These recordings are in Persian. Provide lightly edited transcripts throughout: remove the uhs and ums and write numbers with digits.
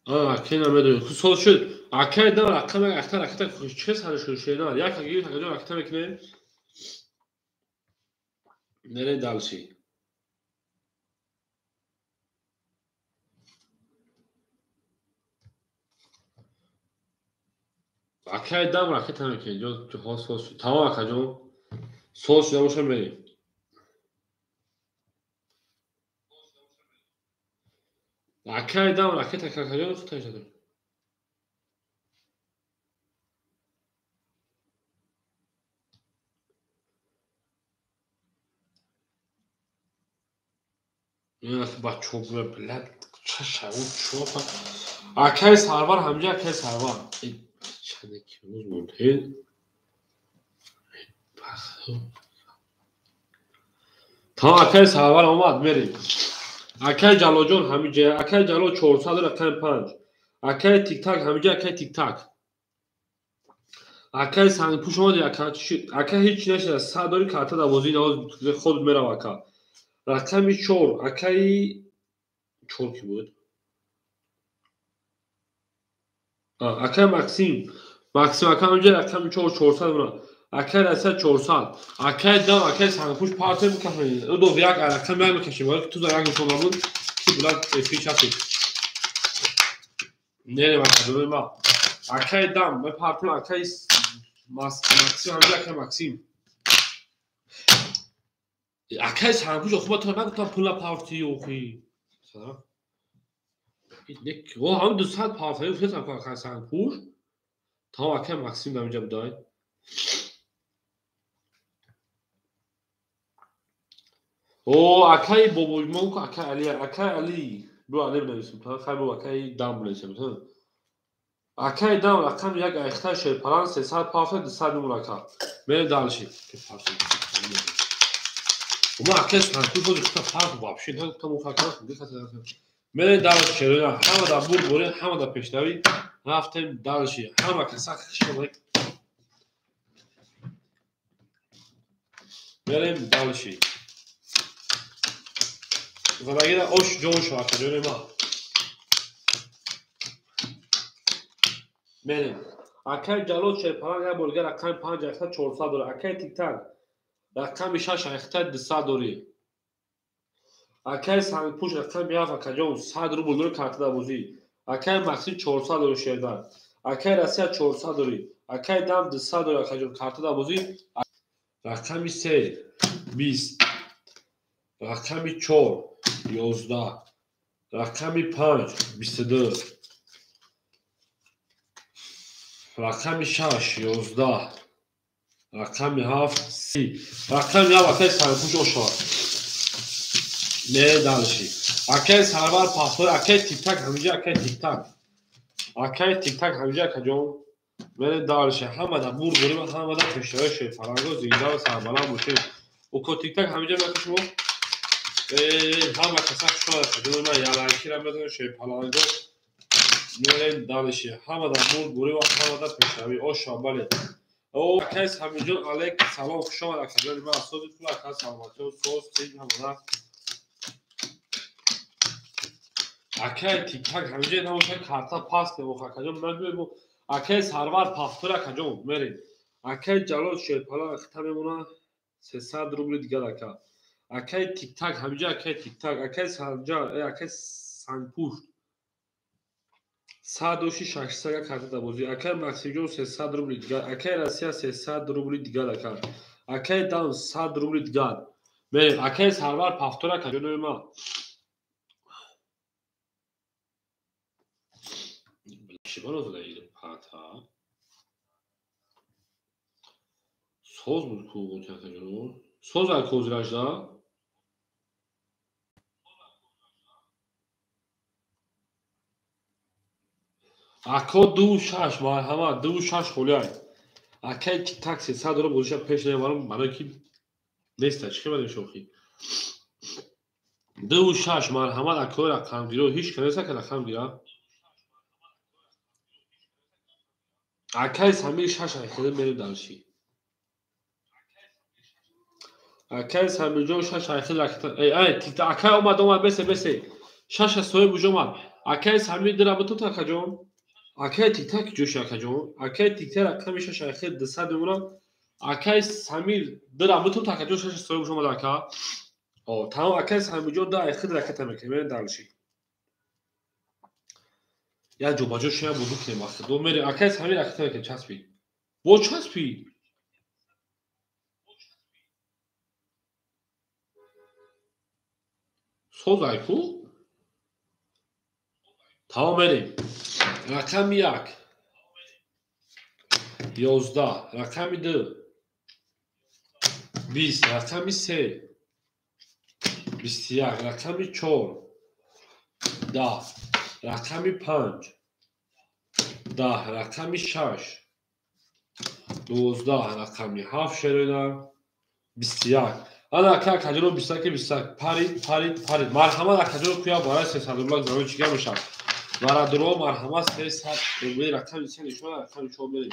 اکی نمیدونی سال شد اکی دم رقم اختر اختر چه سرش شده نه یک اگه یک اگه اختر میکنه نره دالشی اکی دم رقم میکنه جو ها سال شد تمام اکی جو سال شده باشم بریم اکی دم رقم اکی جو خطر شده این اصلا با چوب بلد چه شود چوب اکی سرور همجا اکی سرور چند کیلوز مونده تا اکی سرور آمد میریم اکی جلو جون همینجا اکی جلو 400 رقم 5 اکی تیک تاک همینجا اکی تیک تاک اکی سنگ پوش اومد اکی هیچ نشد 100 داری کارت دوازی خود میره اکی رقم 4 اکی 4 کی بود اکی ماکسیم اکی همینجا رقم 4 400 میره اکی رسد 400 اکی دم اکی سنگ پوش پارت میکنه دو یک رقم میکشیم ولی تو دارم میگم بود کی بلاد فیش هستی نره اکی ما اکی دم به پارتون اکی ماکسیم همینجا اکی ماکسیم اکی سنگ پوش خوبه تو نگفتم پول پارتی اوکی یک و هم 200 پارتی فکر کنم اکی سنگ پوش تا اکی ماکسیم در اینجا بدای او اکی بابوجمون کو اکی علی برو علی بنویسیم تا خیر برو اکی دم بنویسیم اکی دم رقم یک اختر شد پلان 300 پارتی 200 مرکب میره دالشی که پارتی و ما اکی سنگ پوش بود که پارت واپسی نه تو مفکر میره دالشی نه همه دا بور بوره همه دا پیشتری رفتیم دالشی همه کسا شده میریم دالشی و بگیره اوش جوش واقع جوری ما میریم اکی جلو چه پلان یک بولگر رقم 5 اختر 400 دوره اکی تیک تاک رقم 6 اختر 200 دوری اکی سنگ پوش رقم 7 اکی جون 100 رو بولدور کارت دوازی اکی مکسی 400 دوری شیردن اکی رسیه 400 دوری اکی دم 200 دوری اکی جون کارت دوازی رقم 3 20 رقم 4 11 رقم 5 22 رقم 6 11 رقم 7 30 رقم 7 اکی سنگ پوش اوشار نه دالشی اکی سرور پاسور اکی تیک تاک همینجا اکی تیک تاک اکی تیک تاک همینجا اکی جون میره دالشی همه دا بور بریم همه دا پشترش فرانگو زیده و سربالا موشیم او که تیک تاک همینجا میکشیم همه کسا شده اکی جون من یالایکی را میدونم شی فرانگو میره دالشی همه دا بور بریم همه دا پشتری او شابالی او اکی همینجا علیک سلام خوش آمد اکی جون من اصابی کلا اکی سلامتی و سوز تیک همه دا اکی تیک تاک همینجا نموشه کارتا پاس نموخه اکی جون من بگم اکی سرور پافتور اکی جون میریم اکی جلال شد پلا اختا میمونه 300 روبل دیگه اکی اکی تیک تاک همینجا اکی تیک تاک اکی سنجا اکی سنگ پوش 106 800 کارت دوازی اکی مکسی جون 300 روبل دیگه اکی رسیه 300 روبل دیگه اکی اکی داون 100 روبل دیگه میریم اکی سرور پافتور اکی جون ما شبانو زدید پاتا سوز بود کو بود اکی جون سوز الکوز راجدا اکا دو شش مرحمت دو شش خولیای اکی تیک تاک 300 رو گذاشته پیش نمیبرم برای کی نیستش که بدیم شوخی دو شش مرحمت اکا رقم گیرو هیچ کنیسه که رقم گیره اکی سمی شش اخیده میریم دالشی اکی سمی جو شش اخیده رکتا ای تیک تاک اکی اومد بسه شش سوی بوش اومد Akay sami dira butu takacağım. Akay tik tak joş yakacağım. Akay tik tak rakam işe şaykhı disa dumura. Akay sami dira butu takacağım şaşı soymuş olmadı aka. O tamam akay sami jo da aykhı dira ketemek. Ben dalışi. Ya cobaco şey bulduk ne baktı. Do meri akay sami rakam çaspi. Bu çaspi. Soz ayku. Tamam meri. Rakam yak. 11 رقم 2 20 رقم 3 21 رقم 4 10 رقم 5 10 رقم 6 12 رقم 7 شریدم 21 انا که کجرو 21 پارید مرحمت کجرو کویا برای 300 دلار زمین چیکار میشه برای درو مرحمت 300 دلار رقم چه نشون رقم چه میره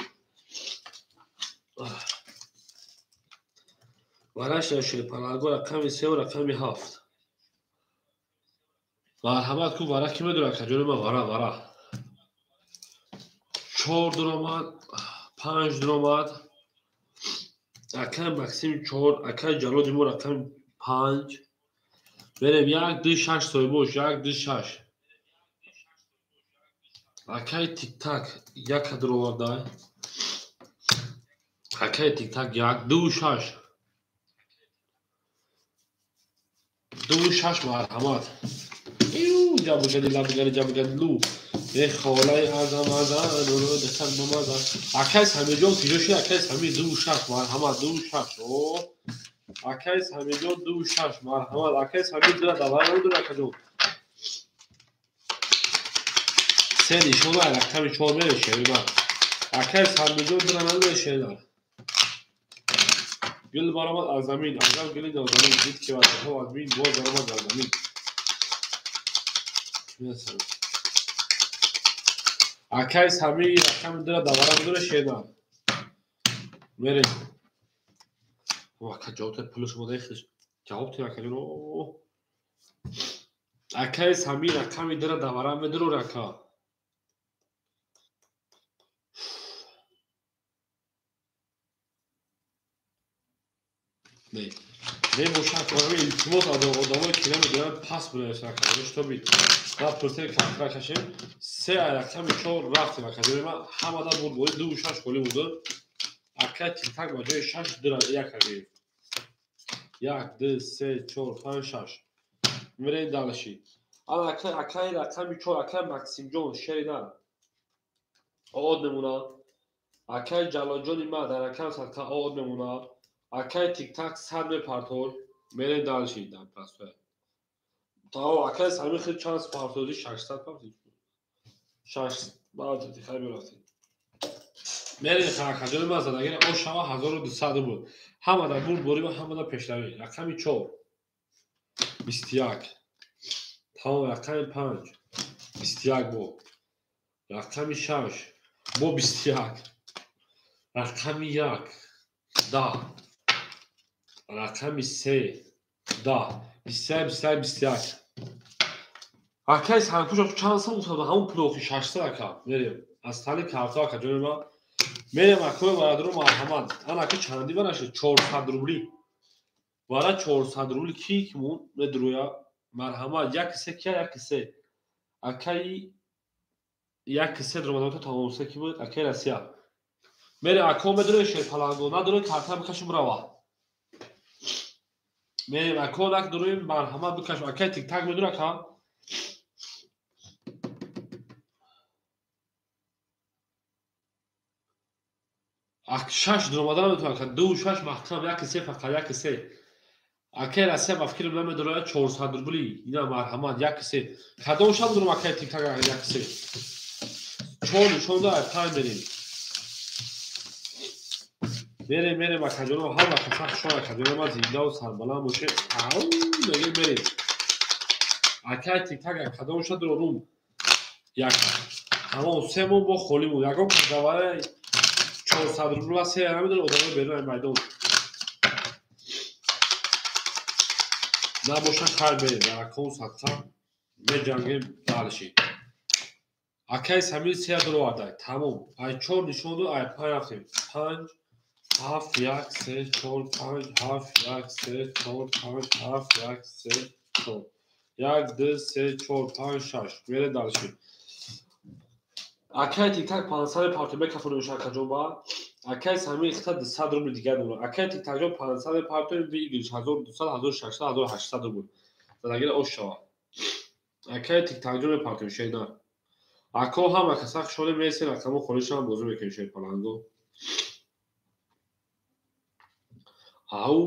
وراش شده پناهگاه رقم 3 و رقم 7 مرحمت کو ورا کی میدونه کجوری ما ورا 4 درآمد 5 درآمد رقم مکسیم 4 اکای جلو دیمو رقم 5 بریم 1 2 6 سویبوش 1 2 6 اکای تیک تاک 1 درآورده اکای تیک تاک 1 2 6 2 6 مرحمت ایو جابگلی لو ای خالای ازم رو دکن نمازم اکایس همه جون تیجوشی اکایس همه 2 6 مرحمت 2 6 او اکایس همه جون 2 6 مرحمت اکایس همه درا دوار رو درا کجون سه نشون رقم 4 میره شریما اکایس همه جون درا نمیره شریما گل برآمد از زمین اگر گلی از زمین دید که واسه از زمین باز برآمد از زمین مثلا اکایس همه رقم درا دوار رو درا شریما میره وقت جواب پولش بوده خیش جواب تیرا کجون اکایس همه رقم درا دوار رو درا رکا Ne. Ne boşak var ve iltimos adamı kilometre pas buraya saklanıyor. İşte bir daha pırtı karşılaşın. Se ayakta bir çoğu rahat bakıyor ama hamada bu boyu du şaş golü vurdu. Arka tiktak bacı şaş dıra yakaladı. Yak dı se çoğu fan şaş. Mire dalışı. Ama akay rakam bir çoğu akay Maxim John Sheridan. O nemuna. Akay Jalojoni ma در rakam satka o nemuna. اکای تیک تاک صد به پرتور میره دالشی دم پاسه تا اکای سامی خیلی چانس پرتوری 600 پرتوری 6 بعد خیلی رفتی میره خاکجوری مازاد اگر او شوا 1200 بود همه دا بوری و همه دا پیشروی رقمی 4 21 تا رقم 5 21 بو رقمی 6 بو 21 رقمی 1 10 رقمی 3 10 21 اکایس هم پوش چانس هم تو همون پلوکی 600 اکا میریم از تالی کارتا اکا جون ما میریم اکو برادر محمد انا اکو چندی براشی 400 روبلی وارا 400 روبلی کی کمون ندرویا مرحمت یک سه کیا یک سه اکای یک سه درمان تو تمام سه کی بود اکای رسیا میره اکو مدروی شیر پلانگو ندروی کارتا بکشم روا میریم اکو لک دروی مرحمت بکشم اکای تیک تاک میدونه اکا شش درآمدن میتونم که 2 6 محکم یک سه فقط یک سه اکر اسه بفکر نمیدونه 400 روبلی اینا مرحمت یک سه کدومش هم دارم اکر تیک تاک یک سه چون دا تایم میریم اکجونو هر وقت فقط شما اکجونو ما زیدا و سربلند باشه او میریم اکر تیک تاک کدومش دارم یک اما سمون با خولیمون یکم کدواره 400 روبل واسه نمیدونه ادامه بده میدون نباشن خر بریم در اکون ساکتا به جنگ دالشی Акай самир се дурвадай. Тамом. Ай 4 нишонду ай 5 рафтем. 5 7 1 3 4 5 7 1 3 4 5 7 1 3 4 1 2 3 4 5 6 мере далши. Акай тик-так 500 партия мекафонем шакаҷоба. Акай самир ихта 100 рубли дигар дора. Акай тик-такҷон 500 партия бигириш 1200 1600 1800 рубли. Задагира ош шава. Акай тик-такҷон партия шейна. Ако ҳама касах шоли месен акамо холишам бозӣ мекунем шерпаланго. Ау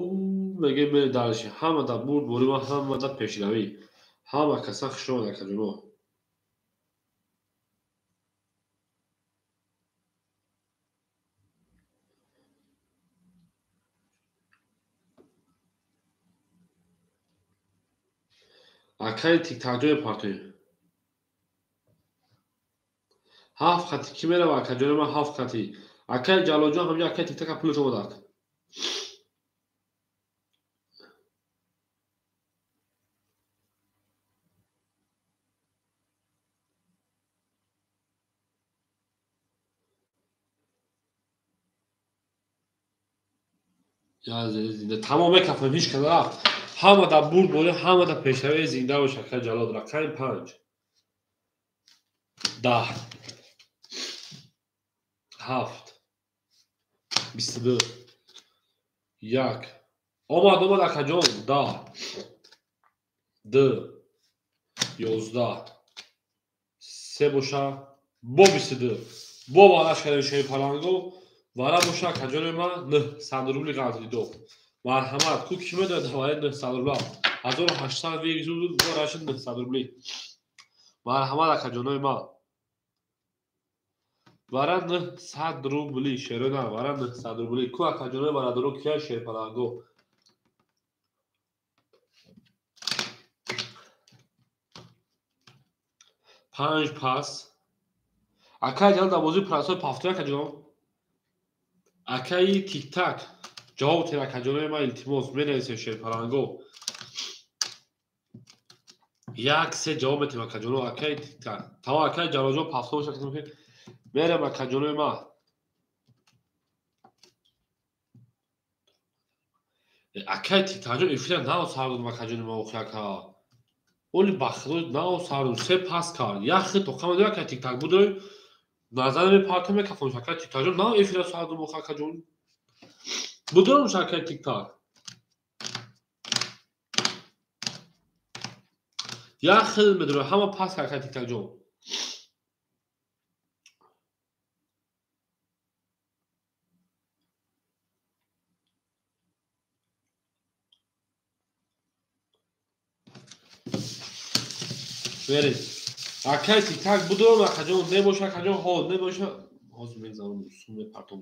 мегем мере далши. Ҳама да бурд борима ҳама да пешравӣ. Ҳама касах шон акаҷоно. Акай тик-такҷони партои. 7 хати ки мерава акаҷони ман 7 хати. Акай ҷалоҷон ҳамҷо акай тик-така пулаш омадад. Тамом мекафем ҳеҷ кас рафт. Ҳама да бурд бори ҳама да пешравии зинда боша акай ҷалод. Рақами 5 10 7 22 1 омад акаҷон 10 2 11 3 боша бо 22 бо вараш кардем шерпаланго вара боша акаҷони ман 900 рубли қарз дидо. Марҳамат ку ки медояд вара 900 рубла 1800 вегзуд вараш 900 рубли. Марҳамат акаҷонои ман вара 900 рубли шерона вара 900 рубли ку акаҷонои барадоро кия шерпаланго. پنج پس акай ҷалд авози прасои пафтои акаҷон. Акаи тик-так ҷавоб тер акаҷонои ман илтимос менависем шерпаланго. 1-3 ҷавоб метем акаҷоно. Акаи тик-так тамом акаи ҷалоҷон пафто боша мерем акаҷонои ман. Акаи тик-такҷон эфира нао сардодам акаҷони ман охиака. Оли бахрӯ нао сарду се пас кард. Яхи тоқама дора акаи тик-так будой. Назарами парто мекафонш акаи тик-такҷон нао эфира сардодам охи акаҷон. Будорамш акаи тик-так. Яхи медора ҳама пас кард акаи тик-такҷон. веред акаи тик-так будорам акаҷон небоша акаҷон ҳол небоша ҳозир мегзарам суме партом.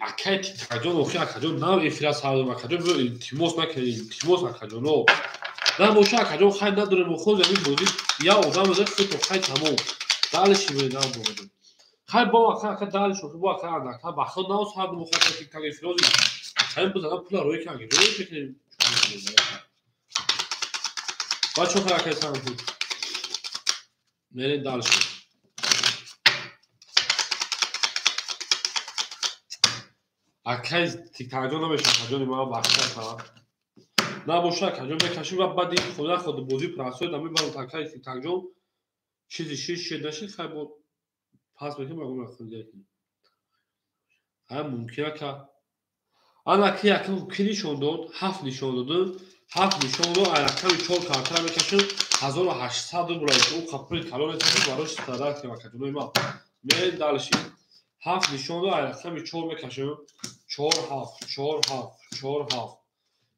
Акаи тик-такҷон охи акаҷон нао эфира сардодам акаҷон биё илтимос накунед илтимос акаҷоно. Набоша акаҷон хай надорем охоз ями бозӣ я одам дохи то хай тамом. Далиши менам бовадем. Хай бо ака далиш охи бо ака ака бахро нао сардодам охи акаи тик-так эфирози. Хай бузадам пула рӯи канги рӯи фикрем. Бачо хай акаи сангу. Мерем далши. Акаи тик-такҷон намеша акаҷони ман бахшака. Набоша акаҷон мекашим ва баъди худа худ бозӣ прасои да мебарам акаи тик-такҷон чизи шиш нашид хай бо пас мекунем агон ахунҷа. Хай мумкин ака. Ана ки ака ки нишон дод 7 нишон доду 7 нишонро ай рақами 4 картара мекашим 1800 рубл ӯ қапури калоне таки барош истифода кардем акаҷонои ман. Мерем далши 7 нишонро ай рақами 4 мекашим 4 7 4 7 4 7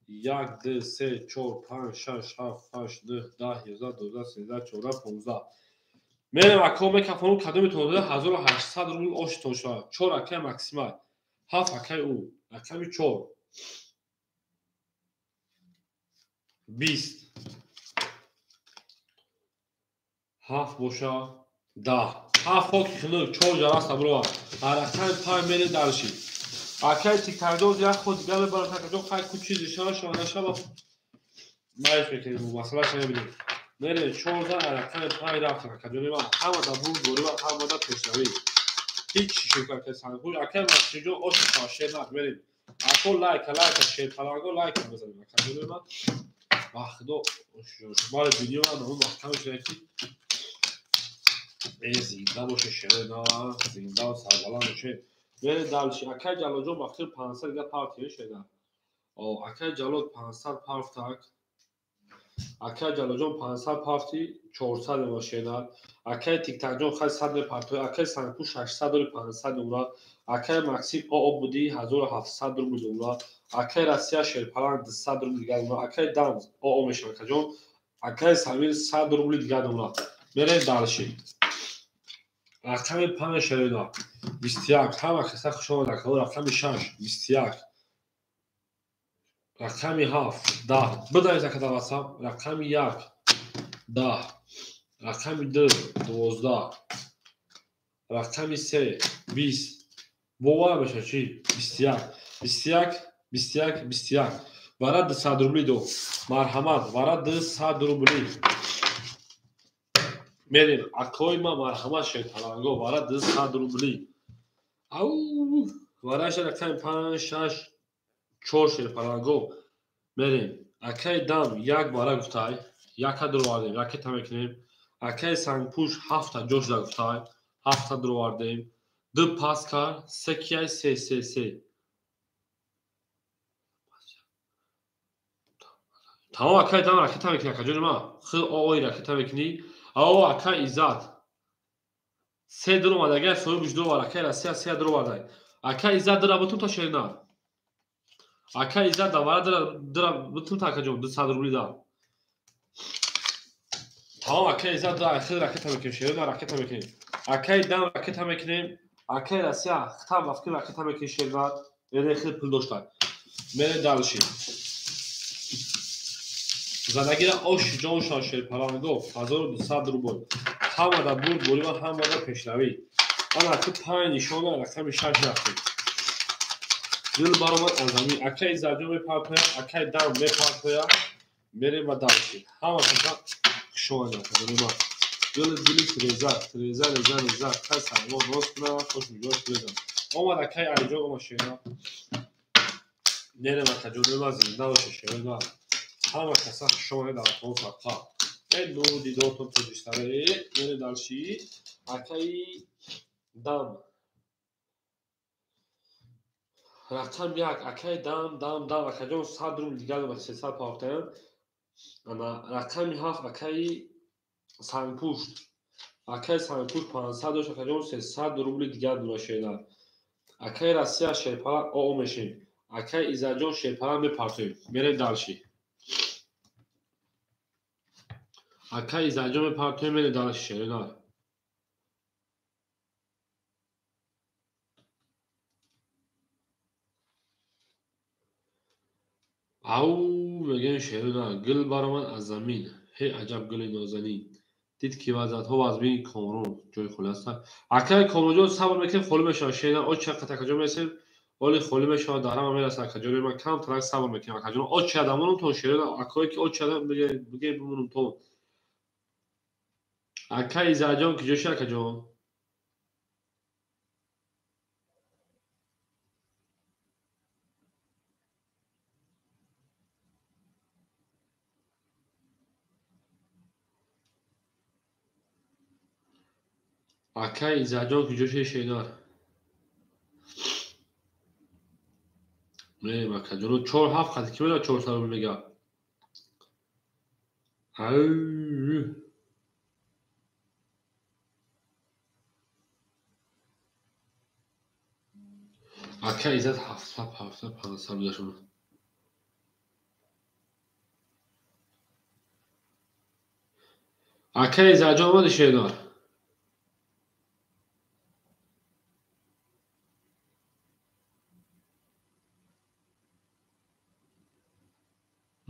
1 2 3 4 5 6 7 8 9 10 11 12 13 14 15 мерем ако мекафонам кадоми тоза 1800 рубл ош тоша 4 акаи максимал 7 акаи ӯ рақами 4 20 7 боша 10 7 хоки хунук 4 ҷаласта бурова рақами 5 мерем далши акаи тик-такҷон як худ дигар мебарам акаҷон хай ку чизи шава шава нашава майш мекунем масъалааш намебинем. میره 14 رقم 5 رفتن اکجون ما همه دا بود گوری و همه دا پیشروی هیچ شکر که سنگوش اکه مسیجو اوش کاشه نک میریم اکو لایک شیر پلانگو لایک بزنیم اکجون ما واخدو شمال ویدیو من اون محکم شرکی زنده باشه شده نه زنده و سربلند باشه میره دلشی اکه جلو وقتی 500 دیگه پارتیه شده او اکه جلو 500 پارت تاک اکه جلو جون 500 پارتی 400 ماشینا اکه تیک تاک جون خیلی 100 پارتی اکه سنگپو 600 و 500 اونلا اکه مکسی او بودی 1700 رو بود اونلا اکه رسیا شیرپلان 200 رو دیگه اونلا اکه دام او میشه اکه جون اکه سامیر 100 رو دیگه اونلا میره دلشی رقم 5 شرینا 21 همه کسا شما دکتر رقم 6 21 رقم 7 10 بدانید که دوستان رقم 1 10 رقم 2 12 رقم 3 20 بوار بشه چی 21 برای 200 روبلی دو مرحمت برای 200 روبلی میریم اکوی ما مرحمت شد تلانگو برای 200 روبلی او برایش رقم 5 6 4 شد تلانگو میریم اکی دم یک باره گفتای یک درو واردیم یک تمکنیم اکی سنگ پوش 7 جوش دا گفتای 7 درو واردیم دو پاسکار سکیای 3 تمام اکی دم رکی تمکنی اکی جون ما خیلی آوی رکی تمکنی او اکی ایزاد 3 درو وارد اگر سوی بوش درو وارد اکی رسیا 3 درو وارد اکی ایزاد درو بطون تا شرینا اکی ایزاد دواره درو بطون تا اکی جون 200 روبلی دا تمام اکی ایزاد درو اخیر رکی تمکنی شرینا رکی تمکنی اکی دم رکی تمکنیم اکی رسیا ختم وفکی رکی تمکنی شرینا یعنی خیلی پول داشتن میره دلشی زندگی را آش جان شاشر پلانگو 1200 روبل همه دا بود بولی و همه دا پیشروی آن اکی 5 نشانه رقم 6 رفتیم دل برامد ازمی اکی زرجو میپرپه اکی دم میپرپه میریم و دلشی همه کسا شانه کنیم دلی تریزه کس همه باز کنه خوش میگوش بیدم آمد اکی ایجا و ماشینا میریم و تجربه ما زنده و ششوه همه کسا شانه در طول فرقا این دو دیدوتون تجیشتره میره دلشی اکی دم رقم 1 اکی دم اکی جون 100 روم دیگر و 300 پاکتن رقم 7 اکی سنگ پوشت اکی سنگ پوشت 500 دوش اکی جون 300 روبل دیگر دوناشیدن اکی رسیا شیپارا او میشیم اکی ایزا جون شیپارا میپرتویم میره دلشی اکی ایزا جون میپرتویم میره دلشی شرینا او بگین شرینا گل برامن از زمین هی عجب گل نازنین دید که وضعیت ها از بین کامرون جای خلاصه اکی کامرون جون صبر میکنیم خلوم شاشینا او چه قطعه کجا میرسیم ولی خلوم شا دارم هم میرسه کجا من کم ترک صبر میکنیم اکی جون او چه آدمونم تو شرینا اکی که او چه آدم بگه بمونم تو اکی ایزا جون که جوشه اکی جون اکی ایزا جون که جوشه شیدار میریم اکی جون 4 7 خطی که میره 400 رو میگه اکی ایزا 700 500 داشتم اکی ایزا جون آمده شیدار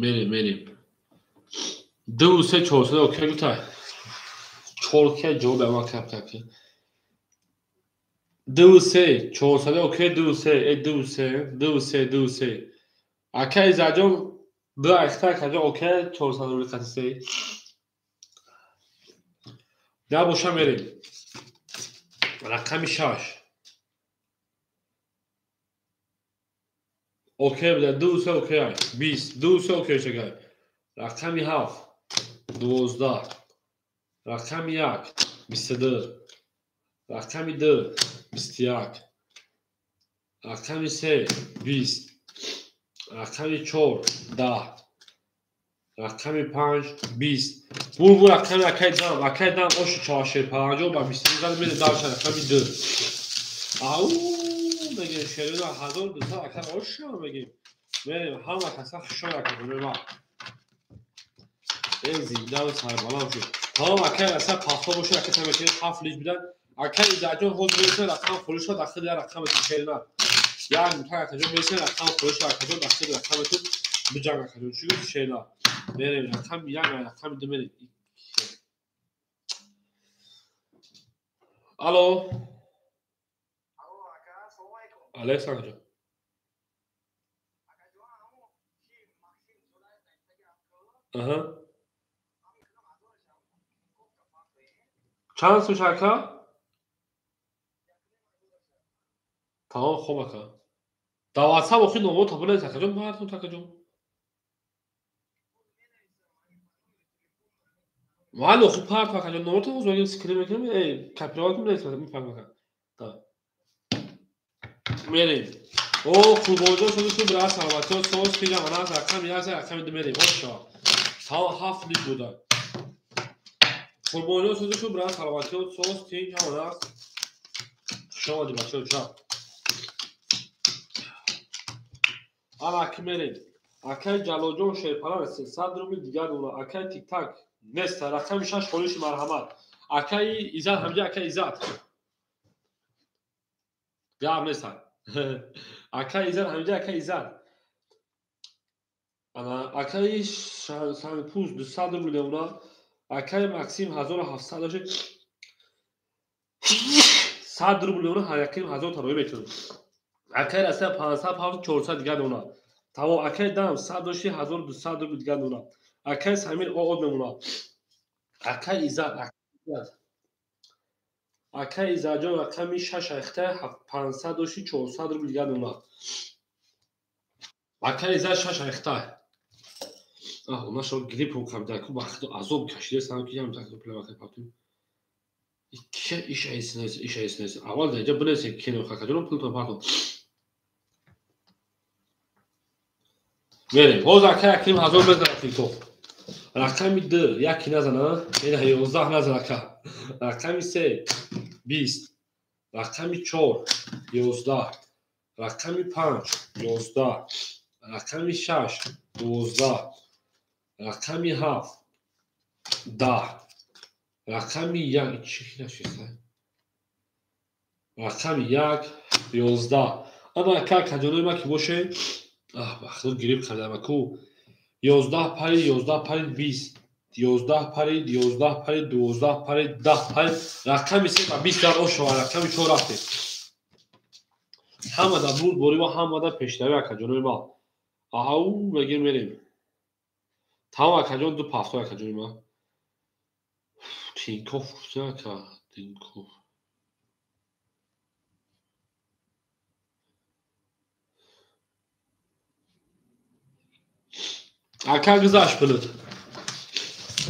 میریم 2 3 400 اوکی گوتا چورکه جو به ما کپ تکی 2 3 400 اوکی 2 3 اکی ایزا جون دو اختر کجا اوکی 400 رو خطی سی نباشم بریم رقم 6 اوکی بده 2 اوکی 20 2 اوکی چگه رقم 7 12 رقم 1 22 رقم 2 21 رقم 3 20 رقم 4 10 رقم 5 20 بول رقم اکیدم اوش چهارشیر پنجاه با 20 میده دارش رقم 2 آو بگیم شرینا 1200 اکیدم اوش بگیم بریم همه کسا خشم کنیم ما این زیده و سربالا شد همه اکید اصلا پاسا باشه اکید هم اکید 7 لیج بدن اکید زجان حوض بیرسه رقم خورش ها داخل رقم شرینا yani mutlaka rakam mesela rakam koyuş rakam başka rakam tut bir can rakam çünkü şeyler böyle rakam yani rakam demeli alo Alexa hocam aha چند سو شرکه tamam خوب که دوازده وقتی نمو تابلت تکجم مردم تکجم معلو خوب پارت تکجم نمو تو زوجین سکریم میکنم ای کپیرات میلیس میفهم که تا میریم او خوب بوده شده تو برای سلامتی و سوس که جمعه از رقم یازده رقم دو میریم باشه تا 7 لیتر بوده خوب بوده شده تو برای سلامتی و سوس که جمعه از شما دی باشه چا حالا که میریم اکای جلوجو شیرپران 300 روبل دیگر دونا اکای تیک تاک نست رقم 6 خورش مرحمت اکای ایزاد همجا اکای ایزاد بیام نست اکای ایزاد همجا اکای ایزاد انا اکای سانپوز 200 روبل دونا اکای ماکسیم 1700 داشت 100 روبل دونا هر یکی 1000 تا روی میتونه اکای راسته 500 پاوند 400 دیگر دونا تمام اکای دام 100 داشت 1200 روبل دیگر دونا اکای سمیر اوغد نمونا اکای ایزاد اکای ایزاجان رقمی 6 اخته 500 داشت 400 روبل دیگر دونا اکای ایزاد 6 اخته اونا شو گریپ رو کم دکو وقت عذاب کشیده سام که هم تاکو پلوا که پاتون ایش ایسنس اول درجه بنس که نو خاکجون پول تو پاتون میره باز اکای اکیم هزار بزن تو رقمی 2 یکی نزنه این 11 نزنه که رقمی 3 20 رقمی 4 11 رقمی 5 11 رقمی 6 12 رقمی 7 10 رقمی 1 چی نشسته رقمی 1 11 اما اکا کجانوی ما که باشه بخدو گریب کردم اکو 11 پرید 11 پرید 20 11 پرید 11 پرید 12 پرید 10 پرید رقمی 3 و 20 در آشو رقمی 4 رفته همه در بود بوری و همه در پیشتری اکا جانوی ما او بگیر میریم تمام اکا جان دو پافتو اکا جانوی ما تینکو فرسه اکا تینکو اکا گذاشت بلد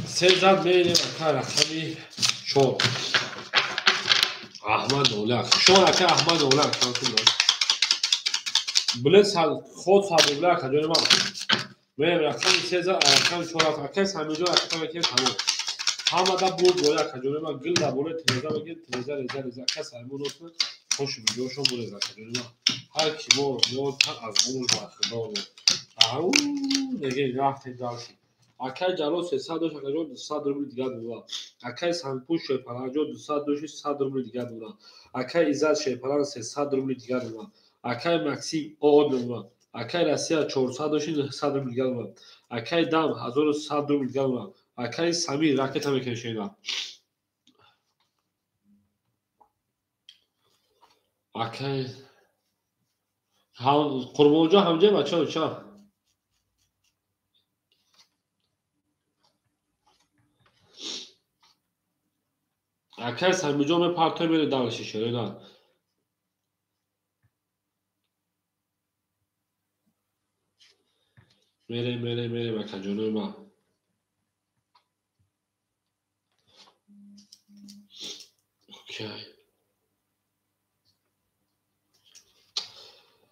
سه زد میریم اکا رقمی 4 احمد اولک شون اکا احمد اولک بلد خود صاحب اولک اکا جانوی ما میریم رقمی 3 زد رقمی 4 اکا سمیجو اکا که تمام همه دا بود باید کجوری ما گل دا بوله تریزه بگید تریزه ریزه کس همون اصلا خوش بیوشون بوله دا کجوری ما هر کی ما رو تن از اون برخدار بود او نگه رفت داشتی اکای جلو 300 داشت اکای 200 روبل دیگر بود اکای سنپوش پراجو 200 داشت 100 روبل دیگر بود اکای ایزاد شیپران 300 روبل دیگر بود اکای مکسی اود بود اکای راسیا 400 داشت 100 روبل دیگر بود اکای دام 1100 روبل دیگر بود اکای سمی راکت هم میکشیدم اکای هم قربونجا همجه بچه چه Akay Samijon پرتاب میره دانشی شده نه. میره مکانجانو ما. اوکی.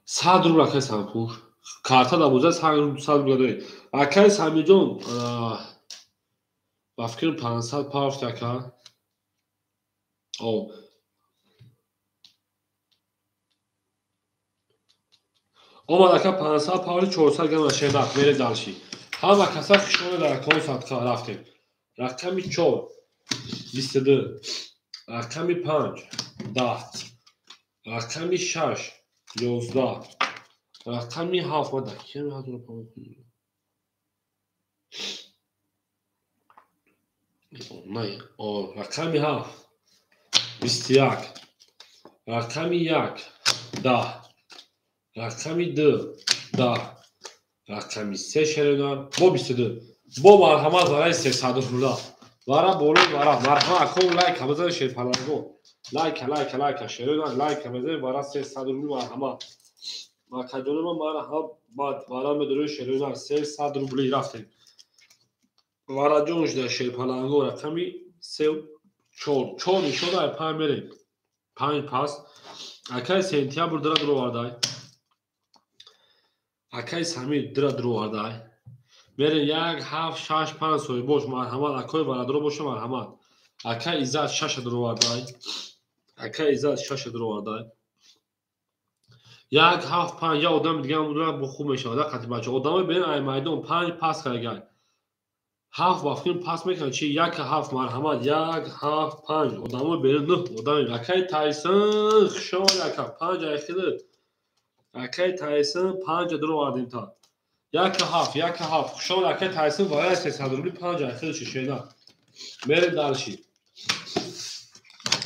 100 روبل akay Sampur. کارتا دابوزه 100 روبل داره. akay Samijon با فکر 500 پاوش دکا. او اومد که 500 پاوری 400 گرم شناخت میره دانشی. همه کسا خشونه در کنسرت کار رفتیم. رقمی 4 22 رقمی 5 10 رقمی 6 11 رقمی 7 و 10 کمی هاتون رو پامون کنیم نه رقمی 7 21 رقمی 1 10 رقمی 2 10 رقمی 3 شریدان با 22 با مرحمت برای 300 رولا وارا بولو وارا مرحمت اکون لایک همزه شیر پلنگو لایک شریدان لایک همزه وارا 300 رولا مرحمت ما کجونه ما مرحمت بعد وارا مدروی شریدان 300 روبلی رفتیم وارا جونش در شیر پلنگو رقمی 3 4 نشون در پای میره 5 پاس akay سنتیابر درو واردای akay Samir درو واردای میره 1 7 6 5 سوی boş مرحمت akay varادرو boş مرحمت akay İzzet 6 درو واردای akay İzzet 6 درو واردای 1 7 5 یا odam دیگه اون خوب میشه قطعی بچه odamı benim aymaydım 5 pas کرد 7 وافکن پاس میکنه چی 1 7 مرحمت 1 7 5 odamı benim نه odamı akay Tyson خشون akay 5 اخیده akay Tyson 5 درو واردیم تا 1 7 خشون akay Tyson وارد 300 روبلی 5 اخیده چی شده میره دالشی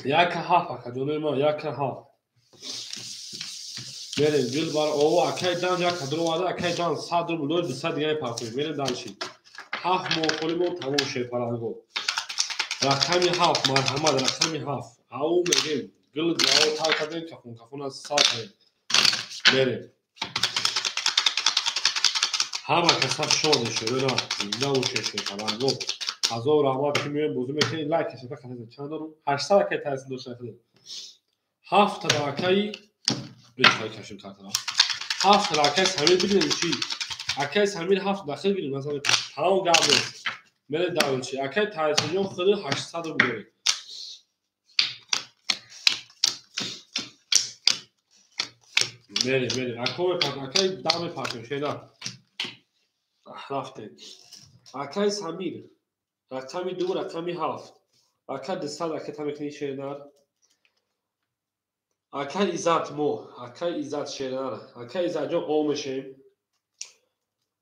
1 7 akay دونه ما 1 7 میره گل بار او akay دان 1 درو وارد akay دان 100 روبل 200 دیگه پاس میره دالشی 7 موخولیمون تموم شه پلنگو رقمی 7 مرحمت رقمی 7 او میگیم گل جاو تا کردیم کفون از ساعت میره همه کسب شده شده نه نموشه شه پلنگو از او رحمت که میگیم بوزو میکنیم لایک کشیده کنید چند دارم 800 که تحصیل داشته کنید 7 راکی بچهای کشیم کارتنا 7 راکی سمیر بگیریم چی akay Samir 7 داخل گیریم مثلا تمام قبل میره داولچی akay Tyson خود 800 رو میگیره میره akay akay دام پاتون شیدا رفته akay Samir رقمی 2 رقمی 7 akay 200 akay تمکنی شیدا akay İzzet مو akay İzzet شیدا akay İzzet جون او میشه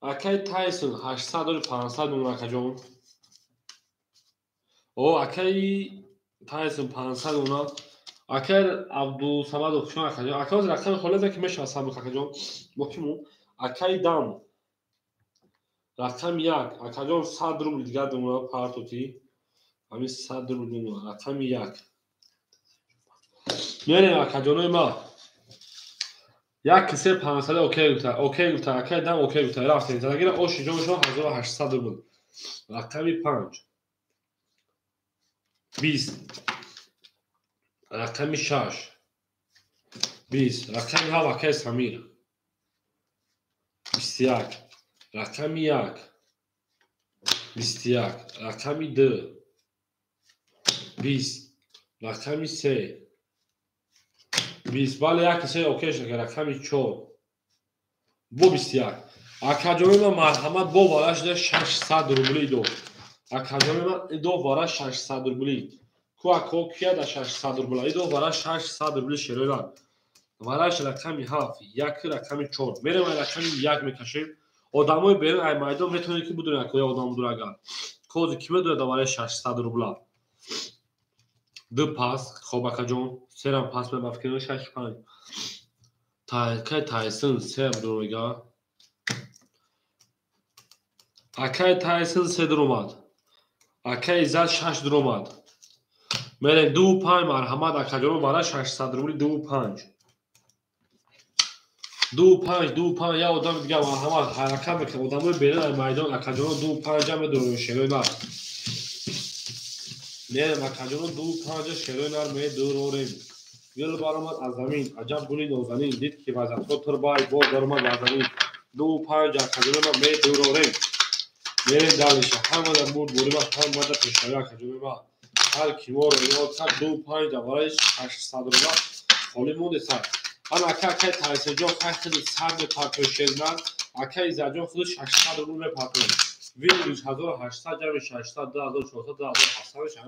akay Tyson 800 و 500 اون جون او akay Tyson 500 اونا akay عبدالصمد خوشون akay akay رقم خالص که میشه حساب akay جون مکمو akay دام رقم 1 akay جون 100 روبل دیگه اونا پارتوتی همین 100 روبل اونا رقم 1 میره akay جون ما یک کسی 500 اوکی گفت akay دام اوکی گفت رفتیم زدگیر او شجونشون 1800 روبل رقمی 5 20 رقمی 6 20 رقمی ها akay Samir 21 رقمی 1 21 رقمی 2 20 رقمی 3 20 بالا یک کسی اوکی شد رقمی 4 بو 21 akay جون ما مرحمت بو والا شده 600 روبلی دو akay جون ما دو وارا 600 روبلی کو کیا دا 600 روبلی دو وارا 600 روبلی شریدان وارش رقمی 7 1 رقمی 4 میره ما رقمی 1 میکشیم odamı benim aymaydım میتونه که بدونه که odam duragan کوز کیمه دوره دواره 600 روبلا دو پاس خب akay جون سرم پاس به فکر 6 5 akay Tyson 3 دروگا akay Tyson 3 درomad akay İzzet 6 درomad мерем 25 марҳамат акаҷону барои 600 рубли 25 25 я одами дига марҳамат ҳаракат мекунад одамои берун аз майдон акаҷону 25 медурӯ шерои нар мерем акаҷону 25 шерои нар медурорем гул баромад аз замин аҷаб гули нозанин дид ки вазъатҳо турбай боз баромад аз замин 25 акаҷону нар медурорем мерем далиша ҳамада бурд борима ҳамада пешави акаҷону ма ҳар киморо ёд кард 25 барои 600 рубла холӣ монде сар ан акай таисеҷон хай худи сар мепартошенад акай изаҷон худи 600 рубл мепартош вин 1800 ҷамъи 600 2400 2700 шам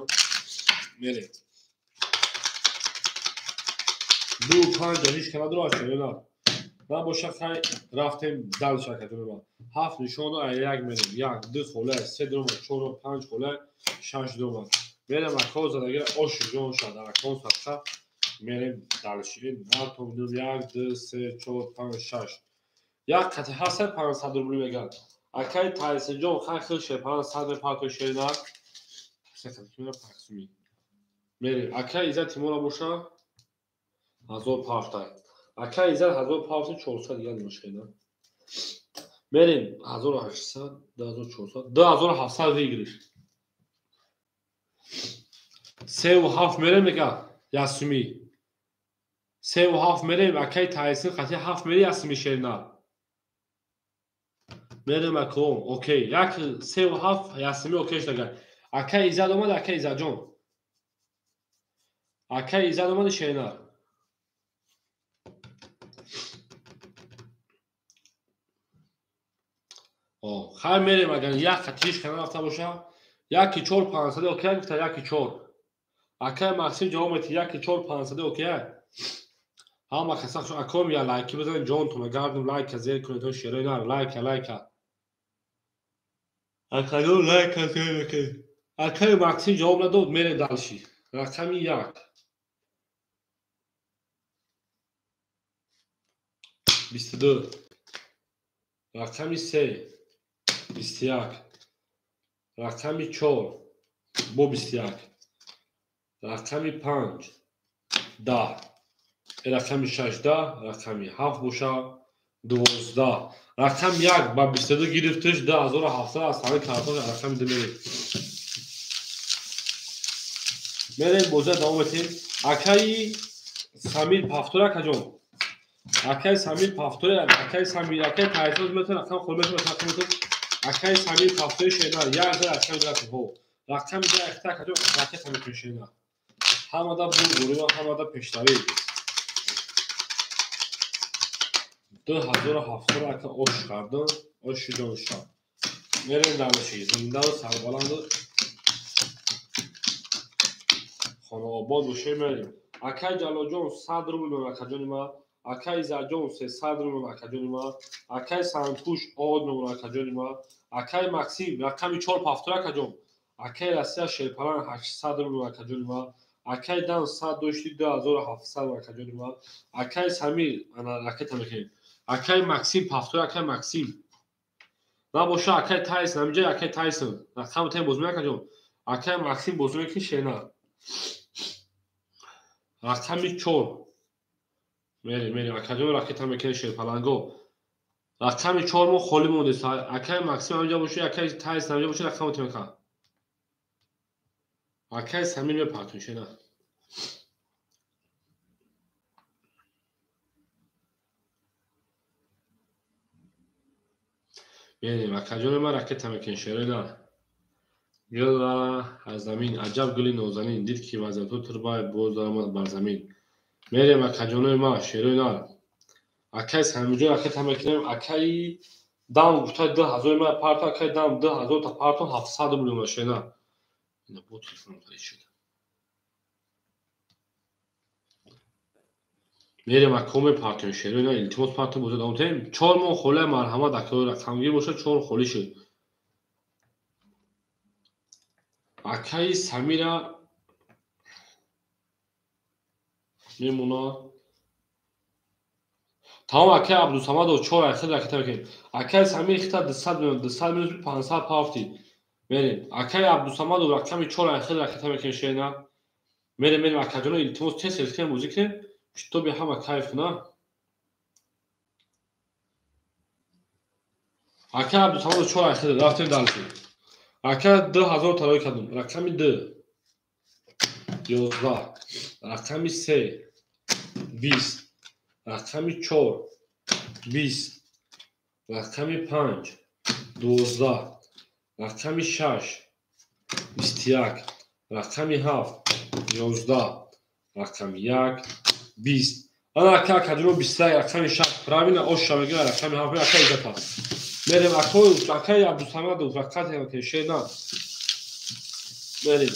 мерем 25 ҳич канадро ашёна набоша хай рафтем далиша акаҷону ма 7 нишону як мерем 1 2 холе 3 дрома 4 5 холе 6 дрома мерем акоз задагира ошиҷон шад акон сафса мерем далшин ҳартум 1 2 3 4 5 6 як қати ҳаста 500 рубли меган акай таисеҷон хай хил шепан сад мепартошенад мерем акай иза тимора боша 1000 пафта акай иза 1000 пафта 400 дигар мошхена мерем 1800 2400 2700 вигриш 3 мерем мега ясуми 3 мерем акай таисин қати 7 мери ясуми шерна мерем аком окей як 3 ясуми окей штага акай изад омад акай изаҷон акай изад омад шерна хай мерем агар як қатиш кана рафта боша яки 4 500 окей гуфта яки 4 акай максим ҷавоб мети яки 4 500 окей ҳама касах аком я лайки бизанед ҷонтон гардум лайка зер кунед то шерои нар лайка акаҷон лайка зер кунед акай максим ҷавоб надод мерем далши рақами 1 22 рақами 3 21 рақами 4 бо 21 рақами 5 10 рақами 6 10 рақами 7 боша 12 рақам 1 ба 22 гирифтиш 10700 аз ҳамин картон рақами 2 мерем боза давом метем акай самир пафтур акаҷон акай самир пафтур акай самир акай таисоз метон рақам хурмеш метон акай самир пафтур шена як за акай рақам ҳо рақами 2 ахта акаҷон рақам метон шена ҳамада бургурима ҳамада пештави 2700 ака ош кардам оши ҷонша мерем далши зиндау сарбаланду хонаобод боше мерем акай ҷалоҷон 100 рубл акаҷони ма акай заҷон 300 рубл акаҷони ма акай санпуш од номер акаҷони ма акай максим рақами 4 пафтур акаҷон акай расия шерпалан 800 рубл акаҷони ма акай дан 100 дошти 2700 акаҷони ма акай самир ана ракета мекунем акай максим пафтур акай максим набоша акай таис намиҷа акай тайсон рақам тем боз мекаҷон акай максим боз мекин шена рақами 4 мерем акаҷон ракета мекин шерпаланго рақами 4 мо холӣ монде акай максим намиҷа боша акай таис намиҷа боша рақам тем мекан акай самир мепартон шена мерем акаҷони ма ракета мекин шерои нар гул аз замин аҷаб гули нозанин дид ки вазъатҳо турбай боз даромад бар замин мерем акаҷонои ма шерои нар акай самиҷон ракета мекунем акай дам гуфта 2000 ма парто акай дам 2000 та парто 700 рубл шена ина бо телефон қарид шуд мерем акоме партон шерои нар илтимос парто боза давом тем 4 мон холе марҳамат акай рақамгир боша 4 холӣ шуд акай самира мемонад тамом акай абдусамадов 4 ахир ракета мекунем акай самир хита 200 минус 500 пафти мерем акай абдусамадов рақами 4 ахир ракета мекунем шена میریم اکاجون التماس چه سلسله موزیک تو به همه کیف نه اکا عبدالصمد 4 اخیر رفتیم دالشیم اکا 2000 طلای کردم رقمی 2 11 رقمی 3 20 رقمی 4 20 رقمی 5 12 رقمی 6 21 رقمی 7 11 رقمی 1 20 انا اکا کجرو 20 رقمی 6 правильно ош шаваги рақами 7 ака изата мерем акаи абдусамадов рақати ки шена мерем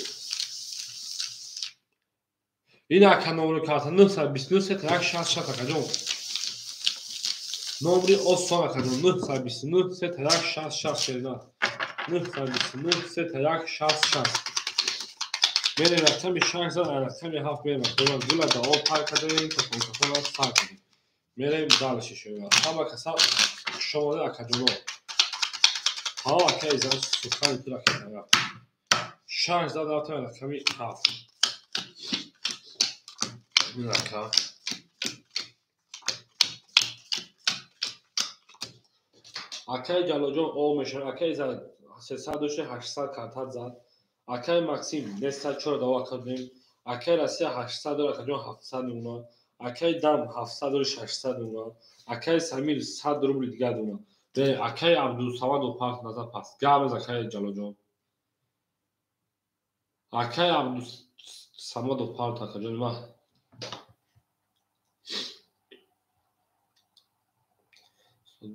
ин ака номер карта 929 рак 66 акаҷон номери осон акаҷон 929 рак 66 шена 929 рак 66 мерем рақами 6 рақами 7 мерем гула дао пар кардем ки контакона сар кардем мерем далши шуя ҳама каса шомода акаҷоно ҳао ака изан сухани тура кардам 6 рафтам рақами 7 ин ака акаи ҷалоҷон о мешавад акаи зад 300 800 картад зад акаи максим неста 4 дова кардем акаи россия 800 дора акаҷон 700 мемонад акаи дам 700 дора 600 мемонад акаи самир 100 рубли дигар мемонад акаи абдусамадов пас назар пас гамез акаи ҷалоҷон акаи абдусамадов пас акаҷон ма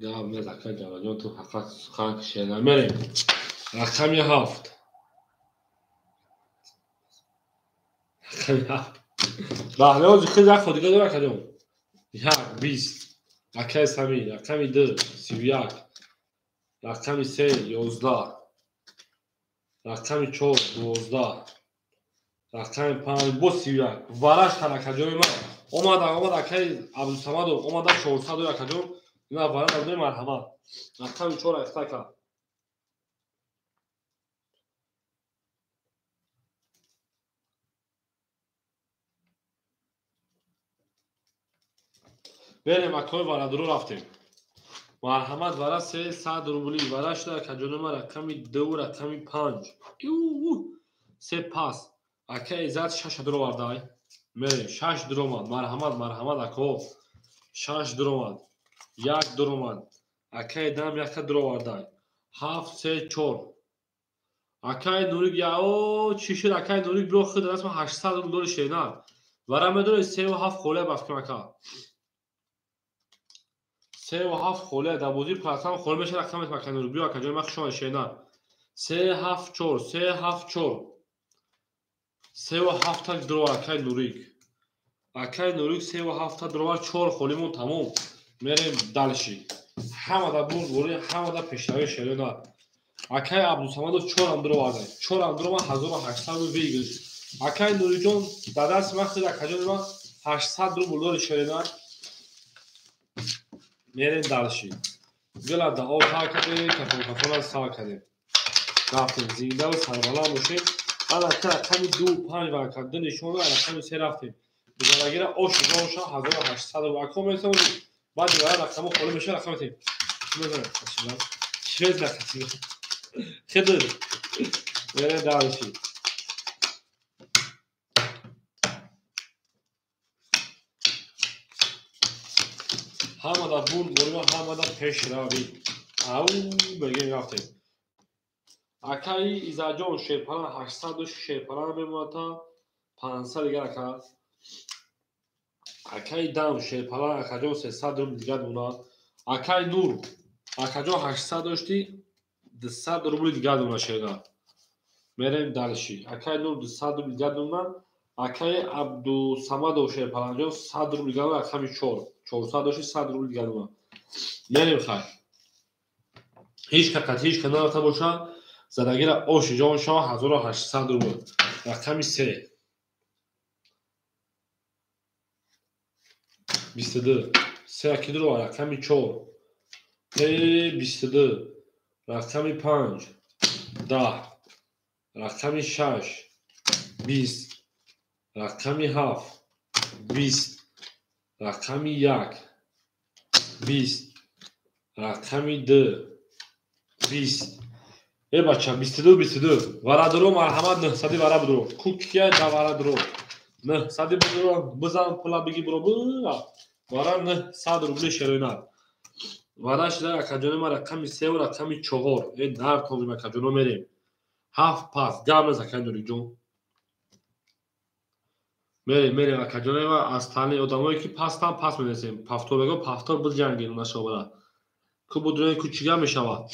гамез акаи ҷалоҷон ту ҳақиқат сухан шена мерем рақами 7 баҳлиёзи хеле як ходига дора акаҷон 1 20 акаи самир рақами 2 31 рақами 3 11 рақами 4 12 рақами 5 бо 31 вараш кар акаҷони ман омад акаи абдусамадов омада 400 дора акаҷон ина вара намудаи марҳамат рақами 4 ахта кард берем акои варадро рафтем марҳамат вара 300 рубли вара шуда акаҷони ман рақами 2 рақами 5 се пас акаи иззат 6 дуровардай мерем 6 дуромад марҳамат ако 6 дуромад 1 дуромад акаи дам 1 дуровардай 7 3 4 акаи нурик яо чӣ шуд акаи нурик биро худ расма 800 рубли дори шена вара медонед 3 7 холия бафким ака 3 7 холия да бозӣ пасам хол меша рақамет акаи нурик биро акаҷони ман хушон шена 3 7 4 3 7 4 3 7 так дуровар акаи нурик 3 7 дуровар 4 холимон тамом мерем далши ҳамада бур бори ҳамада пешравӣ шерена акаи абдусамадов 4 ам дуровардай 4 ам дурома 1800 рубли вигир акаи нуриҷон да дасти ман худ акаҷони ман 800 рубли дори шерена мерем далши гила да об пар кардем кафона сар кардем рафтем зиндаву сарбаланд бошем ана рақами 2 5 варакад ду нишон рақами 3 рафтем гузарагира оши 1800 рубли ако метавонӣ баъди вара рақамо холӣ меша рақаметем чиз накатӣ хидр мерем далши ҳамада бур борима ҳамада пешравӣ ав бегин рафтем акаи изаҷон шерпалан 800 шерпалан мемонада 500 дигар ака акаи дам шерпалан акаҷон 300 рубли дигар мемонад акаи нур акаҷон 800 дошти 200 рубли дигар мемонад шерна мерем далши акаи нур 200 рубли дигар мемонад акаи абдусамадов шерпаланҷон 100 рубли дигар рақами 4 400 дошти 100 рубли дигар мемонад мерем хай ҳеҷ ка нарафта бошад задагира оши ҷон шава 1800 рубли рақами 3 22 3 аки дуро рақами 4 22 рақами 5 10 рақами 6 20 رقمی 7 20 رقمی 1 20 رقمی 2 20 ای بچه 22 ورا درو مرحمت 900 ورا بدرو کوکیه دا ورا درو 900 بدرو بزن پولا بگی برو ورا 900 روبل شروینه ورا شده اکاجانه ما رقمی 3 و رقمی 4 ای در توزیم اکاجانه میریم 7 پاس گام نزکن جون میریم اکاجانه ما از تانی آدمایی که پاس می‌رسیم پافتور بگو پافتور بود جنگی اونا شو که بدرون کوچیکا میشود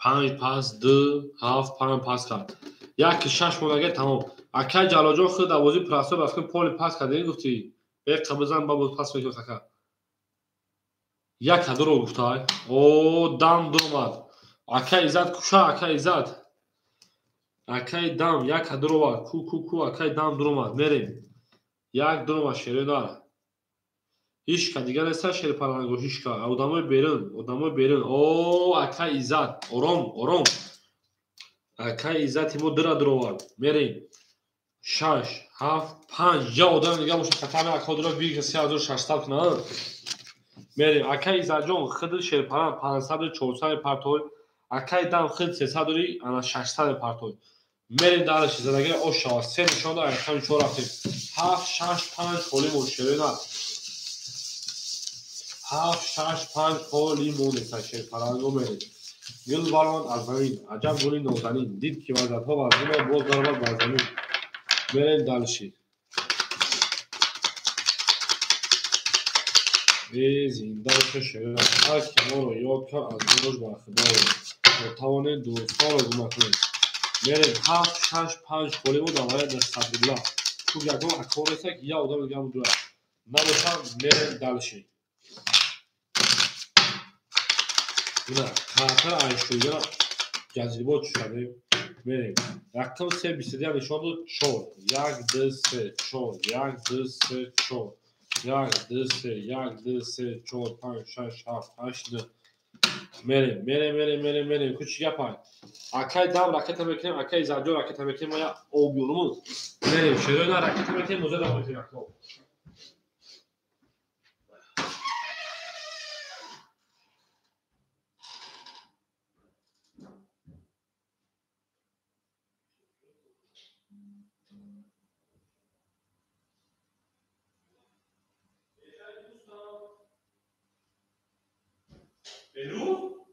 5 پاس 2 7 5 پاس کرد یک 6 مونگه تمام اکای جلاجو خود دوازی پراسو بافکن پول پاس کردی گفتی به قبضان بابا پاس میکنه کاکا یک هدرو گفتای او دام دومد اکای عزت کوشا اکای عزت اکای دام یک هدرو کو اکای دام درومد میریم یک درومد شیره داره هیچ که دیگه نیست شیر پرنگو هیچ که آدمای بیرون او اکای عزت آرام اکای عزت مو درآورد میریم 6 7 5 جا آدم دیگه باشه خطر اکا درو بیگ 3600 کنه میریم اکای عزت جون خود شیر پرنگ 500 400 پرتوی اکای دام خود 300 دوری انا 600 پرتوی میریم دارش زندگی او شاه سه نشون داره کمی 4 رفتیم 7 6 5 خالی مشکلی نه 7 6 5 خالی مونده شیر پرنگو میریم گل بالون از زمین عجب گلی نازنین دید که وزد ها و از باز دارد بر زمین میریم دلشی زنده باشه شیرین هر کی ما رو یاد کرد از دروش برخورداریم و توانیم دوستان رو گمه کنیم میریم 7 6 5 خالی بود دوای دستگیرلا تو یکم اکور است که یا آدم دیگه هم دوره نباشم میریم دلشی نه خاطر عیشویی جذبات شده میریم رقم 3 22 هم نشان داد 4 1 2 3 4 1 2 3 4 1 2 3 1 2 3 4 5 6 7 8 9 میریم کوچیک پای اکای دام راکت میکنیم اکای زاجو راکت میکنیم یا اوبیورمون میریم شروع راکت میکنیم موزه دام میکنیم برو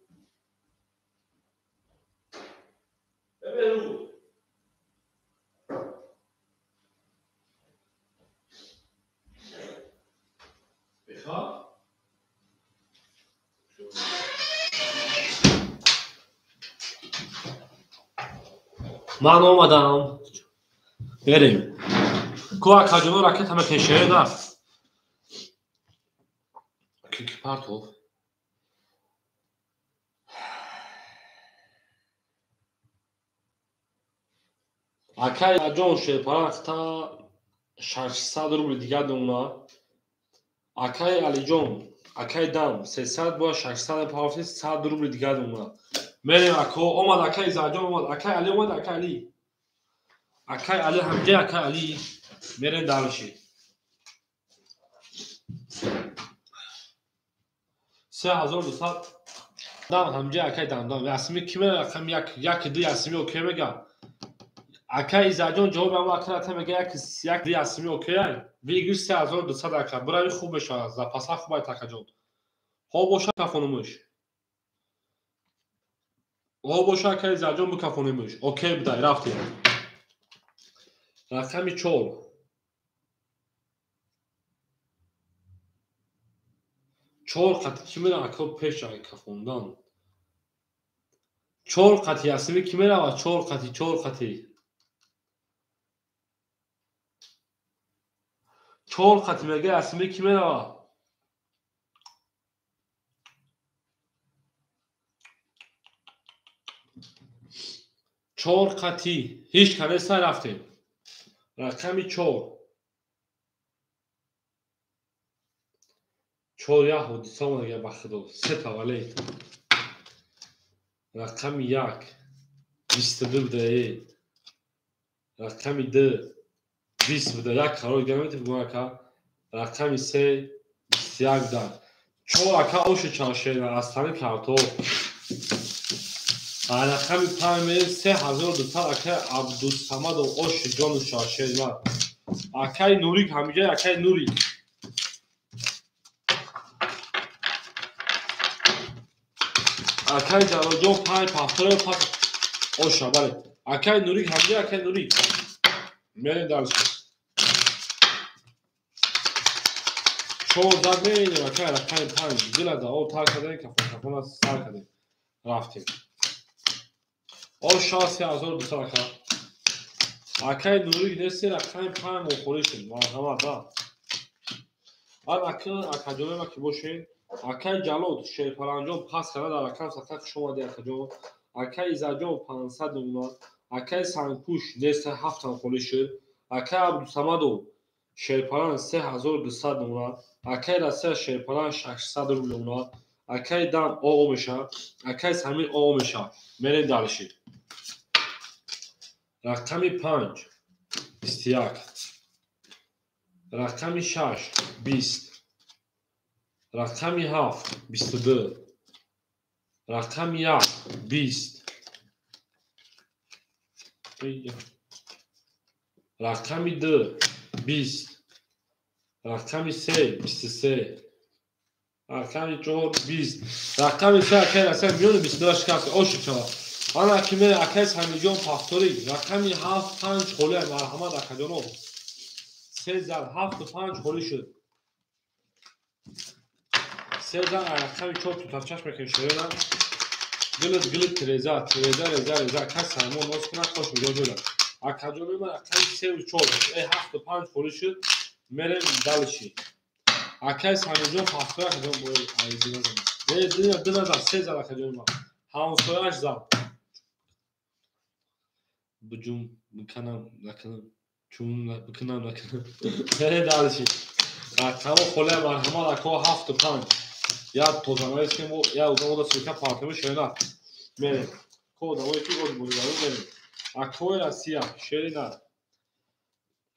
برو بخواه من اومدم بریم کوه کاجونو راکت همه کشه دار کی پارتو اکای اجون شه پاراختا 600 روبل دیگه دونا اکای علی جون اکای دام 300 با 600 پاوتی 100 روبل دیگه دونا میریم اکو اومد اکای زاجون اومد اکای علی اومد اکای علی همجه اکای علی میریم دارشی 3200 دام همجه اکای دام یاسمی کیمه رقم یک دو یاسمی اوکی میگه اکای زاجون جواب ما اکرات میگه یک دو یاسمی اوکی ویگو 3200 اکا برای خوب بشه زپاسا خوبه تاکجون ها باشه کافونمش ها باشه اکای زاجون بو کافونمش اوکی بدای رفتیم رقمی 4 قطعی کیمه اکا پیش کافوندان 4 قطعی یاسمی کیمه و 4 قطعی 4 قطعی میگه یاسمی کیمه و 4 قطعی هیچ کنه سر رفتیم رقمی 4 یا حدیثا مگه بخدو 3 تا ولی رقمی 1 22 بده رقمی 2 20 بوده. یک قرار گرمید بگویم که رقم 3 21 در 4 اکا اوش چاشید از تنی کارتو رقم 5 3200 اکا عبدالصمد و اوش جان شاشید اکای نوری همیشه اکای نوری اکای جلال 5 پافتور پاس اوشا بله اکای نوری همیشه اکای نوری میرین درش چون زد میرین اکای رقم 5 دل از او تا کردن که فوتبال سر کردیم رفتیم اوشا 3200 اکا اکای نوری دستی رقم 5 مخوری شد مرحمت ها اکا جانه ما که باشین اکای جلال شیرپرنجان پاس کرده در رقم سکت شما دی اکا جان اکای ایزاجان 500 نمونات اکای سنگپوش دست 7 مخوری شد اکای عبدالصمد و شیرپرن 3200 نمونات اکای رسیه شیرپرن 600 نمونات اکای دم او میشه اکای سمیر او میشه میرین دالشید رقم 5 21 رقم 6 20 رقم 7 22 رقم 1 20 رقم 2 20 رقم 3 23 رقم 4 20 رقم 3 اکای رسیه میون 22 شکست اوشی چوا آن اکیمه اکای سمیجان پافتوری رقم 7 5 خوله مرحمت اکا جانو 3 زر 7 و 5 خولی شد 3 زر رقم 4 تو تفچش میکنی شده گلت تریزه کس سرمون ناز کنه خوش میجا جوله اکا جانو من رقم 3 و 4 7 و 5 خولی شد میرم دلشی اکای سمیجان پافتوری اکا جان باید عیزی نزم دو نزم 3 زر اکا جانو من همسایش زم بجون بکنم نکنم چون بکنم نکنم یعنی دارشی رقم خوله مرحمت اکا 7 و 5 یا توزنایی که مو یا اوزا مودا سوکا پارتمه شیرنا میریم کود اوی که گود بودی دارو میریم اکای رسیه شیرنا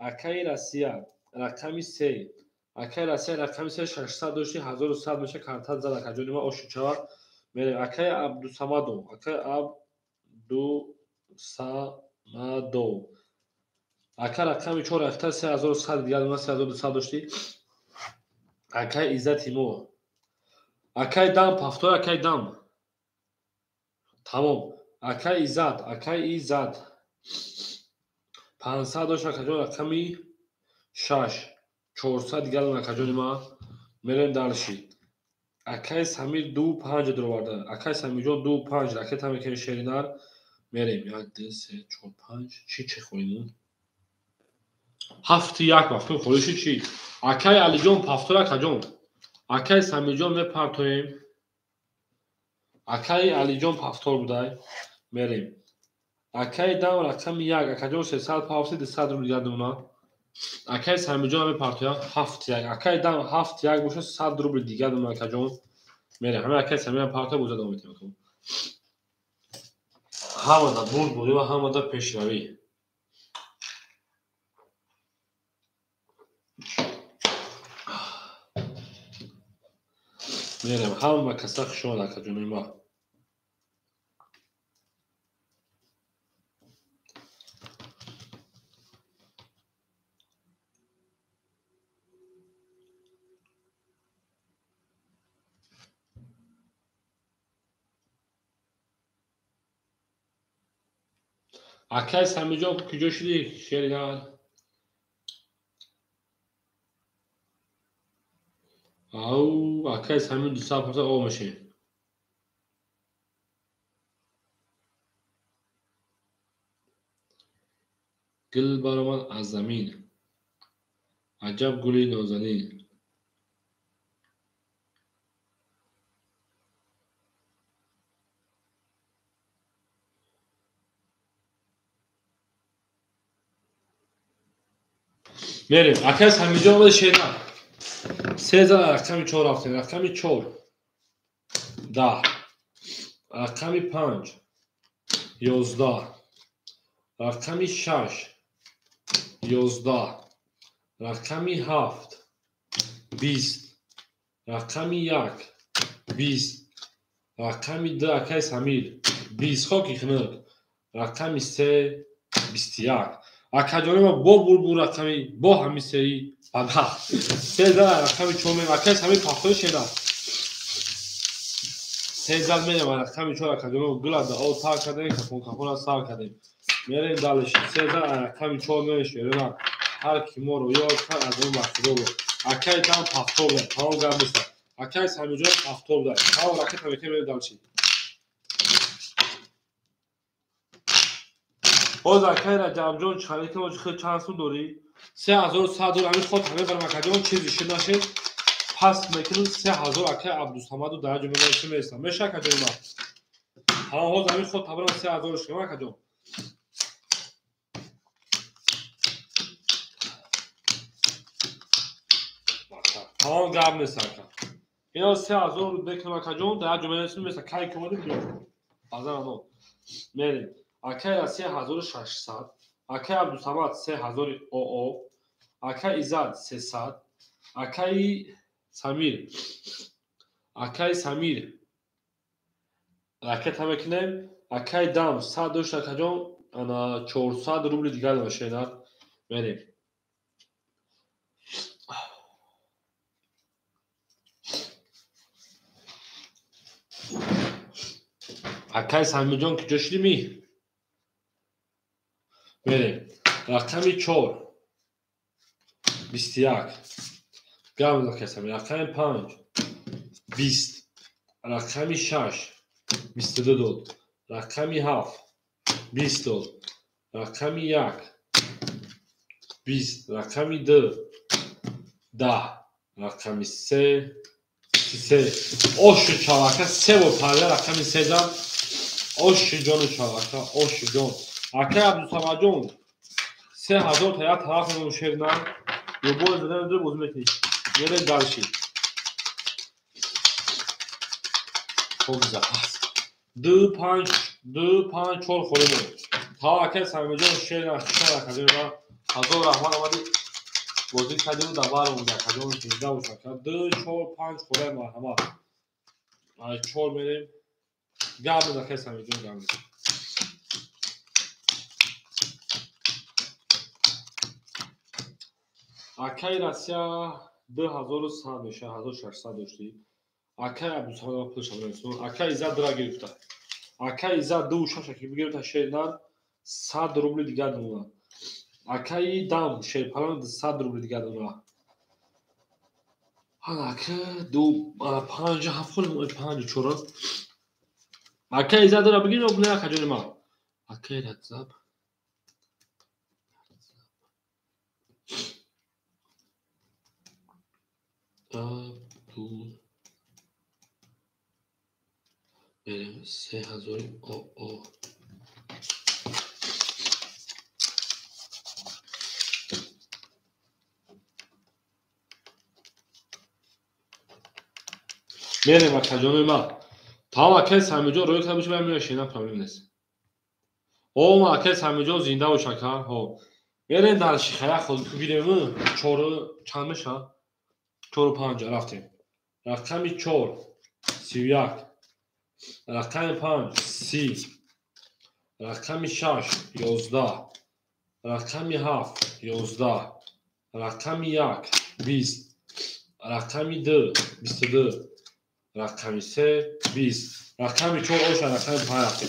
اکای رسیه رقم 3 اکای رسیه رقم 3 600 داشتی 1100 میشه کارتات زد اکا جونی ما اوشی چهار میریم اکای عبدالصمدو اکای عبدالصمدو اکا رقم 4 اختر 3100 دیگه دونه 3200 داشتی اکای ایزت ایمو اکای دم پافتور اکای دم تمام اکای ایزت 500 داشت اکا جان رقمی 6 400 دیگه دونه اکا جان ما میرین دالشی اکای سمیر 2 5 درو ورده اکای سمیر جان 2 5 رکت هم میکنی شیرینار میریم 1 2 3 4 5 چی خوینون 7 1 مفتون خودشی چی اکای علی جان پافتور اکا جان اکای سمیر جان میپرتویم اکای علی جان پافتور بودای میریم اکای دم رقم 1 اکا جان 300 پاوسی 200 رو دیگه دونا اکای سمیر جان میپرتویم 7 1 اکای دم 7 1 باشه 100 رو دیگه دونا اکا جان میریم همه اکای سمیر پارتو بوده دوام میتونم همه دا برد بودی و همه دا پیشروی میریم همه کسخ شد اکا جان ما اکای سمیر جان کجا شدی شیرینار او اکای سمیر 200 او میشه گل بر من از زمین عجب گلی نازنین میریم اکای سمیر جان بده شیرینار 3 زن رقم 4 رفتیم رقم 4 10 رقم 5 11 رقم 6 11 رقمی 7 20 رقمی 1 20 رقمی 2 اکای سمیر 20 خاکی خنک رقمی 3 21 اکاجانه ما با بول رقمی با همی سری بابا 13 رقمی 4 اکای سمیر پاخته شده 13 میلیون رقمی 4 اکاجانه گلاد او تا کردیم کپون سال کردیم میریم دالش 13 رقمی 4 میشه هر کی ما رو یاد کرد از اون وقت رو اکای دام پاخته بود تمام گرمسته اکای سمیر جان پاخته بود ها رقم که میریم دالش باز اکای را جمجون چخالی که ما خیلی چند سو دوری 3100 دلار همین خود همه برام اکاجون چیزی شد نشه پس میکنیم 3000 اکای عبدالصمد و در جمله میرسم میشه اکاجون ما ها باز همین خود برام 3000 شما اکاجون ها گرم نیست اینا 3000 رو بکنم اکاجون در جمله میرسم کاری کمادی بیارم بازم اما میریم اکای 3600 اکای عبدالصمد 3000 او اکای ایزاد 300 اکای سمیر راکت هم میکنیم اکای دام 100 دوش اکاجون انا 400 روبل دیگر داشته میریم اکای سمیر جان که جشلی میریم رقمی 4 21 گرم اکای سمیر رقمی 5 20 رقمی 6 22 دول رقمی 7 20 دول رقمی 1 20 رقمی 2 10 رقمی 3 osh çalaka sevo parya rakami 3 جان osh جان çalaka osh جان اکای عبدالصمد جان 3000 تا یا طرف اون شیرنا یه بول زدن دو بوز میکنی میره دالشی خوب زحمت 2 5 4 خورده تا اکای سمیر جان شیرنا شیرنا کردیم حضور رحمان آمدی بازی کردیم دوباره اونجا کردیم دیده و شکر 2 4 5 خورده مرحمت 4 میریم گرم اکای سمیر جان گرم اکای راسیا 2100 میشه 1600 داشتی اکای عبدالصمد پولش هم نمیسون اکای ایزاد درا گرفته اکای ایزاد دو شش که بگیرد شیرنان 100 روبل دیگر دونه اکای دام شیرپلان 100 روبل دیگر دونه اکای دو 5 7 خود 5 4 اکای ایزاد درا بگیریم و بنا کجا ما اکای رزاب تو 3000 او میریم اکاجون ما تا اکای سمیر جان روی کتابش برمیاد شینا پرابلم نیست او ما اکای سمیر جان زنده و شکر ها میریم در شیخه خود ویدیو 4 چند میشه 4 و 5 رفتیم رقمی 4 31 رقمی 5 30 رقمی 6 11 رقمی 7 11 رقمی 1 20 رقمی 2 22 رقمی 3 20 رقمی 4 اوش رقمی 5 رفتیم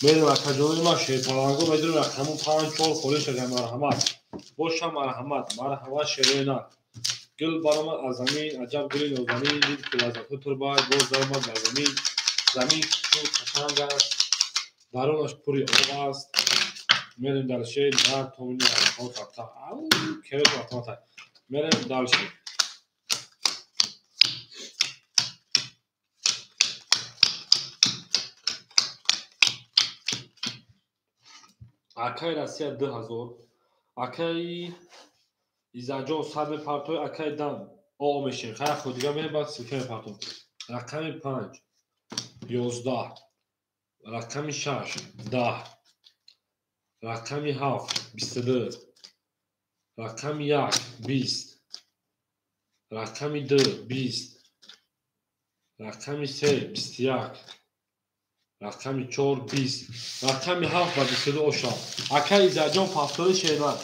میریم اکاجون ما شیطانگو میدونیم رقمی 5 4 خوری شده مرحمت باشم مرحمت شیرینا گل برام از زمین عجب گلی نوزمین دید که لذت تر باید باز درماد در زمین چون قشنگ است درونش پوری آب است میریم در شیر در تومینی رقمات رفته کرد رقمات میریم در شیر اکای راسیا 2000 اکای ایزاجون 100 میپرتوی اکای دام او میشین خیلی خود دیگه میریم باید سکه میپرتوی رقمی 5 11 رقمی 6 10 رقم 7 22 رقم 1 20 رقم 2 20 رقم 3 21 رقم 4 20 رقم 7 و 22 اشا اکای زجان پافتور شینا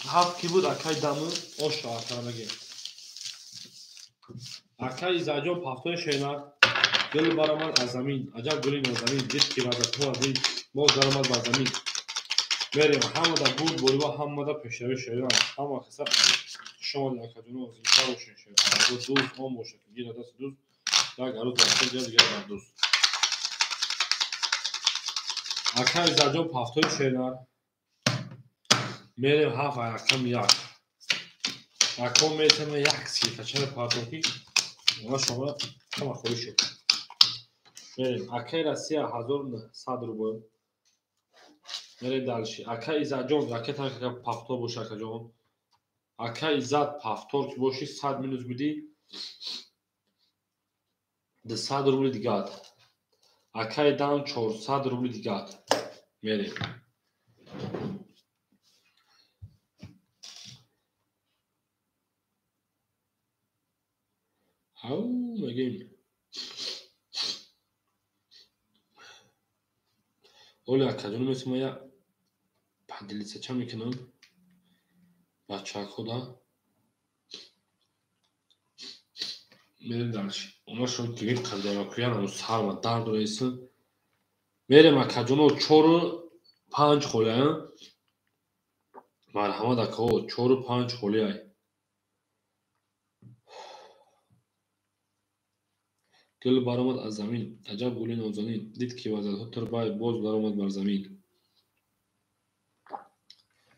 7 کی بود اکای دمو اشا اکرمگه اکای زجان پافتور شینا گل برامد از زمین عجب گلی نازنین دید که وزد تو از این موز درامد بر زمین بریم همه دا بود بوری و همه دا پیشروی شیران همه خسر شما در کجانو از این کار روشن شیران دوست هم باشه که گیر دست دوست یک عروض دسته دیگر در دوست اکای زجان پافتور شیران میریم هفت رقم 1 رقم میتونم یک سی کچر پارتوکی اونا شما همه خوری شد میریم اکای رسی 1100 روبای میریم دلشی اکای زجان اکای تنک که پافتور باشه اکا جان اکای زد پافتور که باشی 100 مینوز بودی 200 روبل دیگه اکای دام 400 روبل دیگه میریم او میگیم اولی اکا جانو مثل ما یا پندلیسه چه میکنم بچه خدا میریم دلشی اونا شد گرید قدر اکویان همون سر و درد و ایسن میریم اکا جانو 4 و 5 خوله هم مرحمت اکا 4 و 5 خوله های گل برآمد از زمین عجب گلی نازنین دید که وزد تر بای باز برآمد بر زمین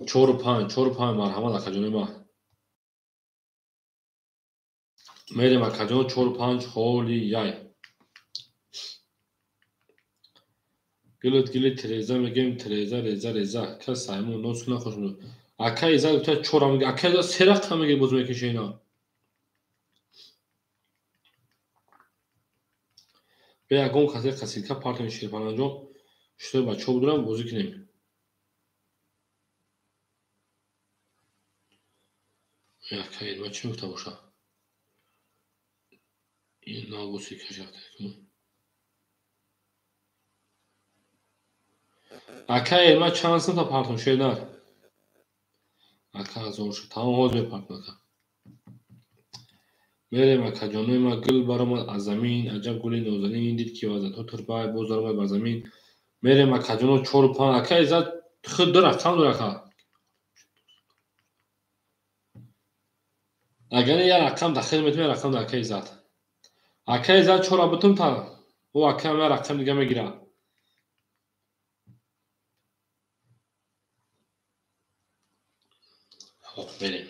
4 و 5 مرحمت اکا جان ما میریم اکا جان 4 و 5 خولی یای گلت تریزه میگیم تریزه ریزه کس سایمون نوز کنه خوش میدون اکا ایزا تا 4 میگه اکا ایزا 3 رقم میگه باز میکشه اینا به اگون کسی قصیدکا پارتن شیرپان انجام شده بچه بودونم بازی کنیم اکا ایزا چی نکته باشه این نابوسی کشفته کنم اکا ایزا چند سنتا پارتن شیدن اکا از اون شد تمام حوض میپارتن اکا میریم اکا جانوی ما گل برآمد از زمین عجب گلی نازنین دید که وزد تو تر پای باز درآمد بر زمین میریم اکا جانو 4 و 5 اکا ایزا خود دو رقم اکا اگر یه رقم داخل میتونه رقم در اکا ایزا اکا ایزا 4 بتون تا او اکا ما رقم دیگه میگیره خب بریم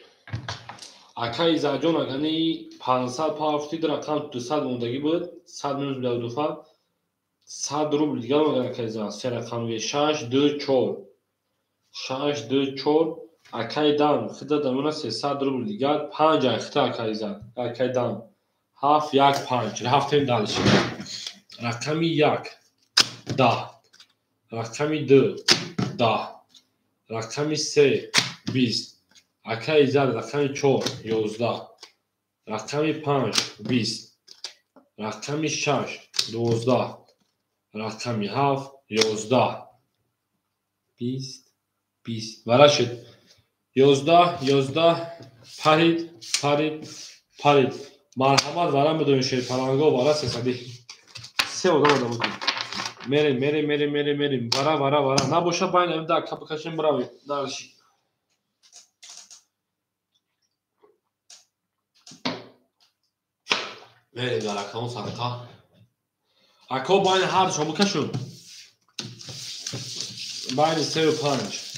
اکا ایزا جان اگر 500 پافتی در رقم 200 موندگی بود 100 مینوس بلا دوفا 100 روبل دیگه مگر اکا ایزا سه رقم 6 2 4 6 2 4 اکای دام خدا دامونه 300 روبل دیگه 5 اختا اکا ایزا اکای دام 7 1 5 رفتیم دالش رقم 1 10 رقم 2 10 رقم 3 20 اکا ایزا رقم 4 11 رقم 5 20 رقم 6 12 رقم 7 11 20 20 ورا شد 11 پرید مرحمت ورا بدون شیر پرانگو ورا سه سه آدم بود میریم ورا نباشه باین امدا کپ کشیم براوی دارشی میریم در اکاون سرکا اکا باین هر شما کشون باین 3 و 5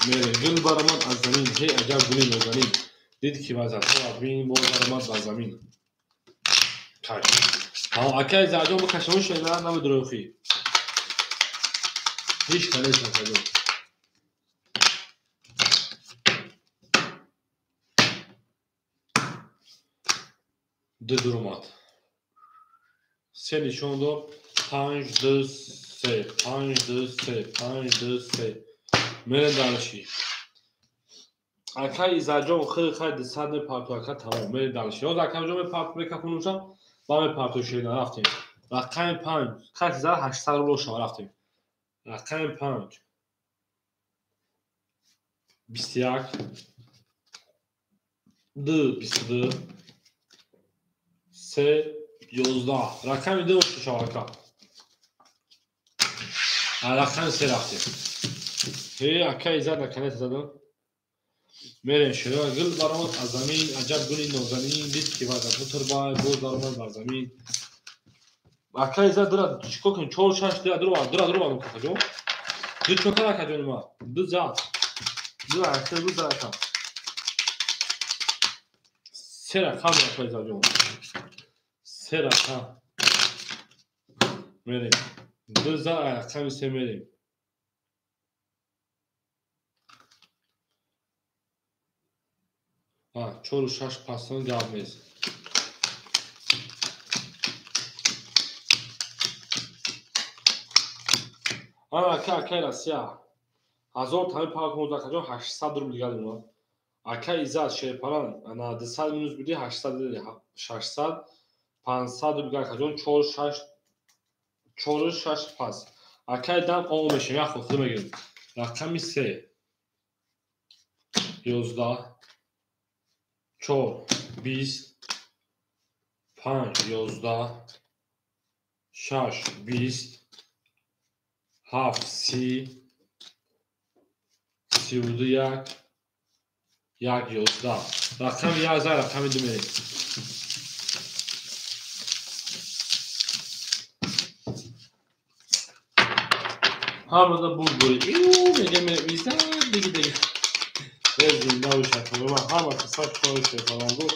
میره گل برآمد از زمین هی عجب گلی نازنین دید که وزد تو بین باز برآمد بر زمین کش اکا ایزا جان بکشمون شینا نم دروخی هیچ کنیش نکردم دو درمات سه نشان دار 5 2 3 5 2 3 5 2 3 میره دالشی اکای زاجون خیلی خیلی صد پارتو اکا تمام میره دالشی او اکا جو پارتو بکافونوشا با پارتو شینا رفتیم رقم 5 4800 رو شما رفتیم رقم 5 21 2 22 3 11 رقم 2 شما اکا رقم 3 رفتیم هی اکای زد اکنه زدم میریم شروع گل برآمد از زمین عجب گلی نازنین دید که وقت بطر بای باز برآمد بر زمین اکای زد درد چیکار کنیم 4 6 درو بانو کجا دو چوکا کجا ما دو زد دو اکای دو زد سه رقم اکای زد جو سه رقم میریم دو زد رقم سه میریم ها 4 6 پاسون جواب میز آن اکای راسیا 1000 تای پاک مودا کجا 800 روبل دیگه دونم اکای زد شیپاران انا 200 مینوس بودی 800 600 500 روبل کجا 4 6 4 6 پاس اکای دام قوم میشه یا خود میگم رقم 3 11 4 20 5 11 6 20 7 30 31 1 11 رقم 11 رقم 2 میره همه دا بود بوری ایو میگه میزد دیگه رزین ناوشه کنم همه قصد کارشه فرانگو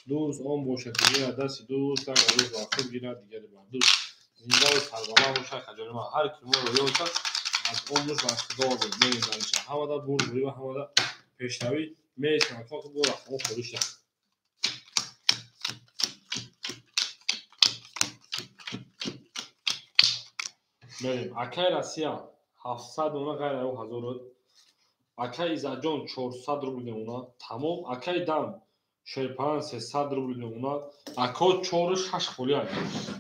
دوست آن باشه که دست دوست در روز آخر گیرد دیگری بر دوست زنده و سرگامه باشه خجانه ما هر کی ما رو یاد از عمرش و اقتدار بود نمیدانشه همه دا بود بوری و همه دا پیشنوی میشن که بود رقم خودش بریم اکای راسیا 700 اونا غیر او 1000 اکای زاجون 400 روبل اونا تمام اکای دام شیپان 300 روبل اونا اکا 4 6 خولیا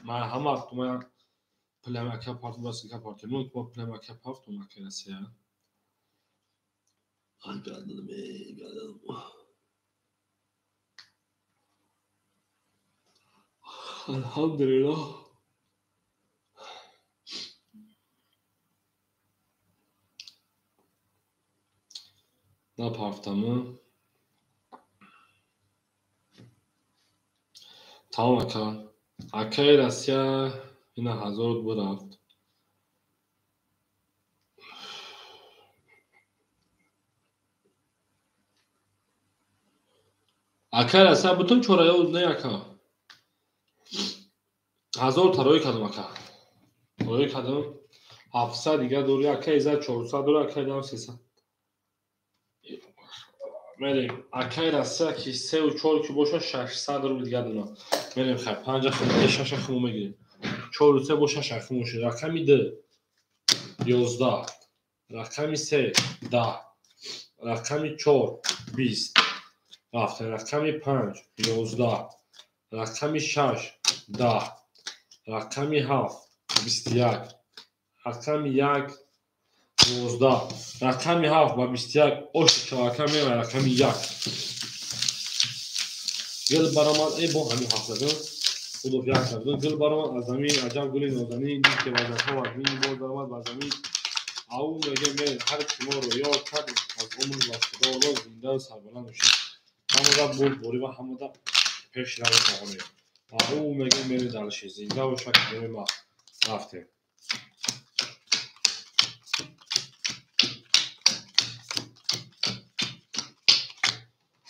مرحمت تو من پلمکه پارت باسی که پارت نو تو پلمکه پارت تو مکه راسیا الحمدلله نه پافتمه تمام اکا اکای راسیا اینا 1000 بود رفت اکای راسیا بتون چورای او نه اکا 1000 تروی کدوم اکا روی کدوم 700 دیگه دوری اکای زد 400 دوری اکای دام 300 میریم اکای راسیا که 3 و 4 که باشه 600 روبل دیگه دونم میریم خب 5 خم 6 خم میگیریم 4 و 3 باشه 6 خم میشه رقمی 2 11 رقمی 3 10 رقمی 4 20 رفت رقمی 5 11 رقمی 6 10 رقمی 7 21 رقمی 1 19 رقمی 7 و 21 اوش که رقمی و رقمی 1 گل برآمد ای با همین 7 خودو بیان کردن گل برآمد از زمین عجب گلی نازنین دید که وزنها و زمین باز برآمد بر زمین او میگه میل هر کی ما رو یاد کرد از عمر و خدا زنده و سربلند میشه همه بود بوری و همه پیش روی مقامه او میگه میل دلشی زنده و شکل ما رفتیم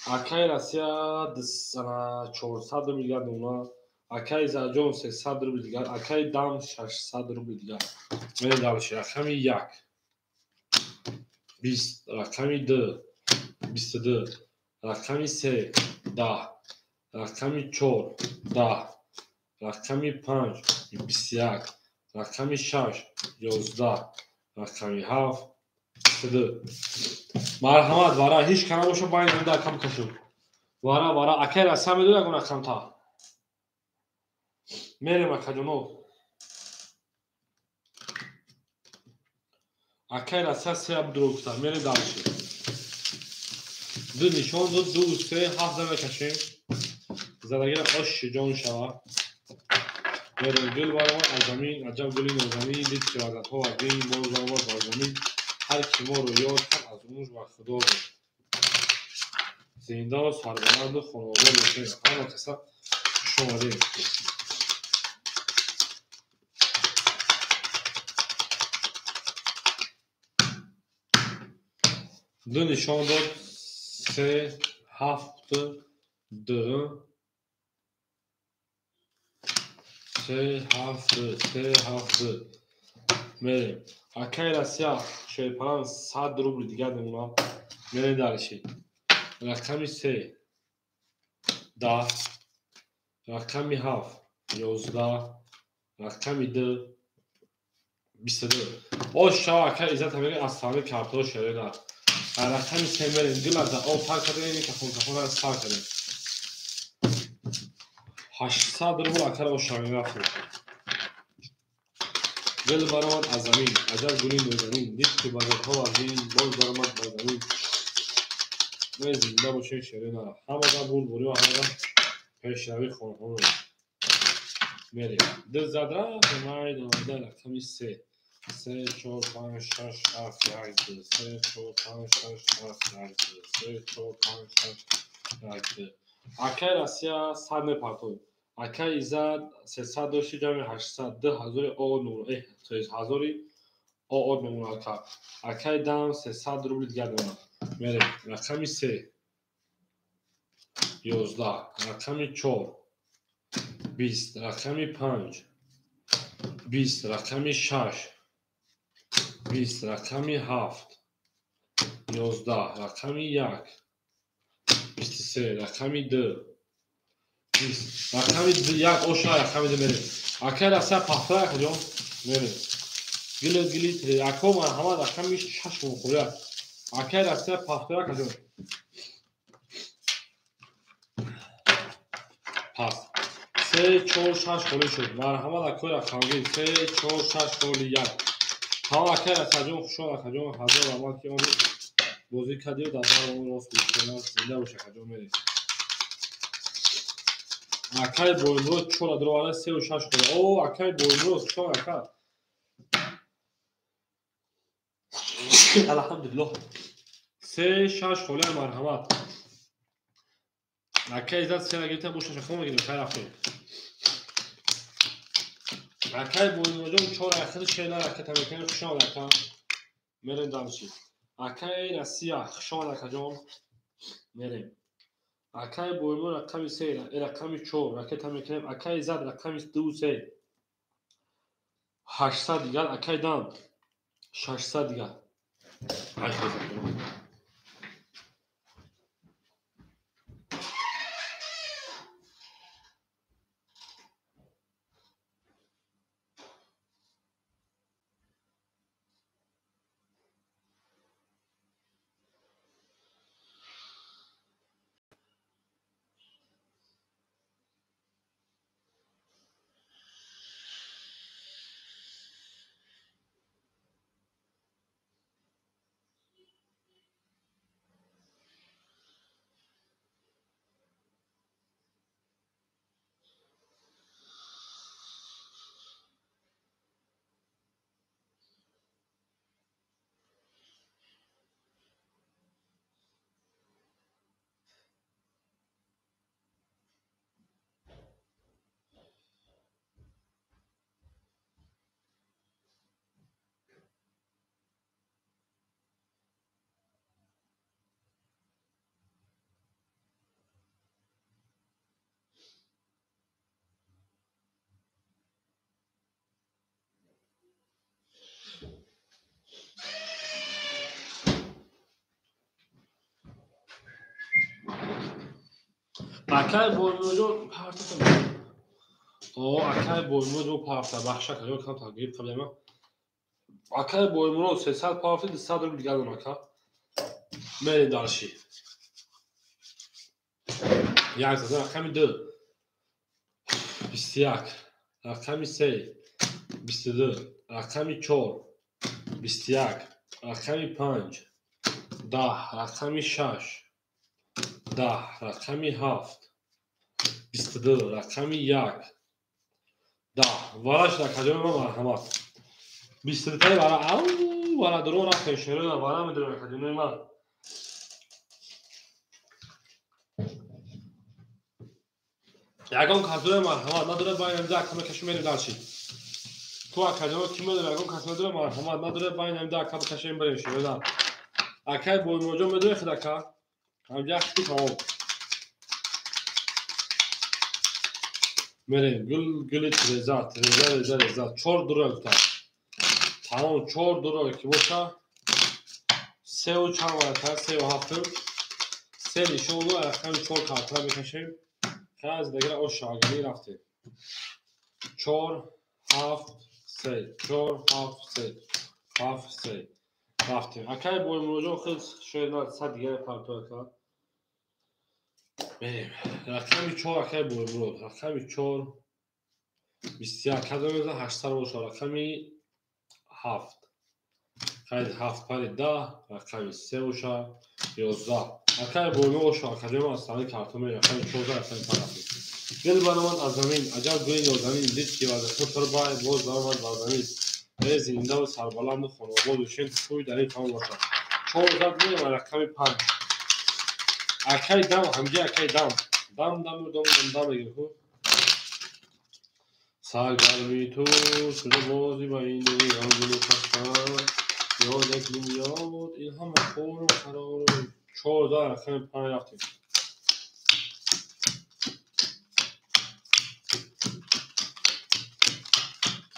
اکای راسیا 400 روبل دیگر اونا اکای زاجون 300 روبل دیگر اکای دام 600 روبل دیگر میره دلشی رقمی 1 20 رقمی 2 22 رقمی 3 10 رقمی 4 10 رقمی 5 21 رقم 6 11 رقم 7 22 مرحمت وارا هیچ کنه باشو باید نمیده کم کشو وارا اکر از همه دو نگونه کم تا میریم اکجانو اکر از سه دروگتا میریم دارشی دو نشان دو سه هفت دمه کشیم زدگیر آش جان شوا میریم گل بارمان از زمین عجب گلی نزمین دید که وردت ها وردین باز آمد از زمین هر کی ما رو یاد کرد از اونش و خدا بود زنده و سربلند و خانواده باشیم همه کسا شماریم دو نشان داد سه هفت دو سه هفت میریم اکای رسیا شیپران 100 روبل دیگر نمونه میریم درشی رقمی سه 10 رقمی 7 11 رقمی 2 22 او شا اکای ایزت همیگه از سامی کارتو شده رقمی سه میریم دو لحظه او پاک کرده اینی که خون از پاک کرده 800 روبل اکای او شامی رفتیم گل برآمد از زمین عجب گلی نازنین دید که بازارها وردین باز برآمد با زمین ما زنده باشیم شیرین همه بود بوری و همه پیشروی خانخانه میریم دل زد رفت ماید آمده رقمی سه 4 5 6 7 8 3 4 5 6 7 8 3 4 5 6 8 اکای رسیا سر نپرتوی اکای ایزد 300 داشتی جمعی 800 10,000 او نور 3000 او نمونه اکای دم 300 روبل دیگر نمونه میریم رقمی 3 11 رقمی 4 20 رقمی 5 20 رقمی 6 20 رقمی 7 11 رقمی 1 23 رقمی 2 20 رقمی 1 او شا رقمی 2 میریم اکای رسه پختره کجا میریم گلی تری اکا من همه رقمی 6 مخوره اکای رسه پختره کجا پس 3 4 6 خالی شد مرحمت اکای رقمی 3 4 6 خالی 1 همه اکای رسه جون خوشحال کجا حضر آمد که اون بازی کردی و در بار اون راست بیشتر زنده باشه کجا میریم اکای بویمروز چورا درواره 3 و 6 خالی او اکای بویمروز چون اکای الحمدلله 3 6 خالی مرحمت اکای زد 3 نگیرتن بوشش خون میگیریم خیر رفتیم اکای بویمروز چورا اخیر شیلر اکای تمیکنی خوشحال اکای میریم دانشی اکای رسیا خوشحال اکای جون میریم اکای بویمروز رقمی 3 رقمی 4 اکای تمیکنیم اکای زد رقمی 2 3 800 دیگر اکای دام 600 دیگر 800 اکای بویمروز پرتو O akay boyunmu do parafta baxşa kadar kam tagir problema. Akay boyunmu 300 parafta 200 ruble دیگه دارم که میری دارشی. یک زدن رقمی 2 21 رقمی 3 22 رقمی 4 21 رقمی 5 10 رقمی 6 10 رقمی 7 22 رقمی 1 10 وارش در کجا ما مرحمت 22 تایی برای او برای درون رفت شروع برای میدونم کجا من یگان کاتور مرحمت نداره باید امضا کم کشی میریم دارشی تو اکادمی کی میدونه یگان کاتور نداره مرحمت نداره باید امضا کم کشی میریم شروع دار اکای بول موجود میدونه خدا که همجا خطی تمام میریم گل تریزات 4 دور تا تمام 4 دور که باشه 3 و چند وقت 3 و 7 3 نشون رو رقم 4 کارتا میکشیم که از دیگه او شاگردی رفته 4 7 3 4 7 3 7 3 رفتیم اکای بول موجود خیلی شاید صد دیگه کارتا که بریم رقمی 4 اکای بول موجود رقمی 4 21 کدوم 800 باشه رقمی 7 خیلی 7 پای 10 رقمی 3 باشه 11 اکای بول موجود کدوم استانی کارتون رقمی 14 رقمی 5 گل برمان از زمین عجب گوی زمین دید که واسه تو باید باز دارم از زمین به زنده و سربلند و خانواده دوشین توی در این تمام باشه 14 میگم رقمی 5 اکای دم همجا اکای دم میگه سرگرمی تو شده بازی با این دوی آنگلو پسن یادک نمیاد این همه خور و قرار 14 رقمی 5 رفتیم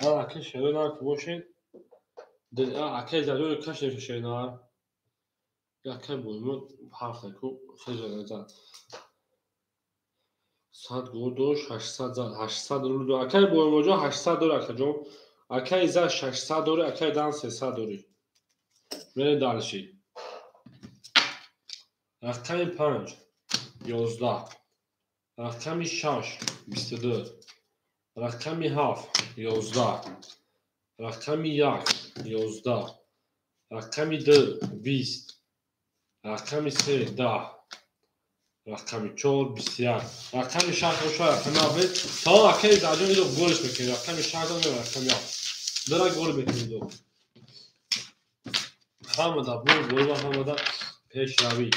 اکای شروع که باشین اکای زدون کش نمیشه شروع اکای بولمون هفته که خیلی زد 100 گردوش 800 زد 800 رو دو اکای بولمون 800 دور اکای جون اکای زد 600 دوره اکای دان 300 دوری میره دالشی رقمی 5 11 رقمی 6 22 رقمی 7 11 رقمی 1 11 رقمی 2 20 رقمی 3 10 رقمی 4 21 رقمی 6 باشه رقمی 7 تا اکای زاجون ایدو گلش میکنی رقمی 6 داره رقمی 7 داره گل میکنی دو همه بول همه پیش روی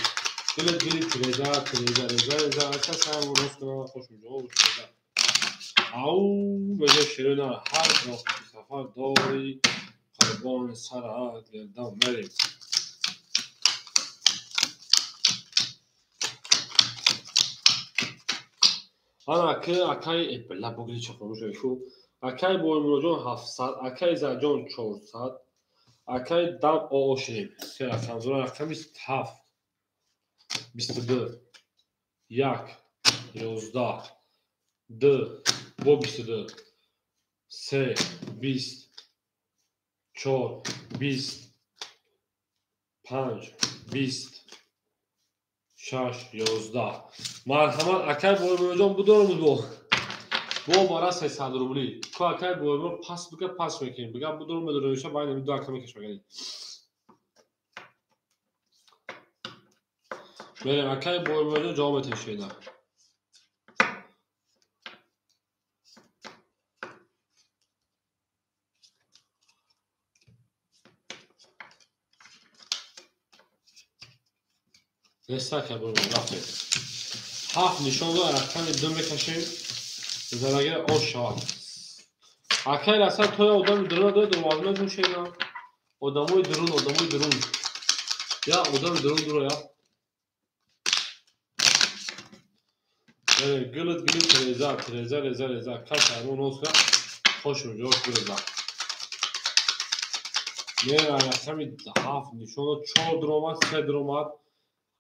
گلی تریزا اساس هم روز کنه خوش میشه او بجا شیرین هر وقت سفر داری قربان سرعت گردم مریم آن اکای بلا بگلی چفرموش شو اکای بول موجود 700 اکای زجان 400 اکای دم آشیم سه رقم زور رقمی 7 22 1 11 2 با 22 3 20 4 20 5 20 6 11 مرحمت اکای بولمون بدون بود با مارا 300 روبلی که اکای بولمون پاس بگه پاس میکنیم بگه بدون میشه باید نمی دو اکای میکش بگنیم بریم اکای بولمون جامعه تشیده نسته که بولمون رفتیم 7 نشان دو رقمی 2 میکشیم زدگه آش شود اکای رسل توی آدم درون داره دوازمه دوشه اینا آدموی درون یا آدم درون داره یا گلت تریزا کل فرمون هست که خوش رو جوش گلت میره رقمی 7 نشان دو 4 درامت 3 درامت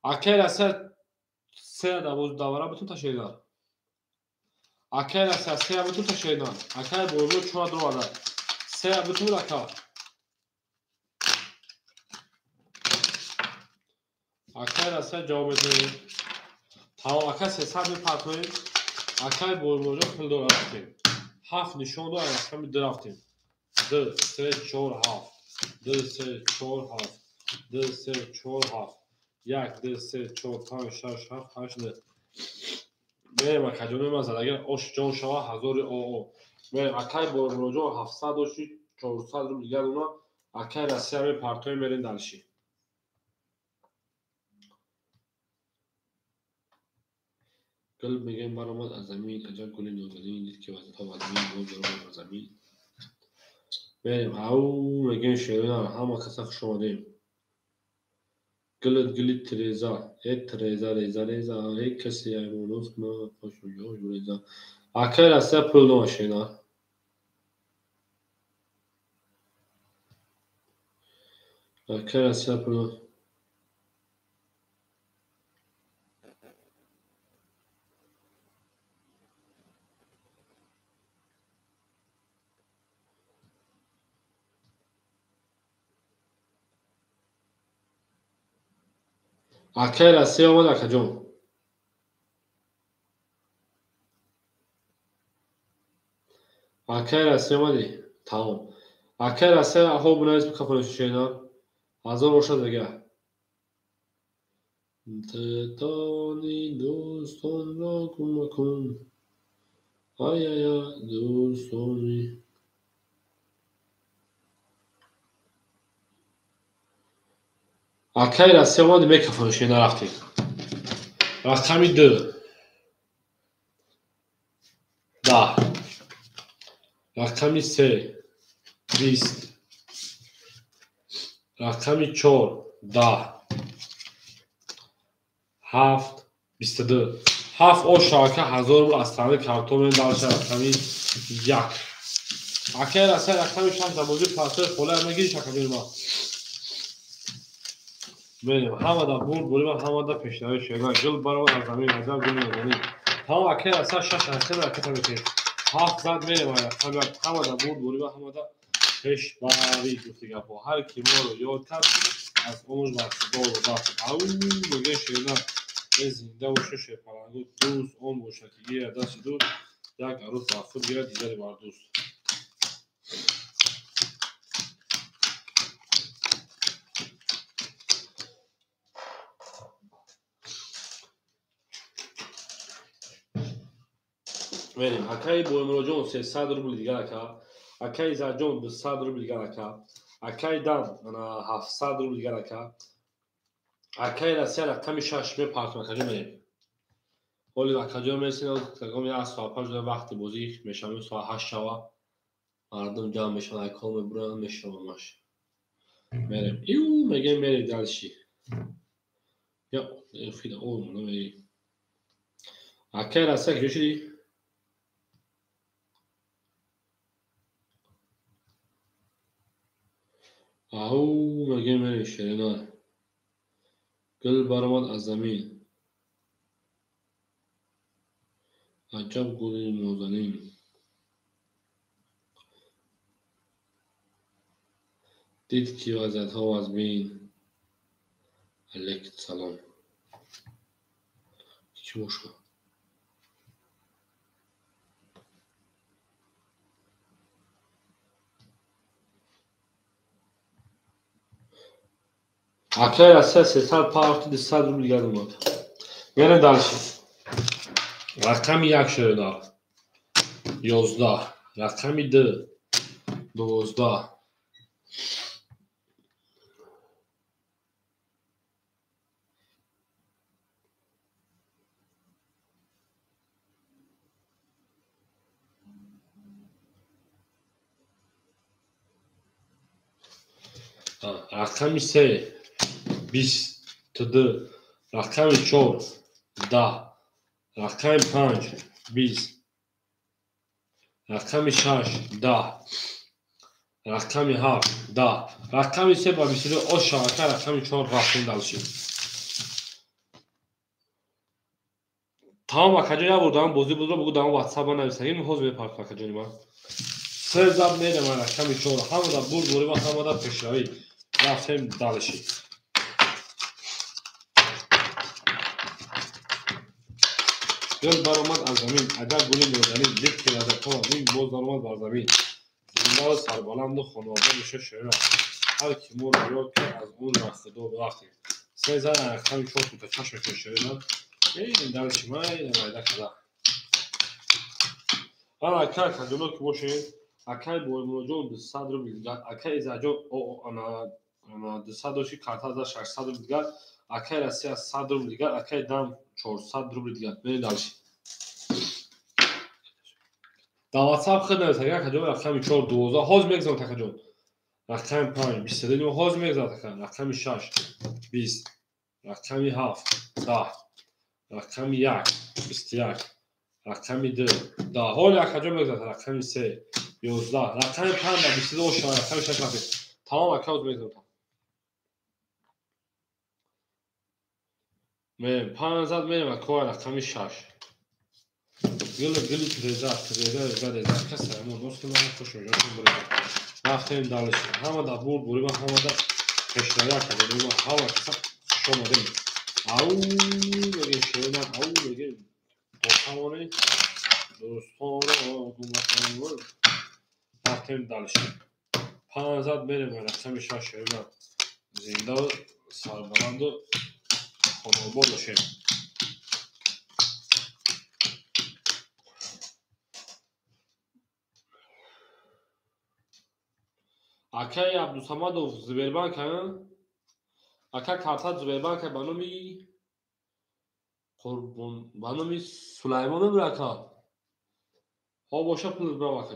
اکای رسل 3 دواره بتون تشکیل دار Akay rasa se abitur taşıyna. Akay boylu çuha durada. Se abitur aka. Akay rasa cevap edin. Tamam akay sesar bir partoyu. Akay boylu pul dolaştı. Haf nişan da rakam draftım. D se çor haf. D se çor haf. D se çor haf. Yak D se çor pan şaş haf haşne. Берем акаҷоне мазад агар ош ҷон шава 1000 оо берем акай бормуроҷо 700 400 рубл дигар уна акай россиями партои мерен далши гул мегем баромад аз замин аҷаб гули нозанин дид ки вазифа вазмин бозаромад аз замин берем ау мегем шерина ҳама каса хуш омадем гулит гулит реза реза реза реза каси аймонус ма пошуҷо реза акай россия пул номашина акай россия пул акай россия омад акаҷон акай россия омади тамом акай россия аҳо бунавис бикафонишена 1000 бошад агар тетони дӯстонро кумакун аяя дӯстони акай россия омади мекафонишена рафтем рақами д да рақами се 20 рақами 4 10 7 22 7 о шабака 1000 рубл аз таъмири картон мен далша рақами 1 акай россия рақами 6 дамози партои холаи мегири шакабирма берем ҳамада бурд бурим ҳамада пешнави шена гул баромад аз замин аҷаб гули нозанин тамом акай россия 6 ҳастем ракета мекунем 7 зад мерем рақами ҳамада бурд бурим ҳамада пешбари гуфти гапҳо ҳар ки моро ёд кард аз омӯж барсидору бахт ау мегем шена зинда боша шепаранду дӯст он боша ки гирад дасти дӯст як арӯз ба худ гирад дигари бар дӯст берем акаи боимуроҷон 300 рубли дигар ака акаи заҷон 200 рубли дигар ака акаи дам 700 рубли дигар ака акаи россия рақами 6 мепартон акаҷо мерем ҳоли акаҷо мерсина тагом 1 соат 5 дақиқа вақти бозӣ мешавам соат 8 шава мардум ҷамъ мешаванд айкон мебуранд мешавамаш мерем иу мегем мерем далши я фида олмона мерем акаи россия киҷо шуди ау мегем мерем шерина гул баромад аз замин аҷаб гули нозанин дид ки вазъиятҳо аз бин алейкум салом чӣ бошад акаи россия 300 парти 200 рубли дигар омад мерем далши рақами 1 шерина 11 рақами д 12 рақами 3 22 рақами 4 10 рақами 5 20 рақами 6 10 рақами 7 10 рақами 3 ба 22 ош шабака рақами 4 рафтем далши Tamam akaca buradan bozu bulur bu damı WhatsApp'a navsayım hoz ve park akaca ma. Sezam ne demana kami çora hamda bul bul hamda peşravi. Raftem dalışi. Göl baromat azamîn agar gulî nozanîn dik kirada tamam in boz baromat barzamîn. Zindal sarbalandı xonavada میشه شعر. هر کی مور رو که از اون رفته دو وقتی. سزا کمی çok تو چشم کشیدن. این درش ما این مایده کلا. انا اکای کجلو که باشه اکای بولموجون د صدر بیلگات اکای زاجو او انا د صدرشی کارتا از 600 بیلگات اکای راستی از صدر بیلگات اکای دام 400 بیلگات ببین درش در واتساپ خود نمی‌تونی کجا رقمی 4 12 هاز میگذارم تا کجا رقم 5 22 هاز میگذارم تا رقم 6 20 رقم 7 10 رقم 1 21 رقم 2 10 حالا کجا میگذارم رقم 3 11 رقم 5 22 شما رقم 6 رقم تمام اکاونت میگذارم من 500 میرم اکاونت رقم 6 گلی تریزه کسی همون نوست کنم خوش می‌جوشم برای وقتی دالش همه دا بود بوری و همه دا کشوریا کردیم و هوا کسا شما دیم او بگیم شیرینم او بگیم دوستانه دومتانه وقتی دالش 500 میریم و رقم 6 شیرینم زنده سربلند و خانوبا داشتیم اکای عبدالصمد زبیربانک اکای کارتا زبیربانک بانومی قربون بانومی سلیمان براکا ها باشه پول برام اکا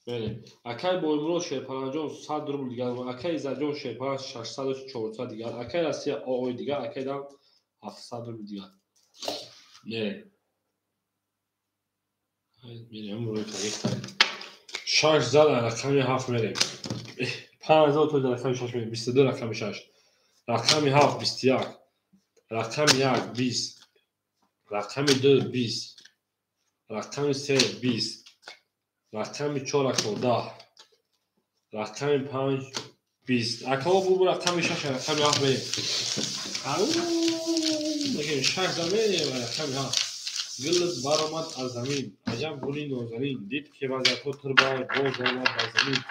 بله اکای بولمرو شیرپنجان 100 روبل دیگر و اکای زجان شیرپنج 600 و 400 دیگر اکای راستی آوی دیگر اکای دام 700 روبل دیگر نه میریم روی تاریخ 6 زدن رقمی 7 میریم 5000 تو رقم 6 میریم 22 رقم 6 رقم 7 21 رقم 1 20 رقم 2 20 رقم 3 20 رقم 4 10 رقم 5 20 اکا بو رقم 6 رقم 7 میریم او میگیم 6 زمین رقم 7 گل برآمد از زمین عجب گلی نازنین دید که وضعیت تر بای باز آمد بر زمین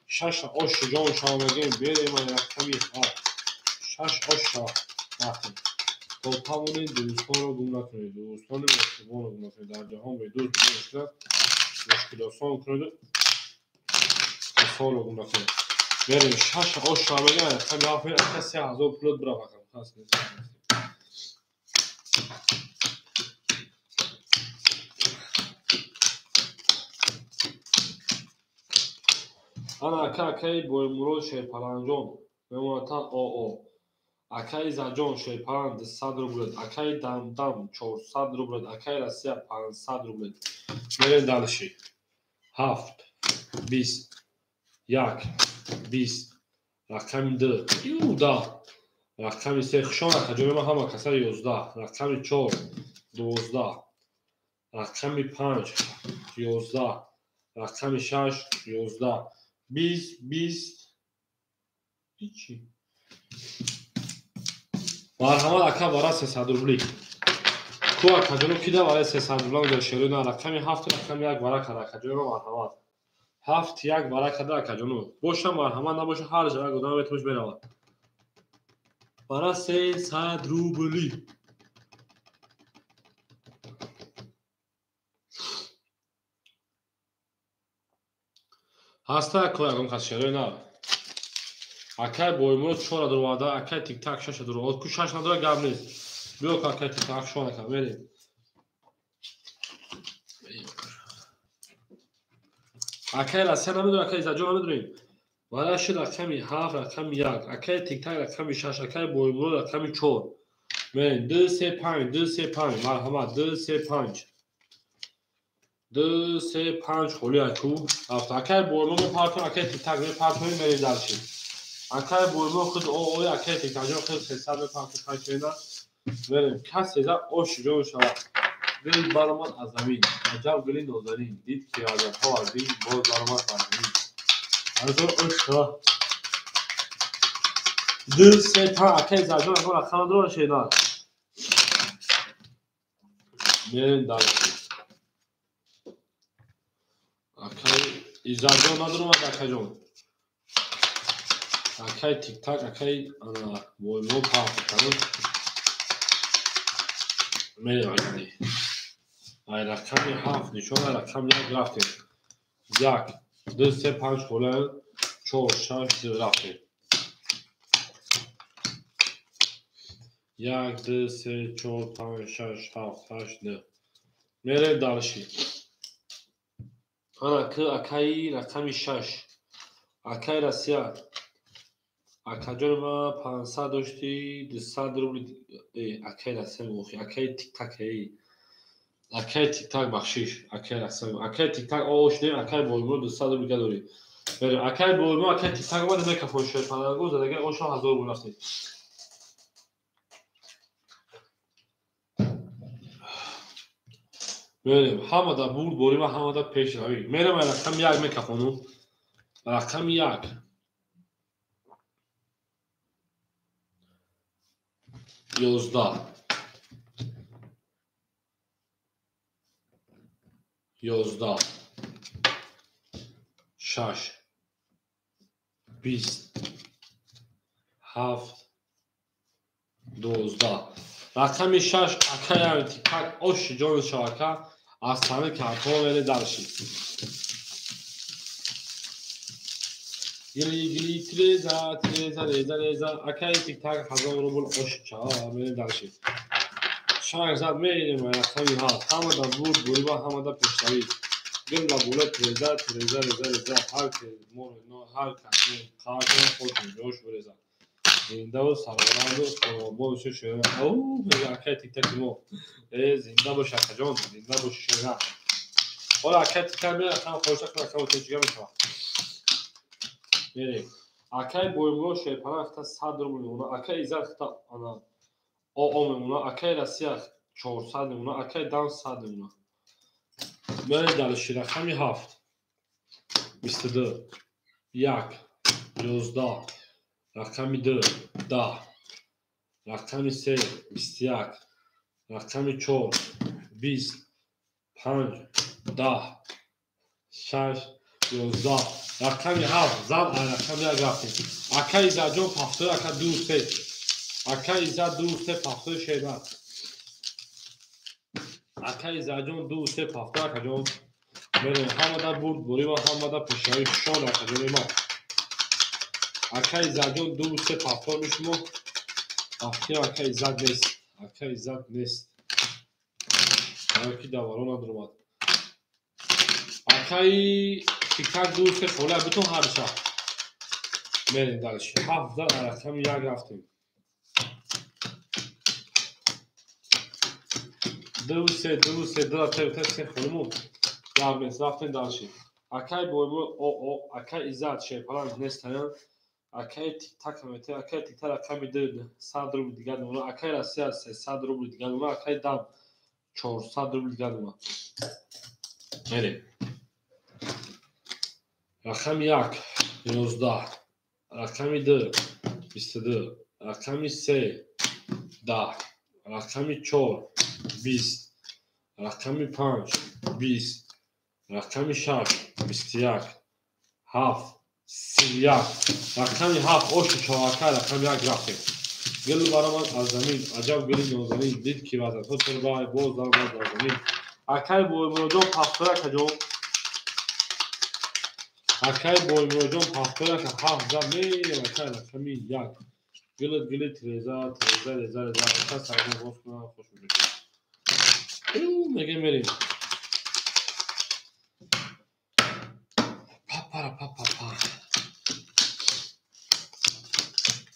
6 آش جان شامگین بریم رقمی 7 6 آش رفتیم تا توانید دوستان را گم نکنید دوستان مشکلان را گم نکنید در جهان به دوست مشکل آسان کنید و سال را گم نکنید بریم 6 آش شامگین رقمی 7 میریم اکا 3000 پلوت برا بکنم خاص کنید انا اکای بولمرو شیرپنجان میمونتا او اکای زجان شیرپنج 100 روبل اکای دم 400 روبل اکای راستی 500 روبل میریم دالشی 7 20 1 20 رقم 2 10 رقم 3 خشان اکجوری ما همه کسر 11 رقم 4 12 رقم 5 11 رقم 6 11 20 هیچی مرحمت اکا برای 300 روبلی کو اکجونو کیده برای 300 روبلی در شیرون رقم 7 رقم 1 برای کده اکجونو مرحمت 7 1 برای کده اکجونو باشه مرحمت نباشه هر جای گدام بهتوش برود برای 300 روبلی هسته اکا یکم کس شیرون اکای بولمرو 4 درواده اکای تیک تاک 6 درواده کو 6 نداره گاب نیست بیو که اکای تیک تاک شونه که بریم اکای راستی نمیدونم اکای زجان نمیدونیم ولی شد رقمی 7 رقم 1 اکای تیک تاک رقم 6 اکای بولمرو رقم 4 بریم 2 3 5 2 3 5 مرحمت 2 3 5 2 3 5 خولی اکو افت اکای بولمرو پارتون اکای تیک تاک پارتون بریم درشیم اکای بولمرو خود اوی اکای تیک تاک خود 300 پارتون پاک میدن بریم کسی را آش جان شود گل برمان از زمین عجب گلی نازنین دید که عجبها از این باز برمان فرزمین از آن عشق دل سه تا اکی زجان از آن خاند رو شیدن بریم درشی اکی زجان ندارم از اکی جان اکی تیک تاک اکی بولمو پاک کنم بریم اکی ای رقم 7 نشان رقم 1 رفتیم 1 2 3 5 خلل 4 6 رفتیم 1 2 3 4 5 6 7 8 9 میره دالشی انا که اکی رقم 6 اکی رسیا اکی جان ما 500 داشتی 200 روبل اکی رسیا موخی اکی تیک تاک ای اکی تیک تاک بخشیش اکی رسم اکی تیک تاک آوش نیم اکی بولمو 200 روبل داری بریم اکی بولمو اکی تیک تاک بود میکفون شد پناهگو زدگی آوش 1000 روبل رفتیم بریم همه دا بود بریم و همه دا پیش رویم میرم رقم 1 میکفونم رقم 1 11 11 6 20 7 12 رقم 6 اکی تیک تاک آش جان شاکه از تنه کارتون میره درشی گلی گلی تریزا تریزا ریزا ریزا اکی تیک تاک 1000 روبل آش چا میره درشی شاید زد میریم رقمی ها همه دا بود بریم و همه دا پیشتوی گل و بوله تریزا تریزا ریزا ریزا هر که مورد هر کسی کارتون خودتون جوش بریزا زنده و سربلند و سرابا بشه شیره اوه اکی تیک تاک مو زنده باشه اکا جان زنده باشه شیره حالا اکی تیک تاک میره اکا خوشت کنه اکا تیچگه میشوه میریم اکی بویمگاه شیرپنه اختا 100 روبل میمونه اکی ایزا اختا آ میمونه اکی رسیه 400 میمونه اکی دان 100 میمونه میریم دلشی رقمی 7 22 1 11 رقمی 2 10 رقمی 3 21 رقمی 4 20 5 10 6 11 رقمی 7 زد رقمی 1 رفتیم اکی زجان پفتور اکی دو سه اکی زد دو سه پفتور شیدن اکی زجان دو سه پفتور اکی جان بریم همه دا برد بریم و همه دا پیشایی شان اکی جان ما اکی زجان دو سه پفتور میشمو پفتور اکی زد نیست اکی زد نیست اکی دواران ندرومد اکی تیک تاک دو سه خوله بتون هر شا میریم دلشی 7 زد رقم 1 رفتیم دو سه دو تا سه خورمون در نیست رفتیم دلشی اکی بایمو او اکی ایزاد شیپلان نیستن اکی تیک تاک میته اکی تیک تاک رقمی 100 روبل دیگه نمونه اکی رسیه 300 روبل دیگه نمونه اکی دام 400 روبل دیگه نمونه میریم رقم 1 11 رقم 2 22 رقم 3 10 رقم 4 20 رقم 5 20 رقم 6 21 7 31 رقم 7 آش چهارکه رقم 1 رفتیم گل برآمد از زمین عجب گلی نازنین دید که وزن خود پر بای باز درآمد در زمین اکی بویمروجان پفتورک جان اکی بویمروجان پفتورک 7 زد میریم اکی رقم 1 گلت تریزا ریزا اکی سرگون باز کنم خوش میگه میگه میریم پا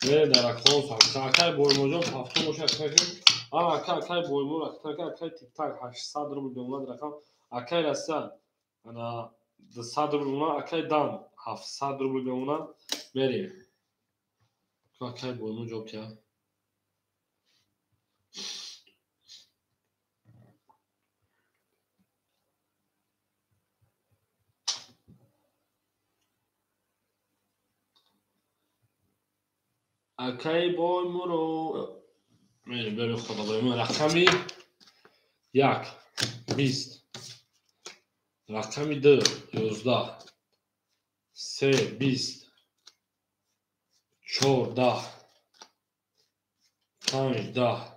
میریم در اکتان سرکن اکی بویمروجان پفتور باشه اکی بویمور اکی تیک تاک 800 روبل بیمونه در رقم اکی رسیه انا 200 روبل بیمونه اکی دام 700 روبل بیمونه میریم اکی بویمور جاب که اکی بایمو میریم بریم خدا بریم رقمی 1 20 رقمی 2 11 3 20 4 10 5 10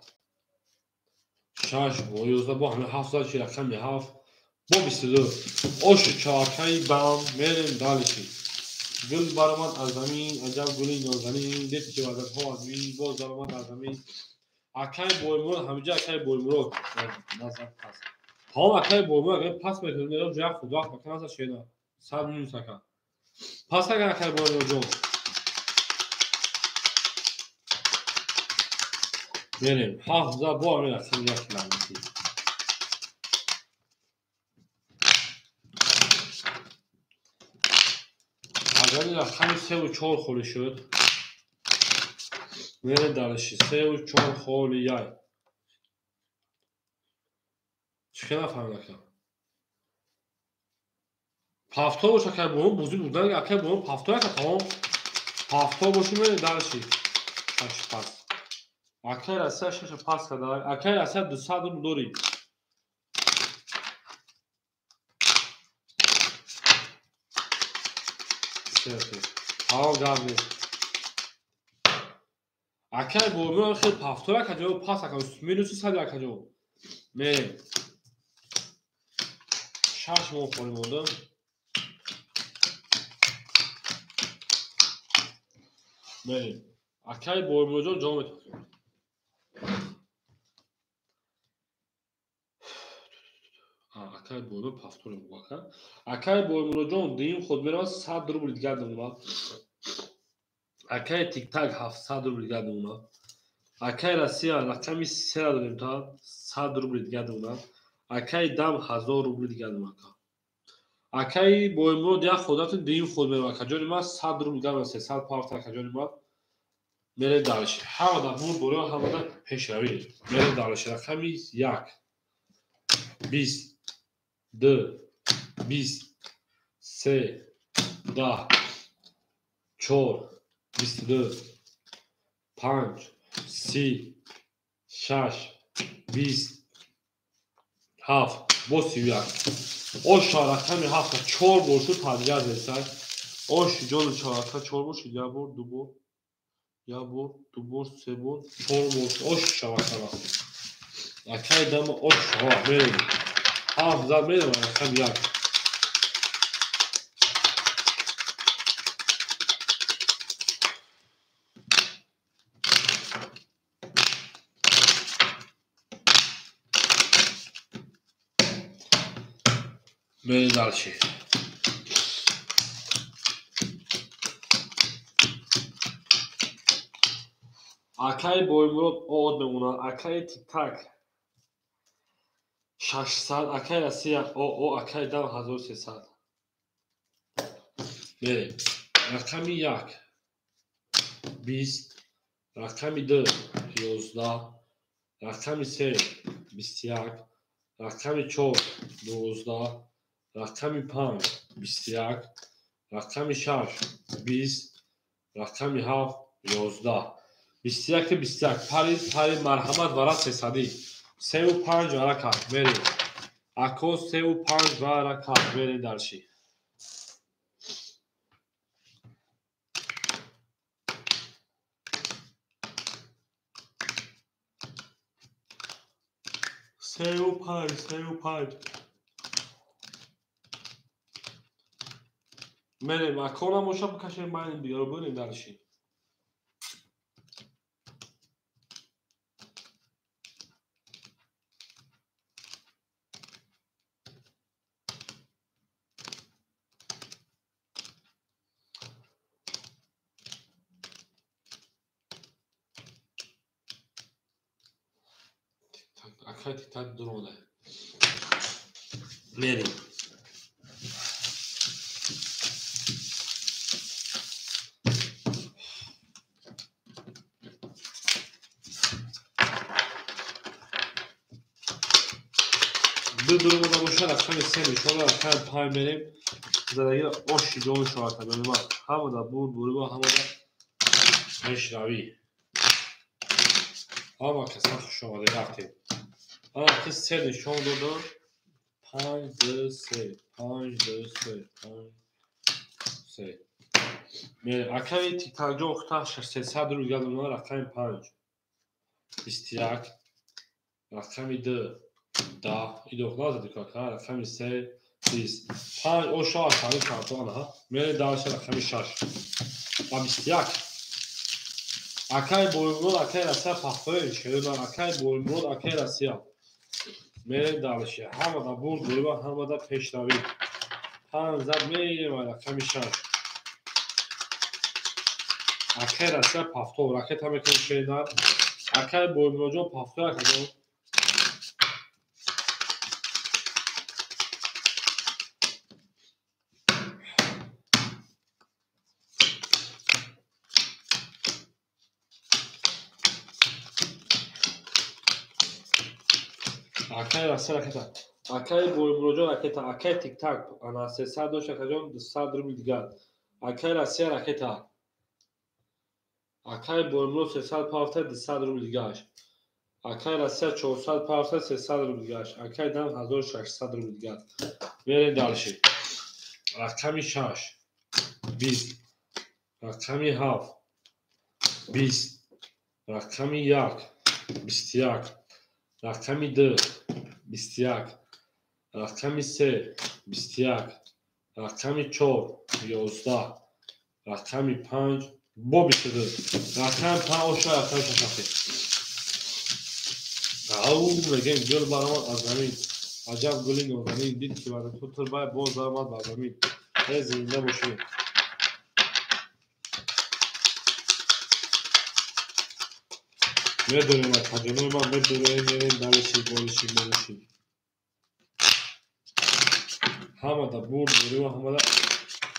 6 با 11 با همه 7 زد چی رقمی 7 با 22 اوش چارکی بام میریم دالشی گل برآمد از زمین عجب گلی نازنین دیدی که وزد ها از زمین باز درآمد از زمین اکی بایمو همینجا اکی بایمو نظر پس هم اکی بایمو اگر پس میکنیم میرم جای خود وقت بکنم از شینا 100 میلیون سکن پس اگر اکی بایمو جون بریم 7 زد با همین رقم یک لعنتی اگر این رقم 3 و 4 خولی شد میریم دالشی 3 و 4 خولی یای چی که نفهمیدم پافتا باشه که بوم بوزی بودن اکی بوم پافتا که تمام پافتا باشه میریم دالشی شش پس اکی رسه شش پس کده اکی رسه 200 رو داری تمام گردی اکی بوم خیلی پافتا که جو پس اکی مینوسی 100 اکی جو میریم 6 مو خوری موندم میریم اکی بوم جون جام میتونیم اکی بوم پافتا رو بگم اکی بوم جون دیم خود میرم 100 روبل دیگه دونم اکی تیک تاک 700 روبل دیگه دونم اکی راسیا رقمی 3 داریم تا 100 روبل دیگه دونم اکی دم 1000 روبل دیگه دونم اکی بوم دیگه خودتون دیم خود میرم کجا ما 100 روبل دیگه 300 پافتا کجا ما میره دالش همه در بور برو همه در پیشروی میره دالش رقمی 1 20 2 20 3 10 4 22 5 30 6 20 7 با 31 oş raqami 7 4 boşu tadric etsən oş jolu çarata 4 boş ya bor dubor ya bor dubor sebor 4 boş oş şavakala akay dama oş şava verin hafıza verin raqam yak verin dalşı akay boymurod od memuna akay tik tak 600 akay rasiya o akay dam 1300 verin raqami 1 20 raqami 2 11 raqami 3 21 raqami 4 12 raqami 5 21 raqami 6 20 raqami 7 11 21 21 pari marhamat vara 300 35 harakat verin ako 35 harakat verin darshi 35 میریم اکانم باشه بکشیم من بیارو بریم درشی اکای تیک تاک درونه میریم دو durumda boşa raqam istemiyor. Sonra raqam pay verip zadagi osh joy şartı böyle var. Hamı da bu hamı da پیشروی. اما کسا خوش آمده رفتیم. اما کس سه نشان دادن 5 2 3 5 2 3 5 3 اکای تیکتاک جو اختار 600 رو یادم رقم 5 21 رقم 2 10 ایدو خلاص دیکار رقم 3 20 5 او شاه خالی کارتون ها میره دارش رقم 6 و 21 اکای بولمرود اکای رسیا پخوی شده اکای بولمرود اکای رسیا میره دارش همه دا برد گروه همه دا پیشروی 500 میره و رقم 6 اکای رسیا پفتو راکت همه کنی شده اکای بولمرود جو پفتو اکای اکای رسیا راکت اکای بولمرود جو راکت اکای تیک تاک انا 300 دو شکجان 200 رو دیگر اکای رسیا راکت اکای بولمرود 300 پافته 200 رو دیگرش اکای رسیا 400 پافته 300 رو دیگرش اکای دم 1600 رو دیگر میرین دالشی رقم 6 20 رقم 7 20 رقم 1 21 رقم 2 21 رقم 3 21 رقم 4 11 رقم 5 با 22 رقم 5 شاید رقم شفافی او میگن گل برام از زمین عجب گلی نازنین دید که بعد تو تر باید باز آمد بر زمین زنده باشید میدونیم از تجربه ما میدونیم میریم دلشی بالشی میرشی همه دا برد بودیم و همه دا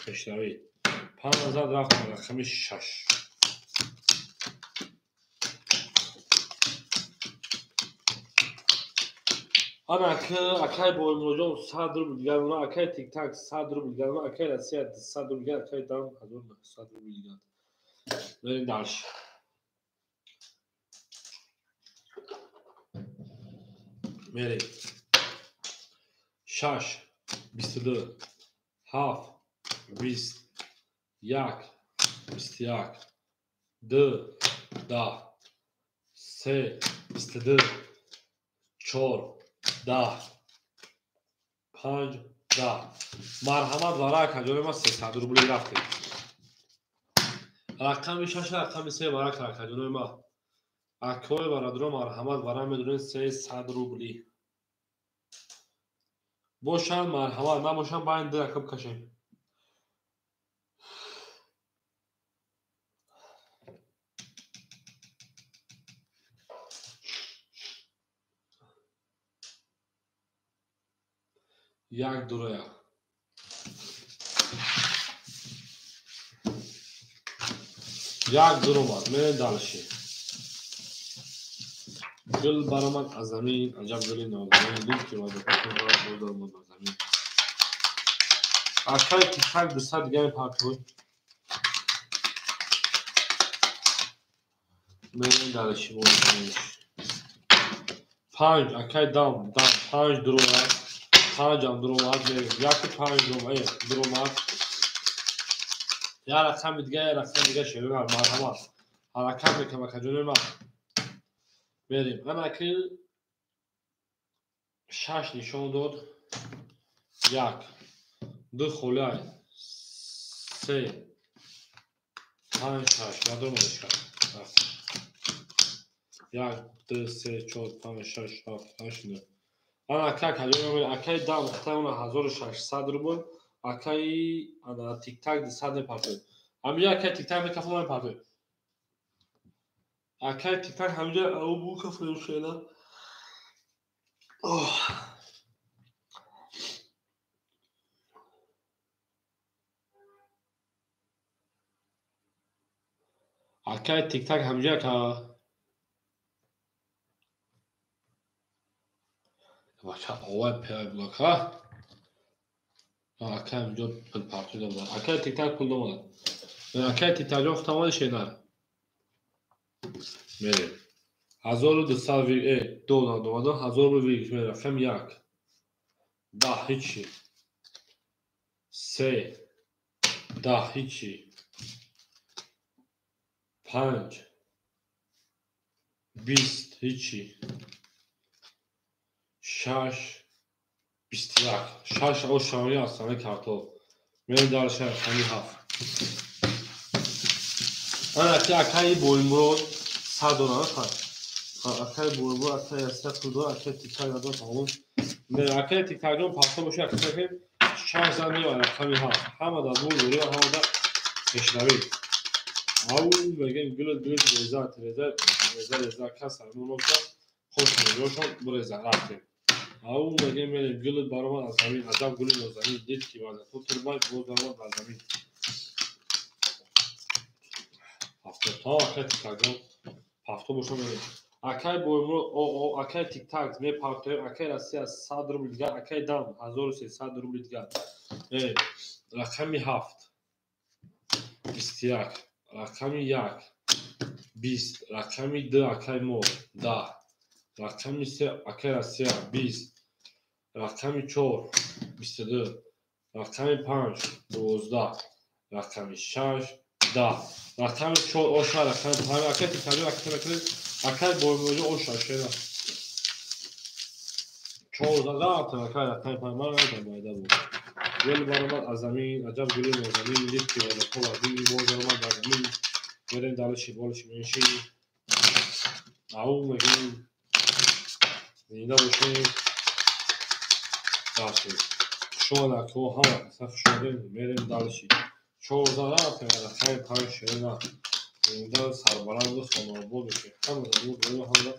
پیشروی 5000 رفت رقم 6 انا اکای بولمرود 100 رو دیگر اونا اکای تیک تاک 100 رو دیگر اونا اکای رسیا 100 رو دیگر اکای دام 1900 رو دیگر بریم درش میریم 6 22 7 20 1 21 2 10 3 22 4 10 5 10 مرحمت برای کجای ما 300 روبلی رفتیم رقم 6 رقم 3 برای کجای ما اکای برادر مرحمت برای میدونین 300 روبلی باشن مرحمت نباشن باید رقم کشیم یک درویا یک درو مات میره دالشی گل برای من از زمین عجب گلی نازنین دید که بعد باید باز آمد بر زمین اکای تیک 200 دیگه پارتوی میرین دالشی بود 5 اکای دام 5 درو است 5 هم درو است میرین یکی 5 درو است یا رقم دیگه شروع مرحمت حرکت میکنم کجوری ما بریم انا که 6 نشان داد 1 2 خولای 3 5 6 یادم نمیاد 1 2 3 4 5 6 7 8 9 انا که کجوری ما اکای دام اختیار 1600 رو بود اکای انا تیک تاک 200 پارتو همینجا اکای تیک تاک میکفون پارتو اکای تیک تاک همینجا او بو کفون شده اکای تیک تاک همینجا که باشا اول پای بلاک ها اکای همینجا پل پارتو دارم اکای تیک تاک پل دارم اکای تیک تاک جو اختیار شده мерем 1200 донат омада 1000 рубли мерем рақам 1 10 ҳичи 3 10 ҳичи 5 20 ҳичи 6 21 6 ошами астани картоф мерем дарша рақами 7 ана ки акаи боимурод 100 дона хай акаи боимурод акаи аста худо акаи тикай надо тамом мерем акаи тикайдон паста боша акаи 6 зан мева рақами 7 ҳама дар бул дори ҳама да пешравӣ ау мегем гулат реза каса муноса хош меёшон буреза рафтем ау мегем мерем гулат баромад аз замин аҷаб гули нозамин дид ки ваза то турбай боз баромад бар замин ҳафтота акаи тикайдон ҳафто боша мерем акаи боимурод акаи тиктак мепартоем акаи россия 100 рубли дигар акаи дам 1300 рубли дигар рақами 7 21 рақами 1 20 рақами 2 акаи мо 10 рақами 3 акаи россия 20 рақами 4 22 рақами 5 12 рақами 6 10 рақами 4 оша рақами 5 акаи тикайдон акаи боимуроди оша шена 14 акаи рақами 5 ман надам байда буд гули баромад аз замин аҷаб гули нозамин дид ки ваза то вазини боз баромад бар замин мерем далиши болиши менши ау мегем зинда бошем рафтем шона ко ҳама каса хушодем мерем далиши 14 рақами 5 шена зинда сарбаланду хонобод бошем ҳама дар бул дори ҳама да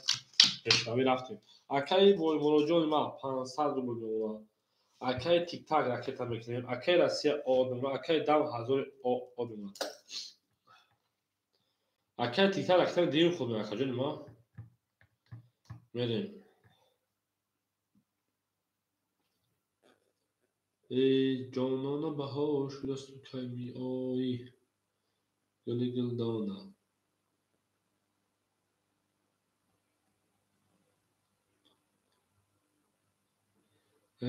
пешравӣ рафтем акаи боимуроҷони ман 500 рубл меомад акаи тиктак ракета мекунем акаи россия од меомад акаи дам 1000 од меомад акаи тиктак ракета дим худ акаҷони ман мерем ҷонона баҳор шудасту кай меоӣ гули гулдона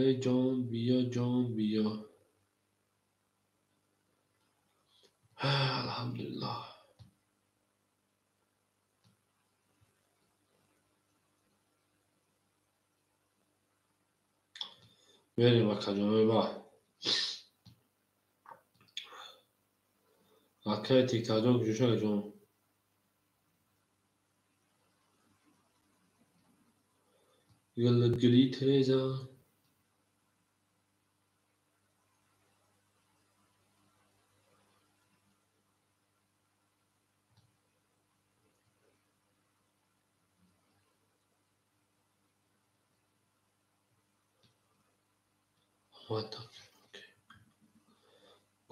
эй ҷон биё алҳамдулиллаҳ мерем акаҷонои ман акаи тиктакҷон куҷошакаҷон гулли тиреза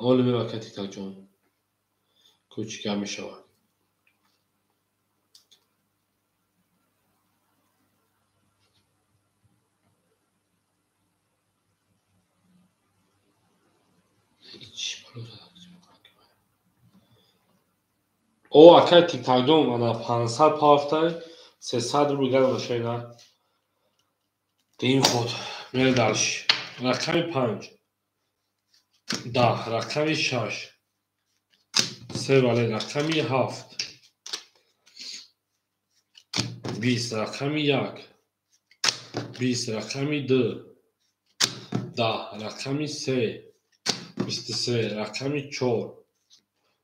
оли мева акаи тиктакҷон кӯчикам мешавад о акаи тиктакҷон ана 500 пафтай 300 рубли гардона шена дим худ мерем далиши рақами 5 10 рақами 6 3 вале рақами 7 20 рақами 1 20 рақами 2 10 рақами 3 23 рақами 4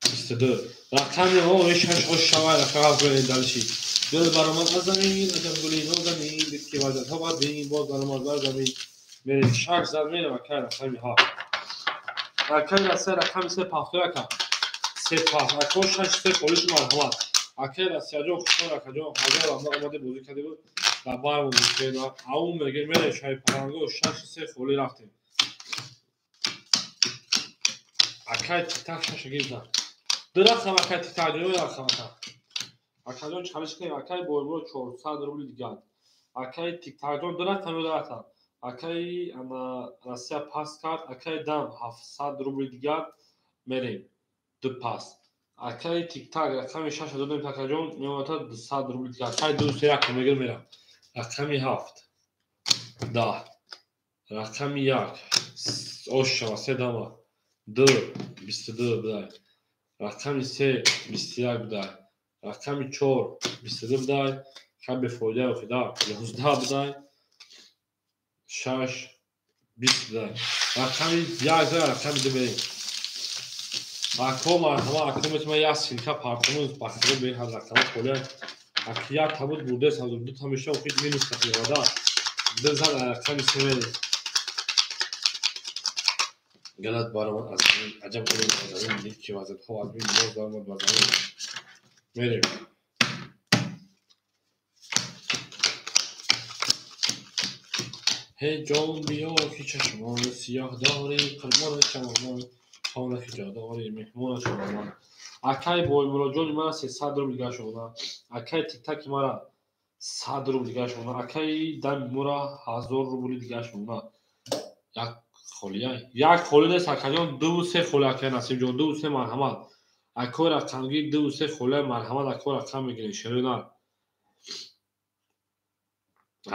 22 рақами шаш ошавай рақами мерем далиши гул баромад аз замин аҷаб гули нозамин дид ки вазаҳо бар бин боз баромад бар замин мерем 6 зад мерем акаи рақами 7 акаи россия рақами 3 пафтои ака 3 пафт ако 6 3 полиши марҳамат акаи россияҷон хушон акаҷон ҳазор омаде бозӣ карде буд дар баймо мушена ау мегем мерем шаи паранго 6 3 холи рафтем акаи тиктак 6 гирифтам дурахтам акаи тиктакҷон рақам акаҷон чалиш кунем акаи боимурод 400 рубли дигар акаи тиктакҷон дурахтам акаи ана россия паст кард акаи дам 700 рубли дигар мерем ду паст акаи тиктак рақами 6 додем такаҷон меомада 200 рубли дига. Акаи 2 рақам мегир мерам. Рақами 7 10 рақами 1 ошава 3 дама 2 22 будай. рақами 3 21 будай. рақами 4 22 будай. рақами фоида офида 11 будай. 6 20 будай. рақами 1 рақами 2 берем. акома ҳама акоматма як силка партамон бахтиро бе ҳар рақама фолия акия табуд бурде савду ду тамиша офид минус тақлиода дезан рақами 3 берем. галат баромад аз аҷаб кунем аз ин дид ки вазъиятҳо аз бин боз баромад ба замин мерем. ҳей ҷон биё ки чашмони сиёҳ дорӣ қирмони чамонон хонаки ҷо дорӣ меҳмони чамонон. акаи боймуроҷони мара 300 рубли гашона. акаи тиктаки мара 100 рубли гашона. акаи дами мора 1000 рубли гашона. як холияй як холи нест акаҷон 2-3 холи акаи насибҷон 2-3 марҳамат акои рақамгӣ 2-3 холияи марҳамат акои рақам мегирем шерӯнар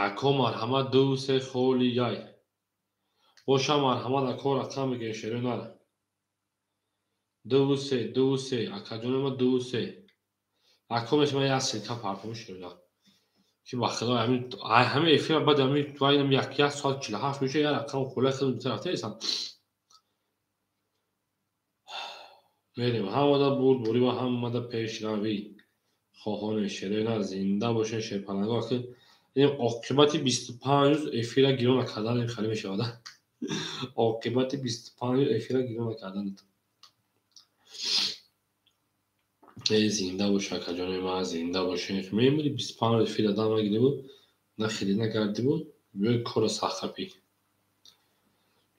ако марҳамат 2-3 холи яй боша марҳамат ако рақам мегирем шерӯнар 2-3 акаҷонема 2-3 ако мешама як силка партому шерӯнар ки ба худо ҳамин эфира баъди ҳамин вайнам 1 соат 48 меша як рақам холияи хеле муттар рафтаесам мерем ҳамода бурд ва ҳамода пешравӣ хоҳоне шерӯнар зинда бошед шерпаранго ки ин оқибати 25 рӯз эфира гирён накарданам халӣ мешавад. оқибати 25 рӯз эфира гирён накарданам. зинда бош акаҷони ман зинда бошед. мемори 25 рӯз эфира дам нагирибуд нахелӣ нагардибуд бё кора сахапӣ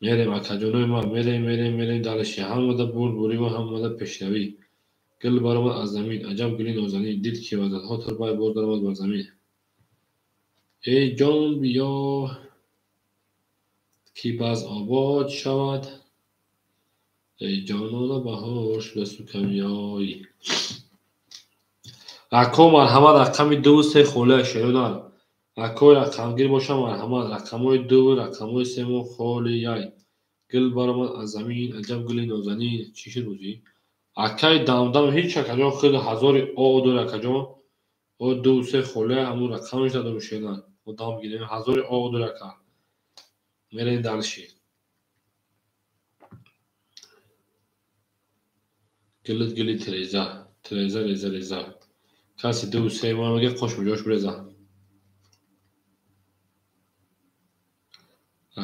мерем акаҷонои ман мерем далаши ҳамода бурд ва ҳамода пешравӣ гил баромад аз замин аҷаб гули нозанин дид ки вазъиятҳо тарбай боз даромад бар замин. эй ҷон биё ки баъз обод шавад эй ҷонона баҳор шуда сукамиёй. ако марҳамат рақами 2-3 холия шерӯнар акои рақамгир боша марҳамат рақамои 2 рақамои 3 холи яй гил баромад аз замин аҷаб гули нозанин чӣ шуд бузӣ акаи дамдам ҳеҷ акаҷон хеле ҳазори оо дори акаҷон о 2-3 холия ҳамун рақамаш дадум шерӯнар дам гирем ҳазори оо дори ака мерем далши гилит гили реза каси 2-3 ма меге қош муҷош бреза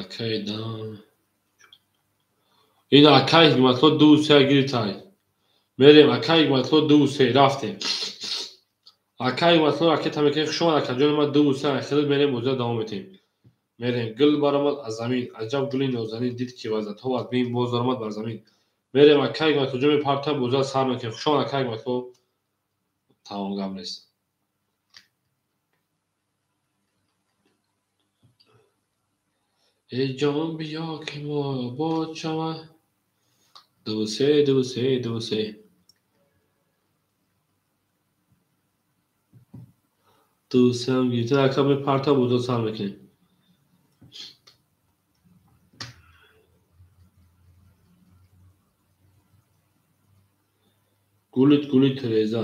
акаи дам ин акаи ҳикматло 2-3 гиритай мерем акаи ҳикматло 2-3 рафтем акаи ҳикматло ракета мекунем хушомад акаҷони ман 2-3 хеле мерем бозиро давом метем мерем гил баромад аз замин аҷаб гули нозанин дид ки вазъиятҳо аз бин боз даромад бар замин мерем акаи ҳикматло ҷоми партам бозиро сар мекунем хушомад акаи ҳикматло тамом гап нест. эй ҷон биё ки мо обод шавад 2-3 2-3 гирифта ака мепарта бозиро сар мекунем гулит реза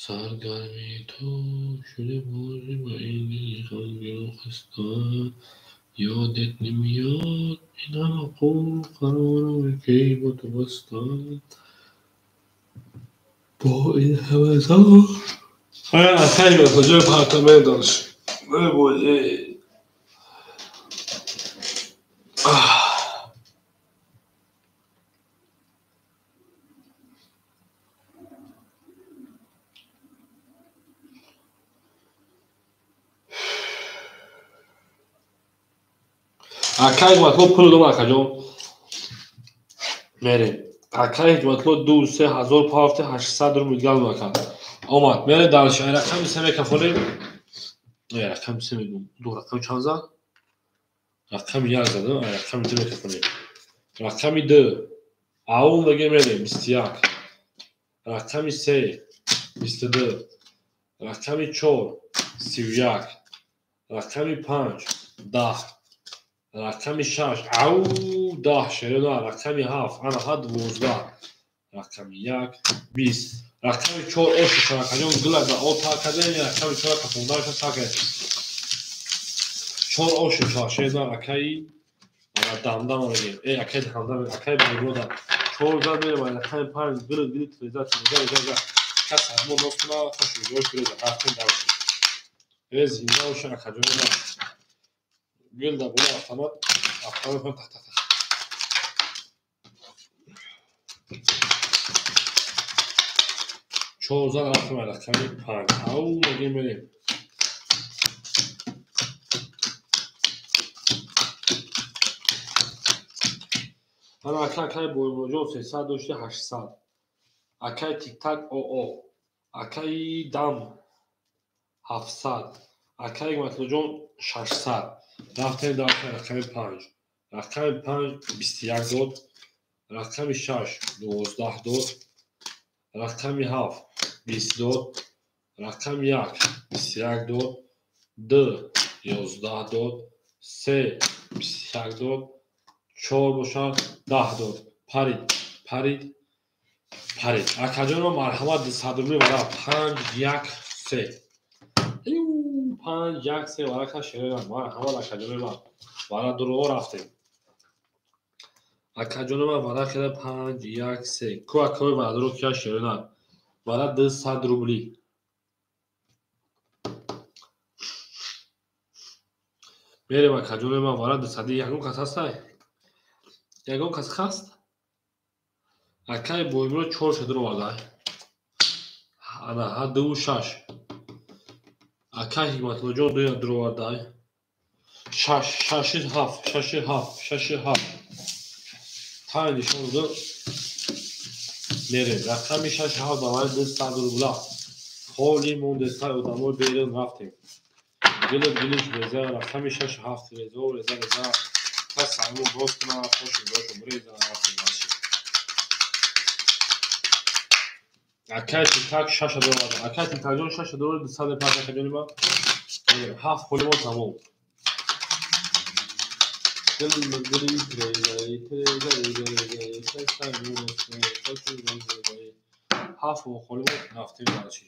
саргарми то шуде бози ба ин дили ғамгину хаста ёдет намеёд ин ҳама қул қароре ки бо ту бастанд бо ин ҳама зор акаи ҷои партам медонш акаи ҳикматло пул дом акаҷон мерем акаи ҳикматло 2-3 ҳазор пафти 800 рубли гал мекард омад мерем далши рақами 3 мекафонем رقم 3 میدونم. دو رقم چند زد؟ رقم 1 زدم. رقم 2 میکنیم. رقم 2 اون دیگه میریم 21. رقم 3 22. رقم 4 31. رقم 5 10. رقم 6 او 10 شیرنا. رقم 7 انا ها 12. رقم 1 20. رقم 4 اوش شاکانون گلا دا او تا کدن رقم 4 کفونداش ساکه 4 اوش شاشینا رکای انا دامدام میگیم ای اکید دامدام اکید میگودا 4 زد میره من رقم 5 گل تریزا کس همون نوستنا خوش جوش بریزا رقم داوش از اینجا اوش اکاجونا گل دا بولا автомат تخت تخت 14 رقم رقم 5 او میگیم میریم انا اکای بویموجو 300 داشته 800 اکای تیک تاک او اکای دام 700 اکای مطلوجون 600 رفتیم در رقم 5 رقم 5 21 داد رقم 6 12 داد رقم 7 20 داد رقم 1 21 داد 2 11 داد 3 21 داد 4 باشد 10 داد پرید اکاجون ما مرحمت صدومی برای 5 1 3 5 1 3 برای که شیرم مرحمت اکاجون ما برای درو رفتیم اکاجون ما برای که 5 1 3 کو اکاوی برای درو که شیرم برای 200 روبلی میریم اکاجون ما برای 200 یکون کس هست یکون کس هست اکای بویمرو 4 شد رو برده انا ها 2 6 اکای حکمت جون 2 درو برده 6 7 تا نشون دو میره رقم 6 7 برای 200 روبلا خالی مونده سر ادامه بیرون رفتیم گلش بزن رقم 6 7 رزا کس همون دوست من خوشم داشتم بریزن رفتیم اکای تیک تاک 6 دور اکای تیک تاک جون 6 دور 205 اکای ما 7 خالی مون تمام گلی هفت و خالی مون رفتیم برچی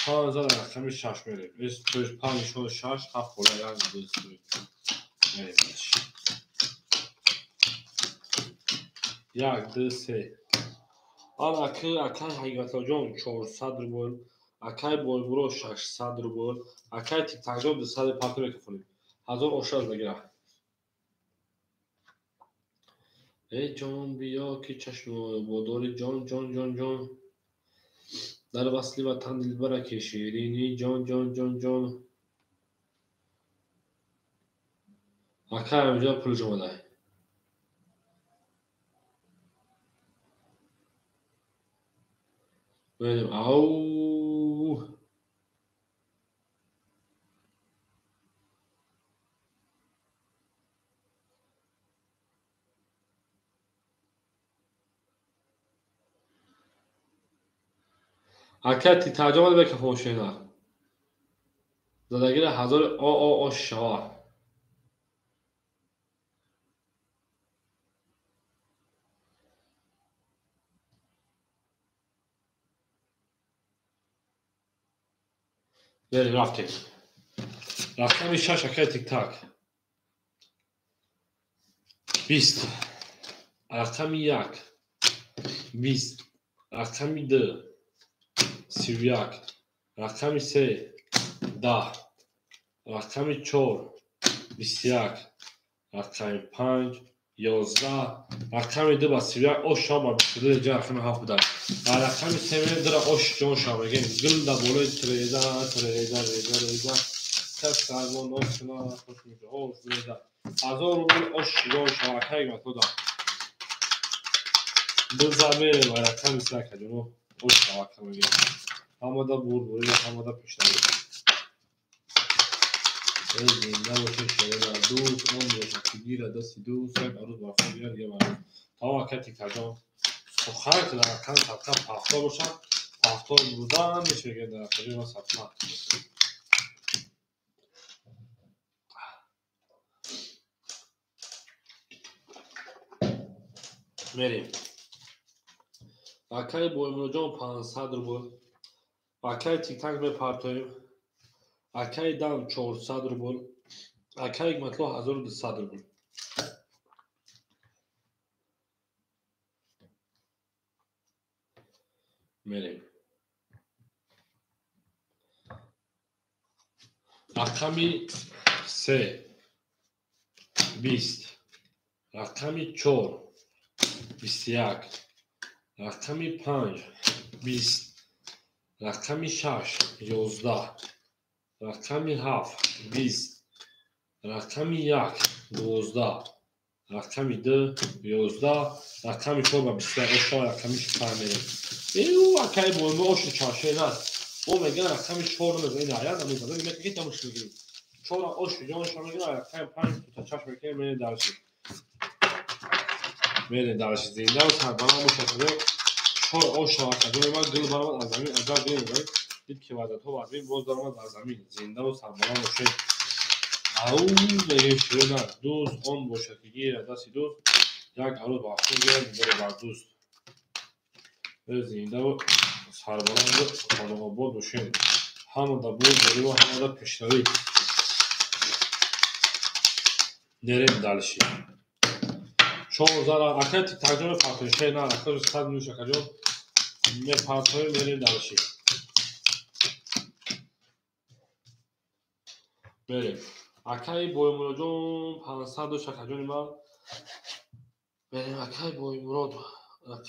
5000 رقم 6 میریم از 5 6 7 خالی از 200 میریم برچی 1 2 3 آن اکای حقیقت جون 400 روبل اکای بولبرو 600 روبل اکای تیک تاک جون 205 میکنیم 1000 اوشاز بگیره ای جان بیا که چشم باداری جان در وصلی وطن دلبره که شیرینی جان اکای همینجا پول جمع ده بریم او اکای تی ترجمه ده که خوشینا زدگیر 1000 آ شاه بریم رفتیم رقم 6 اکای تیک تاک 20 رقم 1 20 رقم 2 31 رقم 3 10 رقم 4 21 رقم 5 11 رقم 2 با 31 اوش شما 22 جا رقم 7 بودن رقم 3 در اوش جون شما بگیم گل دا بولای تریزا کس سرمون نوستنا خوش میشه اوش بریزا 1000 روبل اوش جون شما که مطلوب دو زمه و رقم 3 جنو اوش شما که بگیم همه دا بور بوری همه دا پیشنهایی زنده باشه شده دوست اون باشه که گیره دستی دوست یک عروض برخواه بیار یه برد تا وقت تک تجام سخر که در اکن سبکن پاختا باشن پاختا بودن میشه که در اکن سبکن میریم اکای بویمونو جان 500 روبل اکای تیک تک بپرتویم اکای دم 400 روبل اکای یک مطلع 1200 روبل میریم رقمی 3 20 رقمی 4 21 رقمی 5 20 رقمی 6 11 رقمی 7 20 رقمی 1 12 رقمی 2 11 رقمی 4 و 21 رقمی 5 میریم ایو اکای بولمه اوش چاشه نه او میگن رقمی 4 میزنه این عیاد میزنه میگه که تموش میگیریم 4 اوش جانش میگه رقمی 5 تا چاش میگه میره درش میره درش زنده و سربالا مشکل 4 اوش اکادمی ما گل برام از زمین اجازه میگه دید که وضعیت ها باید باز دارم از زمین زنده و سربالا باشه او میگه شده دوست اون باشه که گیره دستی دوست یک عروض با خود گیره بره بر دوست زنده و سربالا خانه آباد باشه همه دا بود بری و همه دا پشتوی نریم دلشی 4000 اکای ترجمه پرتوشه نه اکای 100 میشه کجا می پرتوی نریم دلشی بریم اکای بوی جون 500 شکجون ما بریم اکای بوی مراد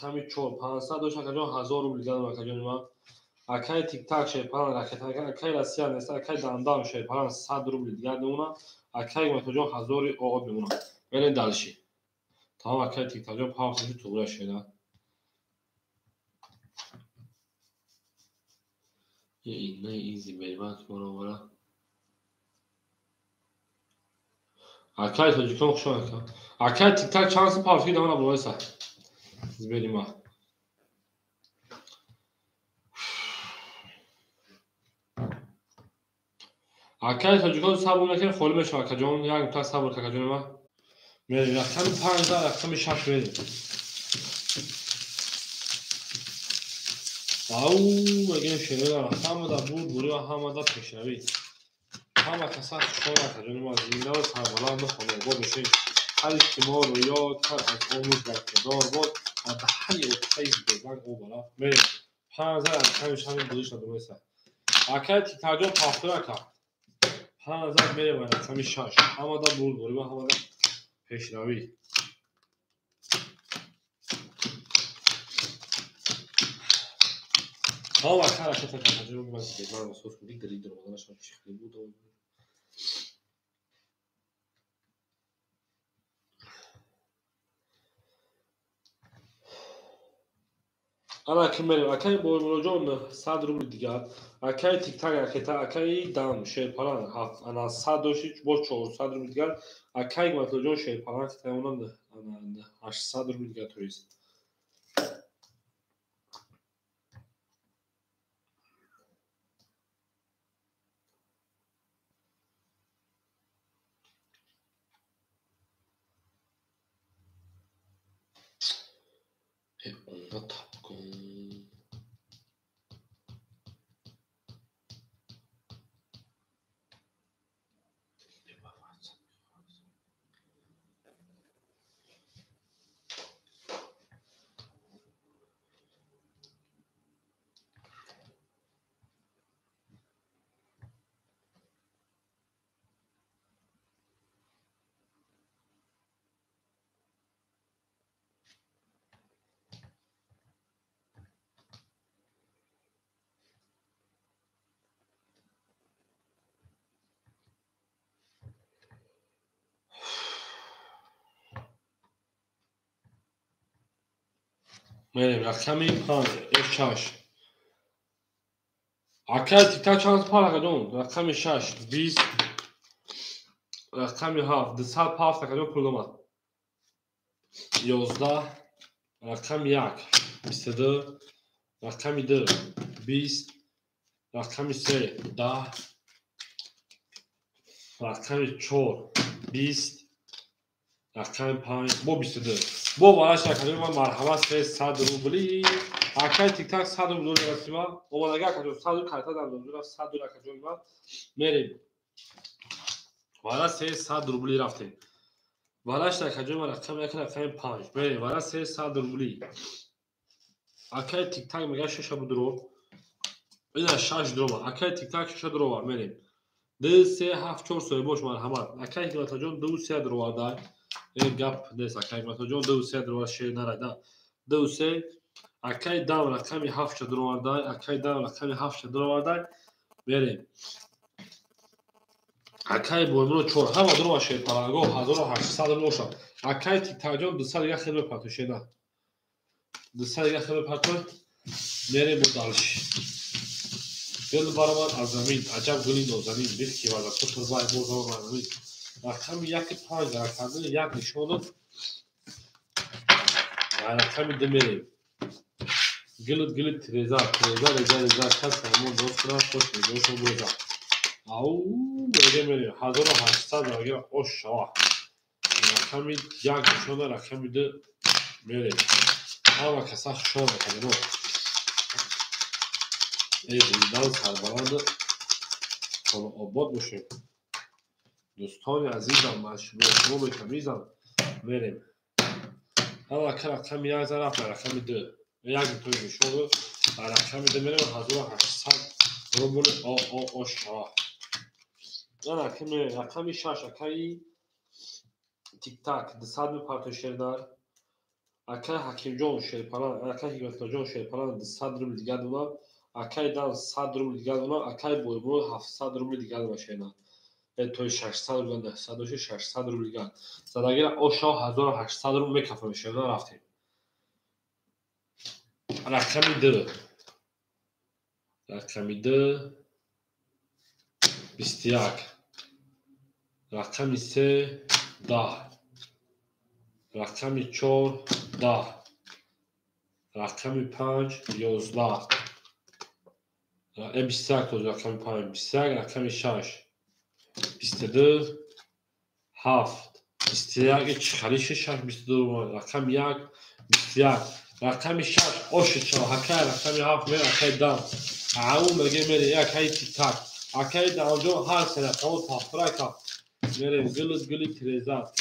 کمی 4 500 شکجون 1000 روبل دیگه شکجون ما اکای تیک تاک شه پلان راکت اکای راسیا نیست اکای دندان شه پلان 100 روبل دیگه نمونه اکای متوجه 1000 او میمونه بریم دلشی تمام اکای تیک تاک جون پاپ خودی تو شده این نه ایزی بیبات مرا اکای تو جکم خوشم میاد اکای تیک تاک چانس پاپ دیگه نمونه بویسا بریم ما اکای تو جکم صبر نکن خالی میشه اکجون یک تا صبر کجون ما میریم رقم 5000 رقم 6 بریم او میگم شنو رقم دا بود بوری و همه دا پیشروی همه کسا شما کجون ما زنده و سربالا بخونه با بشه هر اجتماع رو یاد کرد از آموز در کدار بود و به هر یک خیز بزن او بالا میریم 5000 رقم 6 بودی شده میسه اکای تیتاجون پاخته نکرد 5000 میریم و رقم 6 همه دا بود بوری و همه دا پیشروی ها کار شده که من باز من محسوس کنم دیگه دارید رو شما شیختی بود و انا کمل اکای بول جون 100 روبل دیگه اکای تیک تاک اکای دام شه پلان هفت انا 100 دوشی با 400 روبل دیگه اکای مطلب جون شه پلان که اونم انا 800 روبل دیگه توریست اون تاپ کن میریم رقمی 5 6 اکای تیک تاک چانس پالا کدوم رقمی 6 20 رقم 7 207 کجا پول اومد 11 رقم 1 22 رقم 2 20 رقم 3 10 رقم 4 20 رقم 5 بو 22 بو بالاش کجا ما مرحمت 300 روبلی اکای تیک تاک 100 روبلی رسیما اومدگه کجا 100 کارتا دادم 100 دلار کجا اومد میریم والا 300 روبلی رفتیم والاش کجا ما رقم 1 رقم 5 میریم والا 300 روبلی اکای تیک تاک میگه 6 درو اینا 6 درو اکای تیک تاک 6 درو میریم 2 3 7 4 سوی boş مرحمت اکای حکمت جان 2 3 درو دای گپ نیست اکای حکمت جان 2 3 درو شیر نرادا 2 3 اکای دام رقم 7 درو دای اکای دام رقم 7 درو دای میریم اکای بولمون 4 هم درو شیر پرانگو 1800 موشا اکای تیک تاک جان 200 دیگه خیلی پاتو شینا 200 دیگه خیلی پاتو میریم بودالش دل برابر از زمین عجب گلی نازنین دل کی وارد تو تربای موضوع زمین رقم 1 5 رقم 1 نشون رقم 2 میریم گلت تریزا کس همون دوست را خوش میگوشم بودا او میریم 1800 اگر اوش شوا رقم 1 نشون رقم 2 میریم اما کسا شون کنه ای زندان سربلند حالا آباد باشیم دوستان عزیزم مشروب تمیزم میریم حالا که رقم 1 رفت رقم 2 یک توی میشون رقم 2 میریم 1800 روبل آشا رقم 6 اکای تیک تاک 200 پارتو شیردار اکای حکیم جان شیرپران اکای حکمت جان شیرپران 200 روبل دیگه دونا اکای دان 100 روبل دیگه دونا اکای بولبول 700 روبل دیگه دونا شینا توی 600 روبل 600 روبل دیگه زداگیر اوشا 1800 روبل میکفه شیرنا رفتیم رقم 2 رقم 2 21 رقم 3 10 رقم 4 10 رقم 5 11 21 رقم 5 21 رقم 6 22 7 21 چخالیش 6 22 رقم 1 21 رقم 6 اوش چا حکای رقم 7 میره حکای دام عاو مگه میره یک های تیک تاک حکای دام جو هر سنه قوت پافراکا میره گلی تریزا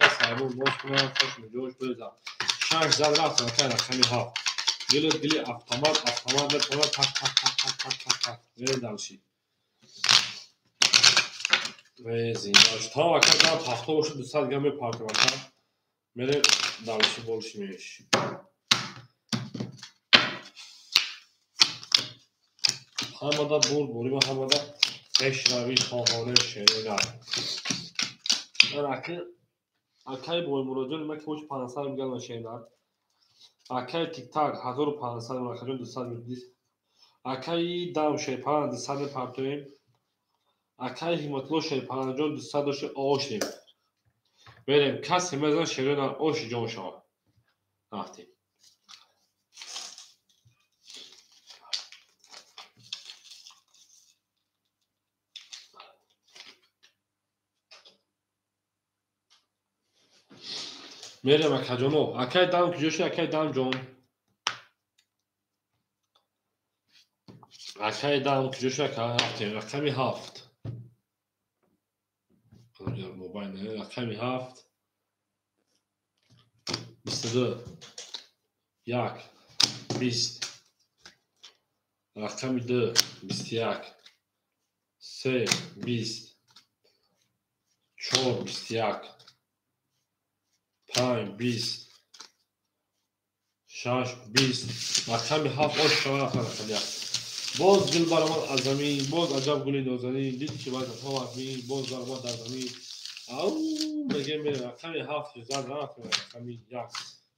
کس همون موش کنم خوش میجوش بریزا 6 زد رفت حکای رقم 7 گلی افتامات نتونه تک میره دلشی زینداش تا وقت دام پاختو باشه 200 گم پارک وقت میره دلشی بولشی میش همه دا بوری و همه دا اشراوی خواهانه شیرگاه اکای بول مراجعه ما که وش 500 میگن شیرگاه اکای تیک تاک 1500 مراجعه 200 میدید اکای دام شیرپران 200 پارتویم اکای حکمتلو شیرپران جان 200 داشته آشیم بریم کسی مزن شیرگاه آش جان شما رفتیم میریم اکای جانو اکای دام کجاشه اکای دام جان اکای دام کجاشه اکای رفتیم رقم 7 موبایل نه رقم 7 22 1 20 رقم 2 21 3 20 4 21 5 20 6 20 رقم 7 آش شما رقم باز گل برمان از زمین باز عجب گلی نازنین دید که باید ها زمین باز برمان در زمین او میگه میره رقم 7 زد رفت رقم 1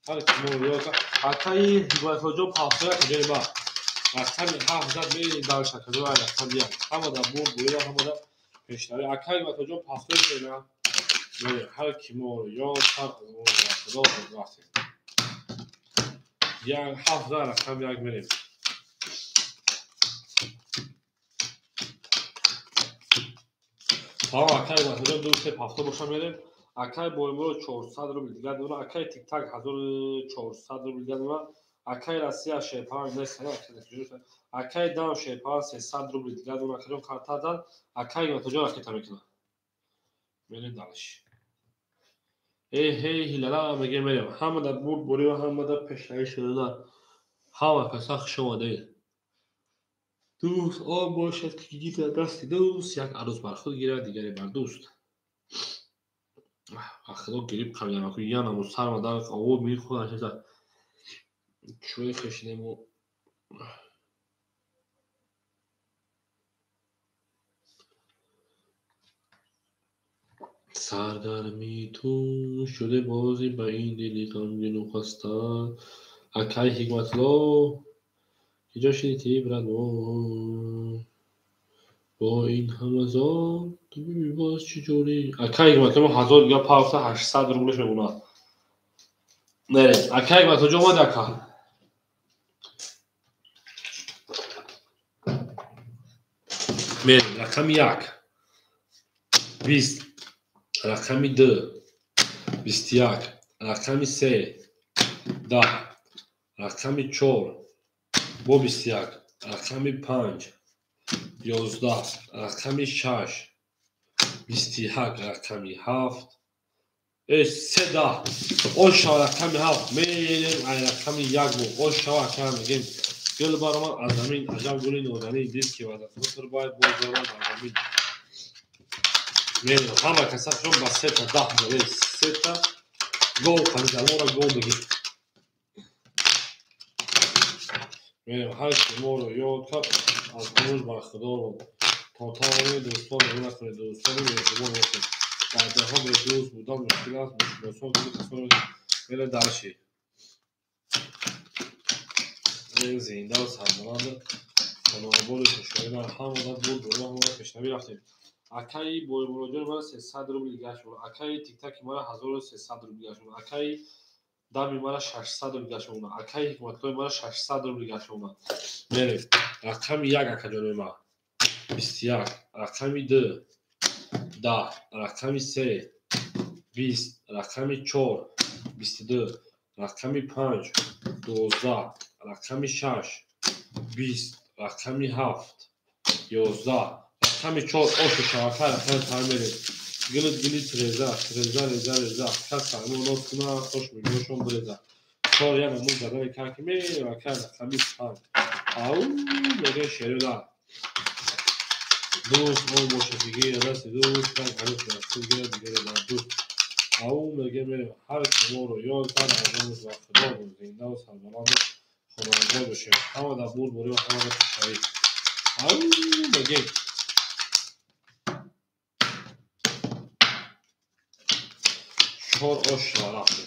هر کی موریا که اکای حکمت جو پافیا که با رقم 7 زد میره در شکل رقم 1 همه دا بول همه دا پیشنهاد اکای و تو پاسپورت شدن میره هر کی مورو یا هر اون خدا وقت یا 7000 رقم یک میریم ها اکای و تو دو سه پاسپورت باشم میریم اکای بولمو 400 روبل دیگه دونه اکای تیک تاک 1400 روبل دیگه دونه اکای راسیا شپان نه سنا اکای دام شپان 300 روبل دیگه دونه کجا کارتا داد اکای و تو جو اکتا میکنه میریم دالش هیلالا میگه میریم همه در بود بوری و همه در پیشنهاد شده در همه پسخ شما ده دوست آن باشد که گیت دست دوست یک عروس بر خود گیرد دیگری بر دوست خدا گریب کمیان اکو یا نمو سر ما در آور می خودش در چوی خشنیم و سرگرمی تو شده بازی با این دلی غمگین و خسته اکای حکمت لو اینجا شدیدی برد با این همه زان تو ببین باز چجوری اکای حکمت لو 1000 دیگه پاوسته 800 روبلش میمونه نه اکای حکمت لو جو ما دکا میریم رقم یک 20 رقم 2 21 رقم 3 10 رقم 4 با 21 رقم 5 11 رقم 6 21 رقم 7 3 10 اون رقم 7 میریم این رقم 1 بو اون رقم میگیم گل بارمان از زمین عجب گلی نورانی دید که وقت موتور باید بازدارد از زمین میریم همه کسا چون با 3 تا 10 میریم 3 تا گل خریدالو را گل بگیم میریم هر که ما رو یاد کرد از امروز بر خدا رو تا تمامی دوستان رو نکنید دوستان رو اعتبار نکنید در ده به دوست بودن مشکل است مشکل کنید کسان رو میره درشی این زینده و سربلند خانواباد کشوری در هم آدم بود برو همه پیشنوی رفتیم اکای بوی بروجر مرا 300 روبل دیگه شد اکای تیک تاک مرا 1300 روبل دیگه شد اکای دامی مرا 600 روبل دیگه شد اکای حکمتلوی مرا 600 روبل دیگه شد میریم رقم یک اکجانوی ما 21 رقم 2 10 رقم 3 20 رقم 4 22 رقم 5 12 رقم 6 20 رقم 7 11 رقم 4 اوش شاکر رقم تعمیری گلی تریزا کس همون نوت کنه خوش میگوشون بریزا چار یک همون دقیقه که میره و که رقم 5 او میگه شریده دوست اون باشدگی دست دوست من هنوز دستور گیره دیگه بر دوست او میگه میریم هر که ما رو یاد کرد از امروز و خدا بود زنده و سربلند خانواده باشیم همه در بود بوری و همه در پیشایی او میگه 4 آش را رفتیم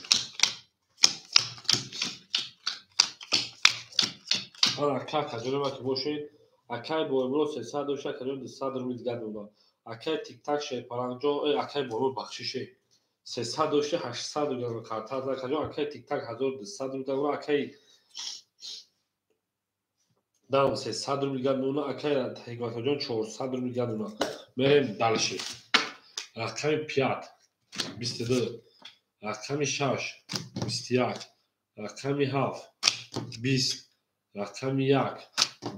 آن اکا کجوری که باشید اکای بایبرو 300 دوشه کجوری 200 رومی دیگر دولا اکای تیک تاک شیر پرانجا اکای بایبرو بخشیشه 300 دوشه 800 رومی کارتا در کجوری اکای تیک تاک 1200 رومی دیگر اکای دام 300 رومی دیگر دولا اکای حکمت جان 400 رومی دیگر دولا میریم دالشی رقم 5 22 رقم 6 21 رقم 7 20 رقم 1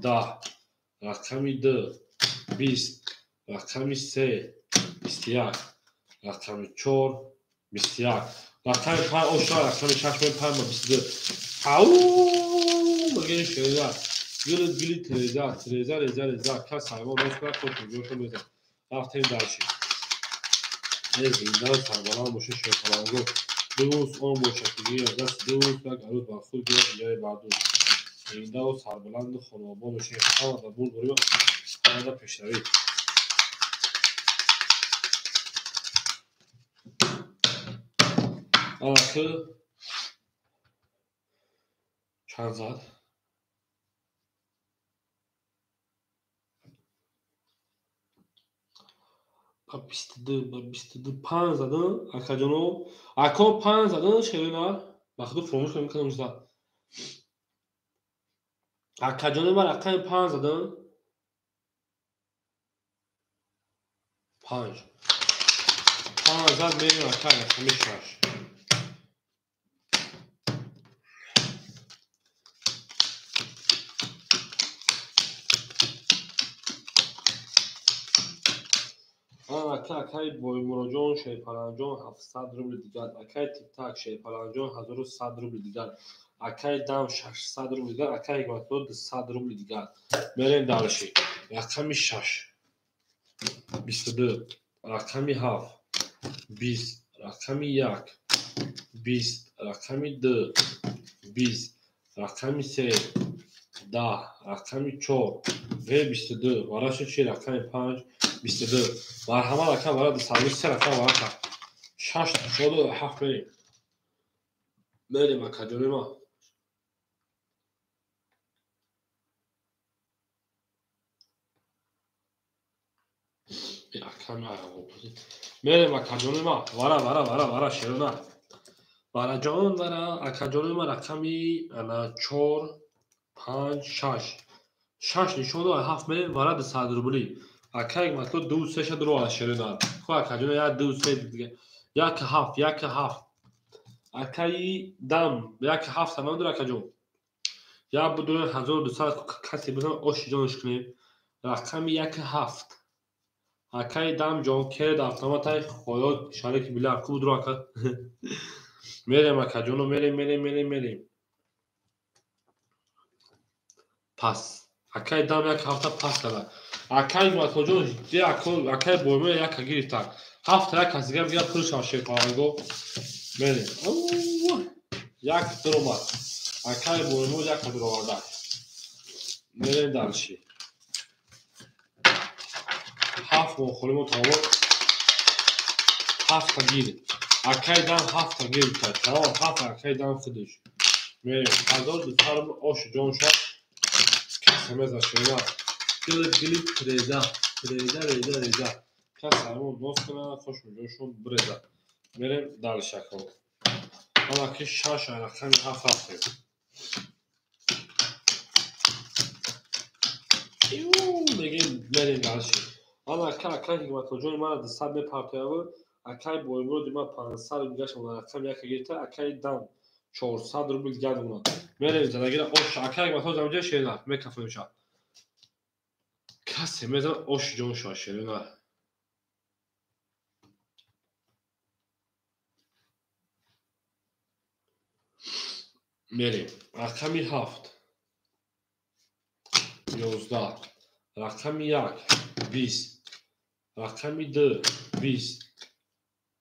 10 رقم 2 20 رقم 3 21 رقم 4 21 رقم 5 اوشا رقم 6 5 22 او مگه شده گلی تریزا کس حیوان روز کرد خوش میگوشو میزن رفتیم درشید این زنده سربلند باشه شیطانگو دوست آن باشدگی از دست دوست یک عروض بر خود گیرد دیگری بر دوست زنده و سربلند خانواباد باشه همه در بود بوری و همه در پیشروی آنکه چند زد 22 5 زدن اکاجانو اکا 5 زدن شیرینار وقتی فراموش میکنم اونجا اکاجانو بر اکای 5 زدن 5 زد میریم اکای همیشه اکای بوی مراجعون شیپالانجون 700 روبل دیگر اکای تیک تاک شیپالانجون 1100 روبل دیگر اکای دام 600 روبل دیگر اکای گواتو 200 روبل دیگر میریم دالشی رقمی 6 22 رقمی 7 20 رقمی 1 20 رقمی 2 20 رقمی 3 10 رقمی 4 و 22 وراش چی رقمی 5 22 و همه رقم وارد سالمی 3 رقم وارد 6 شد و 7 بریم اکادمی ما میریم اکادمی ما وارا شیرونه وارا جان وارا اکادمی ما رقمی 4 5 6 نشون و 7 میریم وارد 100 روبلی اکای مطلب 2 3 شد رو شیرونه خو اکادمی یا 2 3 دیگه یک 7 اکای دم یک 7 تمام در اکاجون یا بدون 1200 کسی بزن اوش جانش کنیم رقمی یک 7 اکای دم جان کرد автоматای خودت شریک بلا کو درو اکا میریم اکاجونو میریم پاس اکای دم یک هفته پاس داد اکای ماتوجون دی اکای بومه یک گیری تا هفته یک از دیگه پولش آشه پاگو میریم یک درو اکای بومه یک درو آورده میریم دالشی هفت مخولمو تمام هفت گیر اکای دم هفت گیر کرد تمام هفت اکای دم خودش میریم هزار دو سرم آش جان شد کسی مزا شینا گلی ریزه کسی همون دوست کنه خوش جانشون بریزه میریم دل شکل اما که شش رقمی هفت میگیم میریم دلشی اما که اکای حکمت جان من از صد پرتایه بود اکای بویمرو دیما 500 دیگه شما رقم یک گیرته اکای دم 400 روبل دیگه دونه میریم زندگی اوش اکای حکمت جان جای شینا میکفیم شا کسی میزن اوش جان شا شینا میریم رقمی 7 11 رقمی 1 20 رقمی 2 20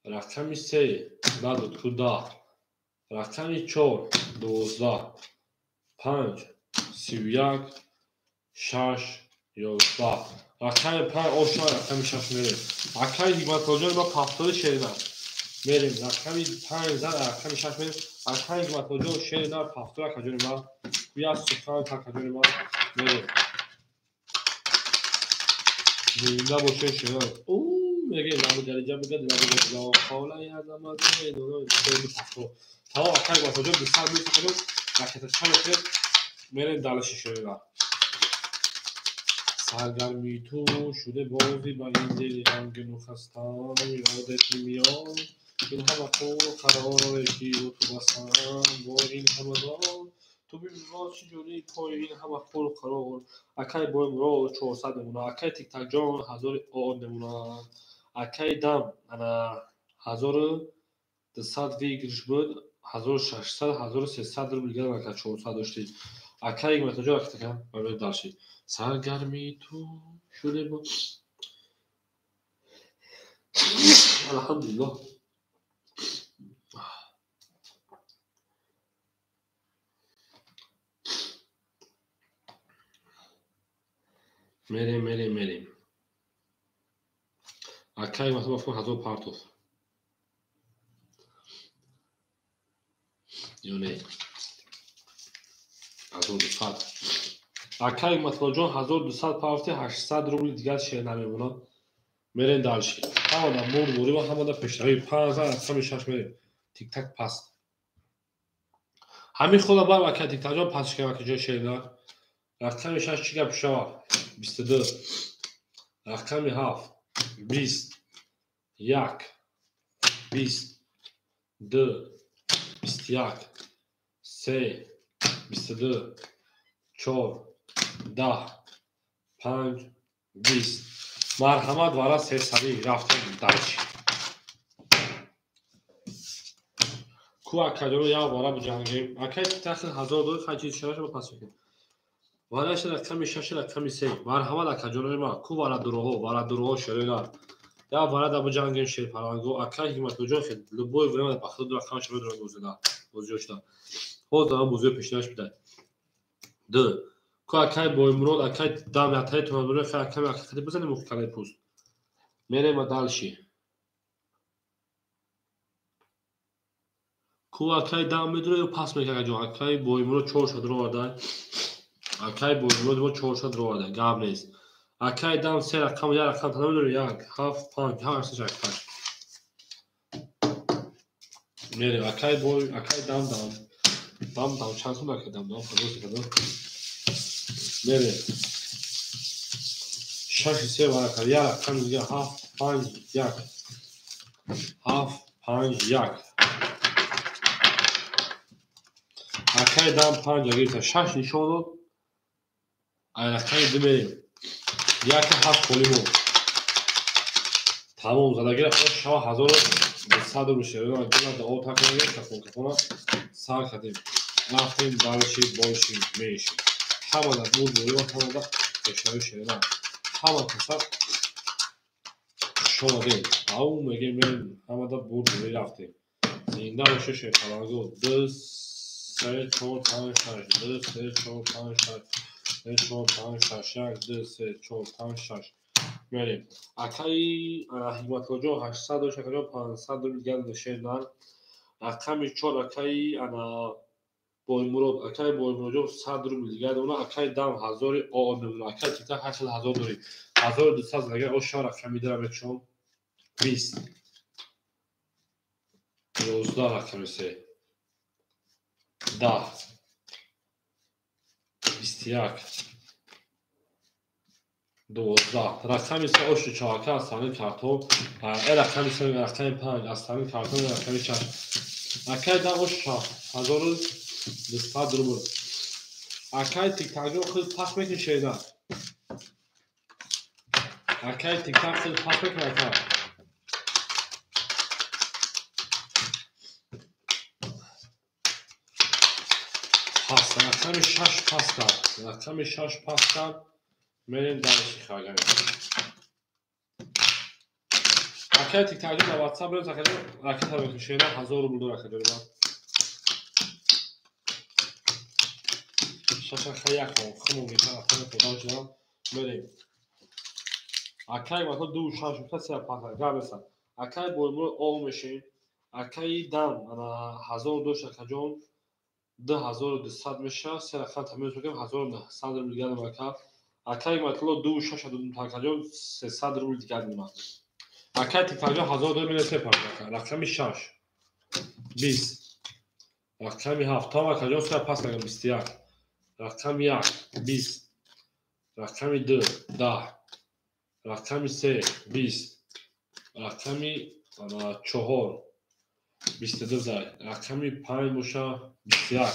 رقمی 3 داد کو 10 رقمی 4 12 5 31 6 11 رقمی 5 اوشا رقمی 6 میریم اکای حکمت جان ما پافتاد شیرینه میریم رقمی 5 زد رقمی 6 میریم اکای حکمت جان شیرینه پافتاد کجوری ما بیا سفران تا کجوری ما میریم زنده باشه شیرینه میگه لابو درجه میگه لابو خاله یا زمان دونو خیلی پافتاد تمام اکای حکمت جان بسر میشه کنم رکت چند میریم دلش شیرینه سرگرمی تو شده بازی با این دل غمگین و خستم یادت میاد این همه خور قرار یکی رو تو بسم با این همه دار تو ببین باز چجوری پای این همه خور قرار اکای بایم رو 400 نمونه اکای تیک تاک جان 1000 آن نمونه اکای دم انا 1200 ویگرش بود 1600 1300 رو بلگر اکای 400 داشتید اکای متوجه وقتی که باید داشتید سرگرمی تو شده با الحمدلله میریم اکای مثلا فون 1000 پارتوف یونه 1200 اکای مثلا جان 1200 پارتی 800 روبل دیگر شیر نمیمونه میرین دالشی ҳамада бурбурӣ ва ҳамада пешравӣ 15 рақами 6 мерем. Тик-так паст. ҳамин худа бар ва ка тик-такҷон пасш кардем ки ҷои шеридар. Рақами 6 чӣ гап шавад? 22. Рақами 7 20 1 20 2 21 3 22 4 10 5 20. Марҳамат вара сесадӣ рафтем дарчи. Ку акаҷоро як бора биҷангем. Акай тик-таки 1000 хачи шараша пас мекунем. Вараш рақами 6 рақами 3. Марҳамат акаҷонои ман. Ку вара дуроҳо шеринар. Я вара да биҷангем шерпаранго. Акай ҳиматоҷон хел любое время да пахту рақами шама дорам бузида. Бузиёшта. Ҳоз дорам бузиё пешнаш бидай. 2. Ку акай боимурод акай дам ятай тонадуре хай аками акакати бизанем мухкалай пуст. Мерем дальше. Ку акай дам медуре ё пас мекага ҷо. Акай боимурод 4 шад ровардай. Акай боимурод мо 4 шад ровардай. Гап нест. Акай дам 3 рақам я рақам тана медуре 1 7 5 8 5. Мерем акай бой акай дам чанд сум акай дам хазос кадо. Мерем 6 3 варака я рақам дига 7 5 1 7 5 1. Акай дам 5 агирта 6 нишон дод. Ай рақами ду мерем. Яка 7 холимо. Тамом задагира шава 1200 рубл шерина гина да о таконе кафона сар кадем. Рафтем далши больши меши. Ҳама да бурбури ва ҳама да пешрави шерина. Ҳама касар шомадем. Ау мегем мерем ҳама да бурбури рафтем. Зинда боша шерпаранго 2 3 4 5 6 2 3 4 5 6 3 4 5 6 2 3 4 5 6. Мерем. Акай ҳиматлоҷо 800 шакаҷо 500 рубл гад шердар. Рақами 4 акай боимурод акай боимуродҷо 100 рубл дигад она акай дам 1000 о мемона. Акай тик-так 8000 дори. 1200 задагира о шава рақами дара мекшон 20. 11 рақами 3. 10 21 12. Рақами 3 оши чавака астани картон. Рақами 3 рақами 5 астани картон рақами 6. Акай дам оши 1200 рубл. Акай тик-такҷо хеле паст мекунӣ шерида. Акай тик-так хеле паст мекунӣ акай. Паст рақами 6 паст кард. Рақами 6 паст кард. Мерем дарши харгани. Акай тик-такҷо да WhatsApp берем акаҷо ракета мекунӣ шерида 1000 рубл дор акаҷо ба. Шашаха якон хумон гита афтан подам шудам. Мерем. Акай мато ду шаш та се паса габеса. Акай боимурод о мешин. Акай дам ана 1000 дош акаҷон 2200 меша. Се рақам тамиз мекунем 1900 рубл гад мака. Акай матло 26 ду такаҷон 300 рубл дигар мема. Акай тик-такҷон 1000 дор мересе парка. Рақами 6 20. Рақами 7 там акаҷон се пас кардем 21. Рақами 1 20. Рақами 2 10. Рақами 3 20. Рақами 4 22 дай. Рақами 5 боша 21.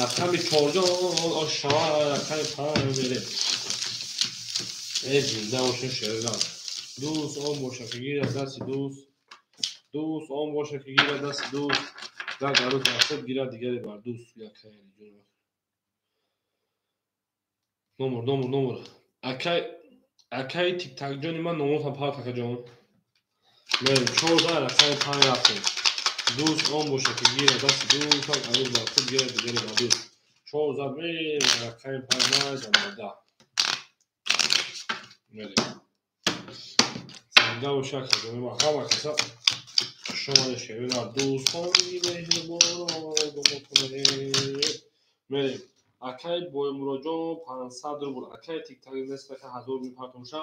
Рақами 4 он шава рақами 5 мерем. Зинда боша шеридан. Дӯст он боша ки гирад дасти дӯст. Дӯст он боша ки гирад дасти дӯст. Дар гарӯз мақсад гирад дигаре бар дӯст. Якайни ҷуна. Номер. Акай тик-такҷони ман номотам пар такаҷон. Мерем 14 рақами 5 рафтем. Дӯст он боша ки гирад дасти дӯст. Дар гарӯз мақсад гирад дигаре бар дӯст. 14 мерем рақами 5 майда майда. Мерем. Зинда боша акаҷони ман ҳама каса шомади шеринар дӯстони меҳрубон. Мерем. Акай боимуродҷо 500 рубл. Акай тик-так нест ака 1000 рубл партомша.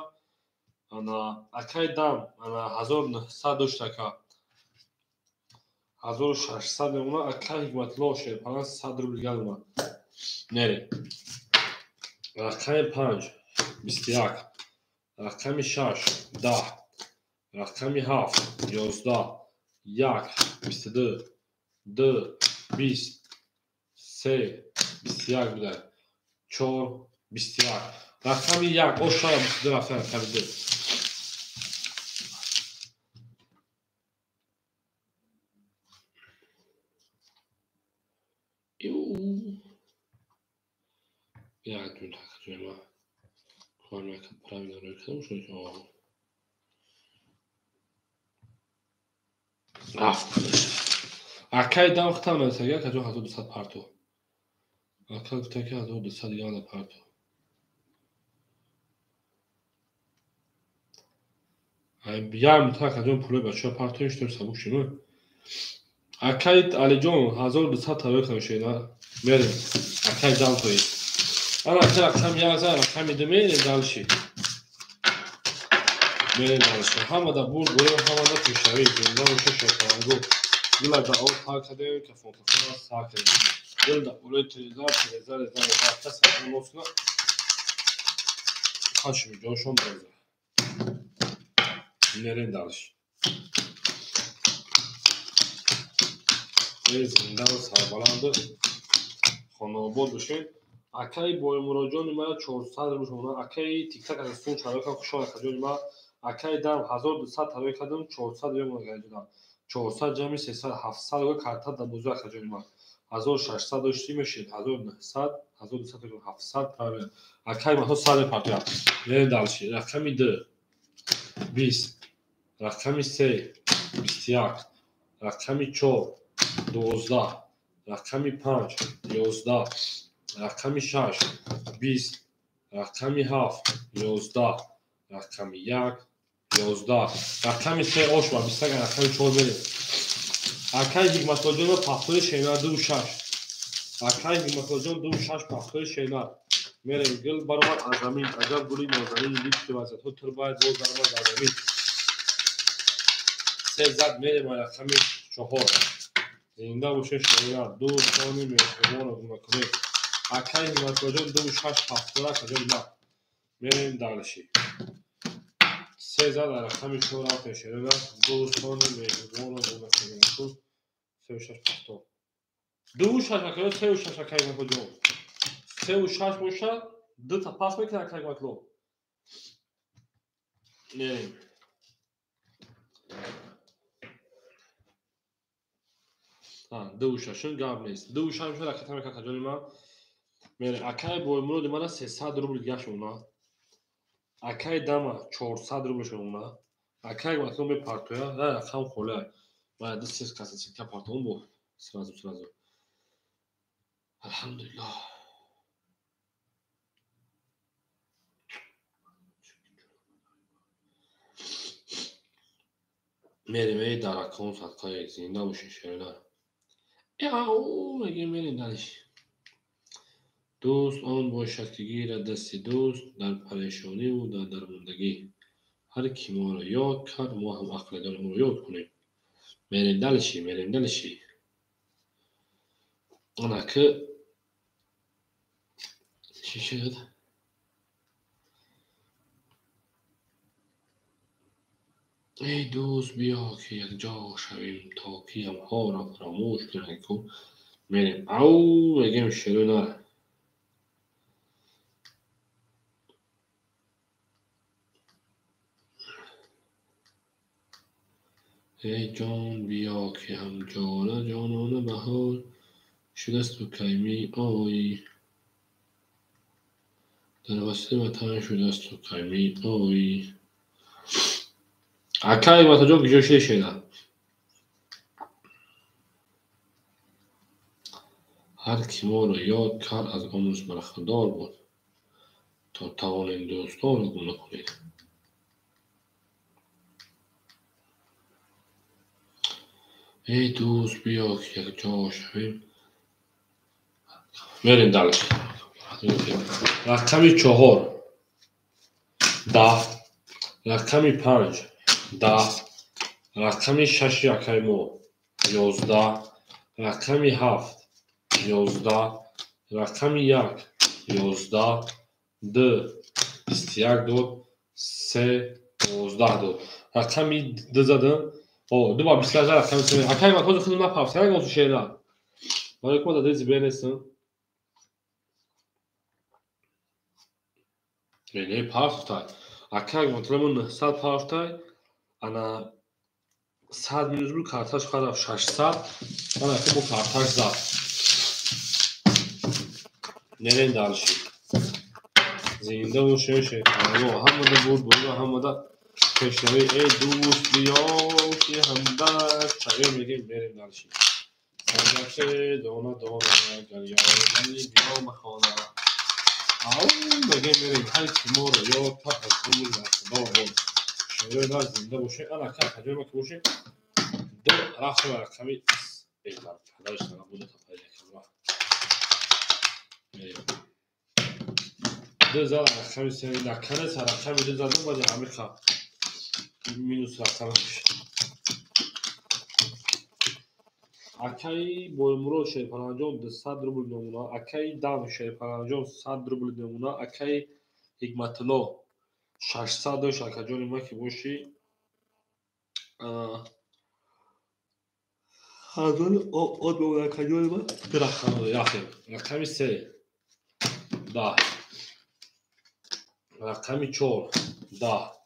акай дам 1900 така 1600 мемона акай ҳикматло шерпалан 100 рубл галма нерем рақами 5 21 рақами 6 10 рақами 7 11 1 22 2 20 3 21 буда 4 21 рақами 1 ошая 22 рафта рақами 2 Jak tu tak trzeba. Kłamie jaka prawda ręka muszę o. Akaj dam chciałem sobie jak to hazu do sad partu. Akaj takie hazu do sad jana partu. Ay biam tak hazu pulu bacha partu işte sabuk şunu. Akay alijon hazu do sad tabe kan şeyler. Verin. Akay dam koy. Ana akşam yazar akşam demeyin dalşı. Merin dalşı. Hamada bur böyle hamada tuşavi bundan o şey yapar. Yıllarda o takade kafon kafona sakın. Yılda öyle tezar tasarruf olsun. Kaçmıyor coşon böyle. Merin dalşı. Zindan sarbalandı. Xonobod düşün. Акай бо муроҷони мара 400 рубл шумо акай тиктак аз сун чарока хушон акаҷони ма акай дам 1200 тарои кадам 400 юм гаҷода 400 ҷами 300 700 га карта да бузу акаҷони ма 1600 дошти мешид 1900 1200 700 тарои акай ма 100 партия не далши рақами 2 20 рақами 3 21 рақами 4 12 рақами 5 11 рақами 6 20 рақами 7 11 рақами 1 11 рақами 3 ошва 20 рақами 4 берем акай ҳикматоҷон пахтори шенар 26 акай ҳикматоҷон 26 пахтори шенар мерем гил баромад азамин аҷаб гули нозанин лифти вазатҳо турбаят боз баромад азамин се зад мерем рақами 4 зинда бошед шенар дӯстони меҳрибону гунакунед акай ҳикматоҷон 26 пахтора каҷони ма мерем далши се зад рақами 4 рафтем шенар дӯстони меҳрибону гунакунед 36 пахтор 26 акай 36 акай ҳикматоҷон 36 бошад дута пас мекунад акай ҳикматло мерем душашун гап нест душашун рақатам ка каҷони ма мере акай бо муроди мана 300 рубл гашуна акай дама 400 рубл шуна акай матло ме партоя рақам хола ва дистес касаси ка партон бо сразу алҳамдулиллаҳ мере ме даракон садқаи зинда бошин шерна اگه میرین دانش دوست آن باشد که گیرد دست دوست در پریشانی و در درماندگی هر کی ما را یاد کرد ما هم عقل او را یاد کنیم میرین دلشی آنها که چی شد ای دوست بیا که یک جا شویم تا کیم ها را فراموش کنیم میریم او بگیم شروع نره ای جان بیا که هم جانانه بهار شدست و کیمی آیی در وسط وطن شدست و کیمی آیی акай ватаҷон гижошида шеда ҳар ки моро ёд кард аз омӯз бархурдор буд то тавонем дӯстонро гуна кунем эй дӯст биё ки якҷо шавем мерем далш рақами 4 10 رقم 5 10 رقم 6 یکایمو 11 رقم 7 11 رقم 1 11 2 21 دو 3 12 دو رقم 2 زدم o dwa myślę رقم 3 a kaj ma to chodzi na pause jak on się da ale kto da dezi benesin ne pause a kaj ma tlemon sad pause ana sad minus bu kartaş kadar 600 bana bu kartaş zat nereden dalışıyor زنده و شش همه بود همه کشوری ای دوست بیا که همدرد چگه میگیم بریم نرشیم سرگرچه دانه دانه گریانی بیا مخانه او بگیم بریم هر کی ما رو یا تب از دور نسبا بود شعره در زنده باشه انا که تجربه که باشه دو رخصه و رقمی ایدار پدرش نگه بوده تا پیدا کمرا بریم دو زد رقمی سنی نکنه سر رقمی دو زدن باید همه که minus رقم اکی بولمرو شیپرانجون 100 روبل نمونه اکی دام شیپرانجون 100 روبل نمونه اکی حکمتلو 600 داشت اکجون ما که باشی هزار آد به اکجون ما برخم یاخیم رقمی 3 10 رقمی 4 10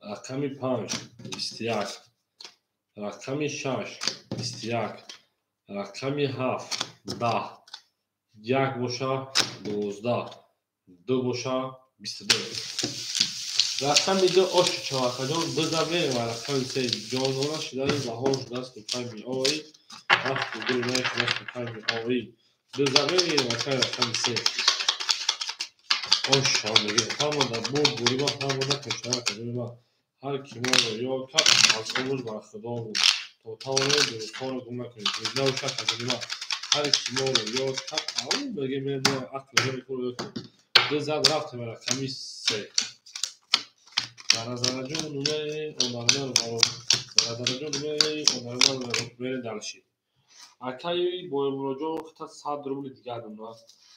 رقمی 5 21 رقمی 6 21 رقمی 7 10 یک باشه 12 دو باشه 22 رقمی 2 آش چهارکجان دو زبه و رقمی 3 جانونا شدایی و هاش دست و پای می آوی رفت و دو نیش دست و پای می آوی دو زبه و چای رقمی 3 آش هم میگه همه در بود بوری با همه در کشتر کجانی با هر کی ما رو یا کپ از عمر بر خدا بود تا تاونه درستان رو گم نکنید زنده و شک کجانی ما هر کی ما رو یا کپ اون بگه میره عقل همی کرو بکن دو زد رفت من رقمی 3 زنه جونونه اونرنه رو زنه جونونه اونرنه رو بره دلشی اکی بایمروجو خطا 100 روبل دیگر دونه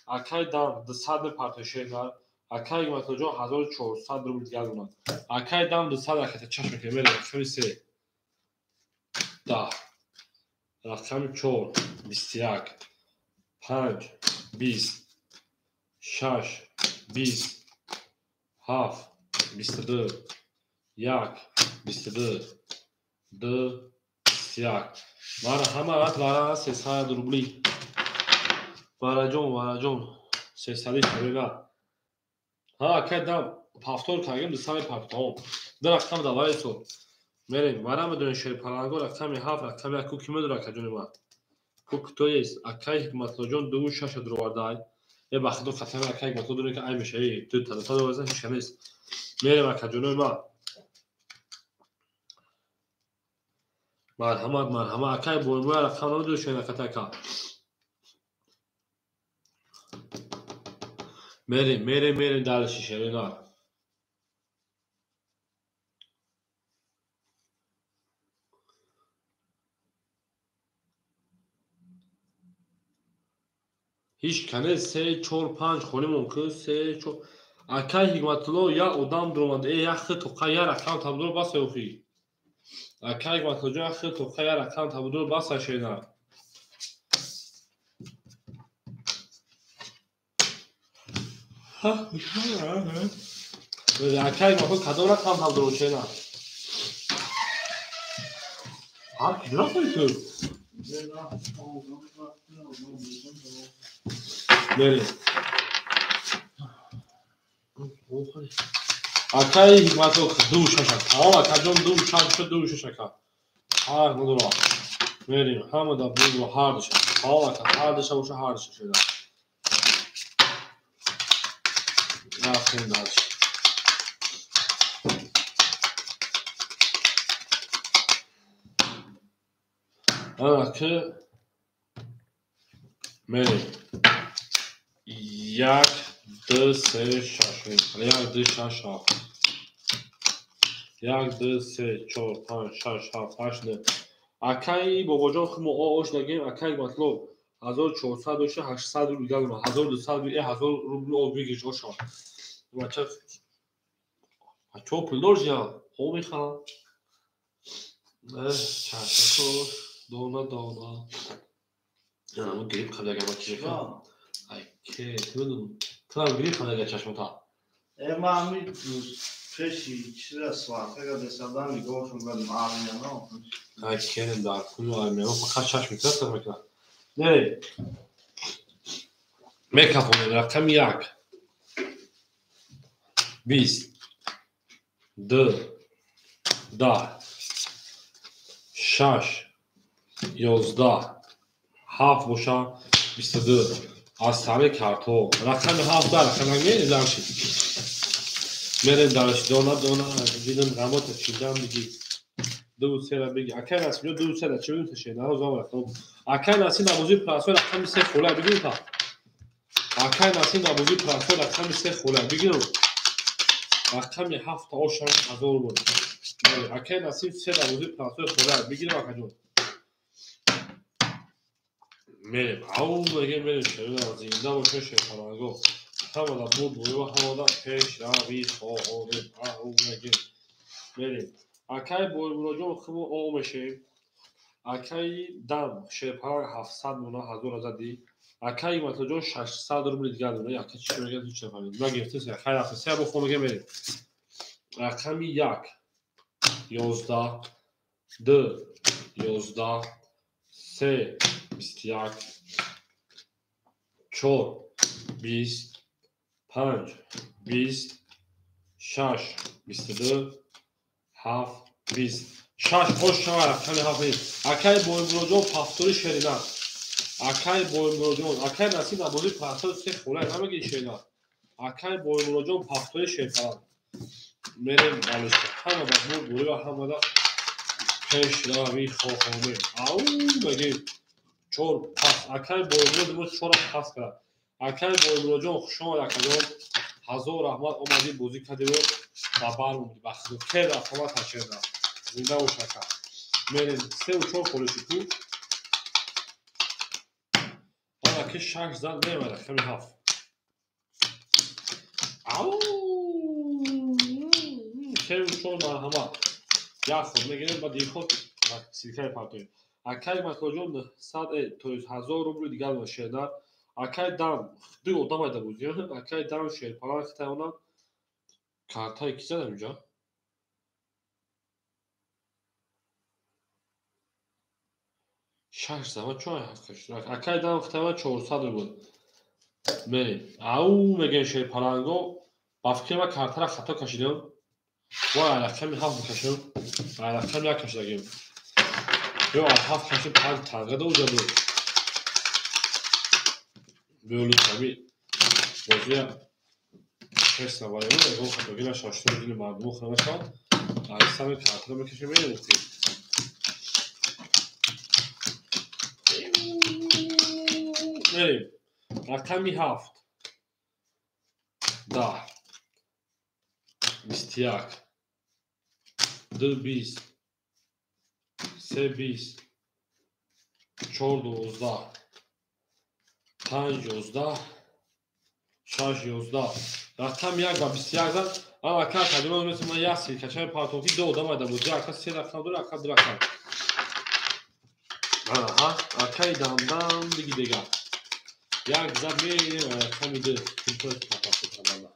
اکی دام 200 پارتشه دار اکی متوجو 1400 روبل دیگر دونه اکی دام 200 اکی چشم که میره رقم 3 10 رقم 4 21 5 20 6 20 7 22 1 22 2 21 Vara همه وقت vara 300 روبلی vara جون 300 شوینا ها که دام پافتور کردیم 200 پافتور در رقم دوای سو میریم vara میدونی شیر پرانگو رقم 7 رقم کوکی میدونه که جون ما کوک تویست اکای حکمت جون 2 6 دروردای یه بخدو ختم اکای حکمت دونه که ای میشه تو تا وزن هیچ نیست میریم که جون ما مرحمت اکای بولمو رقم نمیدونی شوینا کتاکا میریم در شیشه بینار هیچ کنه 3 4 5 خونی ممکن 3 4 اکای حکمتلو یا ادام درومده یخ تو قیا رقم تبدل باس اوفی اکای حکمتلو جو یخ تو قیا رقم تبدل باس شینا ها اکای حکمتلو کدوم رقم تبدل شینا ها کی رفت تو بریم اکای حکمتلو دو ششک ها کجون دو شش دو ششک هر ندارم میریم همه دا بود و هردش هردش باشه هردش شده رفتیم درش انا که میریم 1 2 3 6 1 2 6 1 2 3 4 5 6 7 8 9 акай бобоҷон хумо ош дагем акай матлоб 1400 доша 800 рубл дигар 1200 рубл 1000 рубл обигиш оша бача чо пул доржия о меха чашако дона дона мо грип хадагам чиша ай ке тун грип хадага чашмота Мами пеши чира свафега десадами гошун гад армияно ай ке дар пул армияно фақат чаш мекасад мекасад не мекафонем рақами 1 20 2 10 6 11 7 боша 22 аз сари карто рақами 7 дар рақами дарши мерем дарши дона дона видам ғамота чидам диги ду сера биги акай нас биё ду сера чӣ бигӯ таше наро зам рахтам акай наси набузи прасо рақами 3 хола бигӯ та акай наси набузи прасо рақами 3 хола бигӯ рақами 7 ошам 1000 буд акай наси 3 набузи прасо хола бигирам акаҷон мерем ау мегем мерем шавида зинда боша шефаранго ҳамада буд буё ҳамада пеш рави хоҳонем ау мегем мерем акай боимуроҷон хумо о мешем акай дам шепаран 700 мона 1000 азади акай матлоҷон 600 рубли дигар мона акай чӣ мегӯяд ҳеҷ нафаҳмидам ма гирифтем акай рафта се бо хонага мерем рақами 1 11 2 11 3 21 4 20 5 20 6 22 7 20 6 ош шава рақами 7 акай боимуроҷон пафтори шерина акай боимуроҷон акай наси набози пафтори се хола намагӣ шерина акай боимуроҷон пафтори шефаран мерем балишта ҳамада бур бурива ҳамада пеш рави хоҳонем ау мегем 4 пас акай боимуроҷон мо 4 пас кард акай боимуроҷон хушомад акаҷон 1000 раҳмат омадӣ бозӣ кардиро ба бар муди ба худо хел рафтама ташеда зинда бошака мерем 3 4 холиши пул ана ки 6 зан немада ками 7 ау хел 4 марҳамат як худ мегирем ба диход силкаи партои акай матлоҷон 100 то 1000 рубли дигар шеда акай дам ду одам айда буд акай дам шерпаран хитаёна картаи ки задам инҷа 6 зама чой акай дам хитаёна 400 рубли мерем ау мегем шерпаранго ба фикри ма картара хато кашидам вай рақами 7 мекашам рақами 1 кашидагем ё аз 7 кашид 5 танга доҷаду бёликами бозия честно говоря его хатогина шашто дили мардуму ханашад аз сами картара мекашем мерем мерем рақами 7 10 21 2 20 3 20 4 12 5 11 6 11 рақами 1 ба 21 зад ама ка кадима меса ман як силкачаи партофи ду одам айда буд ака 3 рақам ду рақам ду рақам аҳа акай дамдам диги дегар як зад мерем рақами 2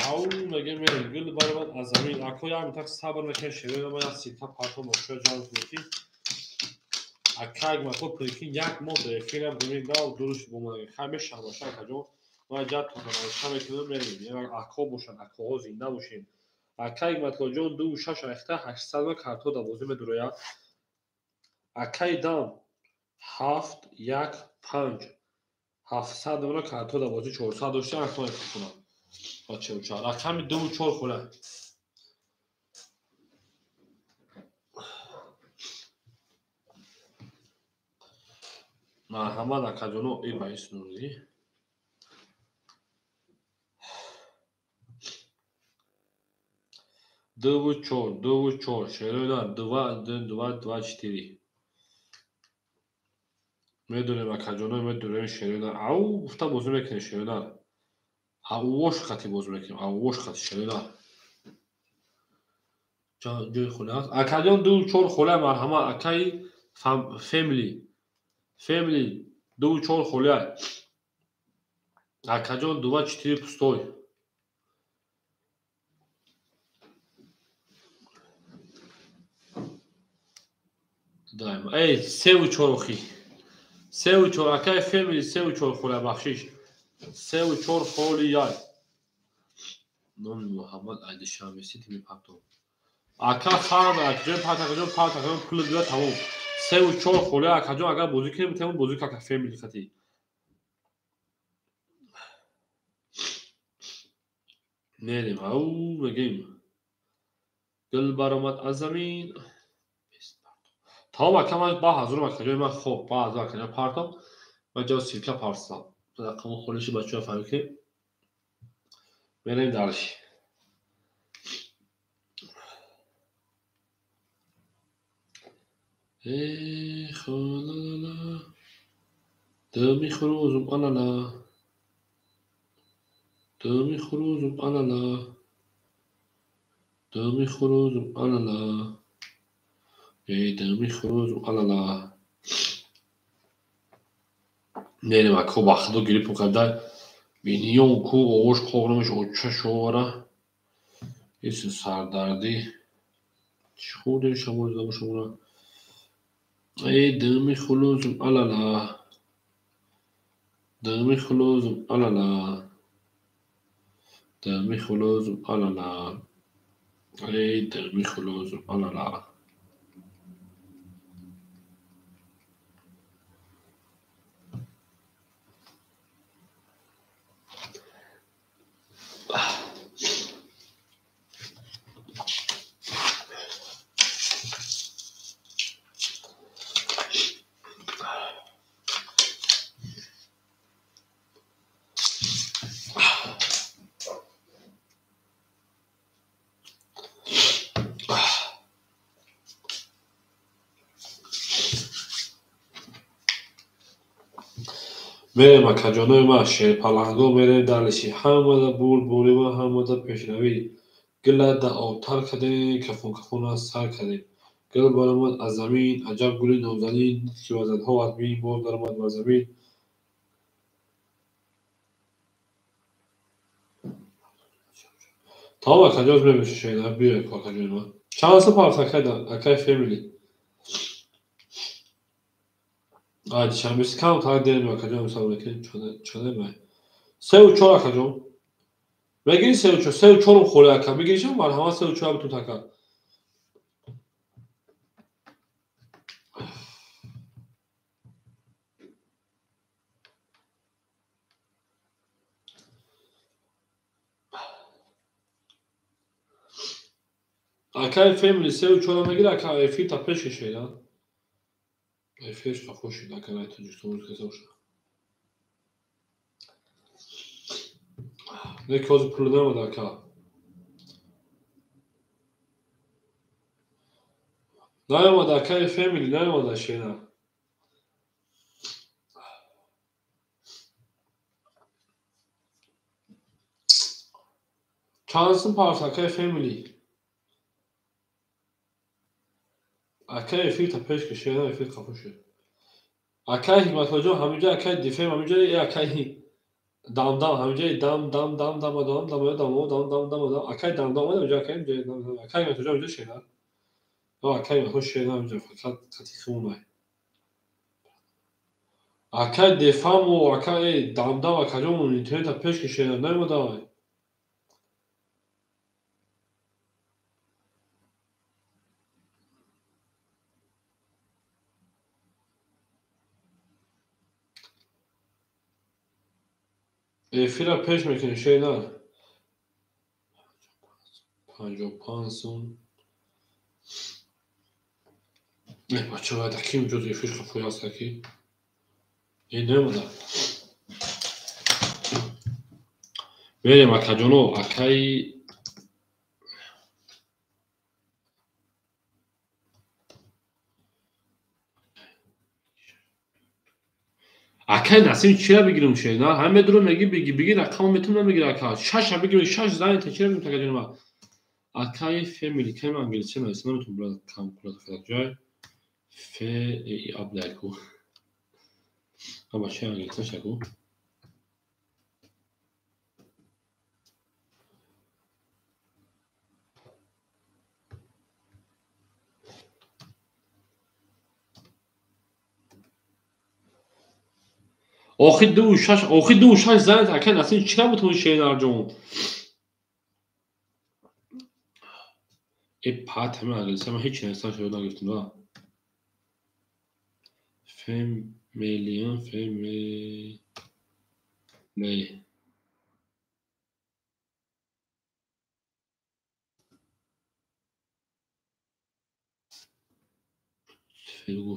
ау мегем мерем гул барман аз замин ако як так сабр мекунем шевена ма як силка партом ошо ҷан кунем акай матлоб прикинь як моҳ дефилам гумин дав дуруш бомаге хаме шамаша акаҷон ма ҷа тонамаша мекунем мерем як ако бошад акоҳо зинда бошем акай матлоҷон 2 6 рехта 800 ма карто давози медурояд акай дам 7 1 5 700 мана карто давози 400 дошта акмай кунам бачауча рақами 2 4 хола марҳамат акаҷоно ибаи снузи 2 4 شیرینار 2 4 میدونیم اکاجانو میدونیم شیرینار او گفته بازی میکنه شیرینار اوش خطی بازی میکنیم اوش خطی شیرینار جای خونه هست اکاجان 2 4 خوله مرحمه اکای فیملی 2 4 خوله اکاجان 2 4 پستوی دایم ای 3 4 خی 3 4 اکای فیملی 3 4 خوله بخشش 3 4 خولی یای نام محمد علی شامیسی تیمی پاتو اکا خان اکجان پاتاکجان پول دیگه تموم 3 4 خوله اکاجان اگر بازی کنیم میتونیم بازی که فیملی خطی نریم او میگیم گل برآمد از زمین تمام اکا با حضور اکاجان من خوب با حضور اکاجان پارتم و جا سیرکه پارستم رقم خودشی بچه ها فهمی که بریم درش ای خلالا دمی خروزم آلالا دمی خروزم آلالا دمی خروزم آلالا ای دمی خروزم آلالا نریم اکا با خدا گریپ مقدر بینیون کو اوش قوغنمش اوچه شوره ایسی سردردی چی خوده شما زمان شما ای دمی خلوزم آلالا دمی خلوزم آلالا دمی خلوزم آلالا ای دمی خلوزم آلالا میریم اکاجانوی ما شیر پلنگو میریم دلشی همه بوری و همه پیشروی گل دا آوتر کردیم کفون سر کردیم گل برآمد از زمین عجب گلی نازنین که وزدها از بین باز درآمد بر زمین تمام اکاجاز میمیشه شیرینار بیره اکاجوی ما چند سه پارت اکای فیملی آج شمیس کم تا دیم اکاجوی مثلا بکنیم چنه بای 3 4 اکاجوی بگیری 3 4 خوله اکا بگیریش مرحمه 3 4 بتون تکا اکای فیملی 3 4 میگیره اکا افی تا پیش شیرینار افیش تا خوشی اکا رای تو جوشتو بود کسا بشه نه که از پول نمود اکا نیامد اکای فیملی نیامد شیرینار چانسın پارس اکای فیملی اکای افی تا پیش که شیرینار افی تا خوشی اکای حکمت کجا همینجا اکای دیفیم همینجا ای اکای دام همینجا دام اکای دام همینجا اکای همینجا اکای حکمت کجا همینجا شیرینار اکای حکمت شیرینار همینجا فقط خطی خونه اکای دیفام و اکای دام اکاجا اون اینترنت پیش که شیرینار نیامد افی را پیش میکنه شیرینار 55 سون نه بچه باید اکی جز افیش خفوی هست اکی این نموده بریم اکاجانو اکای اکای نسیم چرا بگیرم شی نه همه درو میگی بگی رقم میتونم بگیرم اکا شش بگیرم شش زنی تا چرا میتونم جناب اکای فامیلی که من انگلیسی نمیتونم برات کام کنم جای ف ای ابلاکو اما چه انگلیسی شکو آخی دو شش زنی تا اکای نسیم چرا بتونم شی نرجون ای پات همه انگلیسی من هیچ نمیستم شده نگفتم نه فامیلیان فامیلی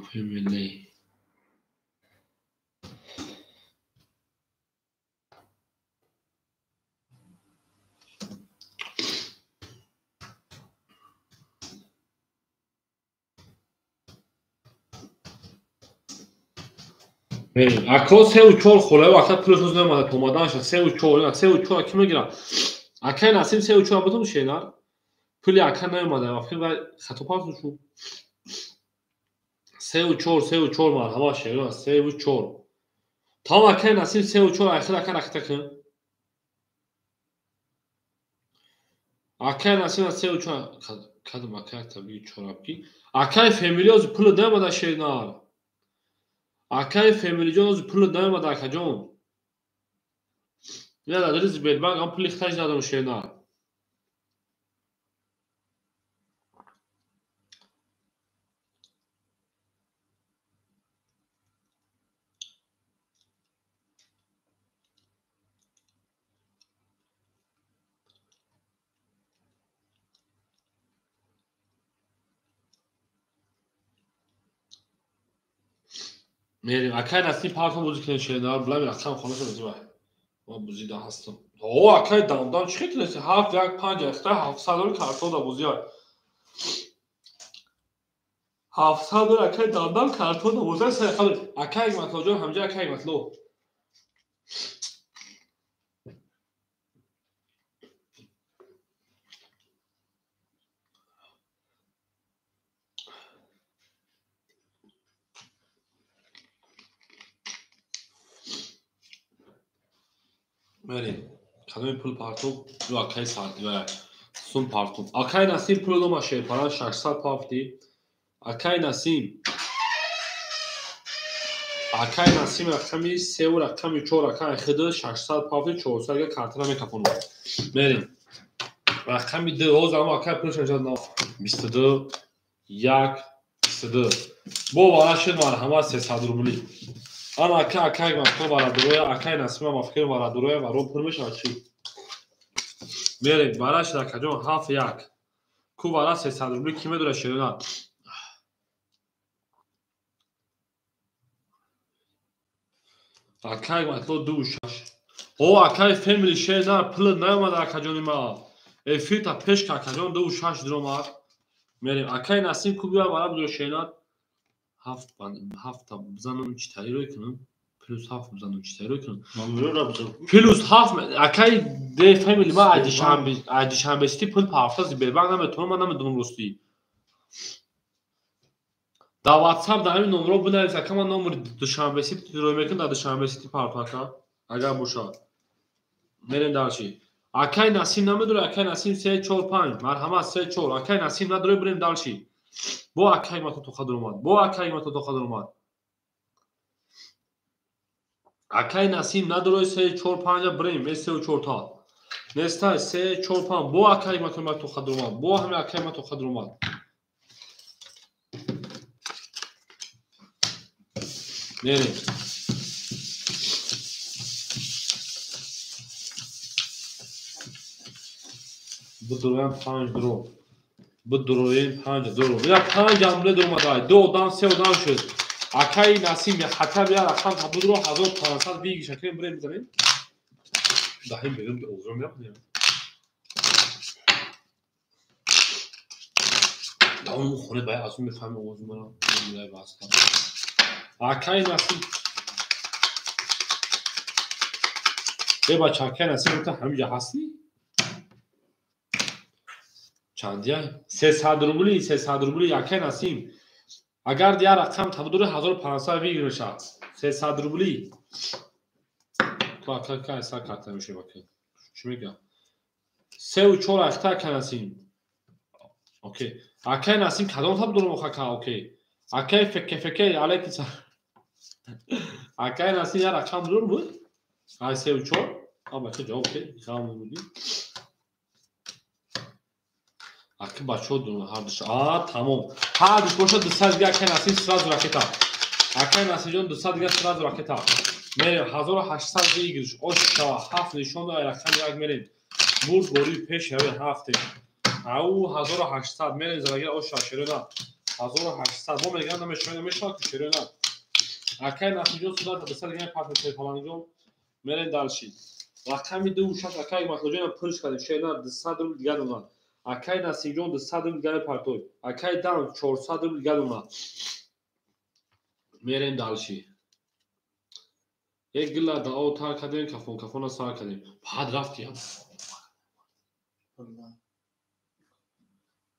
فامیلی اکا سه و چهار خوله وقتا پولش روز نماده تومادنش سه و چهار کی میگیرم اکای نسیم سه و چهار بودم شینار پولی اکا نماده وقتی خطا پاس شو سه و چهار مار همه شیران سه و چهار تام اکای نسیم سه و چهار اخیر اکا رخته کن اکای نسیم سه و چهار کدوم اکای طبیعی چهار کی اکای فامیلی از پول نماده شینار اکای فامیلی جان از پول نماده اکا جان نه دادری زبیل بانک هم پولی خرج ندارم شینار میریم اکای نسیم پارتون بوزی کنه شینار بلا میرم خم خانه شده ما بوزیده هستم او اکای دام چی کنیسی هفت یک پنج اختر 700 دلار کارتون دا بوزی های 700 دلار اکای دام کارتون دا بوزی سه خالی اکای مطلو جان همجا اکای مطلو میریم کدوم پول پارتون رو اکای ساعتی و سون پارتون اکای نسیم پول دو ماشه پاران 600 پافتی اکای نسیم رقمی 3 و رقمی 4 اکای خدا 600 پافتی 400 اگر کارتون میکپونم میریم رقمی 2 اما اکای پولش انجام 22 1 22 بو والا شد من همه 300 روبلی آن اکای مفکر وارد روی اکای نسیم مفکر وارد روی و رو پر میشه چی میریم بالاش در کجا هاف یک کو والا 300 روبلی کی میدونه شیرنا اکای مطلب دوش او اکای فامیلی شیرنا پول نمیاد اکجانی ما افیتا پیش اکجان دو شش درما میریم اکای نسیم کو بیا والا بدو شیرنا هفت بزنم چی تایی رو کنم پلوس هفت بزنم چی تایی رو کنم پلوس هفت اکای دی فامیلی ما عادی شنبه پول پارتازی ببر نمیتونم من نمیدونم راستی در واتساپ در همین نمره بنویس که من نمره دوشنبه رو میکنم در دوشنبه پارتاکا اگر باشه میریم در چی اکای نسیم نمیدونه اکای نسیم 3 4 5 مرحمت 3 4 اکای نسیم نداره بریم در چی بو اکای ما تو خود اومد بو اکای ما تو خود اومد اکای نسیم نداره 3 4 5 بریم 3 و 4 تا نستا 3 4 5 بو اکای ما تو خود اومد بو همه اکای ما تو خود اومد میریم بدرویم 5 درو بدرویم 5 درو یا 5 عمله درو مدای دو دان سه دان شد اکای نسیم خطر بیا رقم تا بدرو 1500 بیگ شکل بریم بزنیم دایم بگم اوزر میکنیم داون خونه باید از اون میفهمه اوزر مرا میلای واسطه اکای نسیم به بچه ها که نسیم تو همینجا هستی چندیه 300 روبلی 300 روبلی یکی نسیم اگر دیگر رقم تبدیل 1500 بگیر بشه 300 روبلی تو اکل که اصلا کرده میشه بکن چی میگم 3 و 4 اختر که نسیم اوکی اکی نسیم کدام تبدیل مخکه اوکی اکی فکه علیکی سر اکی نسیم یه رقم دور بود های 3 و 4 اما که جا اوکی خواهم بودی اکی بچه ها دونه هر دوش تمام هر دوش باشه 200 دیگه اکی نسیم سراز راکتا اکی نسیم جان 200 دیگه سراز راکتا میریم 1800 بگیرش اشا 7 نشان داره رقم یک میریم برد گوری پیش روی هفته او 1800 میریم زرگیر اشا شیرونه 1800 ما میگم نمیشه که شیرونه اکی نسیم جان سراز 200 دیگه پرت فلان جان میریم دلشید رقمی دو شش اکی مطلوب جان پرش کردیم شیرونه 200 رو دیگه اومد اکی نسیم جان 200 رو دیگه پرتوی اکی دام 400 رو دیگه اومد میریم دلشید یک گلا دعا تر کردیم کفون سر کردیم بعد رفتیم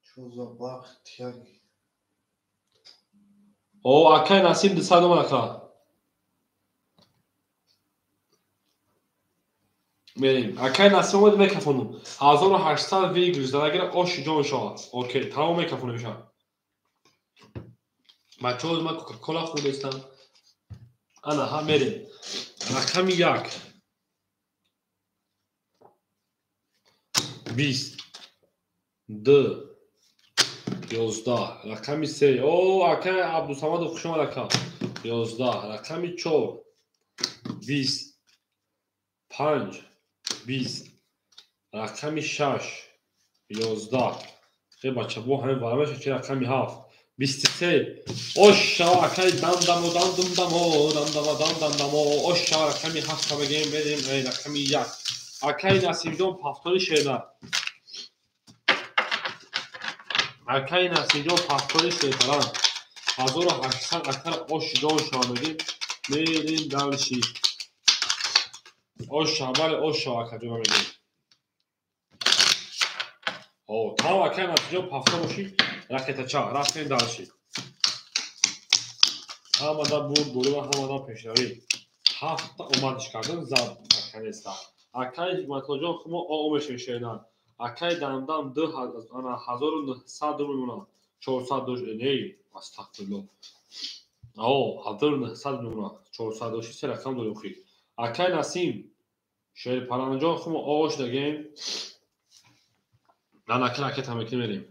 چوزا وقت یک او اکی نسیم 200 اومد که میریم اکی نسیم اومد میکفونم 1800 ویگرز درگیر آش جان شد اوکی تمام میکفونه میشه بچه ها من کوکاکولا خوردستم انا ها میریم رقم 1 20 2 11 رقم 3 او اکی عبدالصمد خوش اومد که 11 رقم 4 20 5 20 رقم 6 11 خیلی بچه با همین برامش چه رقمی 7 23 اوشا اکی دم اوشا رقمی 7 تا بگیم بریم رقمی 1 اکی نسیم جان پفتاری شیرده اکی نسیم جان پفتاری شیرده 1800 اکر اوش جان شما بگیم میریم دلشی اوشا بله اوشا اکر جان بگیم او تمام اکی نسیم جان پفتار باشی رکت چا رفتیم دلشی همه بود گروه و همه پیشنوی 7 اومدش کردن زد اکنیستا اکی حکمت جان خما آمش شیدن اکی دم 1900 میمونه 400 نه استغفرالله او 1900 میمونه 400 سه رقم داریم خی اکی نسیم شیر پران جان خما آش دگیم نه اکی رکت هم میریم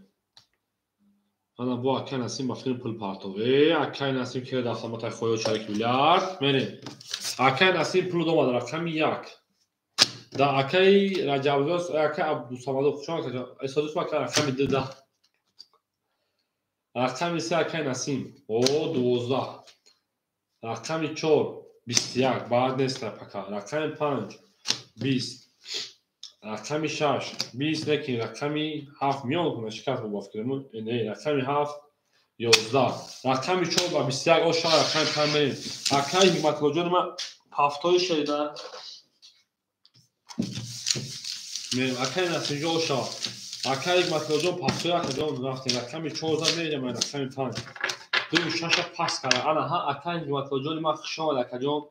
انا با اکی نسیم با فیلم پول پارتو اکی نسیم که داخل متای خویو 4 میلیارد میریم اکی نسیم پول دو مادر رقم 1 دا اکی رجبزاس اکی عبدالصمد خوشان که اسادوس ما که رقم 2 رقم 3 اکی نسیم او 12 رقم 4 21 بعد نیست پکا رقم 5 20 رقم 6 20 لیکن رقم 7 میان کنه شکست با فکرمون نه رقم 7 11 رقم 4 و 21 او شما رقم 5 میریم اکی حکمت جان ما هفتای شیده میریم اکی نسیم جان شما اکی حکمت جان هفتای اکی جان رفتیم رقم 14 میریم رقم 5 دو شش پاس کرده انا ها اکی حکمت جان ما شما اکی جان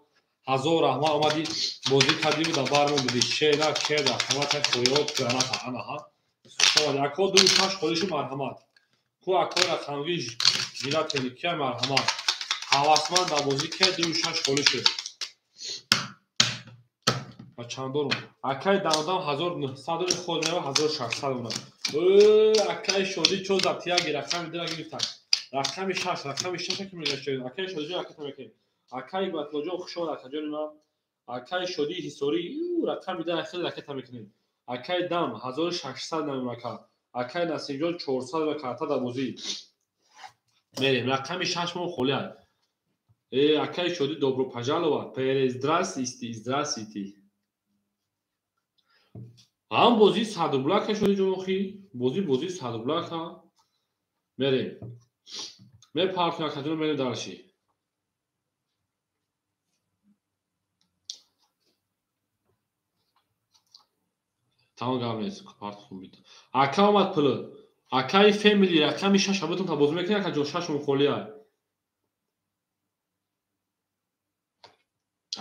هزار رحمه آمدی بازی کردی بود بارمون بودی شیده کرده حکمت خویات کرنات انا ها شما اکا دو شش خودش مرحمت کو اکا رقمگی جیلا تلکی مرحمت حواسمان دا بازی که دو شش خودشه و چند دارم اکی دندم 1900 خود میره 1600 اونم اکی شدی چون زبطیه گی رقم دیگه گرفتن رقم 6 رقم 6 که میگه شد اکی شدی جو اکی تمکن اکی باتلوجو خوشو اکی جون ما اکی شدی هیستوری رقم دیگه خیلی اکی تمکن اکی دم 1600 نمیمکا اکی نسیم جان 400 و کارتا دا بازی میریم رقم 6 مون خولیا اکی شدی دوبرو پاجالو پرزدراس استیزدراسیتی هم بازی صد بلاک شده جمخی بازی صد بلاک ها میریم می پارتنر کاتون میریم دارشی Tamam gavnez. Pardon bitti. Aka omad puli. Akay family raqami 6 бутун та боз мекунед aka ҷон 6 мухолия.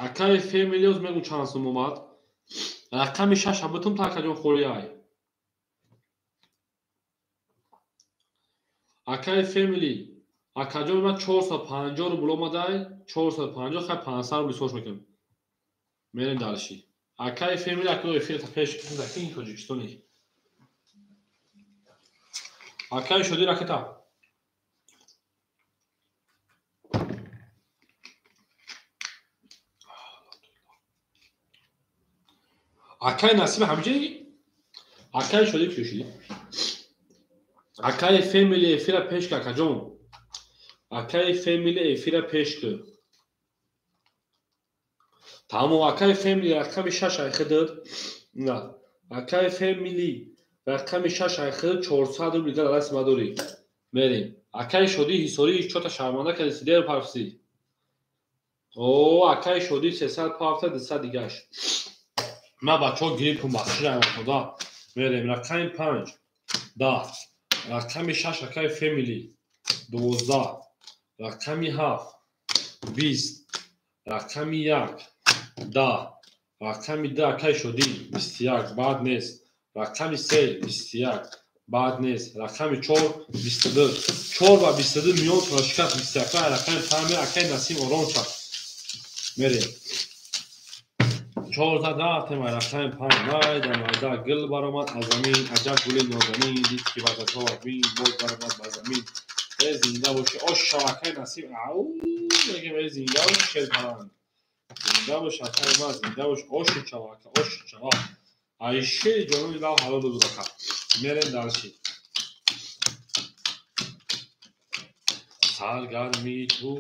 Акай family оз мегу чанд сум омад. Рақами 6 бутун та aka ҷон холия. Акай family aka ҷон ма 450 рубл омадай. 450 хай 500 рубл сош мекунем. Мерем далши. Акай family aka эфир та пеш кунда кин Тоҷикистони. Акай шуди ракета. Акай насиб ҳамҷи. Акай шуди кӯши. Акай family эфира пеш ка aka ҷон. Акай family эфира пеш ку. Тамом акай family рақами 6 айхидад. На. Акай family рақами 6 айхид 400 рубл гал рас мадори. Мерим. Акай шуди ҳисори чота шарманда ка сидер парси. О, акай шуди 300 пафта 200 дигаш. Ма бачо гирип кун бахшира худа. Мерим рақами 5 да. Рақами 6 акай family 12. Рақами 7 20. Рақами 1 10. Рақами 2 акай шуди 21 баъд нест. Рақами 3 21 баъд нест. Рақами 4 22. 4 ва 22 миён тура шикаст 21 рақами фами акай насим ором шад. Мерем. 14 тема рақами 5 майда майда гул баромад аз замин аҷаб гули нозанин дид ки вататҳо бин боз баромад ба замин. Е зинда боши ош акай насим ау мегем е зинда боши шерпаранд. Зинда бош акай ма зинда бош оши чава ака оши чава. Айше ҷонони лав ҳалол буд ака. Мерем далши. Саргарми ту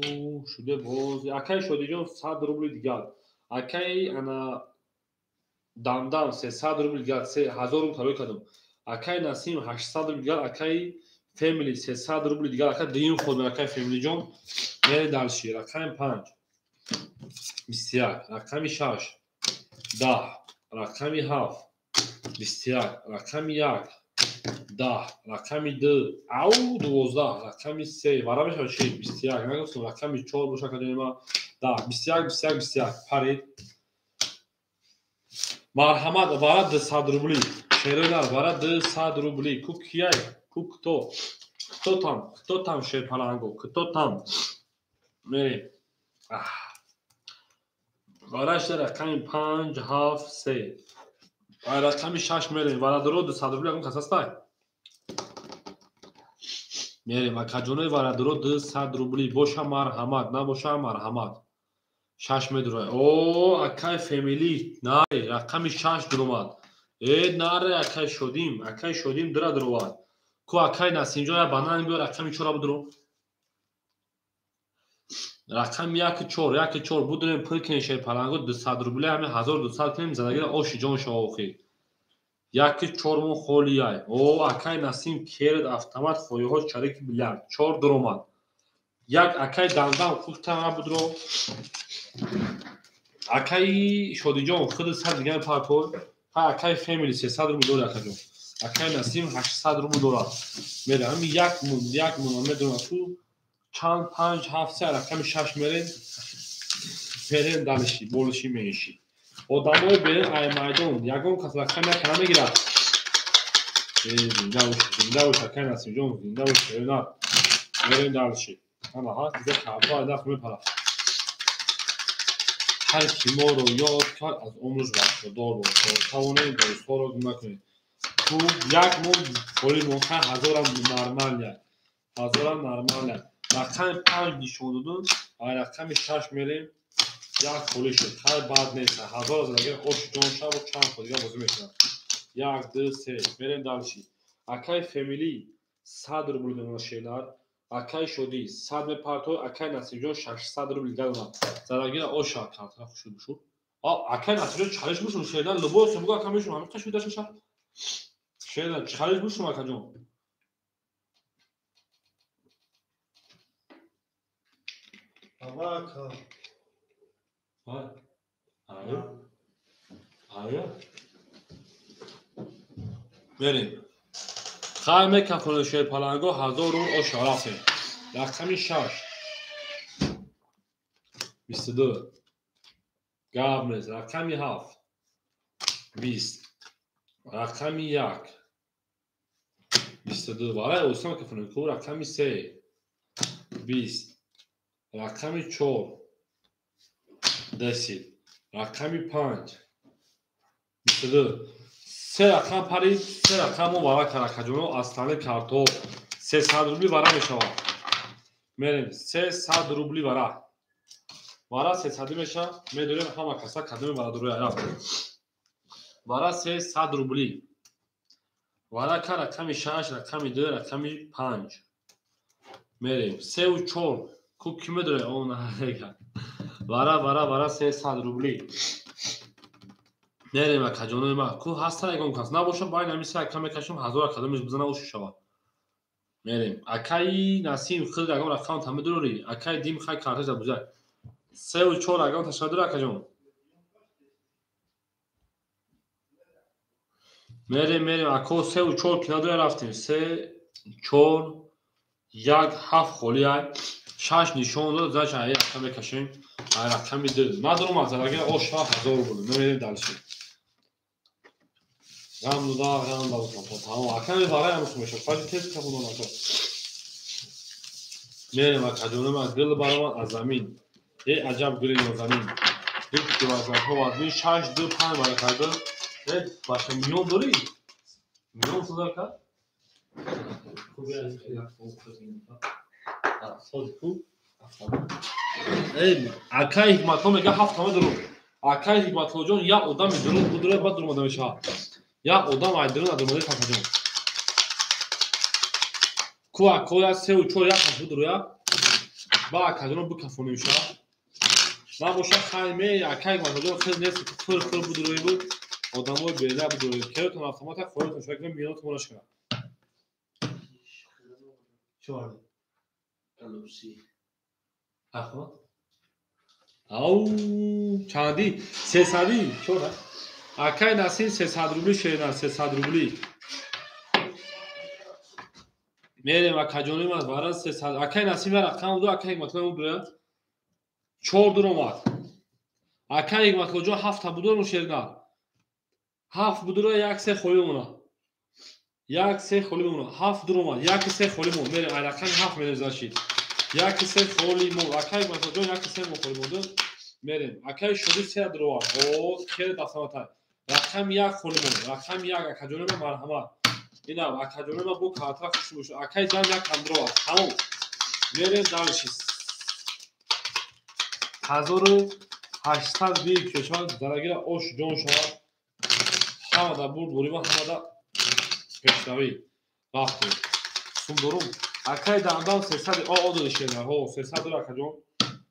шуде боз акай шодиҷон 100 рубли дигар. Акай ана дамдам 300 рубли дигар 3000 рубл талой кардам. Акай насим 800 рубли дигар акай family 300 рубли дигар ака дим ход акай family ҷон. Мерем далши. Рақами 5 21. Рақами 6 10. Рақами 7 21. Рақами 1 10. Рақами 2 ау 12. Рақами 3 вара мешавад чи 21 нагуфтам. Рақами 4 боша кадема 10 21 21 21 парид. Марҳамат вара 200 рубли. Шерона вара 200 рубли. Ку кияй? Ку кто? Кто там шерпаланго? Кто там? Мерем. Вараш рақами 5 7 3. Рақами 6 мерем. Вара дуро 200 рубли агон касастай. Мерем акаҷонои вара дуро 200 рубли боша марҳамат набоша марҳамат. 6 медурай. О, акай family. Наре, рақами 6 дуромад. Наре акай шодим дура дуровад. Ку акай насимҷон я банан биёр рақами 4 будуро. Рақами 1 4 будурем пул кинем шерпаланго 200 рубли ҳаме 1200 кинем задагира оши ҷон шоохи. 1 4 мон холияй. О, акай насим керд автомат хоиҳо чарики билярд 4 дуромад. Як акай дамдам кухтама будуро. Акай шодиҷон худ 100 дигар парпой. Акай family 300 рубл дорад акаҷон. Акай насим 800 рубл дорад. Мерем ҳами 1 мон медонам ту чанд 5 7 3 рақами 6 мерем. Мерем далши болши меши. Одамои берем ай майдон ягон кас рақами як намегирад. Зинда бош акай насимҷон зинда бош шерона. Мерем далши. Ана ҳаст диза кабо айдах мепарад. ҳар ки моро ёд кард аз умрш бархудор бош. тавонем дӯстҳоро гуна кунем. ту як мон боли монха ҳазорам нормалия. Рақами 5 нишон додун ай рақами 6 мерем. Як холи шуд. хай бад нест. 1000 задагир оши ҷон шаб чанд ход дигар бозӣ мекунам. 1 2 3 мерем далши. Акай family 100 рубл мемонад шелар. Акай шуди 100 мепартой. Акай насимҷон 600 рубл дигар мемонад. Задагира оша картра хушуд бушуд. Акай насимҷон чалиш бушун шелар либос буга акай шуд ҳамин қашуд даша шад. Шелар чалиш бушун акаҷон. Авака. Aya. بریم خیمه کفون شیر پلنگو 1000 رو آشارافه رقمی 6 22 گابنز رقمی 7 20 رقمی 1 22 برای اوسان کفون کو رقمی 3 20 رقمی 4 10 رقمی 5 22 سه رقم پرید سه رقم رو برای کرکجونو از تنه کارتو 300 روبلی برای می شود میریم 300 روبلی برای 300 میشه میدونیم همه کسا کدوم برای روی رفت برای 300 روبلی برای که رقمی 6 رقمی 2 رقمی 5 میریم 3 و 4 کو کی میدونه اون برای 300 روبلی میریم کجانوی ما کو هست اگه کس نباشه باید نمیشه کمی کشیم 1000 کدومش بزنه و شوا میریم اکای نسیم خود اگه رقم تام دروری اکای دیم خای کارتش بوده 3 و 4 اگه تشادر کجان میریم اکو 3 و 4 کنار رفتیم 3 4 1 7 خالی 6 نشون داد زاش ای کمی کشیم ای رقم میده ندارم از اگه اوش 1000 بود میریم دالشی غم داد تمام اکای برای همش میشه فاجی تست کنم اون میریم کجانم از گل برام از زمین یه عجب گلی از زمین یک دو از هوا 6 2 5 برای کرده باشه میون داری میون صدا کرد خوبی از خود خوب ای اکای حکمت ها میگه 7 همه درو اکای حکمت ها جون یا آدم درو بدره بعد درو ماده میشه یا آدم ای درو ندرو ماده کافه جون کو 3 و 4 یک هم درو یا با کدوم بکفونه میشه نباشه خیمه اکای حکمت ها خیلی نیست فر بدروی بود آدمای بیدا بدروی کردن اتومات خودتون شکل میاد تونش کنه چوار گلوسی اخوان او چندی 300 چورا اکای نسیم 300 روبلی شیرن 300 روبلی میریم و کجونیم از برای 300 اکای نسیم رقم دو اکای مطلب اون بره 4 دور اومد اکای مطلب جو 7 بودو رو شیرن 7 بودو رو یک سه خولی مونه یک سه خولی مونه 7 دور اومد یک سه خولی مون میریم رقم 7 میریم زاشید یک سه خولی مون اکای مطلب جو یک سه خولی مون میریم اکای شدی 3 دور او خیلی دفعات رقم 1 خولی مون رقم 1 کجونیم مرحمت اینا اکادمی ما بو کارتا خوش باشه اکای جان یک کندرو تمام میریم دانشی 1800 بیگ کشان درگیر اوش جون شما همه دا بود بوری ما همه دا پیشنوی رفتیم سوم دروم اکای داندان 300 آ داشته نه هو 300 دلار کجون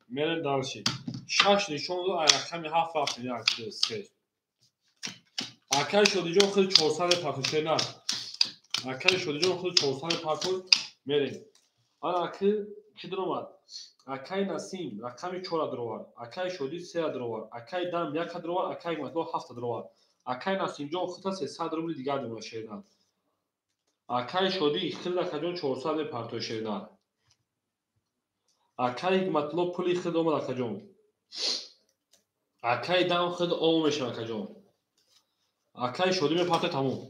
میریم دانشی 6 نشون دو رقم 7 رفتیم یک 3 اکای شدی جون خیلی 400 پاتوشه نه اکای شدی جون خود 400 پاتون میریم آن اکی کی درومد اکای نسیم رقم 4 دروار اکای شدی 3 دروار اکای دم 1 دروار اکای مطلب 7 دروار اکای نسیم جون خود 300 روبل دیگه دروار شیرن اکای شدی خیلی کجون 400 پاتو شیرن اکای مطلب پولی خود اومد کجون اکای دم خود او میشه کجون اکای شدی می پاتو تموم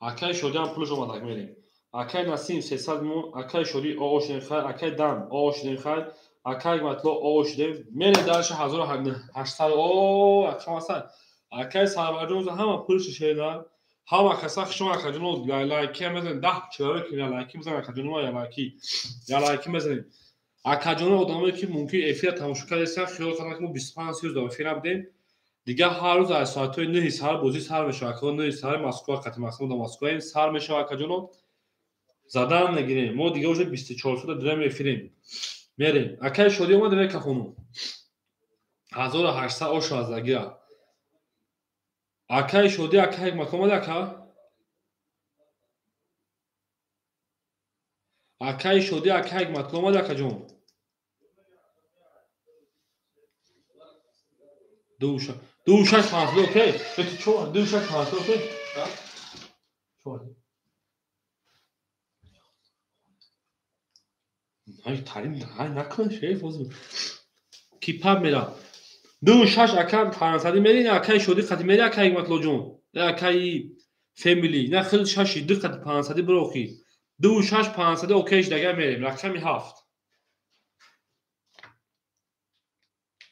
اکای شدی هم پولش اومد میریم اکای نسیم 300 مون اکای شدی آوش نخیر اکای دم آوش نخیر اکای مطلب آوش دیم میره درش 1800 او اکام اصلا اکای سربردون همه پولش شیدن همه کسا شما کجونو لایکی میزنن 10 40 کی لایکی میزنن کجونو یا لایکی میزنن اکجونو آدمایی که ممکن افیا تماشا کردن خیال کنن که 25 30 دلار فیلم بدیم دیگه هر روز از ساعت 9 سر بازی سر میشه که 9 سر مسکو خط مسکو دو مسکو این سر میشه که جنو زدن نگیریم ما دیگه уже 24 ساعت داریم میفریم میریم اکای شدی اومد به کافونو 1800 اوش از اگیا اکای شدی اکای مکمل اکای شدی اکای مکمل اکا جون دوشا دوشا خاص اوکی تو چو دوشا خاص اوکی های ترین های نکن شیف وزن کی پاب میرا دو شش اکم پانصدی میری نه اکای شدی خدی میری اکای مطلب جون نه اکای فامیلی نه خیلی ششی دقت پانصدی بروخی دو شش پانصدی اوکیش دیگه میریم رقمی هفت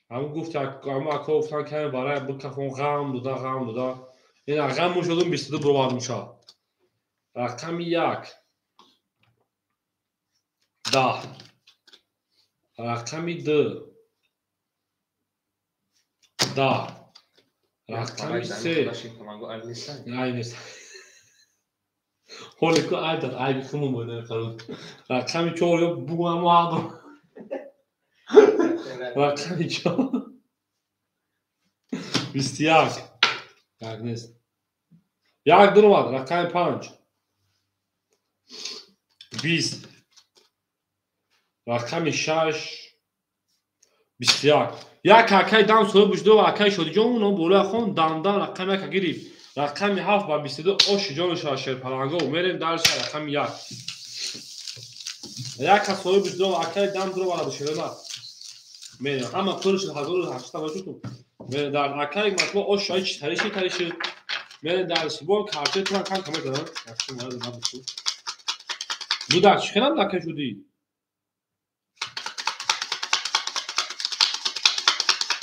همون گفت اما اکا گفتن که برای بکفون غم دودا این غم شدون 22 برابر میشه رقم یک 10 رقم 2 10 رقم 3 نه نیست حالا که عدد عیبی خمون بوده رقم 4 بگو هم وعدم رقم 4 21 یک نیست یک دور اومد رقم 5 20 رقم 6 21 یک اکای دام سوی بجده و اکای شدی جان اونو بوله خون دام رقم یک گیریم رقم 7 با 22 اوش جان شاشر پلانگو میریم درش رقم 1 یک سوی بجده و اکای دام درو بالا بشه نه میریم همه پولش 1800 باشه میریم در اکای مطلب اوش شای تریشی میریم درش با کارت تو کم کم دارم اکشن وارد نباشه دو درش خیلی لکه شدی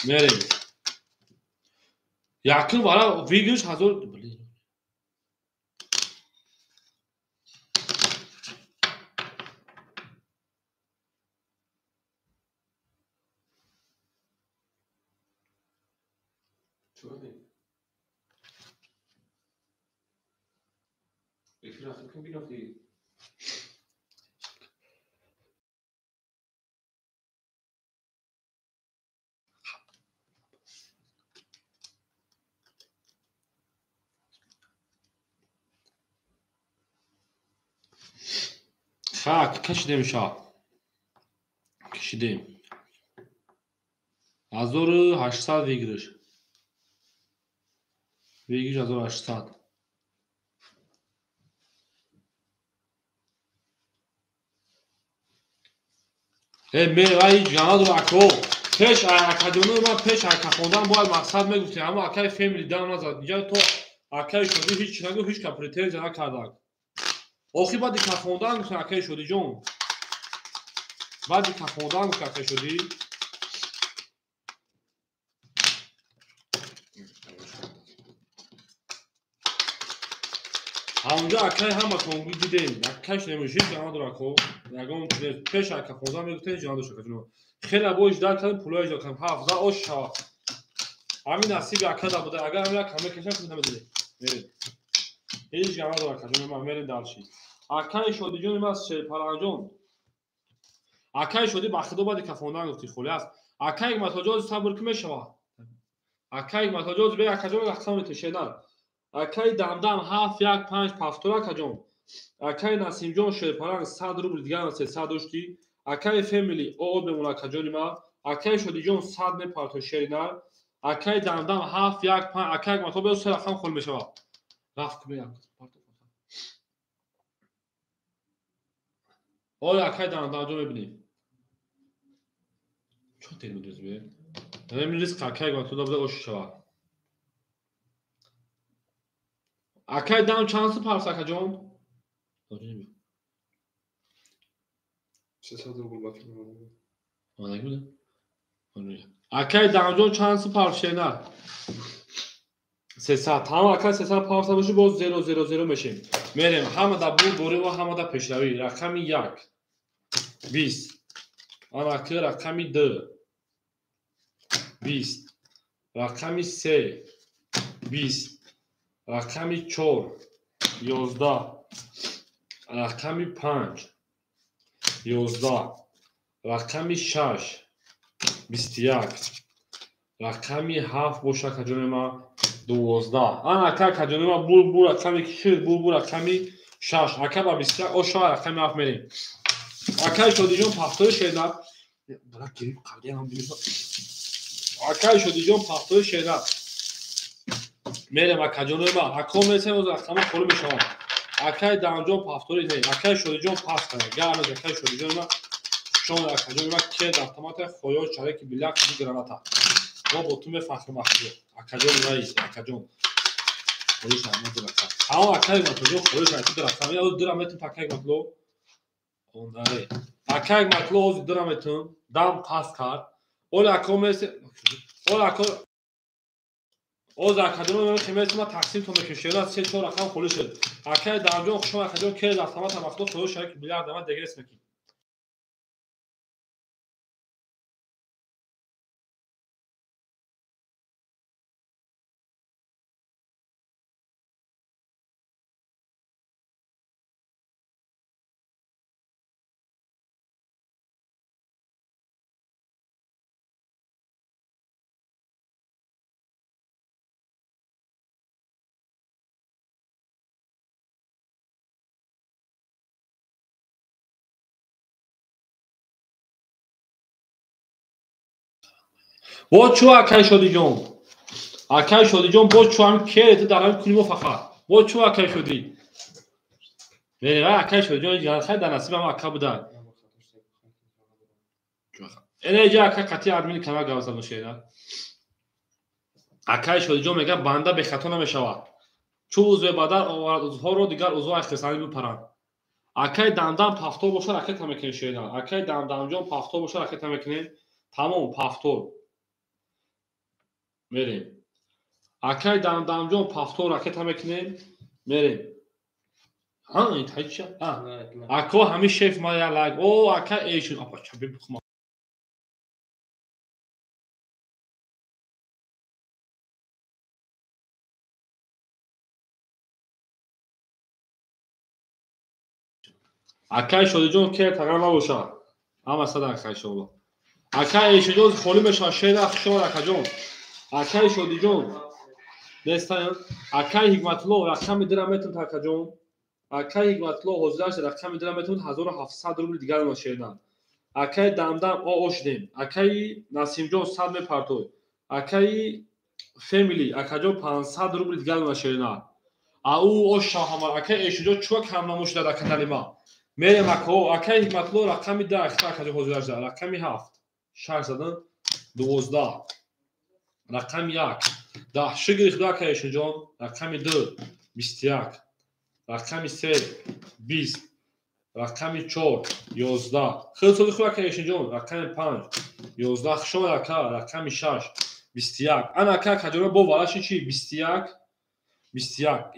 میریم یکی برای ویگیوش هزار خاک کشیدیم شا کشیدیم 1800 ویگیرش 1800 میوه جناد و اکو پیش اکادمی ما پیش اکا خوندن باید مقصد میگفتی اما اکای فیملی دام نزد اینجا تو اکای شدی هیچ نگو هیچ کپریتیز نکردن آخی بعد اکا خوندن گفتن اکای شدی جون بعد اکا خوندن گفتن اکای شدی همونجا اکای همه کنگی دیدیم اکایش نمیشه جناد و اکو یکم پیش اکا خوندن میگفتن جناد و شکر خیلی بویش در کردیم پولایش دارم حافظه اوش شوا همین نصیب اکا بوده اگر همین کمی کشم کنم بده میریم هیچ جمع داره کجا ما میریم دالشی اکای شدی جون ما پلانجون اکای شدی بخدو بعد کفوندن گفتی خلاص اکای متاجاز صبر کی میشوا اکای متاجاز به اکاجو اقسام تشیدن اکای دمدم 7 1 5 پافتورا کجون اکای نسیم جون پلان 100 روبل دیگه 300 داشتی اکای فامیلی او بمونا کجونی ما اکای شدی جون 100 نه پارتو شیرینال اکای دمدم 7 1 5 اکای متاجاز سه رقم خل میشوا رفت میام آیا اکای دمدم جو میبینیم چون تیر میدوز بیه نمی ریسک اکای متاجاز بده اوش شوا اکای دم چانس پارسا کجون اکای دمجون چانس پارشینا 300 هم اکای 300 پارسا باشه باز 000 میشیم میریم همه دا بوری و همه دا پیشروی رقم 1 20 آن اکای رقم 2 20 رقم 3 20 رقم 4 11 رقم 5 11 رقم 6 21 رقم 7 باشه کجون ما 12 آن اکا کجون ما بول رقم کشید بول رقم 6 اکا با 21 او شا رقم 7 میریم اکا شدی جون پافتور شیدا برا گریب قبلی هم بیشتر اکا شدی جون پافتور شیدا мерем акаҷонема аком месем оз рақама холӣ мешавам акай дамҷон пафтори не акай шодиҷон пас кара гарнӯз акай шодиҷонема шон акаҷонема кед автомата хоёл чареки биляк ди граната мо бо ту мефахрим акаҷон раис акаҷон холиш амад рака ҳамо акай матоҷон холиш ати рака я дурам метун акай матло ондаре акай матло оз дурам метун дам пас кард оли аком месем оли аком оз акаҷон химесма тақсим то мекишена 3-4 рақам холиш акай дамҷон хушон акаҷон кед автомата махто хоёл чареки биляк дама дегрес мекин бо чӯ акай шодиҷон акай шодиҷон бо чӯ ҳам керету дар ҳам куни мо фақат бо чӯ акай шодӣ мерева акай шодиҷон ҷанхай дар насиби ҳама ака буда энеҷа ака қатъи админи кама гавза ношеда акай шодиҷон мегӯяд банда бехато намешавад чӯ узве бадан оварад узвҳоро дигар узвҳояш хисанӣ бипаранд акай дамдам пафтор бошад ракета мекунед шеда акай дамдамҷон пафтор бошад ракета мекунед тамом пафтор мерем акай дамдамҷон пафтор ракета мекунем мерем ако ҳами шеф мая лайк о акай эшун апача бибухма акай шодиҷон ке тагар набошад ҳама сада акай шола акай эшуҷон холӣ мешавад шеда хушон акаҷон акай шодиҷон дестаям акай ҳикматулло рақами дирам метавонад акаҷон акай ҳикматулло ҳозираш рақами дирам метавонад 1700 рубли дигар ношедан акай дамдам ошдем акай насимҷон 100 мепартоед акай фемили акаҷон 500 рубли дигар ношедан ау ошаҳамар акай эшуҷон чӯ кам намошдад аканалима мерем ако акай ҳикматулло рақами да ахта акаҷон ҳозираш да рақами 7 6 задан 12 рақами 1 10 шигирих ду акай эшуҷон рақами 2 21 рақами 3 20 рақами 4 11 хелсоли худ акай эшуҷон рақами 5 11 хушон ака рақами 6 21 ана ака акаҷон бо валаши чи 21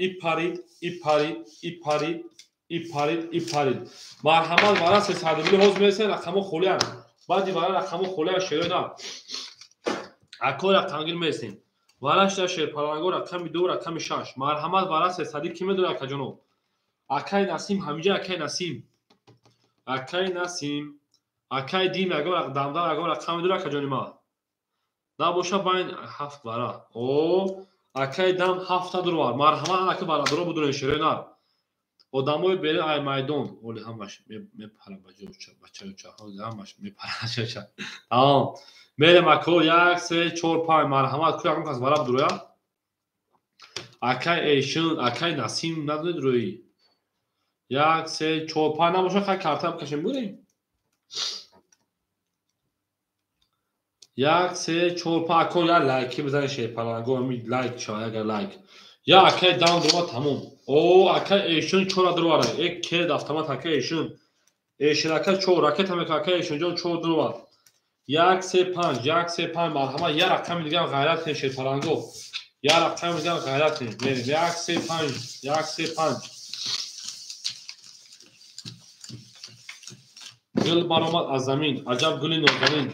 ипарид ипарид ипарид ипарид ипарид марҳамат вара 300 рубли ҳоз месен рақамо холиан баъди вара рақамо холиан шерода ако рақамгир месен варашда шерпаланго рақами 2 рақами 6 марҳамат вара 300 ки медонад акаҷоно акай насим ҳамиҷа акай насим акай дим ягон дамдам ягон рақами 2 акаҷонима набоша байн 7 вара о акай дам 7 дурвар марҳамат ака барадоро будунен шерода одамои бери ай майдон оли ҳамаш мепара бачаюча ҳамаш мепара тамом мерем ако 1 3 4 5 марҳамат ку ягон кас вара будуроя акай эшун акай насим надонед рӯи 1 3 4 5 набоша хай карта бикашем бурем 1 3 4 5 ако я лайки бизанед шерпаланго ми лайк шава ягар лайк я акай дам дурума тамом о акай эшун 4 дурвара ek ked автомат акай эшун эшун акай 4 ракета мека акай эшунҷон 4 дурвар 1 3 5 1 3 5 марҳамат я рақами дигар ғайрат кунед шерпаланго я рақами дигар ғайрат кунед мерем 1 3 5 1 3 5 гул баромад аз замин аҷаб гули нозанин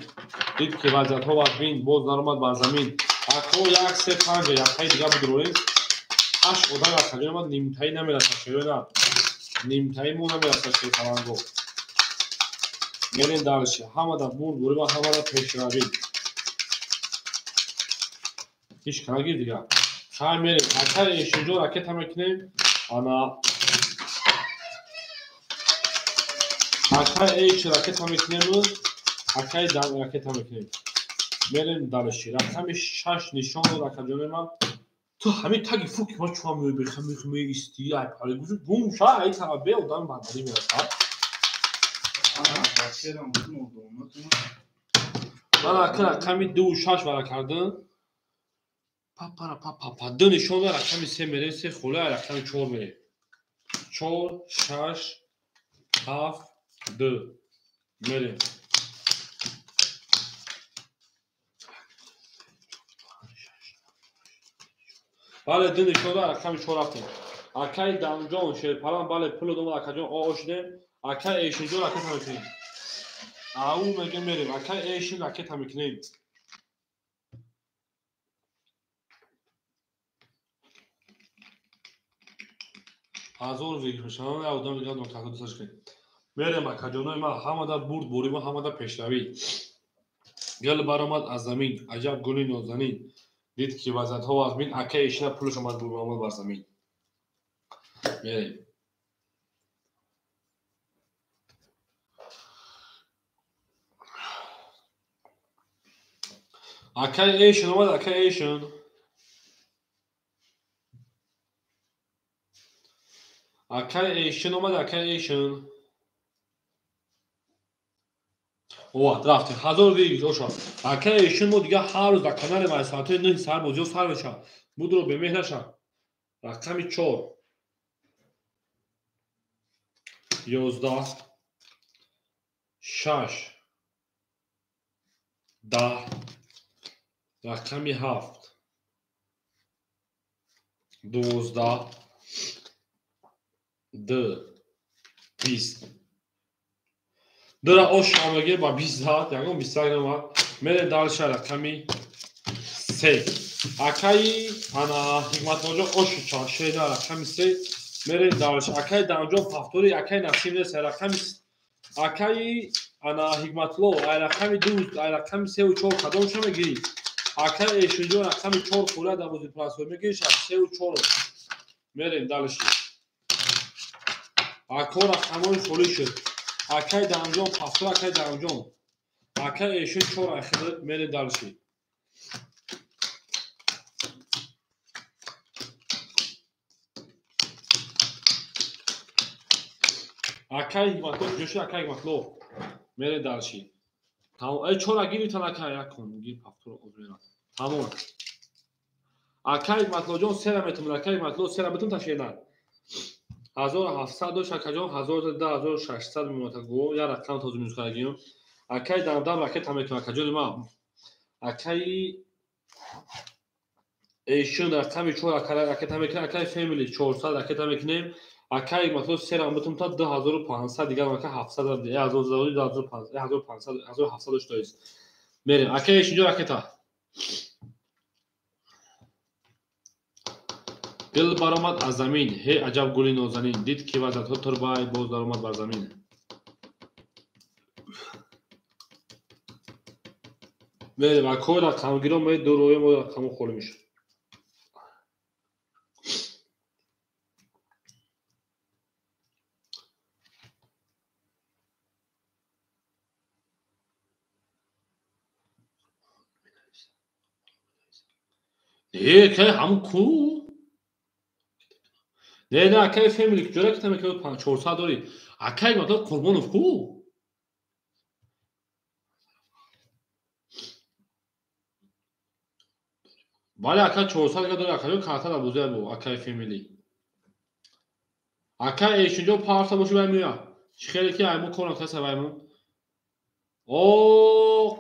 дид ки вазъиятҳо вазбин боз даромад бар замин ако 1 3 5 якҳаи дигар бидурорем 8 одам акаҷонамад нимтаи намерасад шерода нимтаи мо намерасад шерпаланго мерем далши ҳамада бур бурима ҳамада пешравӣ иш канагир дигар хай мерем акай эшунҷон ракета мекунем ана акай эш ракета мекунем акай дам ракета мекунем мерем далши рақами 6 нишон акаҷонема تو همین تاگی فوکی ما چون می بخمی استیای پاره گوشو بوم شا ای تا به اودان بندری میاد من اکر کمی دو شاش ورا کردن پا دو نشون داره کمی سه میره سه خوله کمی چهار میره 4 6 7 2 میره بله دو نشون داره کمی چهار رفتیم اکای دانجون شه پرام بله پلو دوم اکاجون آشده اکای ایشجون اکای تمیکنیم او میگه میریم اکای ایشون اکای تمیکنیم هزار ویگ میشن یا آدم دیگه دو تا دوستش کنیم میریم اکاجونای ما همه برد بریم و همه پیشروی گل برآمد از زمین عجب گلی نازنین دید که وضعیت ها از بین اکای ایشون پلوش آمد برد آمد بر زمین میریم اکای ایشون آمد اکای ایشون اکای ایشون آمد اکای ایشون اوه رفتیم هزار ویگ اوشا اکای ایشون ما دیگه هر روز در کانال ما ساعت 9 سر بازی سر بشه بود رو به مهرش رقم 4 11 6 10 رقم 7 12 2 20 داره اوش آمگه با 20 ساعت یعنی 20 ساعت نماد میره دارش رقمی 3 اکای انا حکمت موجو اوش چار شیده رقمی 3 میره دارش اکای دانجون پافتوری اکای نسیم نیست رقمی اکای انا حکمت لو ای رقمی 2 ای رقمی 3 و 4 کدام شما میگیری اکای ایشونجو رقمی 4 خوله در بازی پلاسور میگیری 3 و 4 میریم دارشی اکا رقمای خولی شد اکای دانجون پافتور اکای دانجون اکای ایشون 4 اخیر میریم دارشی اکای حکمت جوشی اکای حکمت لو میره دارشی تمام ای 4 گیری تا اکای کن گیر پافتور اوزمیرا تمام اکای حکمت لو جون سر میتون اکای حکمت لو سر میتون تشیدن 1700 دو شکجان 1010 1600 میمونه گو یا رقم تازه میز کنیم اکای دام راکت هم میتونه کجوری ما اکای ایشون رقم 4 اکای راکت هم میکنه اکای فامیلی 400 راکت هم میکنیم اکای مثلا سر هم میتونه تا 2500 دیگه اکای 700 2500 1500 1700 داشته است میریم اکای ایشون راکت دل برآمد از زمین هی عجب گلی نازنین دید که وضعیت ها تربای باز درآمد بر زمین میریم اکای رقم گیرم می دو روی ما رقم خوری میشه نه که هم کو نه اکای فامیلی جوره که تمام 400 داری اکای مثلا قربان کو ولی اکای 400 دیگه داره اکای کارتا بوزه بو اکای فامیلی اکای ایشونجو پارتا باشو برمیاد خیلی که ایمون کنه کسا ایمون او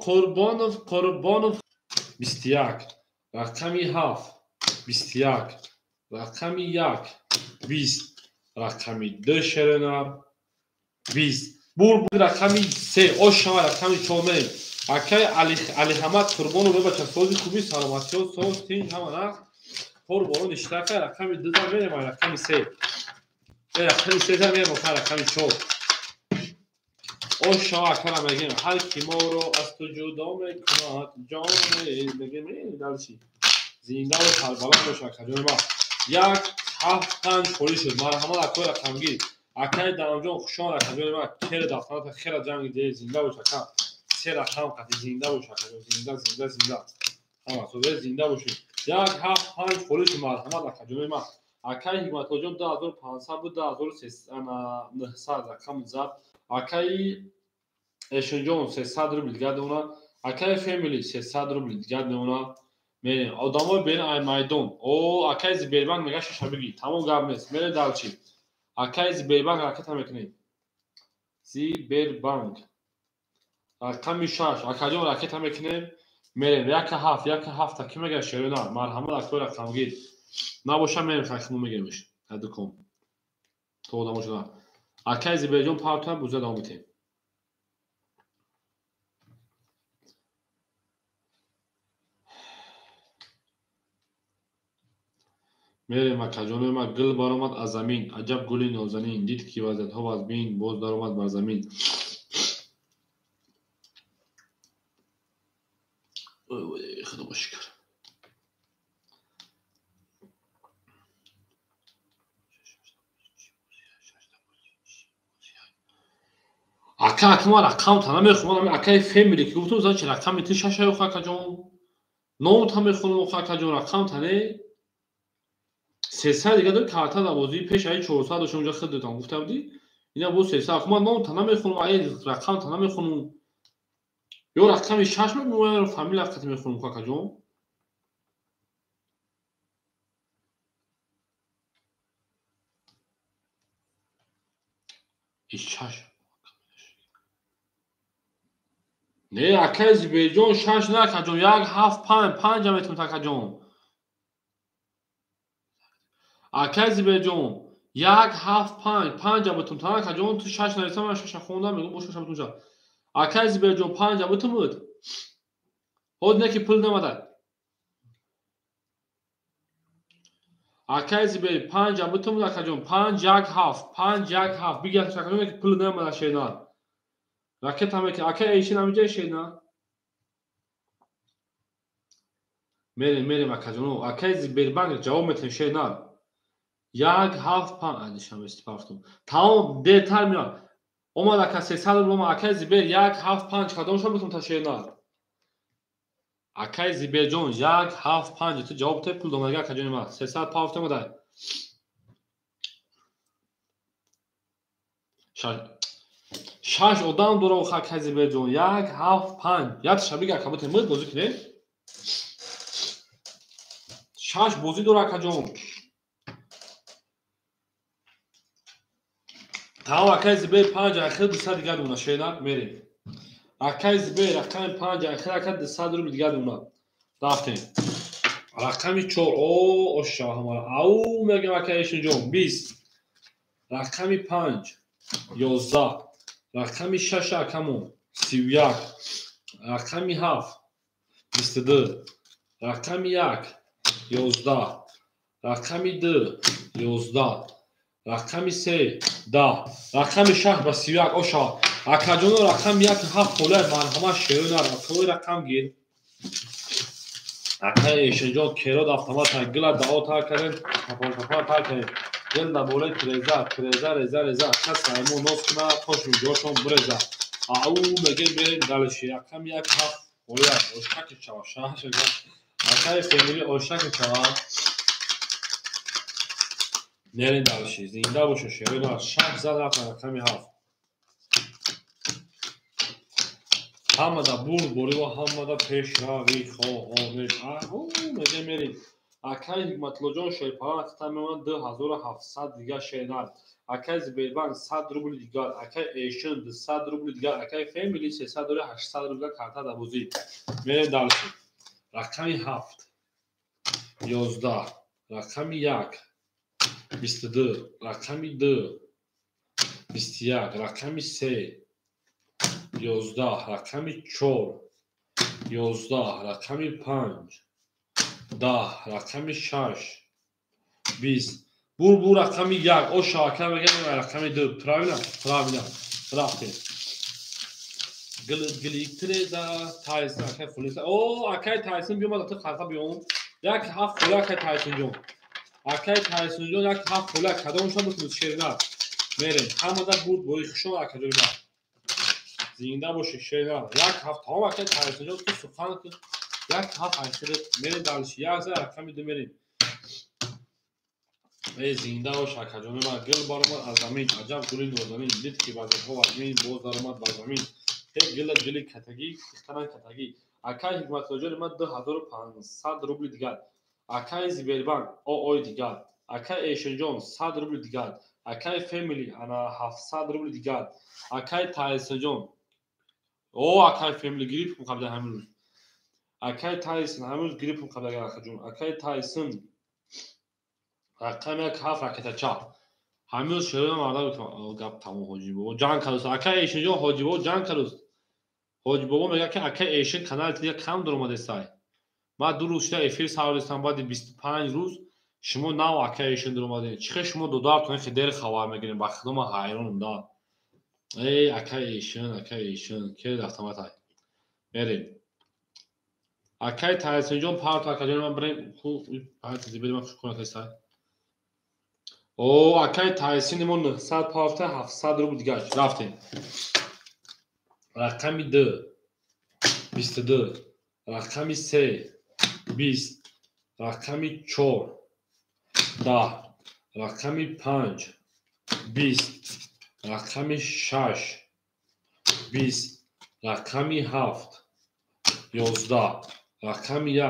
قربان 21 رقمی 7 21 رقمی 1 20 رقمی 2 شرنار 20 بول رقمی 3 اوشا رقمی 4 اکای علی حمد قربانو ببچه سوزی خوبی سلامتی و سوز تین همه قربانو اشتراک رقمی 2 تا میریم رقمی 3 رقمی 3 تا میریم رقمی 4 اوشا اکرم میگیم هر کی ما رو از تو جدا میکند جان بگیم دلشی زنده و کربلا باشه کجای ما 1 7 5 خوری شد مرحمت اکای رقمگیر اکای دانجون خوشان کجای ما خیر دفترات خیر جنگ دی زنده باشه که سه رقم قطعی زنده باشه زنده همه صبح زنده باشه یک هفت پنج خورش مرحمت اکجون ما اکای حکمت جان 2500 بود 2300 رقم زد اکای اشنجون 300 روبل دیگه دونا اکای فامیلی 300 روبل دیگه دونا میریم آدمای بین ای میدان او اکای زبیربان میگه شبگی تمام گپ نیست میره دالچی اکای زبیربان حرکت میکنه زبیربان رقم 6 اکجون حرکت میکنه میریم یک هفت کی میگه شیرنا مرحمت اکبر رقمگیر نباشه میریم خشمو میگیمش هدکم تو آدمو شدن اکای زبیرجان پارتن بوزه دام میتیم میریم اکجون ما گل برآمد از زمین عجب گلی نازنین دید کی وضعیت ها از بین باز در اومد بر زمین اوه خدا باشکر اکا اکما رقم تا نمیخونم اکای فامیلی که گفتم زن چه رقمی تی شش خو اکجون نو تا میخونم خو اکجون رقم تنه 300 دیگه دو کارتا دوازی پیش ای 400 داشتم اونجا خدمتتون گفتم بودی اینا بو 300 اکما نو تا نمیخونم ای رقم تا نمیخونم یو رقم 6 میگم فامیلی رقم میخونم خو اکجون شش نه اکای زبیرجان 6 نه اکجون 1 7 5 میتونم تا اکجون اکای زبیرجان 1 7 5 میتونم تا اکجون تو 6 نریسم من 6 خوندم میگم بو 6 میتونم جا اکای زبیرجان 5 میتونم هود نکی پول نماده اکای زبیر 5 میتونم اکجون 5 1 7 5 1 7 بگید اکجون نکی پول نماده شینا راکت هم که اکای ایشین هم شینا میریم اکجون اکای زبیر بانک جواب میتونم شینا 1 7 5 ادیشم استفافتم تمام دیتر میاد اومد اکا 300 روم اکای زبیر 1 7 5 کدومش میتونم تا شینا اکای زبیرجان 1 7 5 تو جواب ته پول دومگه اکجون ما 300 پافتم داد شش odam dora u khak Azerbaycan 1 7 5 yat shabiga kabut mid bozi kine shash bozi dora kajon tamam Azerbaycan 5 akhir 200 دیگه دونه شینا میریم Azerbaycan رقم 5 akhir akad 200 روبل دیگه دونه رفتیم رقم 4 او اوشا همارا او میگم اکایشون 20 رقم 5 11 رقم 6 اکمون 31 رقم 7 22 رقم 1 11 رقم 2 11 رقم 3 10 رقم 6 با 31 اوشا اکجون رقم 1 7 خوله مرحمت شیرون رقم رقم گیر اکای شجاع کرد автомат گل دعا تا کردن پاپا تا کردن گل دا بوله ترزا کس ایمو نوس کنه خوش جوشون برزا او میگه بریم دالشی رقم 1 7 خوله اوشک چاوا شاه شجاع اکای فامیلی اوشک چاوا نرین دالشی زنده باشه شیرین شب زد رقم 7 همه دا بوری و همه دا پیش روی خواهانش او میگه میریم اکای حکمت جان شیپان تماما 2700 دیگه شینار اکای زبیربان 100 روبل دیگه اکای ایشن 200 روبل دیگه اکای فامیلی 300 و 800 روبل کارتا دبوزی میریم دالشی رقم 7 11 رقم 1 22 رقم 2 21 رقم 3 11 رقم 4 11 رقم 5 10 رقم 6 20 بور رقم 1 او شاکر میگه رقم 2 правильно رفتیم گلیکتره تایسون اکای فولیس او اکای تایسون بیومد تو خرخه بیوم یک هفت فولا اکای تایسون جون یک هفت فولا کدومش هم بکنید شیرنا میریم همه دا بود بوی خشو اکای زنده باشه شیرنا یک هفت هم اکای تایسون جون تو سخن یک هفت عشره میرین دانشی یک زر رقم دو میرین ای زنده و شکرجانه ما گل بارمد از زمین عجب گلی نازنین دید که وزن ها و زمین باز درآمد بر زمین یک گل گلی کتگی کتنان کتگی اکای حکمت راجر ما 2500 روبل دیگر اکای زیبربان او دیگر اکای ایشنجان 100 روبل دیگر اکای فامیلی انا 700 روبل دیگر اکای تایسنجان او اکای فامیلی گریپ مقابل همین روز اکای تایسن همون گریپ مقابل اکای اکای تایسن رقم یک هفت رکت چا همیوز شروع مردم گپ تمام حاجی بابا جان کلوس اکای ایشن جو حاجی بابا جان کلوس حاجی بابا میگه که اکای ایشن کانال دیگه کم در اومده سای ما دو روز افیر ساعتستان بعد 25 روز شما ناو اکای ایشن در اومده چه شما دو دار تون خدر خبر میگیرین با خدمت حیرانم دا ای اکای ایشن که دفتمات های بریم اکای تایسن جون پارت اکای من بریم خو پارت زیبل من کنه تای او اکای تایسینمون 100 پافته 700 روبل دیگه رفتیم رقمی 2 22 رقمی 3 20 رقمی 4 10 رقمی 5 20 رقمی 6 20 رقمی 7 11 رقمی 1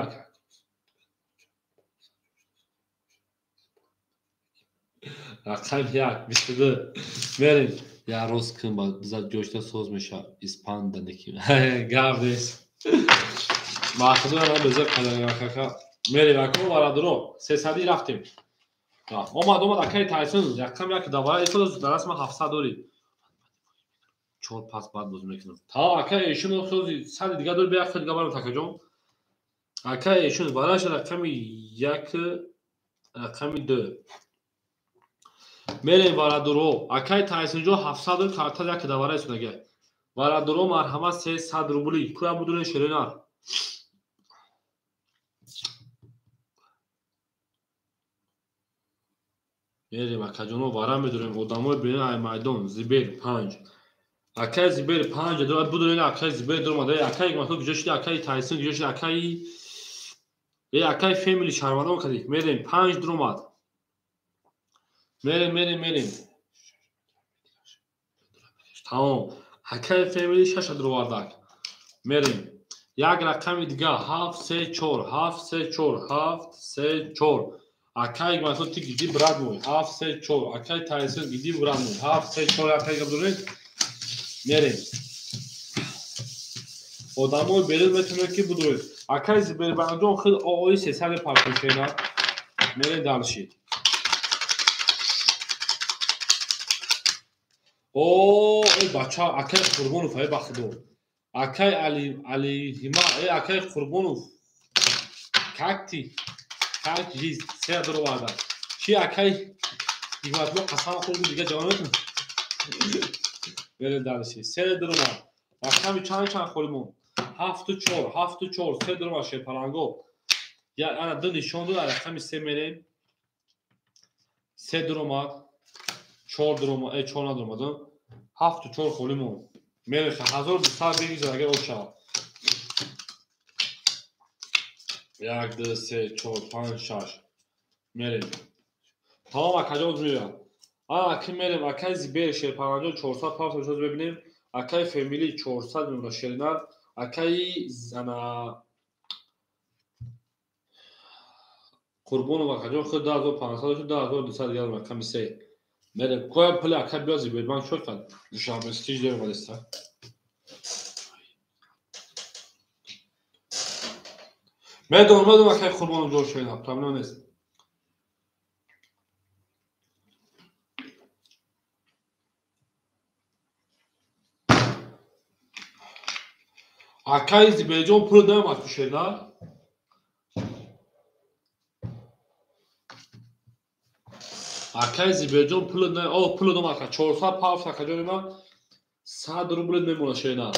رقم 1 22 بریم یا روز کن با بزرگ جوشتا سوز میشه اسپان دنکی گاف دیس ما خودمون هم بزرگ کنیم کاکا میری وکو وارادرو 300 رفتیم اومد اکای تایسون رقم یک دوباره ایستاد در اسم 700 دوری چهار پاس بعد باز میکنم تا اکای ایشون خود 100 دیگه دور بیا خود گبرم تاکا جون اکای ایشون بالاش رقم یک رقم 2 میریم وارادرو اکای تایسون جو 700 دور کارتا یک دوباره ایستاد وارادرو مرحمت 300 روبلی کویا بودن شرینار میریم اکاجونو وارا میدوریم ادامه بین ای میدان زیبر 5 اکای زیبر 5 دور بودن اکای زیبر دور ماده اکای گماتو جوشی اکای تایسون جوشی اکای اکای فامیلی شارمانو کدی میریم 5 دور ماد میریم تمام اکای فامیلی 6 دور واردک میریم یک رقم دیگه 7 3 4 7 3 4 7 3 4 اکای گماتو تی گیدی براد مو 7 3 4 اکای تایسون گیدی براد مو 7 3 4 اکای گبدورید میریم ادامه بریم میتونه کی بودوید اکای زیبر بانجون خیلی اوی 300 پارکوشینا میریم دالشی او ای بچه اکای قربونو فای بخدو اکای علی هیما ای اکای قربونو کاکتی کاک جیز سه درو وارد چی اکای دیوات ما قسم خورد دیگه جوانتون بریم دالشی سه درو ما رقمی چند خوریمون 7 و 4 7 و 4 سه درو ما شپرانگو یا انا دو نشون دو رقمی سه میریم سه درو ما 4 درو ما ای 4 درو ما 7 و 4 خوریمون میرسه 1200 بگیزه اگر اوچا 1 2 3 4 5 6 میریم تمام اکاجوز میریم اکی میریم اکای زیبر شپرانگو 400 پاس روز ببینیم اکای فامیلی 400 میمونه شرینار اکای زنا قربون و اکاجو خود 2500 شد 2200 دیگه رقم 3 میریم کوه پل اکای بیازی بیربان شد کرد شام استیج داریم ولسته میدونم اکای قربون جور شدن پرابلم نیست اکای زیبرجون پول دارم از شدن اکای زیبرجون پول دارم او پول دارم اکای 400 پاس اکاجو ما 100 روبل میمونه شدن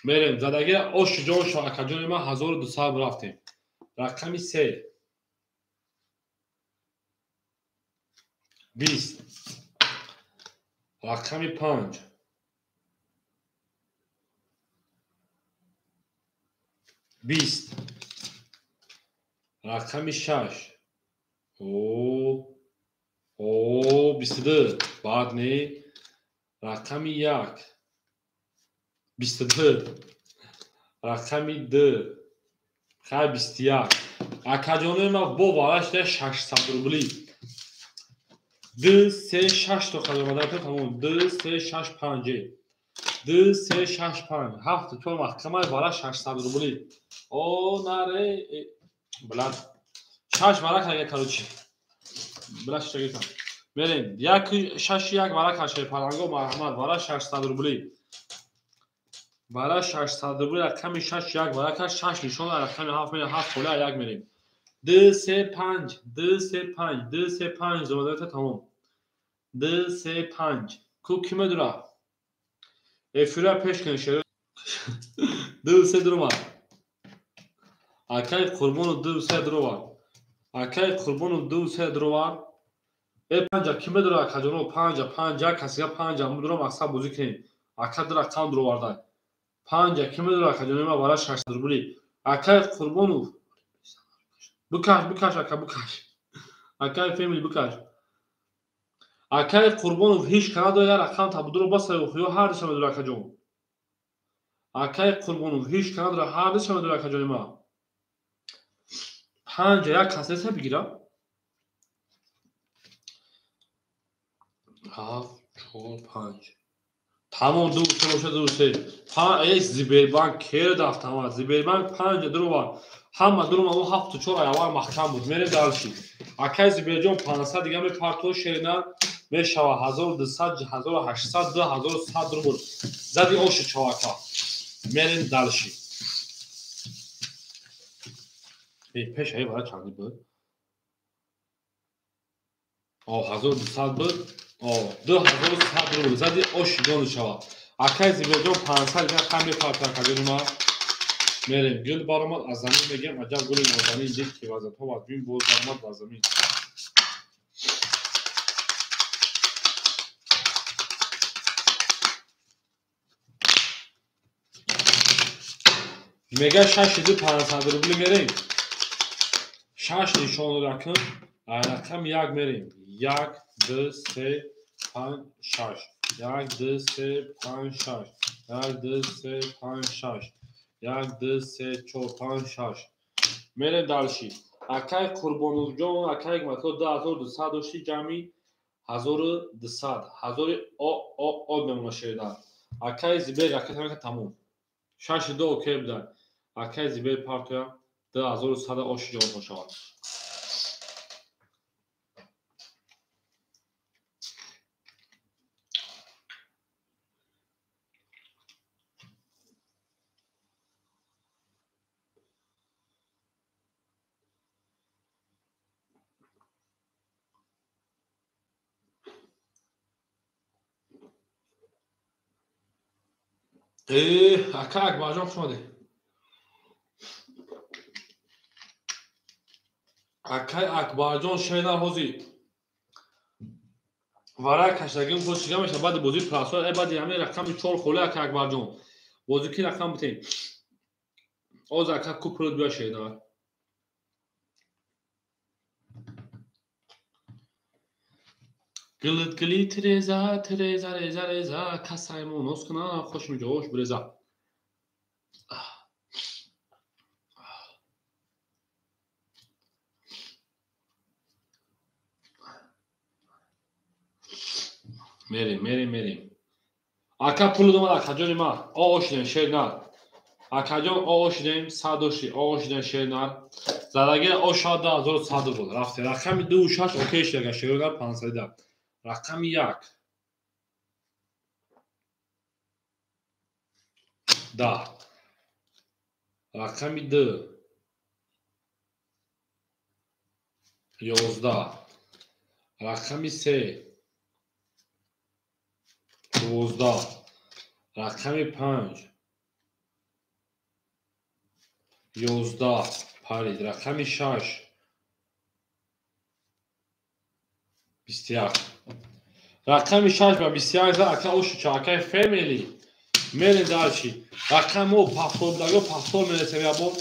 میریم زدگی اوش جون شو اکاجو ما 1200 رفتیم رقمی 3 20 رقمی 5 10 20 رقم 6 او 22 بعد نه رقم 1 22 رقم 2 خیر 21 اکاجانه ما با وارش ده 600 روبلی 2 3 6 تا خدمات دارم تمام 2 3 6 5 2 3 6 5 7 4 محکمه وارش 600 روبلی او نره بلند 6 وارک اگه کاروچی بلند شگی کن بریم یک 6 یک وارک هشه پلنگو محمد وارش 600 روبلی برای 600 روبلی رقم 6 یک وارک 6 نشون رقم 7 میره 7 خله یک میریم 2 3 5 2 3 5 2 3 5 زمادات تمام 2 3 5 کو کیمه دورا افیرا پیش کنشه 2 3 درما اکای قربون 2 3 دروا اکای قربون 2 3 دروا ای 5 کیمه دورا کاجونو 5 5 کسیا 5 مدرو مقصد بوزی کنیم اکا درا کام درو واردا 5 کیمه دورا کاجونو ما برای 600 روبلی اکای قربون بکش اکا بکش اکای فامیلی بکش اکای قربون هیچ کنادو یا رقم تا بدرو بس و خیو هر دشمه دورا کاجون اکای قربون هیچ کنادو هر دشمه دورا کاجون ما 5 یک کاسه بگیرم 7 4 5 تمام دو سه باشه دو سه 5 ای زیبربان کیر دافت تمام زیبربان 5 درو var همه درو ما 7 و 4 ayağlar محکم بود میره دالشی اکای زیبرجان 500 دیگه می پارتو شیرنا میشوا 1200 1800 2100 درو بود زدی اوش چواکا میرین دالشی ای پیش ای وارا چندی بود او 1200 بود او 2100 درو بود زدی اوش دون چوا اکای زیبرجان 500 دیگه خمی پارتو کردیم ما میریم گل بارمات از زمین میگم عجب گل نازنین دید که واسه تو واسه بین بود بارمات از زمین میگه 6500 روبل میریم 6 نشون رقم رقم 1 میریم 1 2 3 5 6 1 2 3 5 6 1 2 3 5 6 1 2 3 4 5 6 میریم دالشی اکای قربانو جان اکای متو 2200 داشتی جمعی 1200 1000 او بمونه شیدا اکای زیبه رکت تمام 6 دو اوکی بودن اکای زیبه پارتیا 2100 اوش جان خوشحال اکای اکبر جان شده اکای اکبر جان شیدا حوزی وارا کشتگیم خود چیگه میشه بعد بازی پراسور ای بعد همین رقم 4 خوله اکای اکبر جان بازی کی رقم بتین اوز اکای کوپرود بیا شیدا گلت گلی ترزا ترزا رزا رزا کسایمون اسکنا خوش می جوش برزا میریم اکا پول دوما اکاجون ما اوشدن شیرنار اکاجون اوشدن سادوشی اوشدن شیرنار زدگی اوشاد 1100 بود رفته رقم 26 اوکی شده شیرنار 500 رقم 1 10 رقم 2 11 رقم 3 12 رقم 5 11 پرید رقم 6 21 رقم 6 و 21 اکا اوش چاکای فامیلی мерем дар чӣ рақами мо 70 мерасем я бо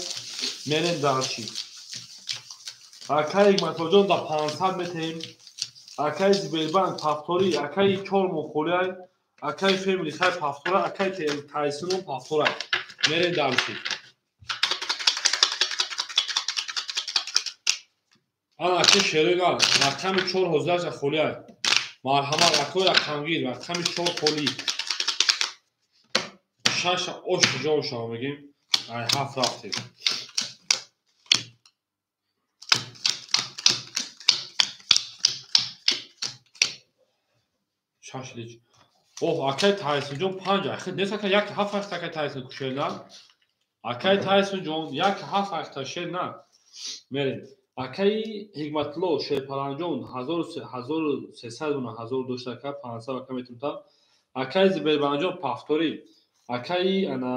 мерем дар чӣ акаи Игматоллоҷон да 500 метаем акаи Зибелбанк пафтори акаи 4 монхолиай акаи Фемили хай пафтора акаи Тайсону пафторай мерем дар чӣ ан аки шеригар рақами 4 ҳозирача холиай марҳамат акои рақамгир рақами 4 холӣ 6 ош ҷон шава мегим ай 7 рафтем шашидич оҳ акаи Тайсонҷон 5 ахи нест акай 1 7 ахта акаи Тайсон кушер на акаи Тайсонҷон 1 7 ахта шер на мерем акаи Ҳикматулло Шерпаланҷон 1300 буна 1000 дошта ка 500 ака метунта акаи Зибелбанҷон пафтори акаи ана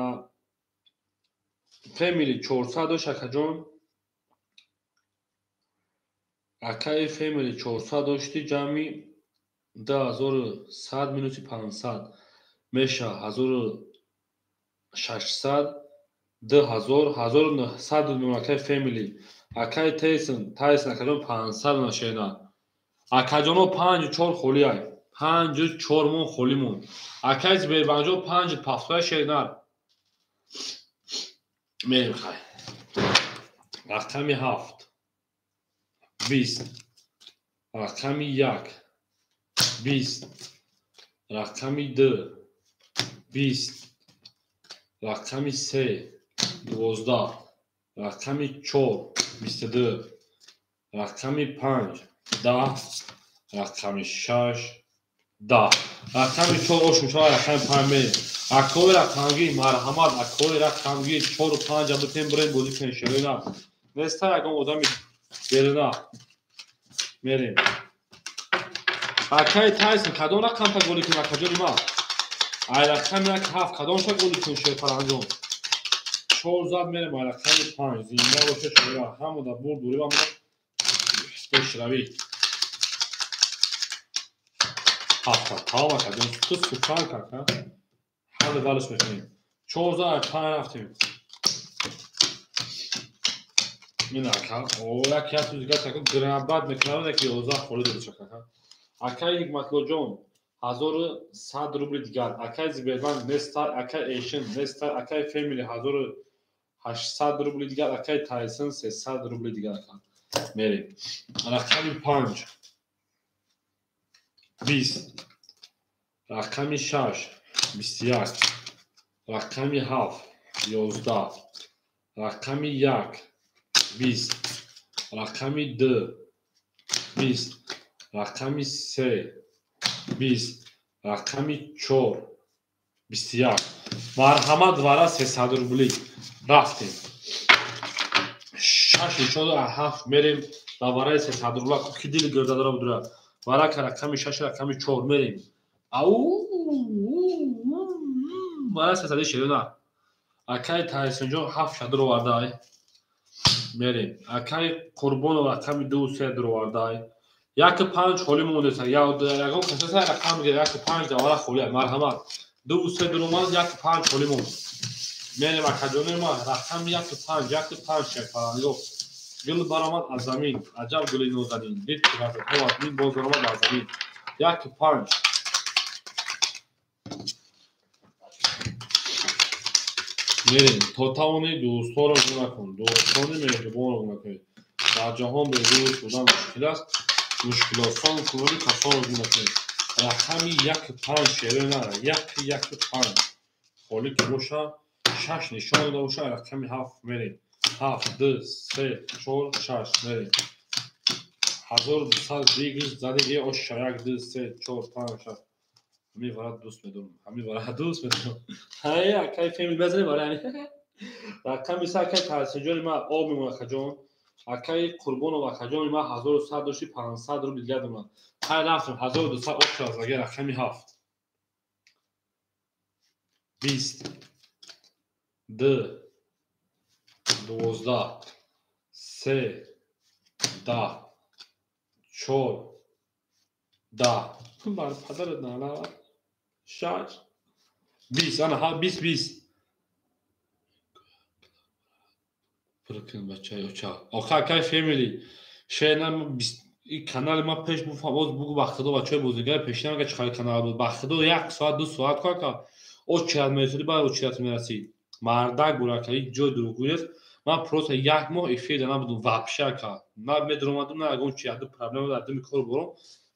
Фемили 400 дош акаҷон акаи Фемили 400 дошти ҷамъи 2100 минуси 500 меша 1600 2000 1900 дунум акаи Фемили акаи Тайсон акаҷон 500 дуна шена акаҷоно 54 холиай 54 мон холӣ мон акаи Зибелбанҷон 5 пафтоя шенар мерем хай рақами 7 20 рақами 1 20 рақами 2 20 рақами 3 12 рақами 4 22 рақами 5 10 рақами 6 10 рақами 4 ош мешавад рақами 5 мерем акои рақамгир марҳамат акои рақамгир 4 5 абитем бурем бозӣ кунем шерина неста ягон одами беруна мерем акаи Тайсон кадом рақамта голӣ кун акаҷони ма ай рақами 1 7 кадомша голӣ кун Шерпаланҷон 4 зад мерем ай рақами 5 зинда боша шерина ҳамуда бур бурем ама пешравӣ ҳафта тамом акаҷон ту сухан кака ҳали балиш мекунем 4 зад ай 5 рафтем ин ака о яки ҳафта дигар така грабат мекунам яки 11 холӣ додача кака акаи Ҳикматуллоҷон 1100 рубли дигар акаи Зибелбанк неста акаи Эшин неста акаи Фемили 1800 рубли дигар акаи Тайсон 300 рубли дигар ака мерем рақами 5 20 рақами 6 21 рақами 7 11 рақами 1 20 рақами 2 20 рақами 3 20 рақами 4 21 марҳамат вара 300 рубли рафтем 6 7 мерем ба вараи 300 рубла ки дили гирдадора будура варака рақами 6 рақами 4 мерем ау вара 300 шерина акаи Тайсонҷон 7 шадро вардай мерем акаи Қурбонов рақами 2 вардай 1 5 холӣ мондеса ягон касаса рақам мегирад 1 5 давара холиа марҳамат 2 дуромад 1 5 холӣ монд мерем акаҷони ма рақами 1 5 Шерпаланҷон гул баромад аз замин аҷаб гули нозанин дид ки ҳазратҳо мин боз баромад аз замин 1 5 мерем то тавони дӯстонро гуна кун дӯстони меҳрибонро гуна кун дар ҷаҳон безӯр шудан мушкил аст мушкилосон кунони касонро гуна кун рақами 1 5 шерӯ нара 1 5 холӣ ки боша 6 нишон дода боша рақами 7 мерем 7 2 3 4 6 мерем 1200 дигр зади ош 1 2 3 4 5 6 ҳамин вара дӯст медорам ҳай акаи Фемили мезанем вара рақами са акаи Тайсонҷони ма об мемонад акаҷон акаи Қурбонов акаҷони ма 1100 дошти 500 рубли дигар донад ҳай рафтем 1200 об шуд азаги рақами 7 20 2 12 3 10 4 10 бар падарат нала 6 20 ana ha 20 bırakın bachayı uçağı akay family şeyden این کانال ما پیش باز بگو بخدا بچه بزرگای پیشنهاد که چیکار کانال بود بخدا 1 ساعت 2 ساعت کار کرد او چقدر میرسید با او چقدر میرسید مردک برا که یک جای دروغگویی است من پروسه 1 ماه افید نبودم وابشه کرد نه میدونم نه اون چقدر پرابلم داره دمی کار برام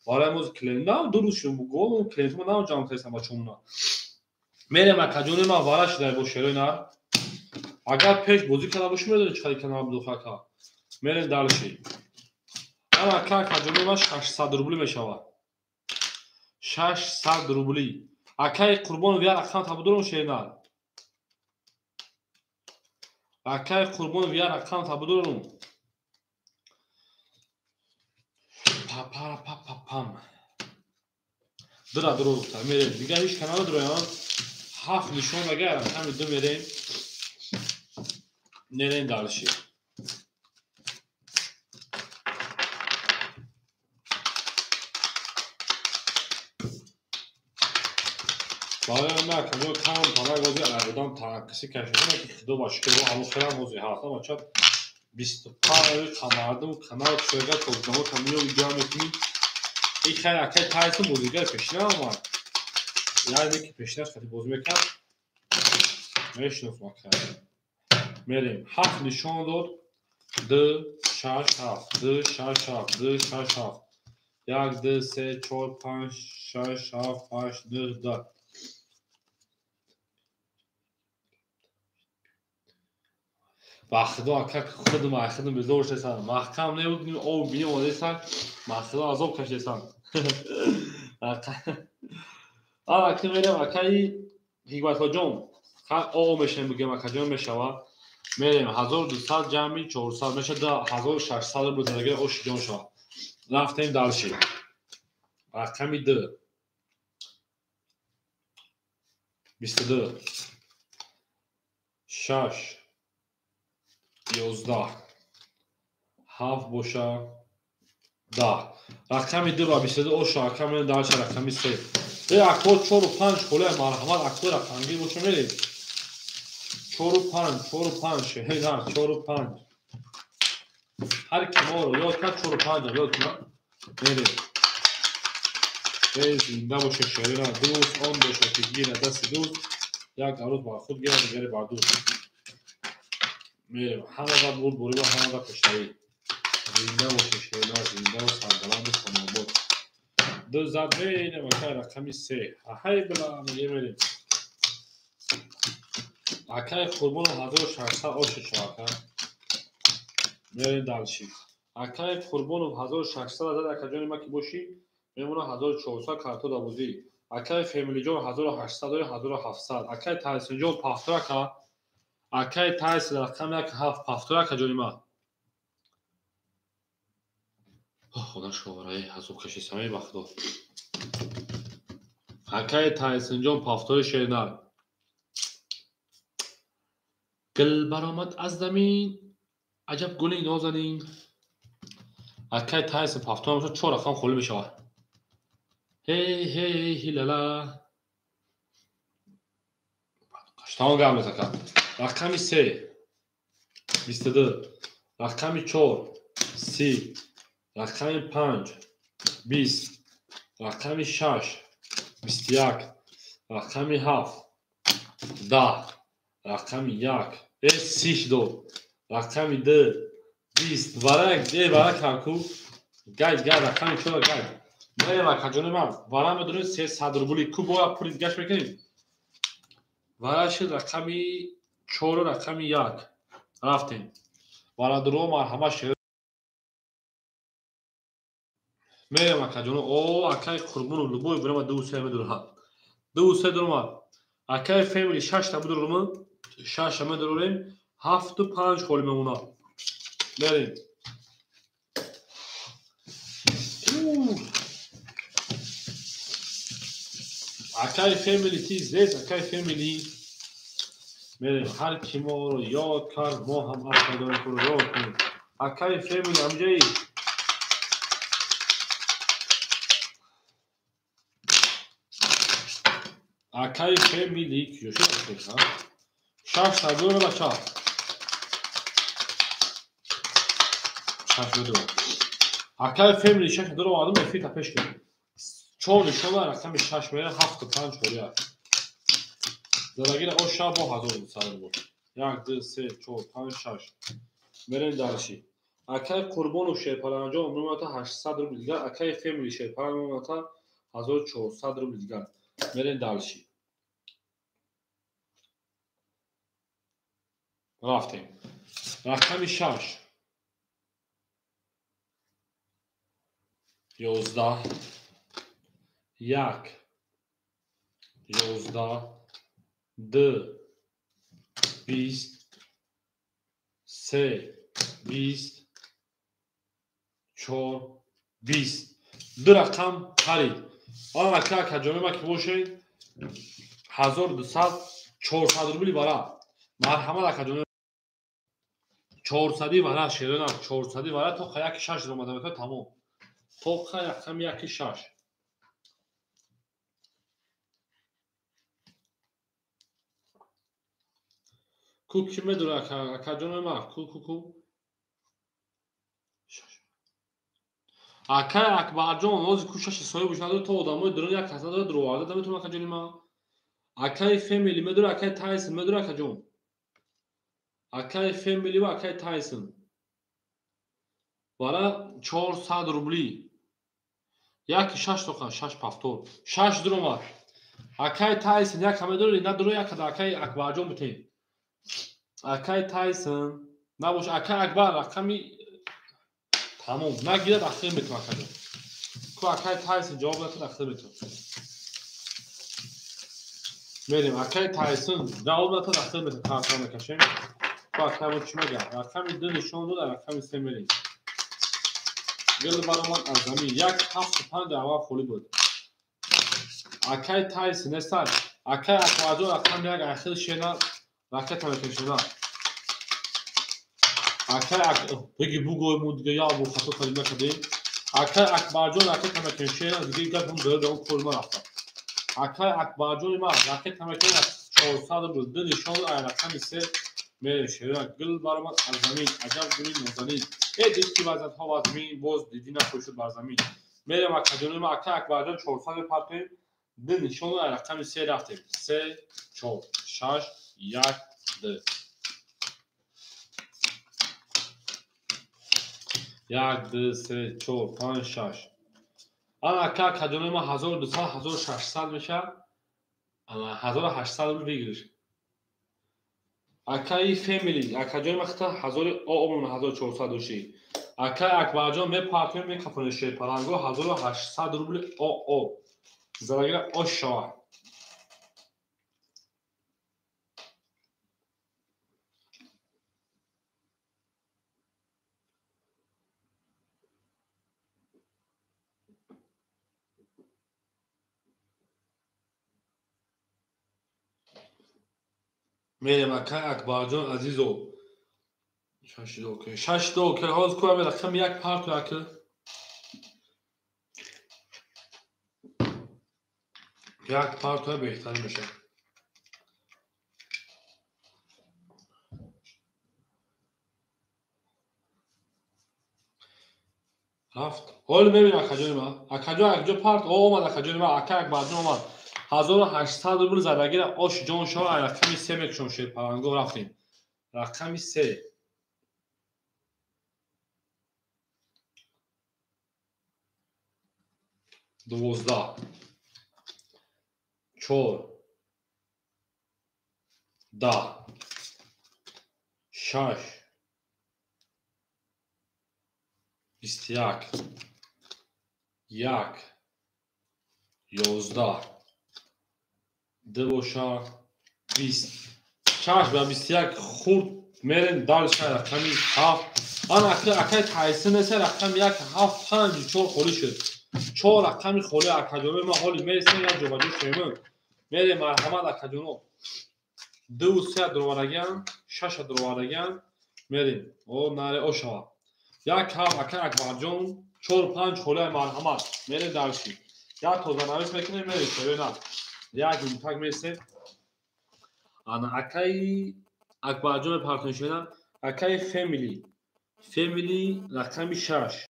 ولی موز کلیم نه درست شد گفتم کلیم ما نه جام تست ما چونا میره مکجون ما وارش در باشه نه اگر پیش بازی کنه باشه میدونی چیکار کنه بود خاکا میره دالشی اما کار کجوری ما 600 روبلی میشود 600 روبلی اکای قربان ویار اکانت ابدورم شینال اکای قربان ویار اکانت ابدورم پام درو تا میره دیگه هیچ کانال درویان هفت نشون بگیر همین دو میریم نرین دالشی باید ما کجا کام پارا گذی الان تا کسی که شده که خدا باشه که با همون خیلی موزی هست اما چند 25 کاماردم کانال شده توضیحات کمیو ویدیو میکنی این خیلی اکای تایس موزیگر پیشنهاد اومد یعنی که پیشنهاد خیلی بازی میکرد میشنوس ما کرد میریم 7 نشان داد 2 6 7 2 6 7 2 6 7 1 2 3 4 5 6 7 8 9 10 بخدا که خود ما خودم بزرگ شدن محکم نبودیم او بیم ودیسن بخدا عذاب کشیدن آره که میرم اکای حکمت جون او میشه میگم اکجون میشوا میریم 1200 جمعی 400 میشه 1600 بود دیگه اوش جون شو رفتیم دالشی رقمی 2 22 6 11 7 باشه 10 رقمی 2 و 22 اوش رقمی دالش رقمی 3 به اکور 4 و 5 خله مرحمت اکور رقمی باشه میریم 4 و 5 شهیدان 4 و 5 هر کی ما رو یاد کرد 4 و 5 یاد کنه میریم زنده باشه شهیدان دوست آن باشه که گیره دست دوست یک عروض با خود گیره دیگری با دوست میریم همه دا بود بوری و همه دا پشتایی زنده باشه شهیدان زنده و سرگلند و سمابود دو زد بینه مکای رقمی 3 های بلا میگه میریم اکای قربان 1600 آش شواکر میریم دالشی اکای قربان 1600 عدد اکجان ما که باشی میمونه 1400 کارتو دابوزی اکای فامیلی جون 1800 و 1700 اکای تایسون جون پافترا که اکای تایس رقم یک هفت پافترا که جون ما خدا شوارای حساب کشی سمی بخدا اکای تایسون جون پافتور شیرنال گل برآمد از زمین عجب گلی نازنین اکای تایس پافتور میشه 4 رقم خالی میشه هی لالا قشتان گام میزکم رقمی 3 22 رقمی 4 30 رقمی 5 20 رقمی 6 21 رقمی 7 10 رقمی 1 32 رقمی 2 20 برک هاکو گاید رقمی 4 گاید میرم کجون من وارم بدون 300 روبلی کو باید پولیس گشت میکنیم وارش رقمی 4 رقمی 1 رفتیم وارا درو مرحمت شد میرم کجون او اکای قربون لبوی برام 200 میدونم 200 درم اکای فامیلی 6 تا بدرم 6 میدرم 7 و 5 خول میمونه بریم اکای فامیلی تیز نیست اکای فامیلی میریم هر کی ما رو یاد کرد ما هم اصلا داریم رو یاد کنیم اکای فامیلی همجایی акаи фемили киёша шаш садура ба ча шаш медура акаи фемили шаш медура мардум эфита пешки чор нишона рақами шаш мера 75 чория зарагира о шабо 1200 буд 1 2 3 4 5 6 мерен дарши акаи қурбонов шерпаранҷон мемонад 800 рубл дигар акаи фемили шерпаран мемонад 1400 рубл дигар мерен дарши рафтем рақами 6 11 1 11 2 20 3 20 4 20 ду рақам харид он ака каҷонема ки бошед 1200 400 рубли бара марҳамат акаҷонем 400 бара шерона 400 бара то яки 6 ромада мета тамом то рақами яки 6 ку ки медура акаҷонема ку акаи акбарҷон нози ку шаши соҳиб бошад то одамои дурон як каса дора дуроварда наметавона акаҷонима акаи фемили медура акаи тайсон медура акаҷон акаи фемили ва акаи тайсон бара 400 рубли яки 6 тоқа 6 пафтор 6 дурома акаи тайсон яка медури на дуро яка акаи акбарҷон битен акаи тайсон набош акаи акбар рақами тамом нагирад ахир метавон акаҷон ку акаи тайсон ҷавоб натад ахир метавон мерем акаи тайсон ҷавоб натад ахир метавон картон мекашем ку акаи чӣ мегӯяд рақами 2 нишон дода рақами 3 мерем гил баромад аз замин 175 дар аввал холӣ буд акаи тайсон нестад акаи акбарҷон рақами 1 ахир шена ракета мекашена акаи биги бугои мо дига як бо хато калима кардем акаи акбарҷон ракета мекашена дига гап ҳам дора дар кор марафта акаи акбарҷони ман ракета мекашена 400 рубл ду нишон ай рақами 3 мерем шерона гил баромад аз замин аҷаб гули нозанин дидки вазъиятҳо ва замин боз дидӣ нафурӯшад бар замин мерем акаҷони ман акаи акбарҷон 400 мепартем ду нишон ай рақами 3 рафтем 3 4 6 1 2 1 2 3 4 5 6 ан ака каҷони ман 1200 1600 мешавад 1800 рубл бигириш акаи фемили акаҷони ман хита 1400 дошти акаи акбарҷон мепартем мекафонем шерпаранго 1800 рубли зарагира ош шавад мерем акаи акбарҷон азизо 6 дока ҳозир кӯ ами рақами 1 парту ака як парту беҳтар мешавад рафт ҳоли мебинем акаҷони ман акаҷон якҷо парт омад акаҷони ман акаи акбарҷон омад 1800 рубл задагира ош ҷон шава ай рақами 3 мекушам шерпаранго рафтем рақами 3 12 4 10 6 21 1 11 2 боша 20 6 ба 21 хурд мерем далша рақами 7 ан акаи тайсон эса рақами 1 7 5 4 холӣ шуд 4 рақами холӣ акаҷони ман ҳоли мерисем як ҷобаҷо шуемон мерем марҳамат акаҷоно 2 3 дуроварагиам 6 дуроварагиам мерем наре ошава як ҳам акаи акбарҷон 4 5 холиаи марҳамат мерем дарши як тозанавиш мекунем мерем шавена як так мерсе ана акаи акбарҷон партоншина акаи фемили рақами 6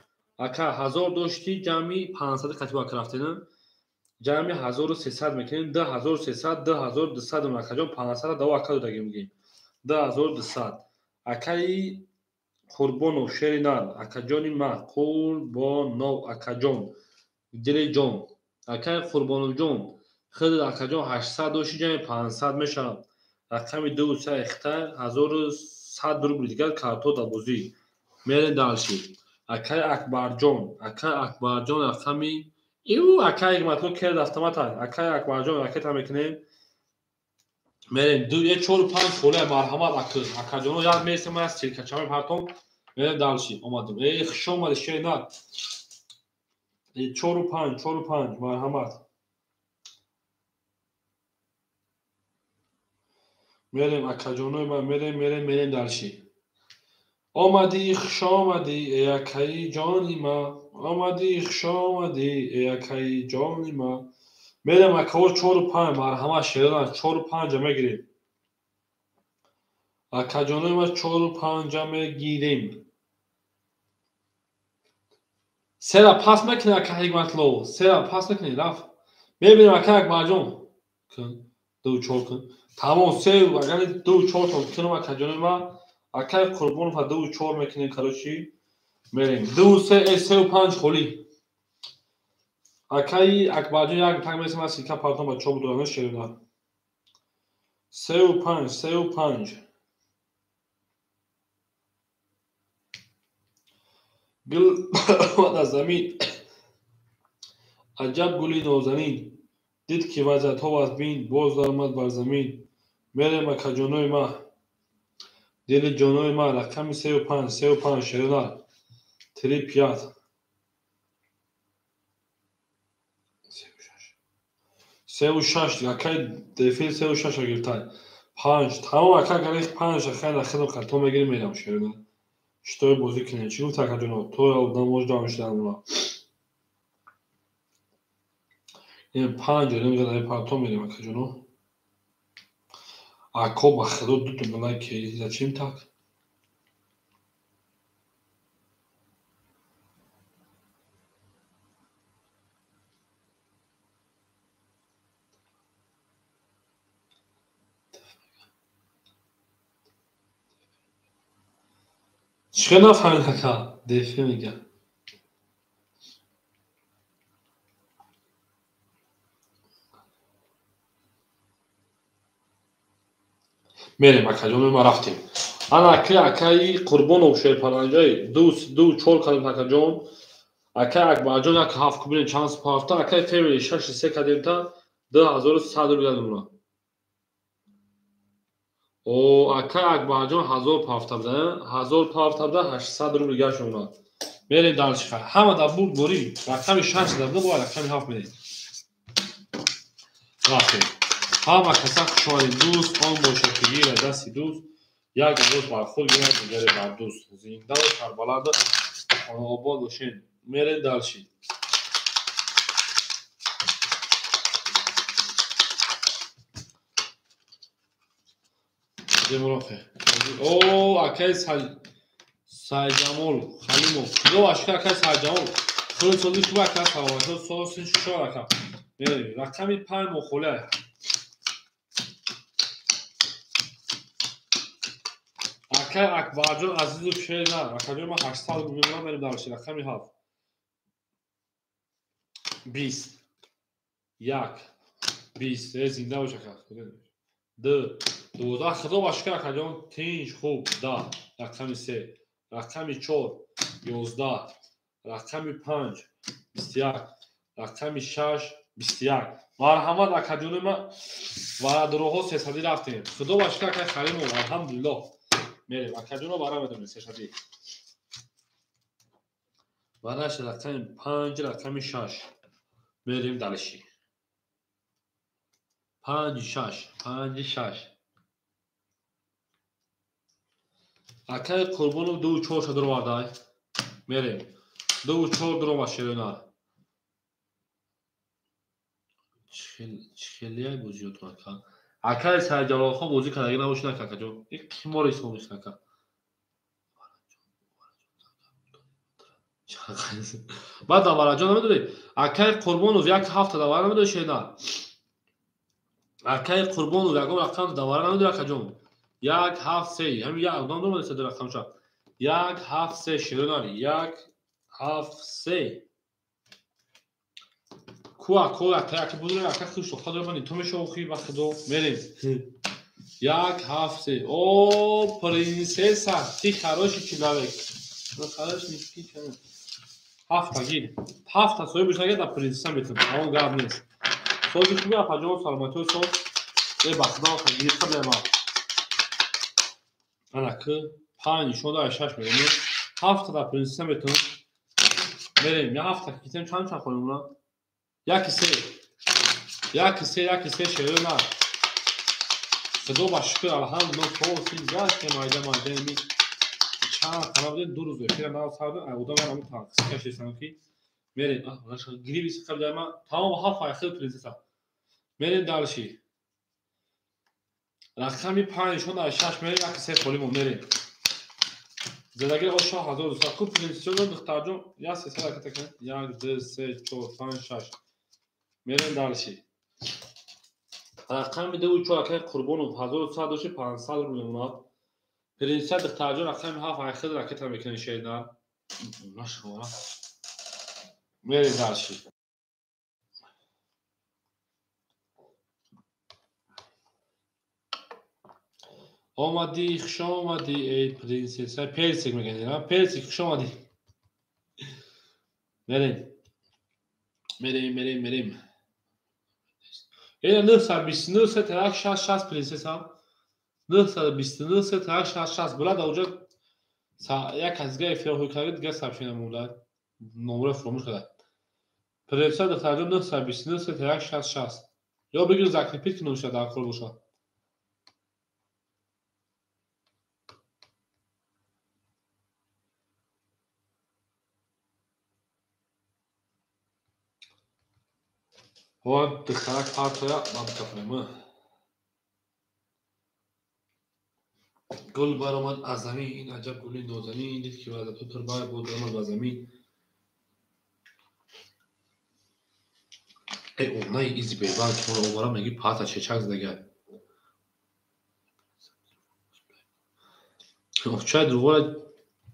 ака 1000 дошти ҷамъи 500 катиба крафтена ҷамъи 1300 мекунем 10300 10200 акаҷон 500 дав ака додаги мегем 10200 акаи қурбонов шери нар акаҷони ма қурбонов акаҷон дили ҷон акаи қурбоновҷон хеле акаҷон 800 дошти ҷамъи 500 мешавад рақами 2 ихта 1100 рубли дигар карто дабозӣ мерем далши акаи акбарҷон рақами акаи матло кер автомата акаи акбарҷон ракета мекунем мерем 4-5 холаи марҳамат акаҷоно як месем аз сиркачами партон мерем далши омадем хуш омади шери нар 4-5 марҳамат мерем акаҷонои ман мерем далши омадӣ хуш омадӣ эй акаи ҷони ма омадӣ хуш омадӣ эй акаи ҷони ма мерем акаҳо 4-5 марҳамат шеринар 4-5 мегирем акаҷонои ман 4-5 мегирем сера пас мекунед ака ҳикматло сера пас мекунед рафт мебинем ака акбарҷон кун 2-4 кун тамом се агари 2-4 тон кунам акаҷонои ман акаи қурбонов 2-4 мекунем карочи мерем 2-3-5 холӣ акаи акбарҷон як так месем аз сирка партон ба чоб додана шеринар 3-5 гул омад аз замин аҷаб гули нозанин дид ки вазъиятҳо аз бин боз даромад бар замин мерем акаҷонои ман дили ҷонои ман рақами 3-5 шеринар 3-5 3-6 акаи дефил 3-6 агиртай 5 тамом ака гарих 5 акаи нахедам картон мегирем мерам шеринар штои бозӣ кунем чӣ гуфта акаҷоно то намоз ҷамъ шуданама 5 дар партон мерем акаҷоно ако ба худо ду малайки зачем так чиқа нафаҳмед ака дефе мегӯяд мерем акаҷонои ман рафтем ана акаи қурбонов шерпаланҷаи 2-4 кадем акаҷон акаи акбарҷон як 7 кубинем чанд пафта акаи фемили 6-3 кадемта 2100 рубли дадумна акаи акбарҷон 1000 пафта буда 1000 пафта буда 800 рубли гашона мерем далшиха ҳама дар бурд борӣ рақами 6 дабуда бо рақами 7 мерем рафтем ҳама каса хушомадед дӯст он бошад ки гира дасти дӯст як роз бар худ гирад дигаре бар дӯст зиндаду сарбаланду хонаобод бошед мерем далши акаи сайҷамол халимов худо ашка акаи сайҷамол худсозӣ шуба ака саломатӣ соси шушор ака мерем рақами 5 мохоля акаи акбарҷон азизу шеринар акаҷони ман 800 мемонам мерем далши рақами 7 20 1 зинда бош ака 2 12 худо башка акаҷон тинч хуб 10 рақами 3 рақами 4 11 рақами 5 21 рақами 6 21 марҳамат акаҷони ман варадороҳо 300 рафтем худо башка акаи халимов алҳамдулиллоҳ мерем акаҷоно бара медонем 300 бараш рақами 5 рақами 6 мерем далши 5-6 акаи қурбонов 2-4 шаdur вардай мерем 2-4 дурома шеринар چخیلیای بازی رو کن اکای سرجلال خان بازی کرده اگه نباشی نکن کجا یک کیمار ایسا نکن بعد دوباره جان نمیدونی اکای قربانو یک هفته دوباره نمیدونی شیده اکای قربانو یکم رقم دوباره نمیدونی کجا یک هفت سه همین یک اقدام دو مدرسه در رقم شد یک هفت سه شیروناری یک هفت سه کوه اکای بودن اکای خوش خود رو منی تو میشه اوخی وقت دو میریم یک هفت سه او پرنسسا تی خراشی چی لالک خراش نیستی چه هفت گیر هفت سوی بشه نگه در پرنسسا میتونم اون گرد نیست سوزی خوبی اپا جان سلامتی و سوز ای بخدا خیلی قبل ما انا که پنج شده شش میگم هفت در پرنسسا میتونم میریم یا هفت کیتیم چند خوریم اونا یکی سه شروع نه صدا باشکر الحمدلله فوسی گاز که مایده می چند خراب دو روز بخیر ما صاحب اودم من تاکس کشی سانکی میریم راش گریبی قبل ما تمام هفت اخر پرنسسا میریم دالشی رقمی 5 شون 6 میریم یک سه خوریم میریم زندگی آشا 1200 کو پرنسسا رو دخترجون یا سه سال که تکن 1 2 3 4 5 6 میریم دالشی رقم دو چو اکای قربانو 1100 دوش 500 رو نمونه پرنسسا دخترجون رقم هفت اخر راکت میکنه شیدا نشورا میریم دالشی آمدی خوش آمدی ای پرنسسا پرسیک میگن نه پرسیک خوش آمدی میریم این 929 سه ترک 60 پرنسسا 929 سه ترک 60 بلد اوجا یک از گای فیروی کرد دیگه سبشین مولد نمره فراموش کرد پرنسسا دخترجون 929 سه ترک 60 یا بگیر زکری پیت که نوشته در خور باشه و دخترک پارتایا من بکنم گل برآمد از زمین این عجب گلی نازنین دید که بعد تو تربای بود آمد از زمین ای اونای ایزی بیبان که اون اومارا میگی پاتا چه زدگه چه دروغ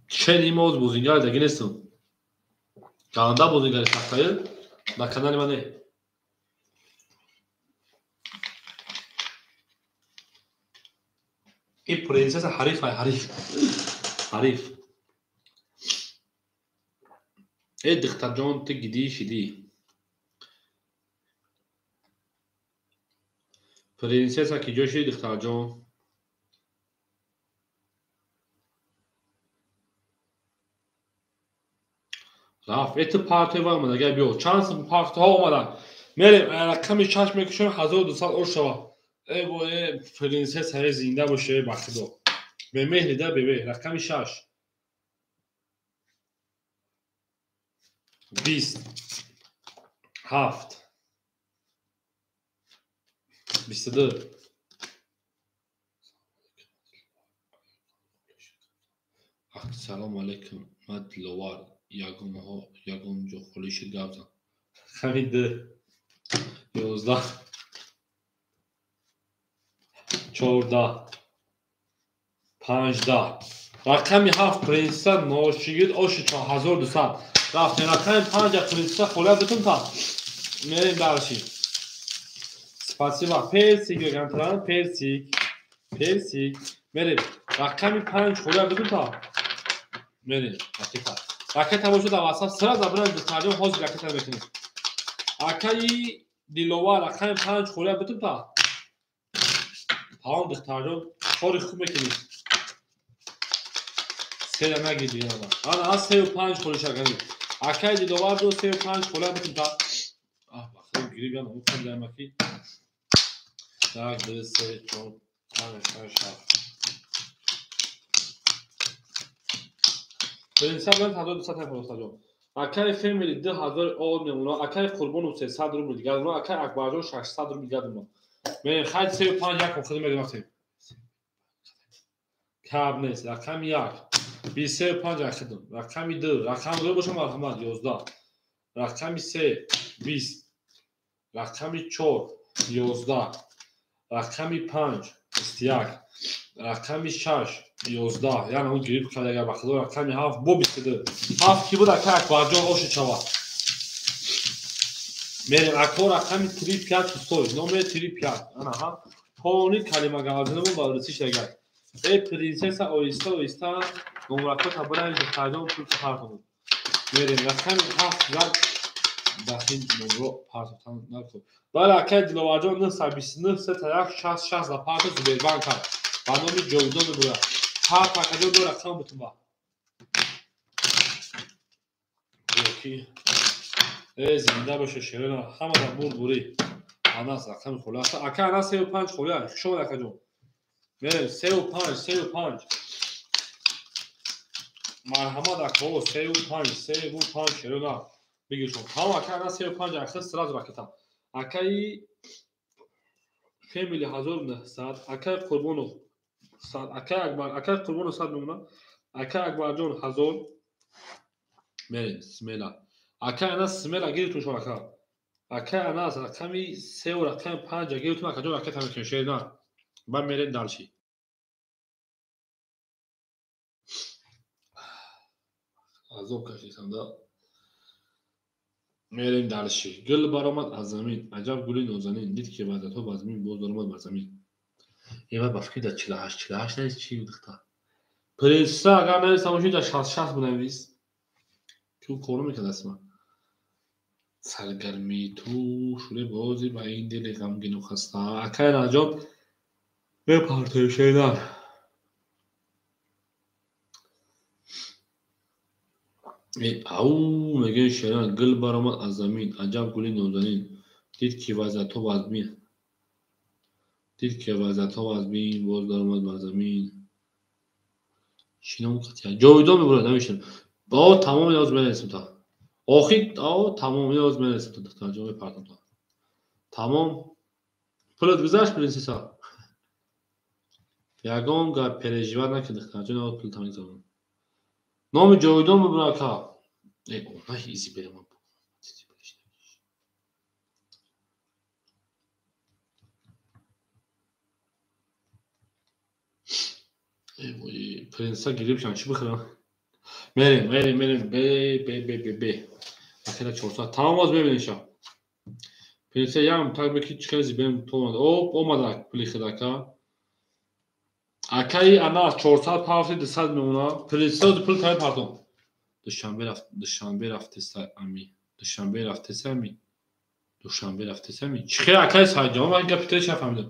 چه نیماز بوزینگر دگی نیستم گانده بوزینگر سختایل на канале منه این پرنسسا حریف ای دختر جان تو گیدی شدی پرنسسا کی جوشی دختر جان رفت ایت پارتی و آمده اگر بیو چانس پارتی ها اومدن میریم رقم شش میکشم 1200 اور شوا ای بوی پرنسسا زنده باشه بخدا به مهر ده ببه رقم 6 20 7 22 سلام علیکم مد لوار یگم جو خلیش گابزن همین ده 11 14 15 رقم 7 پرنسسا ناشگید آش 4200 رفت رقم 5 پرنسسا خونه بتون تا میریم برشیم سپاسیبا پرسیک بگم تران پرسیک میریم رقم 5 خونه بتون تا میریم راکت هم شد واسه سر زبان دخترجون حاضر راکت هم میکنیم اکای دیلوار رقم 5 خونه بتون تا تمام دخترجون کاری خوب میکنیم سه نگیدی انا از 3 و 5 خورش کنیم اکای دیلوار دو 3 و 5 خونه بتون تا بخیر گیری بیان اون خود درمکی 1 2 3 4 5 6 پرنسسا من تا 200 فرستادم акаи фемили 2000 ол мемуна акаи қурбонов 300 рубл дига дуна акаи акбарҷон 600 рубл дига дуна мерем хайд 35 як худо мегирахтем каб нест рақами 1 25 ахидум рақами 2 рақами 2 боша марҳамат 11 рақами 3 20 рақами 4 11 рақами 5 21 рақами 6 11 яъне он гирифт карда агар бахудо рақами 7 бо 22 7 ки буд ака акбарҷон оши чава мерем ако рақами 35 стоит номер 35 ана ҳам тони калима гавазинамон ба рисиш дагар эй принсеса оиста оиста номрако табарай духтарҷон пул сафархонад мерем рақами 7 зад дахин номро партотан накун бала акай диловарҷон 929 3 60 60 да парто зубербанк кард ба номи ҷовидон мебурад ҳар пакаҷон ду рақам бутунба ёки зинда боша шерона ҳамада бурбурӣ анас рақами хуласа ака ана 35 холя хушомад акаҷон мерем 35 марҳамат ако 35 шерона бигиршон ҳама ака ана 35 ахир сразу ракета акаи фемили 1900 акаи қурбонов 100 акаи қурбонов 100 мемуна акаи акбарҷон 1000 мерем смела акаи ана смела гирифтушон ака акаи анас рақами 3 ва рақами 5 гирифтум акаҷон ракета мекунем шерина ба мерем далши азоб кашиданда мерем далши гул баромад аз замин аҷаб гули нозанин дид ки вазъатҳо ба замин боз даромад бар замин ема ба фикри дар 48 навис чӣ духта принсеса агар нависам оши дар 66 бинавис ки ӯ кору мекард асма саргармии ту шуде бози ба ин дили ғамгину хаста акаи наҷот мепартои шайдан ау мегӯяд шайдан гул баромад аз замин аҷаб гули нозанин дид ки вазъатҳо аз бин боз даромад бар замин чинон қатъия ҷовидон мебурад намешунам о тамом ниёз менависам та охир тамом ниёз менависам та духтарҷон мепартам та тамом пулат гузашт принсеса ягон гап переживат накӣ духтарҷон ё пул тамом кардам номи ҷовидон мебурад ака она изи берам принсеса гирифтшан чӣ бихӯрам мерем бе акада 400 тамом оз мебинед ша принсеса ям так беки чиқази берем томад омада пули хидака акаи ана 400 пафти 200 мемуна принсеса пул тайи партон душанбе рафте сами чихе акаи сайҷон ва гапитаи чӣ нафаҳмидам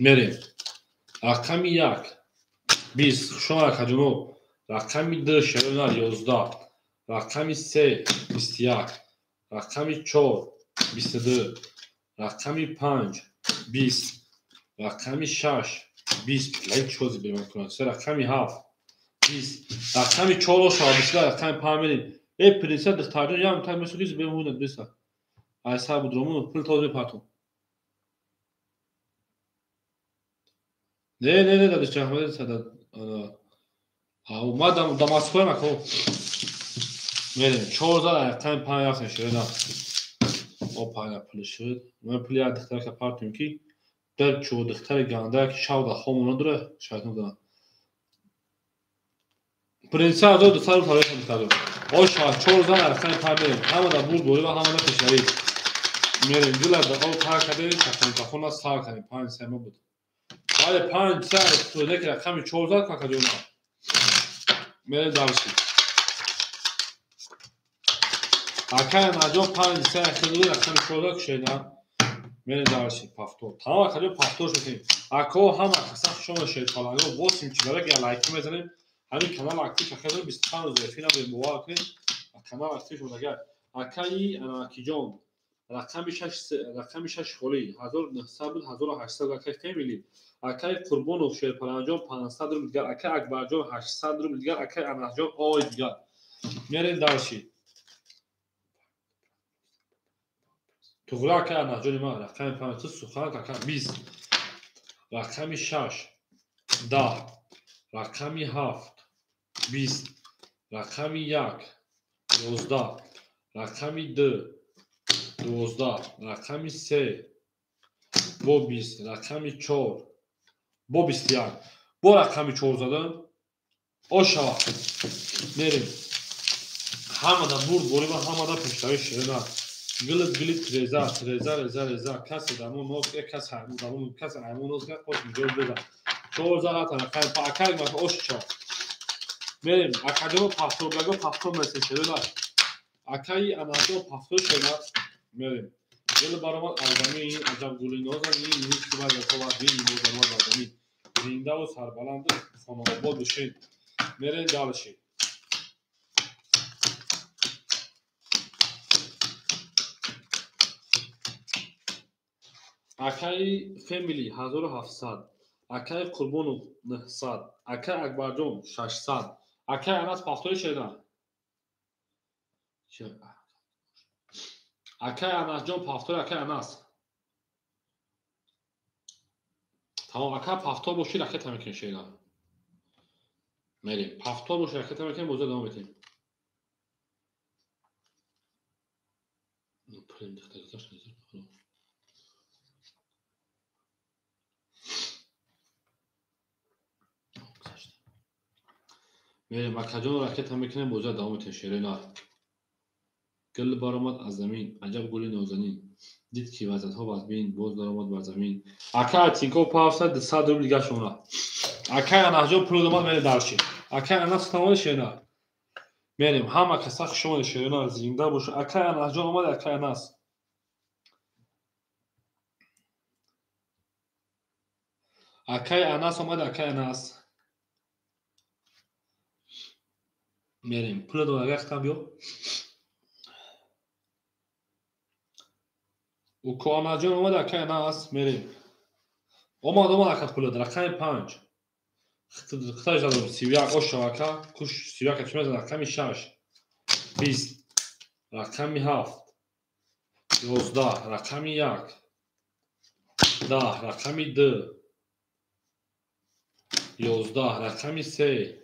мерем рақами 1 20 хушомад акаҷоноб рақами 2 шерона 11 рақами 3 21 рақами 4 22 рақами 5 20 рақами 6 20 лай чози бемакунад се рақами 7 20 рақами 4 шабиста рақами 5 мерем принсеса духтарҷон ям так месукиз бемунад биса айса будромон пул тоз мепартон не дадиш ҷаҳмади садад омадам да Москваем ако мерем 4 зад рақами 5 рафтем ширена опайна пули шуд ман пули як духтарака партем ки дар чо духтари гандак шавда хомона дура шайтон дана принсеса 1200 фароишам кардам оша 4 зад рақами 5 мерем ҳамада бур бори ва ҳамада пешари мерем дила да ол таркаде шахонтахона сар кардем 5 сема буд бале 5 сар тӯдек рақами 4 зад какаҷона мерем далши акаи наҷон 5 сар хилу рақами 4 зад кушайна мерем далши пафтор тамом акаҷон пафтор шудем ако ҳама каса хушома шерпаланго восим чигарак я лайки мезанем ҳамин канал актив шахазон 25 рӯз эфира бемувофиқ кунед канал актив шудагар акаи анакиҷон рақами 6 холӣ 1900 буд 1800 акаи фемили акаи қурбонов шерпаланҷон 500 рубл дигар акаи акбарҷон 800 рубл дигар акаи анасҷон ой дигар میریم دالشی توغرا که نهجون ما رقم 5 سخن رقم 20 رقم 6 10 رقم 7 20 رقم 1 11 رقم 2 12 رقم 3 با 20 رقم 4 با 21 با رقم 4 زدم آشوا میریم همه دا برد بریم همه دا پشتوی شیرنا گلت گلیت تریزا تریزا رزا رزا کسی دامون نوز که کسی همون دامون کسی همون نوز که خوش میجور بزن 4 زدن رقم پا اکرگ ما آش چا میریم اکادیمو پافتور بگو پافتور مثل شیرنا اکایی انادو پافتور شیرنا میریم گل برامات آدمی عجب گلی نوزن این نیست که باید تو باید بین نوز برامات آدمی زنده و سربلند خانواباد بشین میرین دالشین اکای فامیلی 1700 اکای قربون 900 اکای اکبرجون 600 اکای انس پافتور شیرنا اکای انس جون پافتور اکای انس تمام اکای پافتور باشی رکت هم میکنی شیرنا میریم پافتور باشی رکت هم میکنی موضوع دوام میتیم میریم اکاجون رکت هم میکنیم موضوع دوام میتیم شیرنا گل برآمد از زمین عجب گلی نازنین دید که وضعیت ها باز بین باز درآمد بر زمین اکا تینکو پاوسد 100 روبل دیگه شونا اکا نهجون پرودومات میره دالشی اکا اناس تمام شینا میریم همه کسا شما شینا زنده باشه اکا نهجون اومد اکا اناس اکا اناس اومد اکا اناس میریم پول دو وقت بیو و کواناجون اومد اکا اناس میریم اومد اکا پول دو رقم 5 خطای زدم 31 آشواکا کش 31 چمه زدم رقم 6 20 رقم 7 11 رقم 1 10 رقم 2 11 رقم 3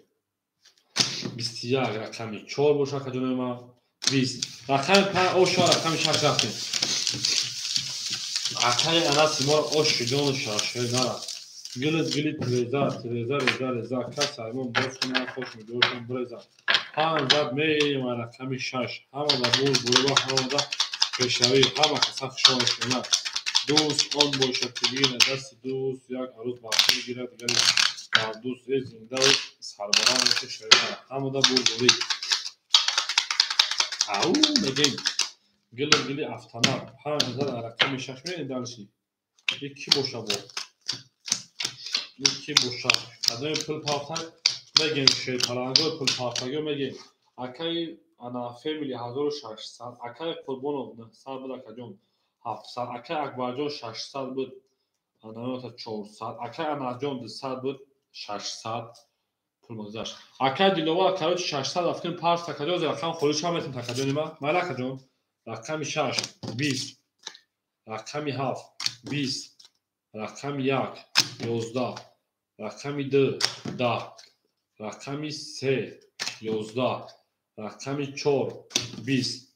21 رقم 4 باشه که جنوب ما 20 رقم 5 آشوا رقم 6 رفتیم اکای اناس ما آش جون شاشه نرا گلت گلی تریزا تریزا رزا رزا کس همون باز کنه خوش میدوشم برزا هم زد میریم رقم 6 همه دا بود برو همه دا پیشوی همه کسا خشوانش کنه دوست آن باشد که بگیره دست دوست یک عروض باقی گیرد گلی دوست زنده و سربران که شویده همه دا بود او میگیم گلت گلی افتانار همه زد رقم 6 میرین دانشی یکی باشه بود یکی باشه ادای پول پافتن میگیم شیر پلانگو پول پافتگو میگیم اکای انا فامیلی 1600 اکای قربون 900 بود اکا جون 700 اکای اکبر جون 600 بود انا تا 400 اکای انا جون 200 بود 600 پول مگذشت اکای دیلوار کاروت 600 رفتیم پارس تکجوز رقم خودش هم میتونیم تکجونی ما مالک جون رقم 6 20 رقم 7 20 رقم 1 11 رقم 2 10 رقم 3 11 رقم 4 20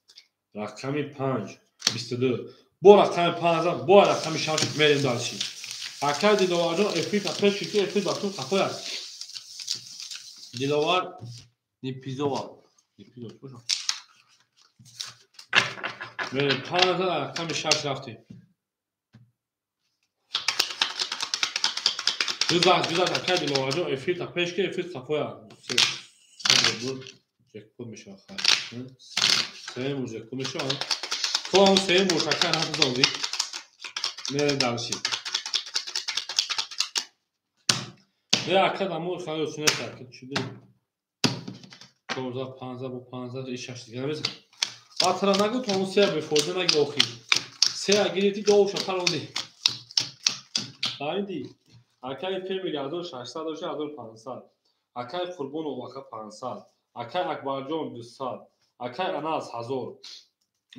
رقم 5 22 با رقم 15 با رقم 6 میریم دالشی اکای دیلوار جون افریت اپش که افریت باتون خطا دیلوار نیپیزوار نیپیزو باشه میریم 15 رقم 6 رفتیم جزء اکای دیلوار جون افریت اپش که افریت خطا بود جکپوت میشه آخر سه مورد جکپوت میشه تو هم سه مورد اکای هم زودی میریم دالشی یا اکای دامور خیلی سونه ترکت شده 14 15 با 15 ایش هست دیگه نمیزن آترا نگو تو اون سه بفوده نگی آخی سه اگریتی دو شکر اوندی دایدی اکای فامیلی 1600 باشه 1500 اکای قربون و واقع 500 акай акбарҷон 200 акай анас 1000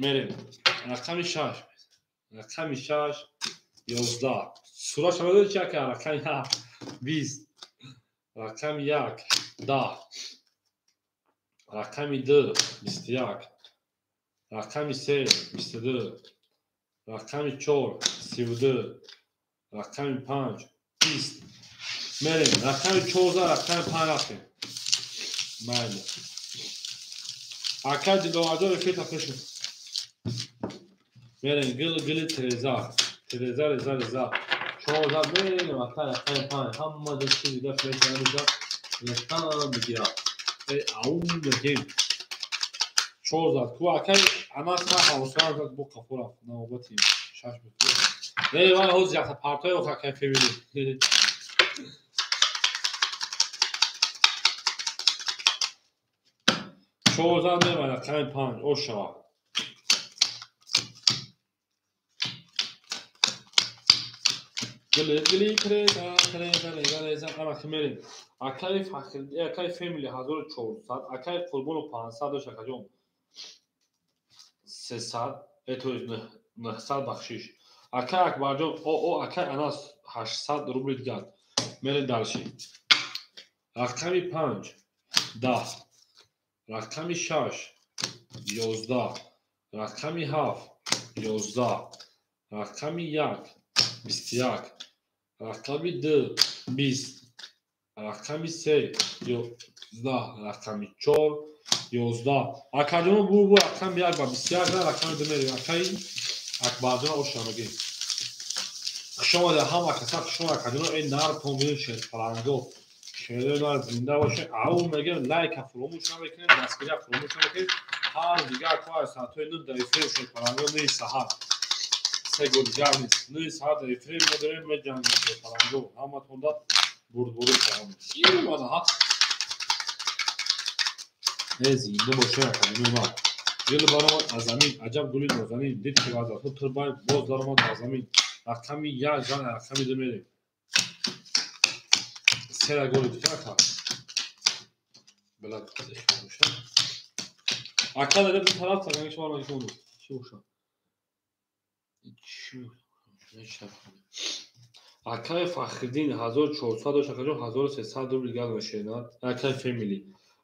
мерем рақами 6 рақами 6 11 сура шавад чи ака рақами 20 рақами 1 10 рақами 2 21 рақами 3 22 рақами 4 32 рақами 5 20 мерем рақами 14 рақами 5 рақем майли акай диловарҷон рифета пешун мерем гили 13 реза 14 мерем акай рақами 5 ҳама ҷо чизи дафт мешавад ҷо леҳтан мегирад аун мегем 14 ку акай анас ма ҳавсар бо қафура навбати 6 бикӯ вай ҳоз якта партои ох акай фемили 14 мемайд акай 5 ош шавад гили треза амаки мерем акай фахриддин акай фемили 1400 акай қурбону 500 дош акаҷон 300 то есть 900 бахшиш акай акбарҷон оо акай анас 800 рубли дигар мерем далши рақами 5 10 рақами 6 11 рақами 7 11 рақами 1 21 рақами 2 20 рақами 3 11 рақами 4 11 акаҷон бу рақами 1 ба 21 рақами 2 мерем акай акбарҷон ошамаги шумо дар ҳама каса шумо акаҷон ин нар томин шерфаранго шерена зинда боше ау мегем лайка фромӯш намекунед дастгирия фромӯш намекунед ҳар дигар кор саатҳои 9 дар эфир шерфаранго нӯи саҳар се гулгар нест нӯи саҳар дар эфир медорем меҷангем шерфаранго ҳаматонда бурдбурӣ шавам имана зинда боше акаҷони ман дил баромад аз замин аҷаб гули нозанин дид ки вазафу турбай боз даромад аз замин рақами 1 жан рақами 2 мерем сера голи дикака белак дешмаша ака дада бу тараф таганиш варма кунду чи боша акай фахриддин 1400 дош акаҷон 1300 рубли гад мешенад акай фемили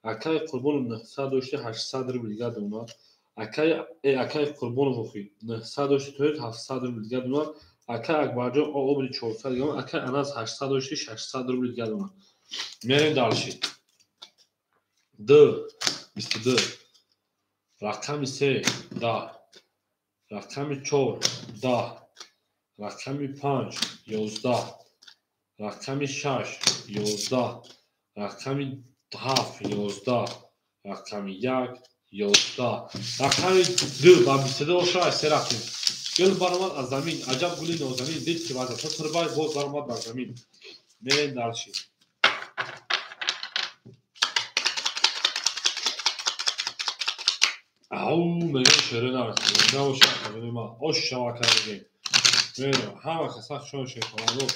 акай қурбону 900 дошти 800 рубли гад омад акай қурбону вохи 900 дошти тоид 700 рубли гад омад акай акбарҷон обри 400 гам акай анас 800 дошти 600 рубли гад омад мерем далши 2 22 рақами 3 10 рақами 4 10 рақами 5 11 рақами 6 11 рақами 7 11 рақами 1 11 рақами 2 ба 22 шавад се рақим гул баромад аз замин аҷаб гули нозанин дид ки вазафу турбай боз баромад бар замин мерем далши ау мегем шерена набоша акаҷони ман ош шава кардагем мерем ҳама каса шон шерфаранго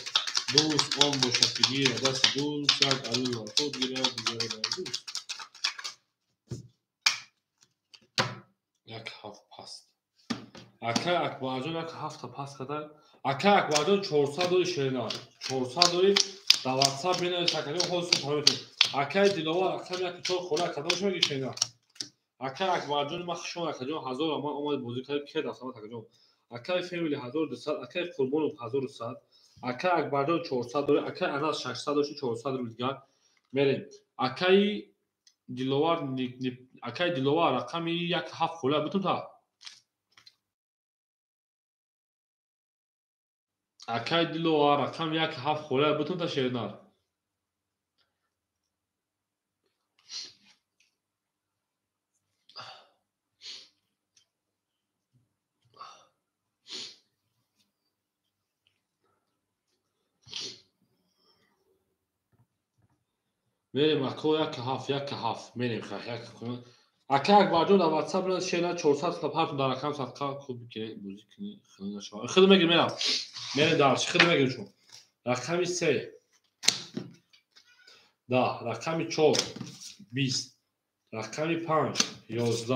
дӯст он бошад ки гира дасти дӯст як алӯ худ гирад дигар дӯст як ҳафт паст акай акбарҷон як ҳафта паст када акай акбарҷон 400 дори шерена 400 дори дар ватсап менависед акаҷон ҳозир фаҳмитед акай диловар акам як чор хона када бошад шерена акай акбарҷони ман шумо акаҷон 1000 ман омад бозӣ кардем ке дафтамат акаҷон акай фемили 1200 акай қурбону 1100 акай акбарҷон 400 дори акай анас 600 дошти 400 рубли дигар мерем акай диловар рақами як ҳафт хола битунта акай диловар рақами як ҳафт хола битунта шернар мерем ако як ҳафт мерем ака акбарҷон дар ватсап шена 400 хлопҳартун дар рақам садқа хуб бозӣ кунӣ хиди мегир мерам мерем далши хиди мегир шумо рақами 3 10 рақами 4 20 رقم 5 11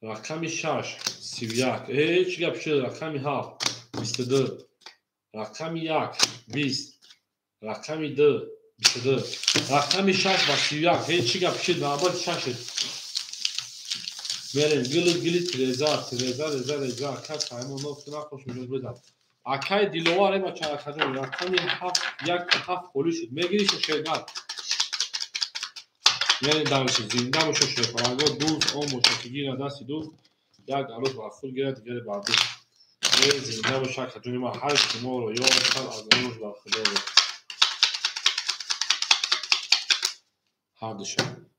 رقم 6 31 هیچ گپ شد رقم 7 22 رقم 1 20 رقم 2 22 رقم 6 و 31 هیچ گپ شد نابود 6 بریم گلی رزا کس همون نفت نخوش میشد بدم اکای دیلواره ما چه اکادون رقم 7 یک 7 خالی شد میگیریش شیدن یعنی درش زنده باشه شفاگو دوست اون مشکلی را دستی دوست یک عروس و افول گیره دیگه بعدی زنده باشه اکادون ما هر شما رو یا سال از روز با خدا رو هر دشه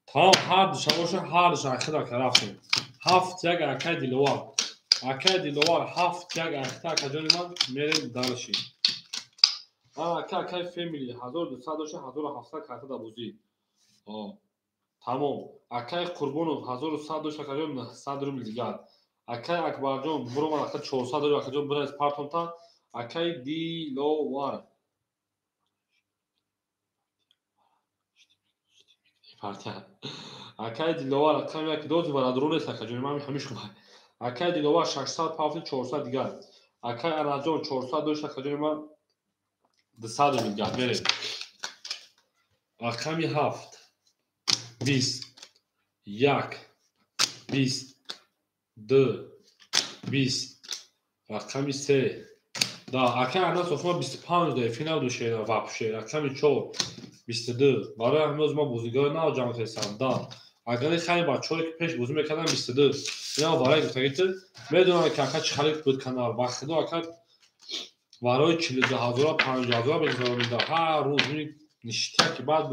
تا هر دشه باشه هر دشه خدا که رفتیم 7 یک اکای دیلوار اکای دیلوار 7 یک اکادون ما میریم درشی اکای فامیلی 1200 داشته 1700 کارت دابوزی تمام اکای قربون 1100 داشته کجا 100 روبل دیگر اکای اکبرجون برو من اکای 400 داشته کجا برو از پارتون تا اکای دیلوار پارتیا اکای دیلوار اکای یک دوز برا درون است کجا من همیشه خوبه اکای دیلوار 600 پاوند 400 دیگر اکای اراجون 400 داشته کجا من 200 دیگر میره رقم 7 20 1 20 2 20 رقم 3 دا اکای انا سوفما 25 ده فینال دو شینا واپشه رقم 4 22 برای هنوز ما بازیگر نه جام هستم دا اگر خیلی بچه‌ای که پیش بازی میکردن 22 اینا برای گفتگیت میدونن که اکا چه خرید بود کانال وقت دو اکا برای 40000 50000 بگذارم هر روز نشته که بعد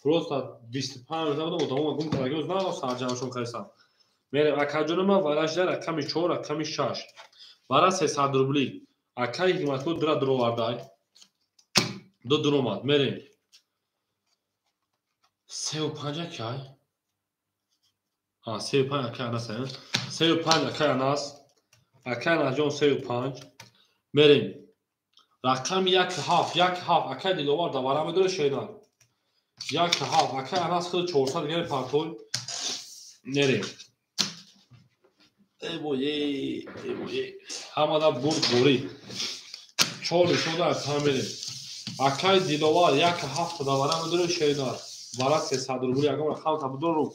просто 25 زدم و تمام گم کردم روز نه سرجمشون کردم میره اکاجون ما وارش در رقم 4 رقم 6 برای 300 روبلی اکای قیمت بود درو واردای دو درومات میریم 35 کای 35 اکای اناس 35 اکای اناس اکای اناجون 35 میریم رقم 1 هاف اکای دیلوار دوباره میداره شیدان 1 هاف اکای اناس خود 400 گیر پارتول میریم ای بوی همه دا برد بوری چالی شده از هم میریم اکای دیلوار 1 هفت دوباره میداره شیدان برای 300 روبلی اگه من خواهم تبدون رو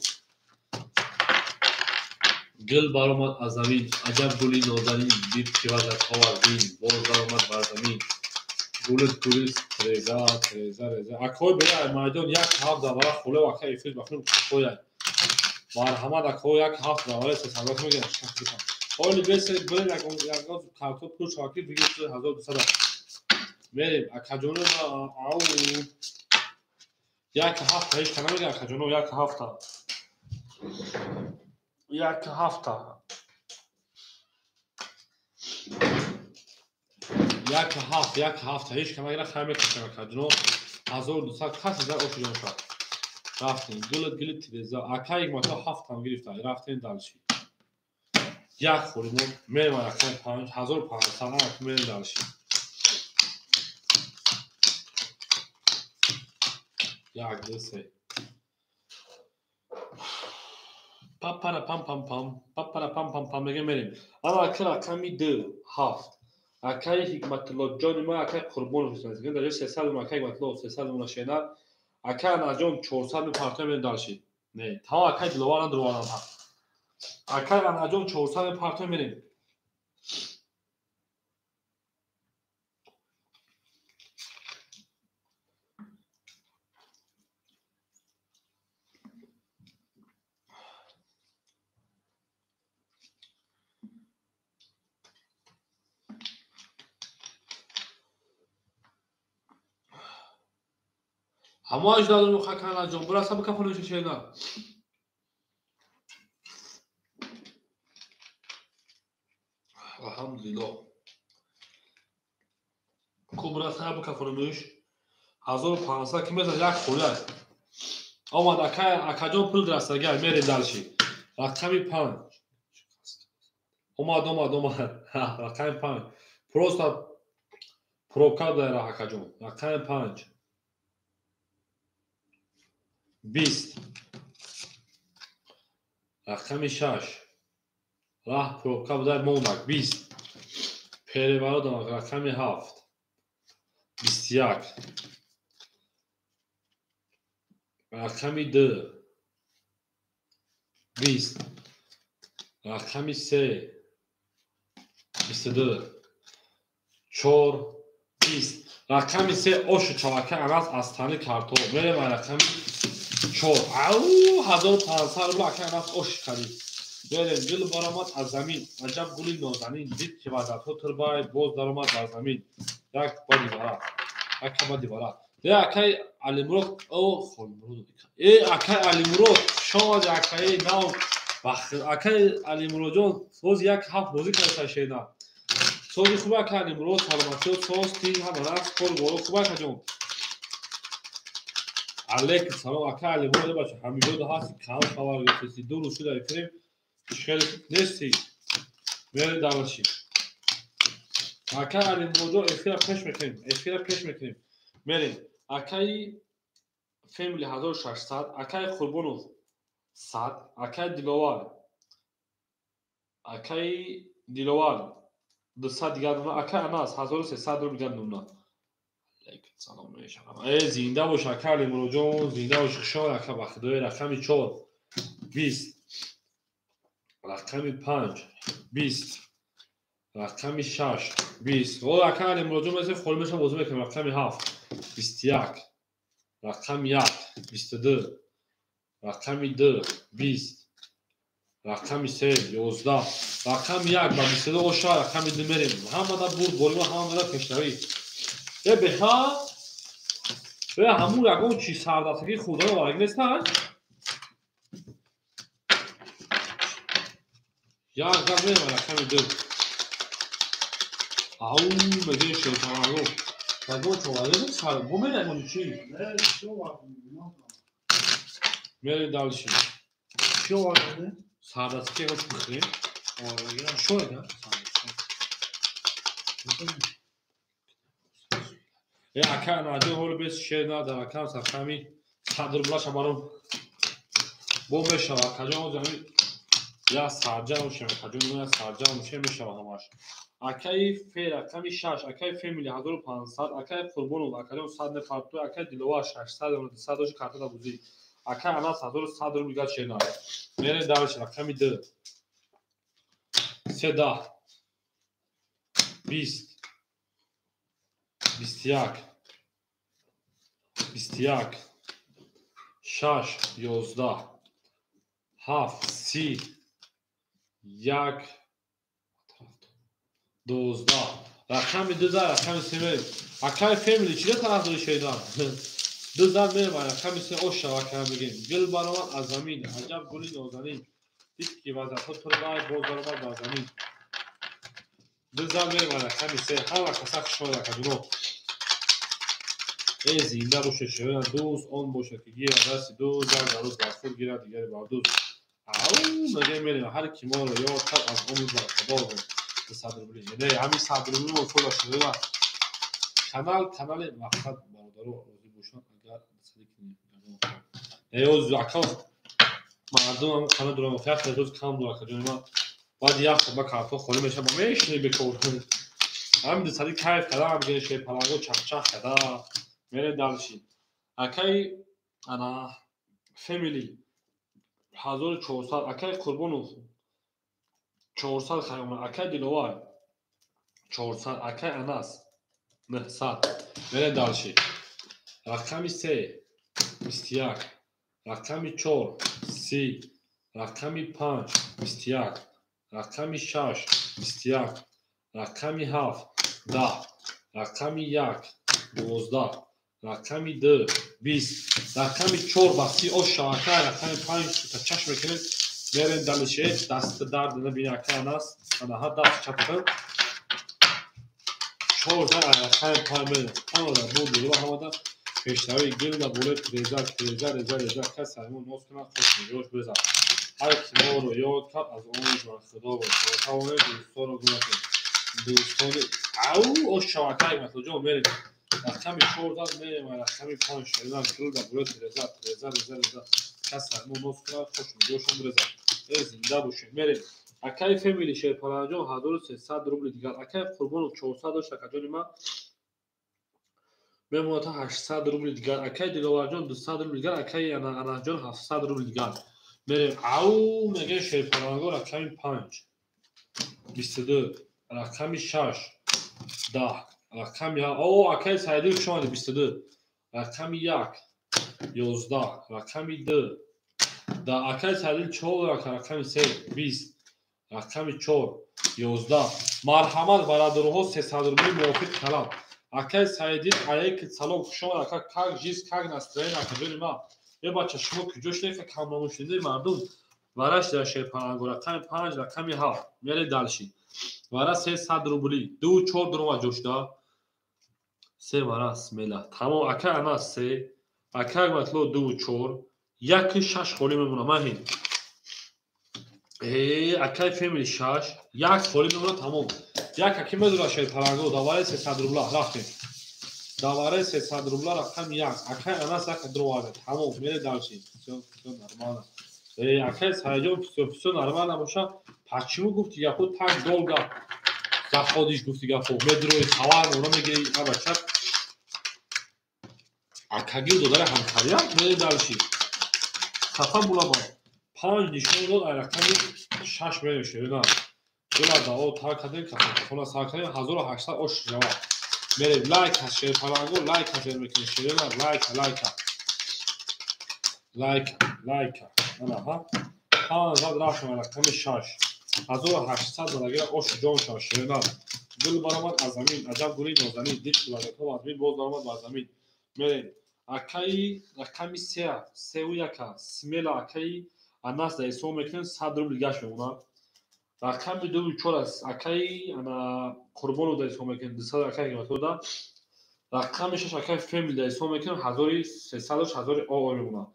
گل برآمد از زمین عجب گلی نازنین دید که وزد آوردین باز برآمد بر زمین گل تریزه اکای بره میدان 1 هفت دوباره خوله و اکای ایفیز بخونیم خویه مرحمت اکای 1 هفت دوباره 300 میگه حالی بسید بره یکاز کارتو پول شاکی دیگه 1200 میریم اکاجونو او 1 هفت هیچ کنه میگه اکاجونو 1 هفت 1 هفت 1 هفت هیچ کنه میگه خیلی میکنه اکاجونو 1200 کسی در اوشیدون شد رفتیم گلت تیرزا اکای یک ماتا هفت هم گرفته رفتیم دلشی یک خوریم میریم اکای 5500 میریم دلشی یک دو سه پاپارا پام پام میگه میریم اما اکای رقمی 2 هفت اکای حکمت الله جان ما اکای قربان حسین که در 300 ما اکای حکمت الله 300 ما شینا اکای ناجون 400 می پارتای میریم دلشی نه تا اکای دلواران درواران ها اکای ناجون 400 می پارتای میریم اما اجداد رو خاکن ناجون برا سب کفنش شینا الحمدلله کبرا سب کفنش 1500 که میزن یک خوله آمد اکاجون پول درستگر میریم دلشی رقمی 5 اومد رقم 5 پروستا پروکا داره اکاجون رقم 5 20 رقم 6 راه پروبکا بوده موندک 20 پیروارو دارم رقم 7 21 رقم 2 20 رقم 3 22 4 20 رقم 3 اوش چاوکه اناس از تانی کارتو میره و رقم 4 او 1500 روبل اکه اناس اوش کردی میره گل برآمد از زمین عجب گلی نازنین دید که وضعیتو تربای باز درآمد در زمین یک بادی برا یک بادی برا ده اکه علی مراد او خول مراد ای اکه علی مراد شما ده اکه نو وقت اکه علی مراد جان روز یک هفت بازی کرده شینا سوزی خوبه که علی مراد سلامتی و سوز تین هم رفت کل گلو خوبه که جان علیک سلام اکه علی مراد باشه همیشه ده هستی کام خبر گرفتی دو روز شده کریم خیلی نیستی میره دانشی اکه علی مراد افیر پیش میکنیم میریم اکه فامیلی 1600 اکه قربانو 100 اکه دیلوار 200 دیگر نونا اکه اناس 1300 رو بگرد نونا لیکن سلام میشم ای زنده باش اکه علی مراد جان زنده باش شان اکه بخدای رقم 4 20 رقم 5 20 رقم 6 20 و اکه علی مراد جان مثل خورمش هم بازی میکنم رقم 7 21 رقم 1 22 رقم 2 20 رقم 3 11 رقم 1 و 22 اوشا رقم 2 میریم همه دا بود بولیم همه دا پشتوی به همون رقم چی سردستگی خدا رو بارگ نیستن یا رقم میریم رقم 2 او مگه شیطان رو رقم چوالده سرد بو میریم اونی چی میریم دالشی چی آورده؟ سردستگی رو چی بخوریم شو اگه اکه نادر هول بیست شیر ندارم اکه سرخمی 100 روبلاش برام بو میشوه کجا زمین یا سرجا میشه کجا نمیشه سرجا میشه میشوه همش اکه فیر رقم 6 اکه فامیلی 1500 اکه قربانو اکه 100 نفر تو اکه دیلوار 600 و 200 دوش کارت دا بودی اکه اناس 1100 رو میگه چه نه میره دارش رقم 2 13 20 21 21 6 11 7 30 1 12 رقم 12 رقم 3 میریم اکه فامیلی چیه طرفداری شیطان 12 میریم رقم 3 اوش اکه میگیم گل برآمد از زمین عجب گلی نازنین دید که وضعیتو تربای باز درآمد در زمین 12 میریم رقم 3 همه کسا خوشحال اکه جنو ای زنده باشه شیطان دوست آن باشه که گیر دست دوست در روز برفور گیره دیگری بر دوست او مگه میریم هر کی ما رو یاد کرد از اون بر خدا به صدر بلی یعنی همین صدر بلی رو فولا شده و کانال مقصد برادرو روزی بوشان اگر صدی کنیم ایوز اکا مردم هم کانال دورم فیخ روز کام دورا کجا ما بعد یک خب کارتو خوریم میشه با میشنی بکور همین دو صدی کیف کده هم گه شی پلنگو چخ کده میره دلشی اکی انا فامیلی 1400 اکه قربانو 400 خیام اکه دیلوار 400 اکه اناس 900 میره دالشی رقم 3 21 رقم 4 30 رقم 5 21 رقم 6 21 رقم 7 10 رقم 1 12 رقم 2 20 رقم 4 بسی او شاکه رقم 5 تا چشم کنید میرین دلشه دست درد نبینه اکه اناس انها دست چپتن 4 رقم 5 میرین همه دا بود دلو همه دا پیشتوی گل دا بولت ریزه کس همون نوز کنه خوش میگوش بزن هر کی ما رو یاد کرد از اون جوان خدا بود تمام دوستان رو گونه کنید دوستان او شاکه مثل جا میرین رقم 14 میریم و رقم 5 شدن گل دا بولت ریزه کس همون نوز کنه خوش میگوش بزن زنده باشه. میریم اکای فامیلی شیرپلنگ جان 1300 روبل دیگر. اکای قربان 400 داشت اکا جان ما میمونه تا 800 روبل دیگر. اکای دیگه جان 200 روبل دیگر. اکای انا جان 700 روبل دیگر. میریم او میگه شیرپلنگ رقم 5 22 رقم 6 10 رقم او اکای سعیدی شما 22 رقم 1 11 رقم 2 دا اکای سعیدی 4 رقم 3 20 رقم 4 11 مرحمت برادرها 300 روبل موافق طلب. اکای سعیدی علیک سلام شما اکا как жизнь как настроение اکا جون ما یه بچه شما کجاش نیفه کم نموشنده مردم ورش در شیرپلنگ رقم 5 رقم 7 میره دلشی ورا 300 روبلی 2 4 درو جوش دا 3 ورا اسمیلا تمام اکا انا 3 اکا مطلب 2 4 یک 6 خولی میمونه ماهین اکای فامیلی 6 یک خولی میمونه تمام یک اکی میدونه شیرپلنگ داوره 300 روبلا رفتیم داوره 300 روبلا رقم 1 اکای انا ساک درو تمام میره دلشی نرمانه اکای سایجون все нормально باشه. почему گفتی یا خود так долго заходишь گفتی یا خود مدروی خبر اونا میگیری بچه اکاگی دو داره همکاریت میره دلشی خفا بولا با 5 نشون داد رقم 6 میره شیرنا دولا دا او تا کدیم که خونه ساکنی 1800 اوش جواب میره لایک هست شیرپلنگو لایک هست میکنی شیرنا لایک انا ها ها زاد رقم رقم 6 1800 دلار اوش جون شاه شیرنا گل برآمد از زمین عجب گلی نازنین دید لگت ها از زمین باز برآمد از زمین میره اکای رقم 3 و یکا سمیلا اکای اناس در اسم میکنن 100 روبل گاش میمونه رقم 2 و 4 است اکای انا قربانو در اسم میکنن 200 اکای قیمت بوده رقم 6 اکای فامیلی در اسم میکنن 1300 و 1000 او میمونه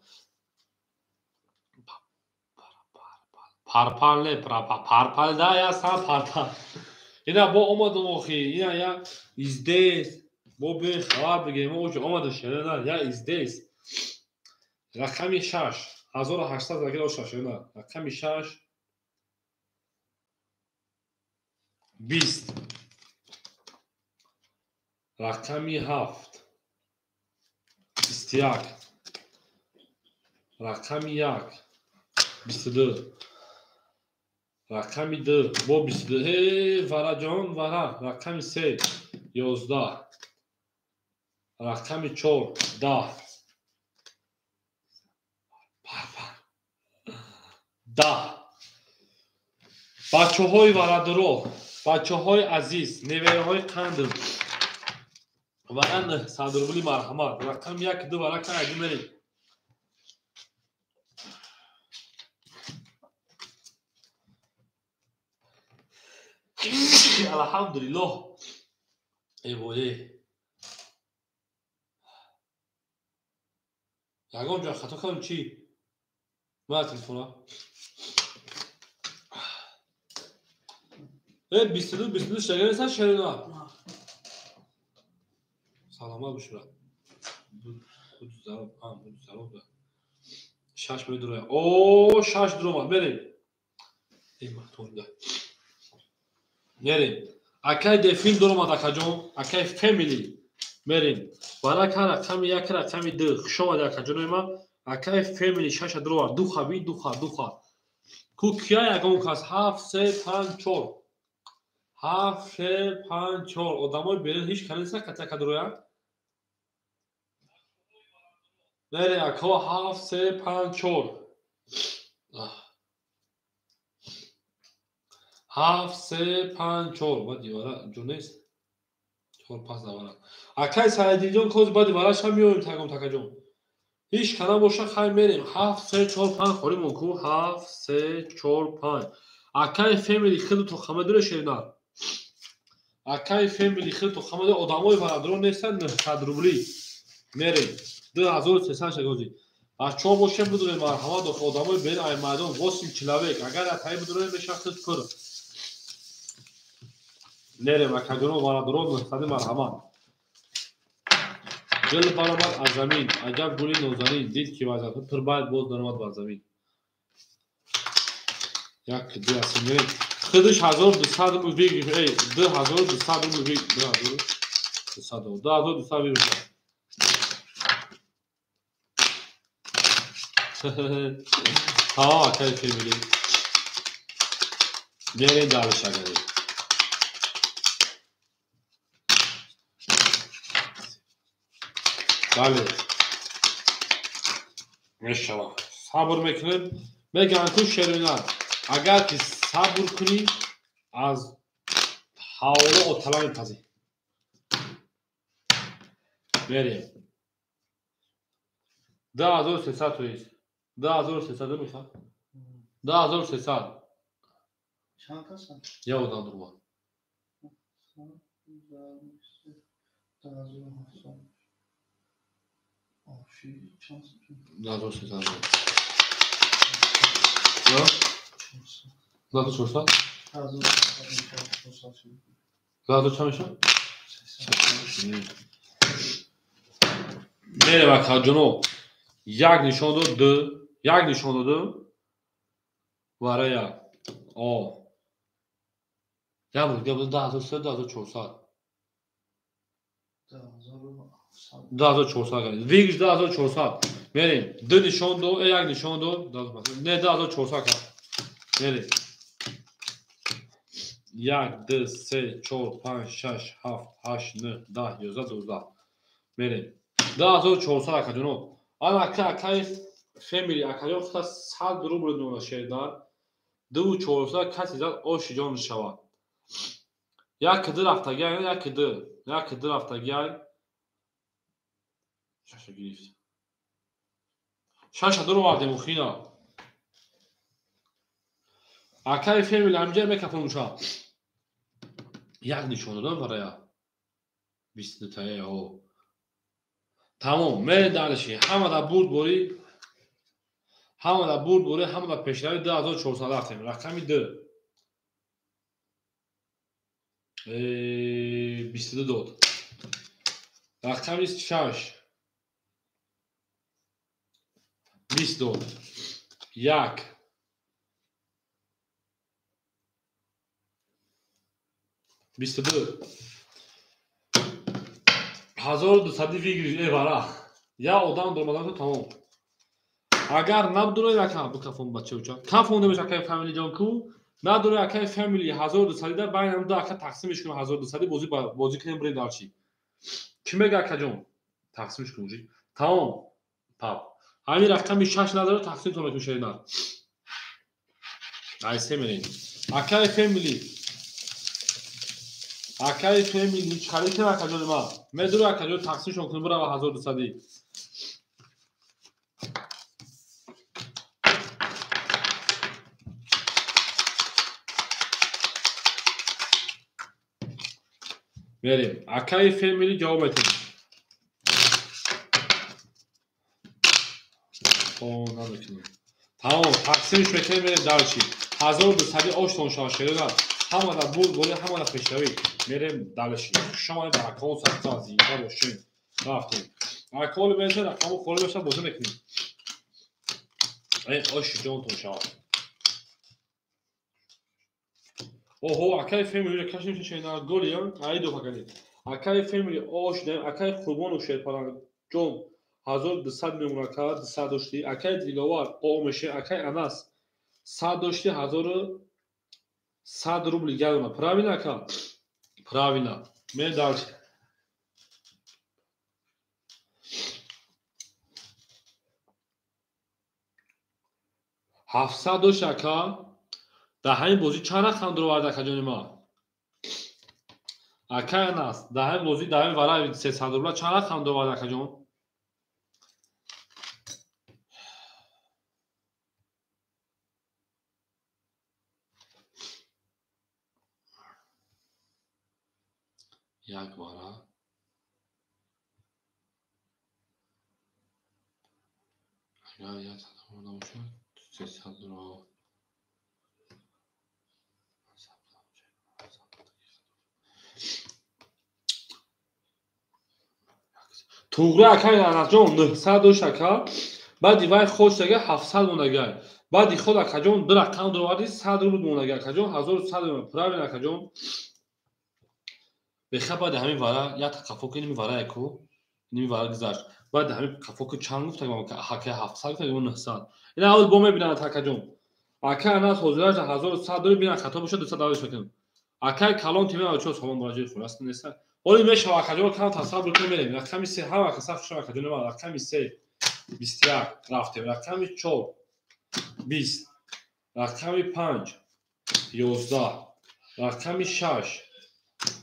پارپال نه پارپال دا یا سا پارپال اینا با اومدم اخی اینا یا ازدیس با به خبر بگیم اوج اومده شده یا ازدیس رقم 6 1800 اگر اوش شده رقم 6 20 رقم 7 21 رقم 1 22 رقم 2 با 22 ورا جان ورا رقم 3 11 رقم 4 10 بچه های ورادرو بچه های عزیز نویره های قندم ورن 100 روبلی مرحمت رقم 1 2 ورا که اگه میریم الحمدلله ای بوی یگان جا خطا کنم چی؟ ما تلفونا 22 شگر نیستن شرینا سلامت بشورا بود زراب شش می دروه او شش درومه بریم این مختونده میریم اکای دفین درومه دکا جون اکای فامیلی میریم برای که رقم 1 رقم 2 شما دکا جون ما اکای فامیلی شش دروه دو خوابی دو کو کیا یگان کس 7 3 5 4 7 3 5 4 آدمای بیرون هیچ کنیسا کتا کدرویا نره اکا 7 3 5 4 7 3 5 4 با دیوارا جونیست 4 5 دیوارا اکای سعیدی جون کوز با دیوارش هم میویم تاکا جون هیچ کنه باشه خیر میریم 7 3 4 5 خوریم کو 7 3 4 5 اکای فامیلی خیلی تو خمه داره شیرنا اکای فامیلی خیلی تو خمه داره آدمای برادران نیستن 900 روبلی میریم 2300 شگوزی از چون باشه بدونه مرحمت و آدمای بین ای مردم واسیم چلاویک اگر اتای بدونه میشه خیلی پر میریم اکادونو برادران 900 مرحمت گل برآمد از زمین عجب گلی نازنین دید که وضعیت پر باید باز درآمد بر زمین یک دی هستیم بریم خودش 1200 رو بگیم ای 2200 رو بگیم 2200 بگیم ها که فهمیدی بریم دارش اگریم بله مشالله صبر میکنیم میگن تو شیرینان اگر که صبر کنی از حواله اطلاع میپذی بریم 10300 تویست 10300 میخواد 10300 چند هستن؟ یه ودان درما 10300 10400 10400 میشه میره بکا جنو یک نشان دو یک نشان دو برای آه یا بود 10300 10400 10400 ویگش 10400 میریم دو نشان دو یک نشان دو نه 10400 میریم 1 2 3 4 5 6 7 8 9 10 11 12 میریم 10400 جنو آن اکای فامیلی اکای خود 100 روبل نون شیردار 2400 کسی زد آش جان شود یک دو رفتگی یک دو رفتگی شش گرفت شش دو رو وارد مخینا اکای فامیلی همجا میکفون شا یک نشون دادن برای 22 تای او تمام می دانشی همه دا بود بوری همه دا پیشنهاد 2400 رفتیم رقمی 2 22 داد رقمی 6 20 داد یک 22 1200 ویگریش ایوارا یا آدم درمادان تو تمام اگر نبدونه رقم بکفون بچه اوچا کفون نمیشه که فامیلی جان کو ندونه که فامیلی 1200 در بین هم دو که تقسیمش کنیم 1200 بازی کنیم برای دارچی کی میگه که جان تقسیمش کنیم تمام پاپ همین رقمی 6 نداره تقسیم تو میشه نه ایسه میرین اکای فامیلی چالی که کجا ما میدونه کجا تقسیمش کنیم برای 1200 بریم اکای فامیلی جواب میتونیم تمام تقسیمش میکنیم میریم دارچی 1200 آشتون شاشه داد همه دا بود بولی همه دا پیشتوی میریم دلشی شما در اکاون سختا زیبا باشیم رفتیم اکاول بینده رقمو خولی بشه بوزه میکنیم این آشی جان تون شاید اوه اکای فامیلی کشی میشه شینا گولی های دو پاکنید اکای فامیلی آش دیم اکای خوبان و شیر پران جون 1200 میمونه که 200 داشتی اکای دیگوار او میشه اکای اناس 100 داشتی 1100 روبل گردونه پراوینا که پراوینا می دارچی 700 داشت که در همین بازی چند رقم درو آورده که جان ما اکای اناس در همین بازی در همین ورای 300 روبل چند رقم درو آورده که جان یک بارا اگر یک صد رو نموشد 300 رو توغرا اکای اناس جان 900 داشت که بعد دیوای خوش دیگه 700 مونده баъди худ акаҷон ду рақам дуроварди 100 рубл монага акаҷон 1100 правильно акаҷон беха баъди ҳамин вара як қафоки ними вара яку ними вара гузашт баъди ҳамин қафоки чанд гуфтагам ҳака 700 гуфтагам 900 ина аввал бо мебинанд акаҷон ака анас ҳозираш 1100 дори бина хато бошад 200 шакам акай калон тими ачо салом бораҷи хулас неста оли мешава акаҷон кам тасаввур кунем рақами 3 ҳама қасаф шава акаҷон рақами 3 21 рафтем рақами 4 20 рақами 5 11 рақами 6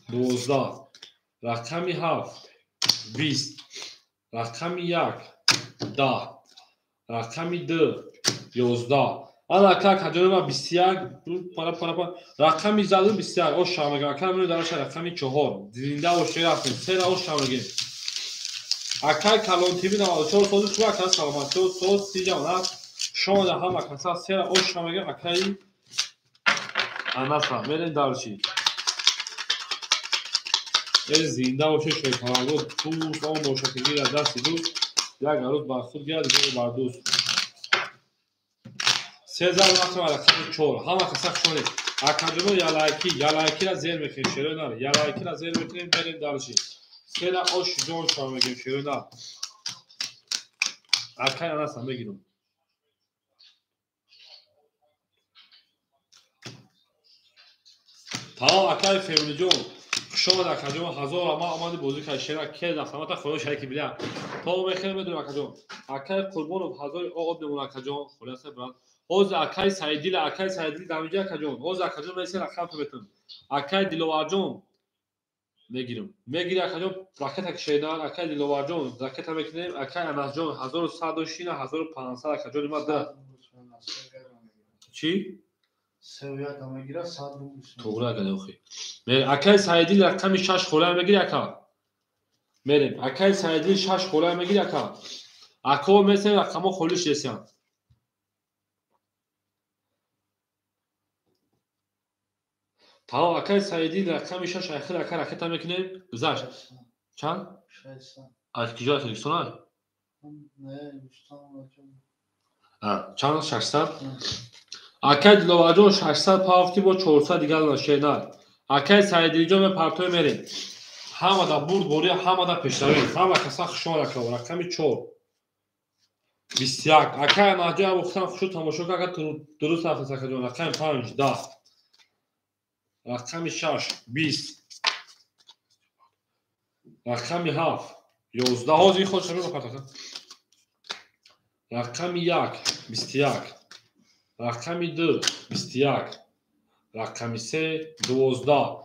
12 рақами 7 20 рақами 1 10 рақами 2 11 ана как ҳаҷонама 21 пара рақами заду 21 ош шамага акамро дараша рақами 4 зинда оши рафтем сера ош шамаге акай калон тиби 94 сози чуа кас саломат соз сиҷана шона ҳама каса сера ош шамаге акай анаса мерен дарчи зинда оши шойхараго туз он бошад ки гира дасти дуз як арӯз бар худ гирад дигар бар дуз 3000 рақам рақами 4 ҳама каса шонед акаҷоно ялайкира зер мекунем шерӯнар ялайкира зер мекунем мерем дарчи сера ош ҷон шава мегем шерӯнар акай анаса мегирам тамом акай фемилиҷон хушомад акаҷон ҳазор ама омади бозӣ кай шера ке дафтамата хӯрош ҳайки биля то мехел медурем акаҷон акай қурбонов ҳазори оғод мемон акаҷон хулоса брат ҳозир акай саидил дамиҷа акаҷон ҳозир акаҷон меси рақамто метам акай диловарҷон мегирам мегири акаҷон ракета кишенар акай диловарҷон ракета мекунем акай анасҷон 1100 шина 1500 акаҷон има да чӣ Seviyada megira 100 rubl. to'g'ri akada o'xi akay saidil raqami 6 xo'lar megiri aka merem akay saidil 6 xo'lar megiri aka ako mesela raqamo xolish desan tamam akay saidil raqami 6 axir aka raketa mekunем guzasht chand 60. az kijo telefon Ne, Mustafa chand 600 акай диловарҷон 600 пафти бо 400 дигар шенар акай саидилҷон партои мерем ҳамада бурд бори ҳамада пешравӣ ҳама каса хушон ракав рақами 4 21 акай наҷа вақтан хушу тамошо кага дуруст рафтас акаҷон рақами 5 10 рақами 6 20 рақами 7 11 ҳозир ход шамил партока рақами 1 21 рақами 2 21 рақами 3 12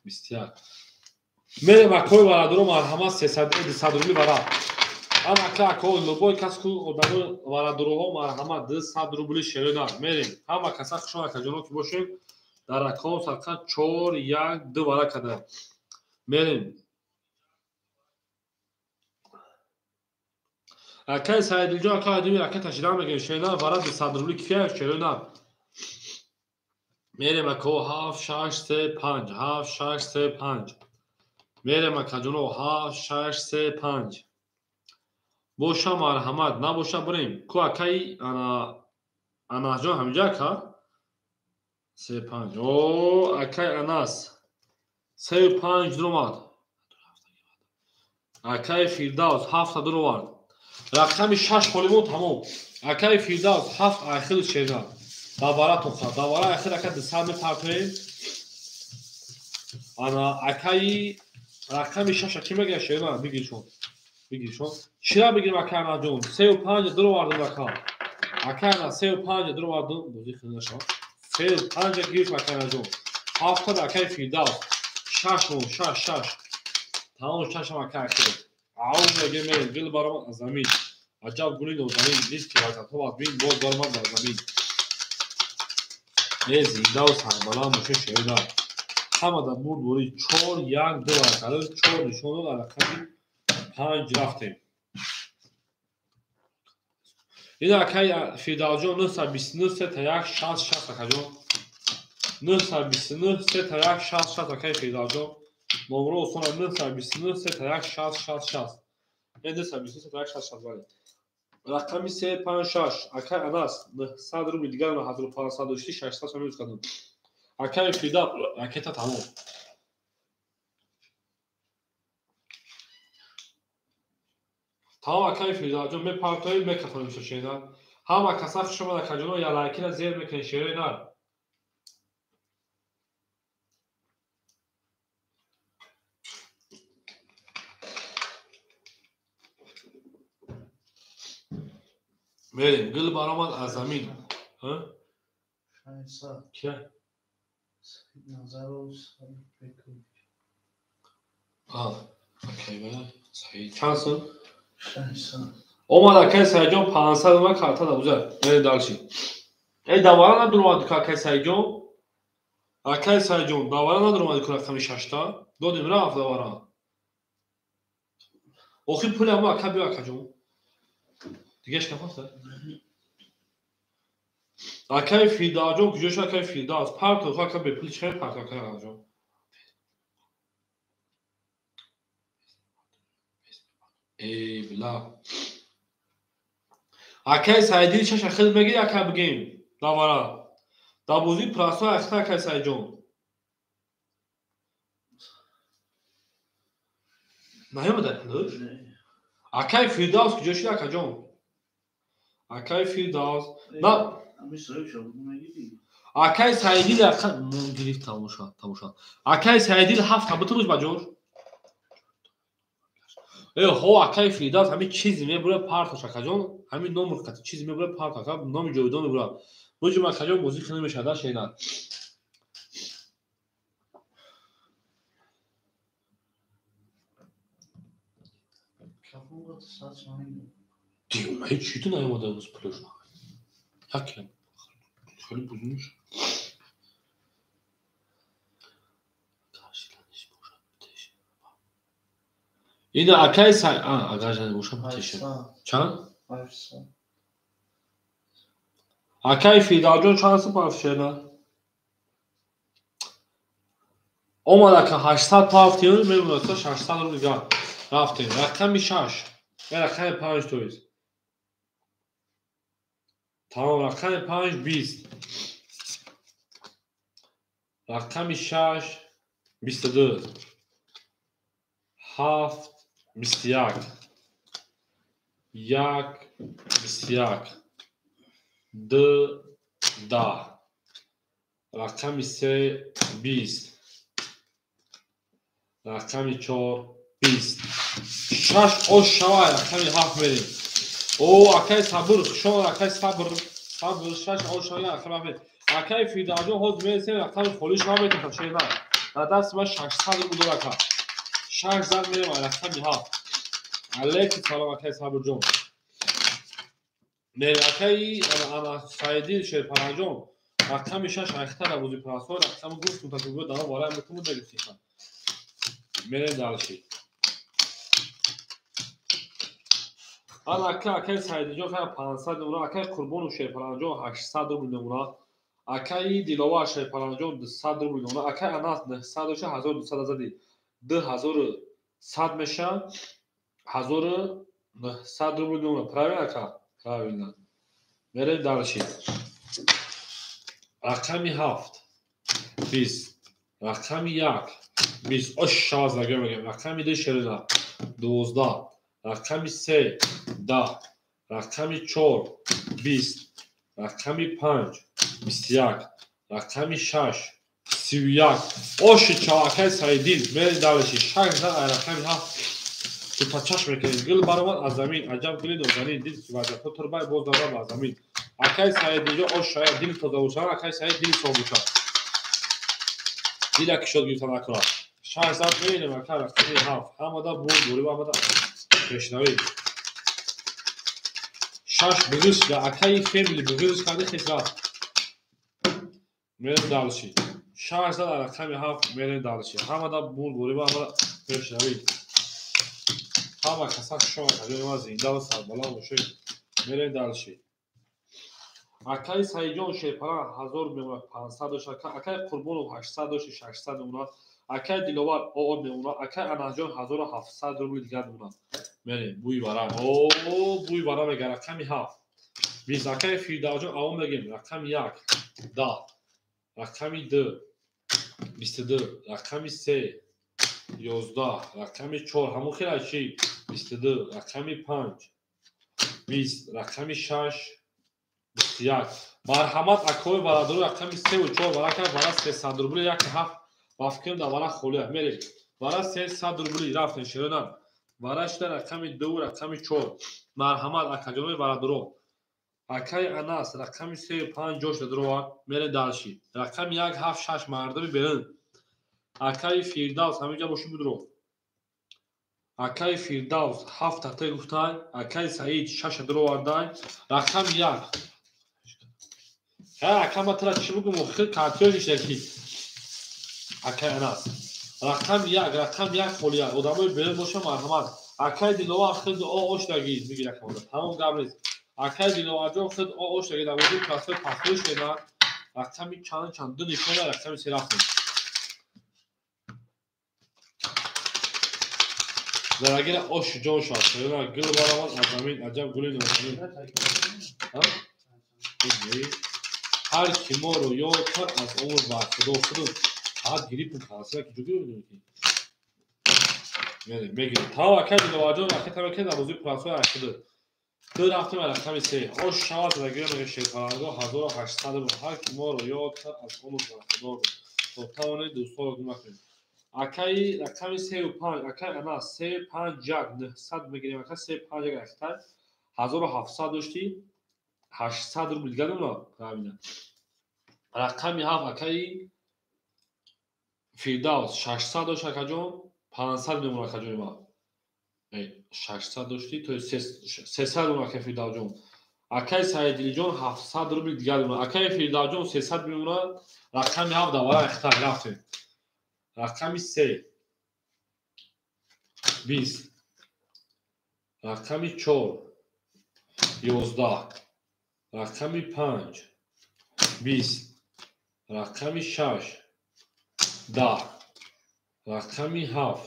21 мерем акои варадуро марҳамат 300 рубли вара ан ака акои лубой каску одамо варадуроҳо марҳамат 200 рубли шерӯнар мерем ҳама каса хушон акаҷоно ки бошем дар акаун садқа 4 1 2 вара када мерем акай саидилҷон ака адими ракета шидан мегем шена вара 200 рубли кифия шерӯна мерем ако 7 6 3 5 7 6 3 5 мерем акаҷоно 7 6 3 5 боша марҳамат набоша бурем ку акай анасҷон ҳамиҷа ака 3 5 о акай анас 3 5 дуромад акай фирдавс 7 дуровард рақами 6 холимон тамом акай фирдавс 7 айхил шена давара тоха давара айхил ака 200 мепартоем ана акай рақами 6 ки мега шена бигиршон шира бигирим ака анаҷон 35 дуровардум ака ана 35 дуровардум бози хинаша 35 гириш ака анаҷон 7 акай фирдавс 6 тамом 6 ака айхил аун мегем дил баромад аз замин аҷаб гули нозамин дист ки ватанҳо аз бин боз баромад дар замин зиндаву сарбаланд боше шерӯна ҳамада бурд бори 4 1 2 акада 4 нишоно дар рақами 5 рафтем ин акай фирдавҷон 929 31 60 акаҷон 929 31 60 акай фирдавҷон номро осона 929 31 60 60 اندسا 23 60 ولی رقمی 356 اکای اناس 900 روبل دیگر و 1500 داشتی 600 سوم یوز کردم اکای فیدا اکتا تمام تمام اکای فیدا جو می پارتوی میکروفون میشه شینا هم کساخ شما در کجونو یا لایکی را زیر میکنی شیره نار میریم گل برامد از زمین ها شایسته که نظر و بکن اوکی بله صحیح چند سن شایسته اومد اکای سایجون 500 اومد کارتا دا بوزه میریم دالشی ای دوارا ندارم اومد که اکای سایجون اکای سایجون دوارا ندارم اومد که رقمی 6 تا دو رفت دوارا اوخی پول اما اکا بیو اکا جون دیگه اش کفاست اکای فیدا جون کجوش اکای فیدا است پارتو اکا به پول چه پارتو اکا جون ای بلا اکای سایدی چش خیلی بگی اکا بگیم دوارا دابوزی پراسو اختا اکای سایجون نیومده کلوش اکای فیدا است کجوش اکا جون اکای فیدا است نه امی صاحب شد نمیگی اکای سایدی در گریفت تماشا اکای سایدی 7 تا بتروش باجور هو اکای فیدا همین چیزی میبره پارتو شکا جون همین نمبر کات چیزی میبره پارتو کا نام جویدون میبره بوجو ما کجا موزیک نمیشه دا شینا کافون گفت ساعت مانی دیگه من هیچ چیزی نیومده از پلوش حکم خیلی بزرگش این اکای سای اگر بوشم تیشه چند شایسته اکای فیدا جون چند سپاس شده اومد که 800 پافتیون میمونه 600 رو دیگه رفتیم رقمی 6 رقم 5 تویز تمام رقم 5 20 رقم 6 22 7 21 1 21 2 10 رقم 3 20 رقم 4 20 6 اوش شوای رقم 7 میریم او اکای صبر شما اکای صبر 6 اوش شوای رقم 7 اکای فیداجو هوز میرسه رقم خالی شما میتونه چه نه در دست ما 600 بود رقم 6 زد میریم رقم 7 علیکی سلام اکای صبر جون میریم اکای انا سایدی شه پناجون رقم 6 اختر بودی پاسو رقم گفتم تا گفت دام واره میتونه بگیرم میریم دالشی حالا اکای سایدی جو خیلی 500 نمونه اکای قربون شه پناجون 800 نمونه اکای دیلوا شه پناجون 200 نمونه اکای اناس 900 شه 1200 زدی 2100 میشه 1900 نمونه правильно اکا правильно میریم دالشی رقمی 7 20 رقمی 1 20 اش 16 میگم رقمی 2 شرینا 12 رقمی 3 10 رقمی 4 20 رقمی 5 21 رقمی 6 31 اش چاکای سایدین میریم دالشی 6 رقمی 7 تو پچاش میکنید گل برامد از زمین عجب گلی دوزنی دل سوازه تو تربای باز داره از زمین اکای سایدی جو اش شاید دل تو دوشان اکای سایدی دل سوبوشان دیلا که شد گیتان اکرا 600 میریم اکای رقمی 7 همدا بود دوری و همدا پیشنوی 6 بگوش یا اکای فیملی بگوش کنده خیلی میریم دالشی 600 رقمی 7 میریم دالشی همدا بود دوری و همدا پیشنوی همه کسا شما کجای ما زنده و سربلند باشه میریم دالشی اکای سایجون شیپران 1500 داشت اکای قربون 800 داشت 600 اونا Акай диловар оо мемонад. Акай Анасҷон 1700 рубли дигар мемонад. Мерем бӯи бара. О, бӯи бара мегар рақами 7. Biz акай Фирдавҷон авон мегем рақами 1 10. Рақами 2 22. Рақами 3 11. Рақами 4 ҳамон хелай чи 22. Рақами 5 20. Рақами 6 21. Марҳамат акои барадору рақами 3 ва 4 бара кар бара 300 рубли як 7 вафкем да бара холия мерем. Бара 300 рубли рафтем широна. Бара шуда рақами 2 рақами 4. Марҳамат акаҷонои барадоро. Акай Анас рақами 3 5 ҷош дадро мере далши. Рақами 1 7 6 мардами берин. Акай Фирдавс ҳаминҷа боши будро. Акай Фирдавс 7 тате гуфтай. Акай Саид 6 дадро вардай. Рақами 1. Акама тра чӣ бугум хел картёниш яки. Акай Анас. Рақами 1 рақами 1 холия. Одамои берин боша марҳамат. Акай Диловар хел ошдаги мигира камода. Тамом гап нест. Акай Диловарҷон хел ошдаги дар мавзӯи классҳои пахлӯ шена. Рақами чанд ду нишона рақами се рафтем. Зарагира ош ҷон шад. Шена гул барамад аз замин аҷаб гули нозамин. Ҳар ки моро ёд кард аз умр ба худо худо. Ҳад гирипм хасра ки ҷугӣ мегирем. Мегирем. Тав акай Диловарҷон акай тав ки дар мавзӯи классҳои ашуд. Ду рафтем рақами 3. Ош шавад зарагира мега шерпаранго 1800 рубл. Ҳар ки моро ёд кард аз умр ба худо то тавонед дӯстонро гум накунед. Акай рақами 3 ва 5. Акай Анас 3 5 1 900 мегирем. Акай 3 5 1 рахтай 1700 дошти 800 рубл дигар мемонад. Рақами 7 акай Фирдавс 600 дошт акаҷон 500 мемонад акаҷони ма. 600 дошти то 300 мемонад акай Фирдавҷон. Акай Саидилиҷон 700 рубли дигар мемонад. Акай Фирдавҷон 300 мемонад. Рақами 7 давара рахтай рафтем. Рақами 3 20. Рақами 4 11. Рақами 5 20. Рақами 6 10. Рақами 7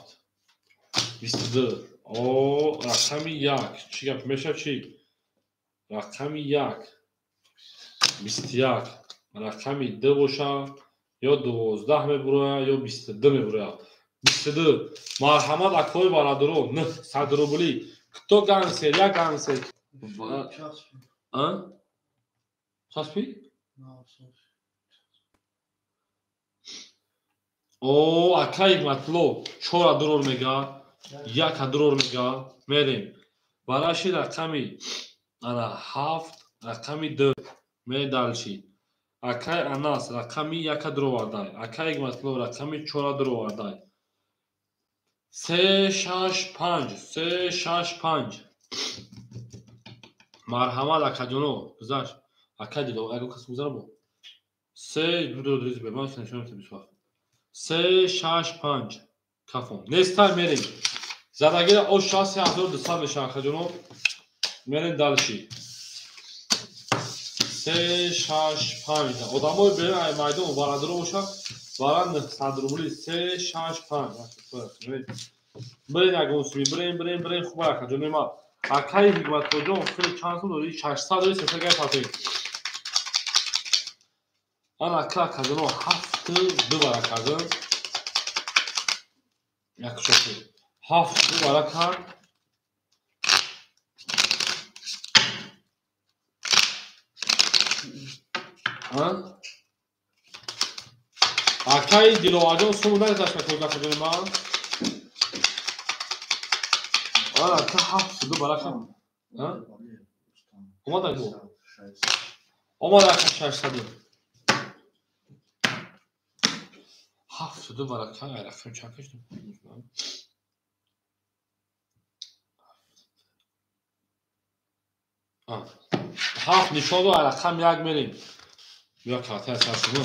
22. О, рақами 1 чӣ гап мешав чӣ? Рақами 1 21. Рақами 2 бошад ё 12 мебурояд ё 22 мебурояд. 22. Марҳамат акои барадоро 900 рубли. Кто гансер? Я гансер. Часпи? О, акай Матло 4 дурор мега. 1 дурор мега. Мерем. Бараши рақами ана 7 рақами 2 медалши. Акай Анас рақами 1 дурор вардай. Акай Матло рақами 4 дурор вардай. 3 6 5 3 6 5. Марҳамат акаҷоно. Гузаш. Акай дило аго кас гузара бо. 3 дурор риз бе. Ман нишон метам бишва. 3 6 5. Кафон. Нестай мерем. Задагира ош 60200 мешава акаҷоно. Мерем далши. 3 6 5. Одамои берин ай майдон барадоро боша. Бара 900 рубли 3 6 5. Берин агонсими берин хуба акаҷони ма. Акай Ҳикматпурҷон хеле чанд сум дори 600 дори 300 гай патен. Ан акаҷоно 7 бара кардин. Як шофи 7 бара кард. Акай Диловарҷон сум надаш акаҷони акаҷони ма. Ан ака 7 бара кард. Омадаг бо. Омад ака 600. 7 бара кард. Ай рақам чанд каштам. 7 нишон ду рақам 1 мерем. Я карта саршумо.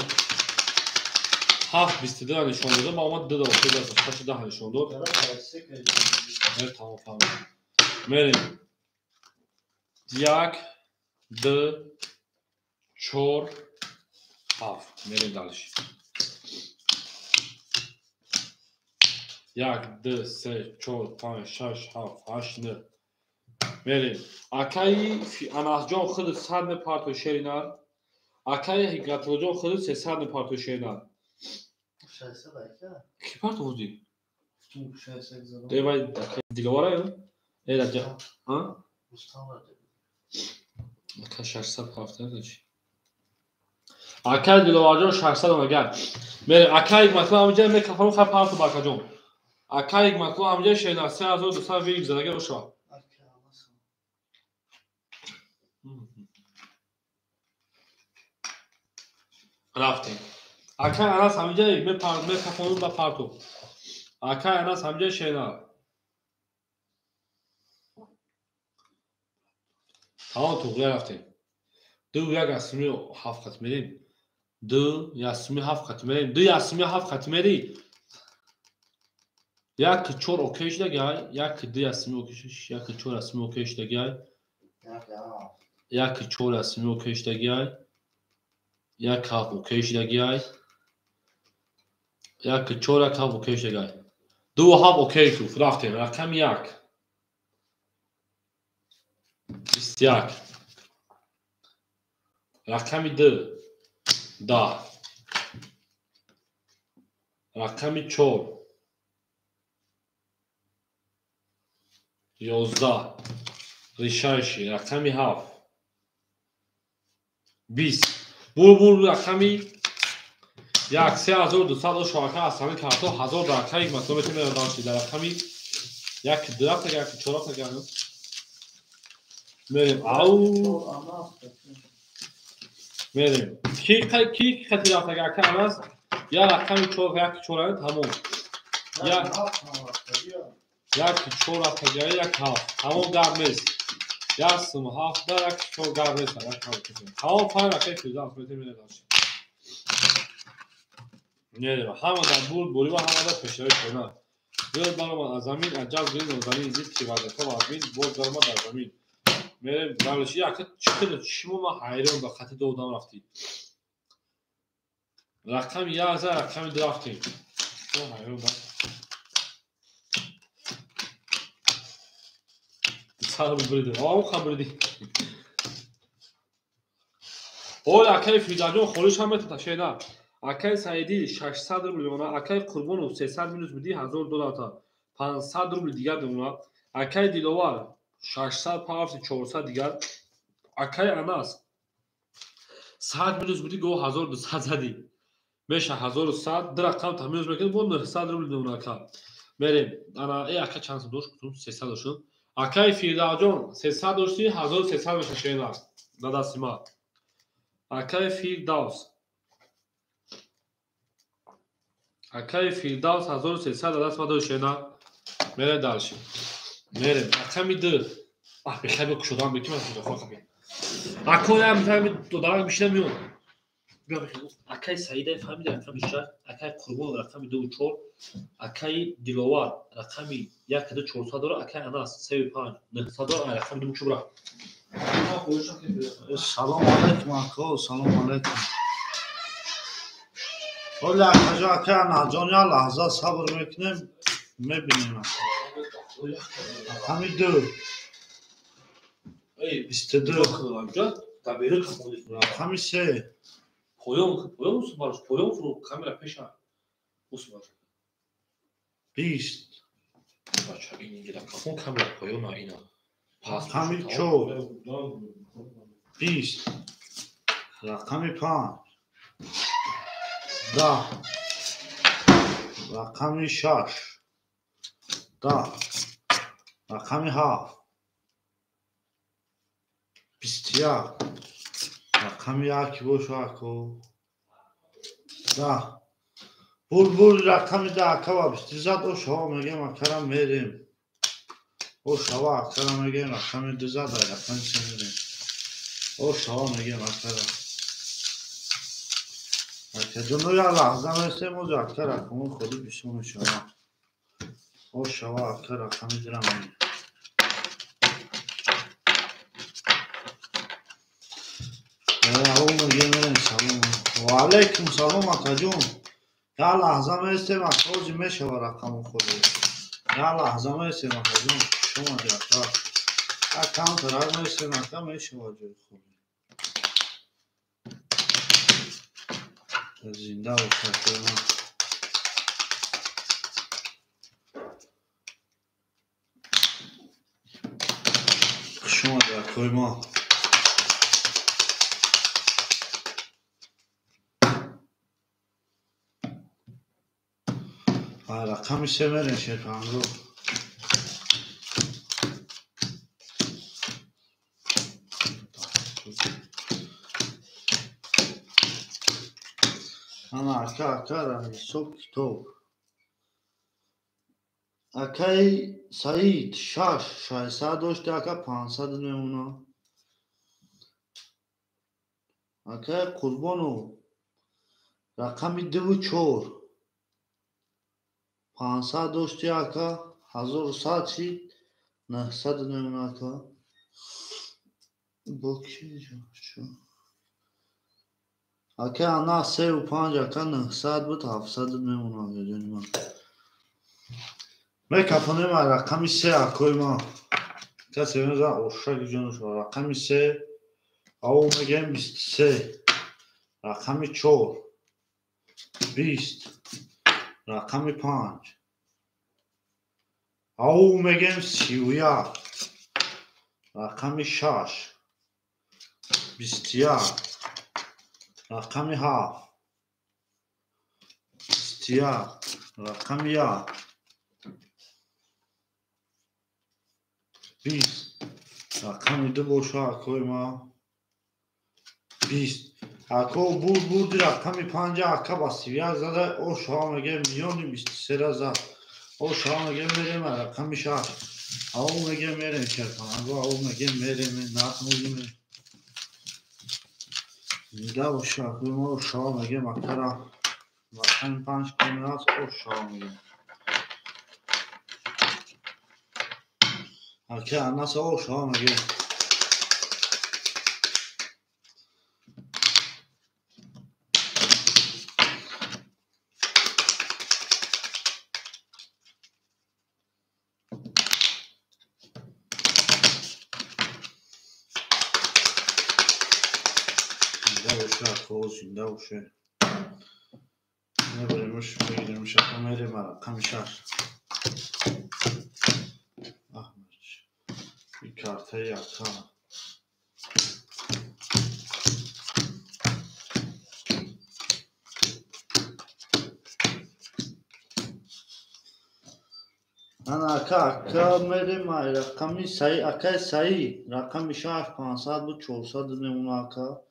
7 22 нишон додам, омад 2 дод, 10 нишон дод. Тамом фаҳмидам. Мерем. 1 2 4 7 мерем далш. 1 2 3 4 5 6 7 8 9 мерем акаи анасҷон худ 100 парту шеринар акаи ҳикматуллоҷон худ 300 парту шеринар 600 aka. ки парту вуди Çünkü 600 zaman. девай диловара ё эраҷа а Mustafa dedi. ака 600 парту чи акаи диловарҷон 600 омагар мерем акаи ҳикматулло амҷа мекафару ха парту бакаҷон акаи ҳикматулло амҷа шеринар 3200 вирик задага ошо Aka nasıl? рафтем акаи анас ҳамиҷа мекафонуд ба парту акаи анас ҳамиҷа шеринар тамом туғя рафтем 2 1 7 қат мерем 2 1 7 қат мерем 2 1 7 қат мери 1 4 океш дагай 1 2 1 океш 1 4 океш дагай Ya. 1 4 океш дагай 1 7 океш дагай 1 4 7 океш дагай 2 7 океш ку рафтем рақами 1 21 рақами 2 10 рақами 4 11 ришайши рақами 7 20 бур рақами 1 3200 шоака асани карто 1000 рақами ҳикматулло метавонед дошти дар рақами 1 2 рафта 1 4 рафта гано мерем ау Ama мерем ки қати рафта ака анас я рақами 4 1 4 тамом ya. Ya 1 4 рафта гая 1 7 тамом гармес 1 7 да 1 4 гармес тамом фай рақаи физа метавонед дошти мерем ҳамада бури ва ҳамада пешравӣ кунад ёд баромад аз замин аҷаб гирин замин зид ки вазифа азмин боз даромад дар замин мерем равлиши ака чимо ма ҳайрон ба хати додам рафтӣ рақами 1 рақами 2 рафтем ҳайрон ба сар бибриди ав хабриди ой акаи фидаҷон холиш ҳам метата шеда акаи саиди 600 рубл мемонад акаи қурбонов 300 минус биди $1000 500 рубл дигар мемонад акаи диловар 600 пафти 400 дигар акаи анас 100 минус биди гоҳ 1200 зади меша 1100 ду рақам тамиз мекунед бо 900 рубл мемонад ака мерем ана ака чанд сум дошт 300 дошт акаи фирдаҷон 300 дошти 1300 меша шена да дасти ма акаи фирдавс акаи фирдавс 1300 да даст ма дошт шена мерем далши мерем аками 2 бехаби кушодам беким аз хохаби акоям фами додарак бишина миён акаи саида фамида рақами 6 акаи қурбон рақами 2 4 акаи диловар рақами 1 400 акаи анас 35 900 рақами 2 чубра Salam aleyküm aka. Salam aleyküm. Ola aka nacan ya lahza sabır bekleyin. Ne bileyim aka. Hamidu. ey İstedi. amca tabiri kapalı Hamise. poyo musun barış poyo musun kamera peşa usman 20. Bacha in gida kafon kamera poyo na ina pas Kamil çok. 20. Rakami 5. Da. Rakami 6. Da. Rakami 7. 21. Rakami 2 boş ako. Da. Bul rakami da akava bistizad o şava megem akaram verim. O şava akaram megem rakami dizad rakami severim. O şava megem akaram. Akajonu ya lahzam ese moza akara kumu khodi bishon şava. O şava akara rakami diram. Salam megem salam. Wa alaikum salam akajun. یا لحظه میستیم اکا میشه و رقم خودی یا لحظه میستیم اکا شما دیگه اکاونت را میستیم اکا میشه و جای خودی زنده و شکر ما شما دیگه کوی ما رقمی سه میرین شیطان رو انا اکا را صبح تو اکای سعید شش 600 داشته اکا 500 میمونه اکای قربانو رقمی 24 500 داشته اکا 1100 چی 900 میمونه اکا با کی شو اکا انا 35 اکا 900 بود 700 میمونه اکا جانی من میکپونه ما رقمی 3 اکای ما کسی میزن اشاق جانش رقمی 3 او میگم 23 رقمی 4 20 رقمی 5 او میگم 31 رقمی 6 21 رقمی 7 21 رقمی 1 20 رقمی 2 باشه اکای ما 20 اکا بردی رقمی 5 اکا با 31 زده او شما میگم میانی 23 را زد او شما میگم میریم رقمی 6 او میگم میریم کرپان او میگم میریم نتموزیم میده باشه اکای ما شما میگم اکا رقمی 5 کنه هست او شما میگم اکا اناس او شما میگم زنده باشه اکا زنده باشه نبریمش بگیریمش اکا میریم رقمی 6 احمد این کارته اکا انا اکا میریم رقمی سعی اکا سعی رقمی 6 500 بود 400 میمونه اکا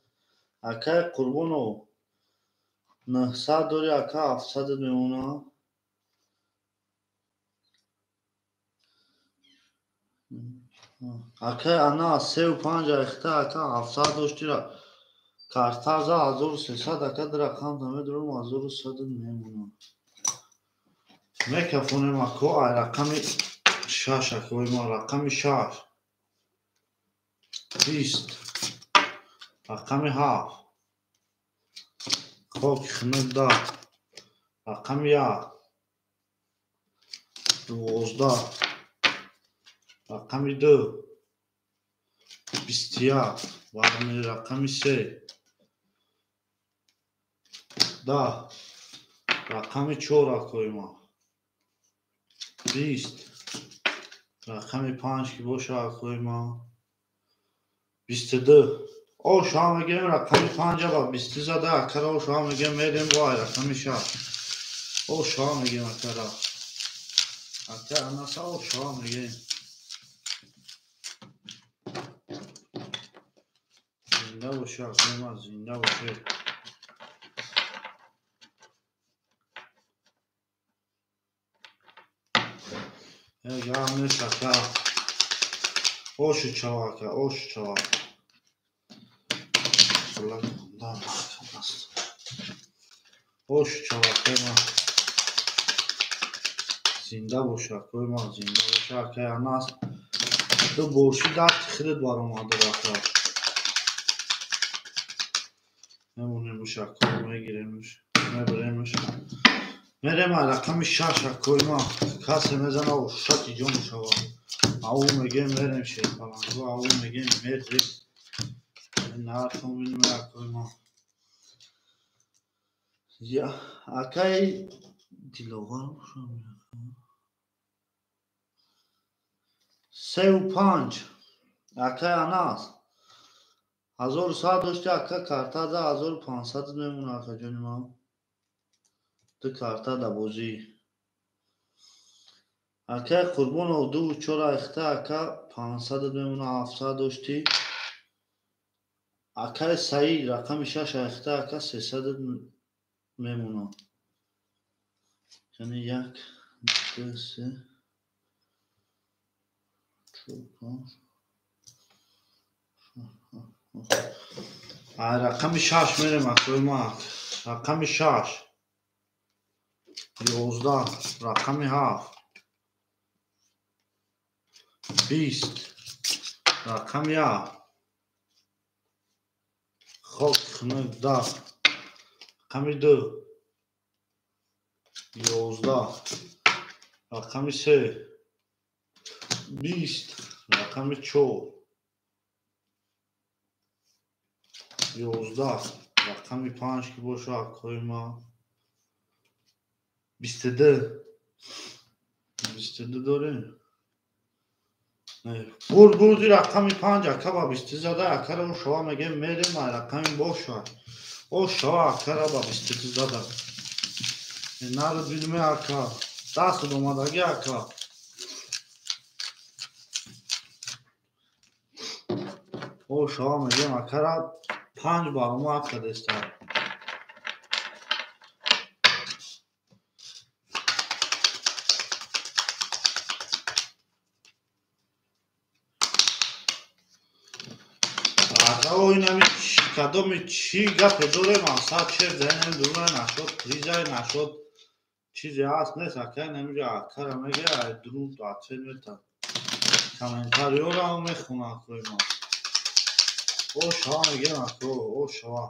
اکا قربانو 900 داری اکا 700 میمونه اکا انا 35 اخته اکا 700 داشتی را کارتا زا 1300 اکا در اکانت همه درم 1100 میمونه میکفونیم اکا رقمی 6 اکا ما رقمی 6 20 رقمی 7 خاک خمد دا رقمی 1 12 رقمی 2 21 رقمی 3 10 رقمی 4 اکای ما 20 رقمی 5 که باشه اکای ما 22 او شما میگیم رقمی 5 با 20 زده اکرا او شما میگیم میریم وای رقمی 6 او شما میگیم اکرا اکرا اناسا او شما میگیم زنده باشه اکای ما زنده باشه یک هم نیست اکرا اوشو چوا اکرا اوشو چوا اوشو چوا اکای ما زنده باشه اکای ما زنده باشه اکای اناس تو بورشی دست خیلی بار اومده اکرا نمونیمش اکای میگیریمش میبریمش Мерем рақами 6 акоима касе мезана у шати ҷон шава ау мегем мерем шефаланго ау мегем мерде нархом винме акоима я акай диловар шам 35 акай анас 1100 дошти ака карта да 1500 мемуна ака ҷони ман ду карта да бозӣ акай қурбонов 2-4 ахта ака 500 мемуна 700 дошти акай саид рақами 6 ахта ака 300 мемуна яъне 1 2 3 рақами 6 мерем акоима рақами 6 11 рақами 7 20 рақами 1 хок хунук 10 рақами 2 11 рақами 3 20 рақами 4 11 рақами 5 ки боша акоима 22 дорем бурди рақами 5 ака ба 20 зада акаро шава мегем мерем рақами боша о шава акара ба 20 зада нару бидме ака даст омадаги ака о шава мегем акара 5 барома ака деста инами кадоми чӣ гапе дорем асад чер зайнами дуна нашуд ризай нашуд чизе ҳаст нест акай намиҷа акара мега друн атфел мета комментариёрам мехуна акоима о шава мегем ако о шава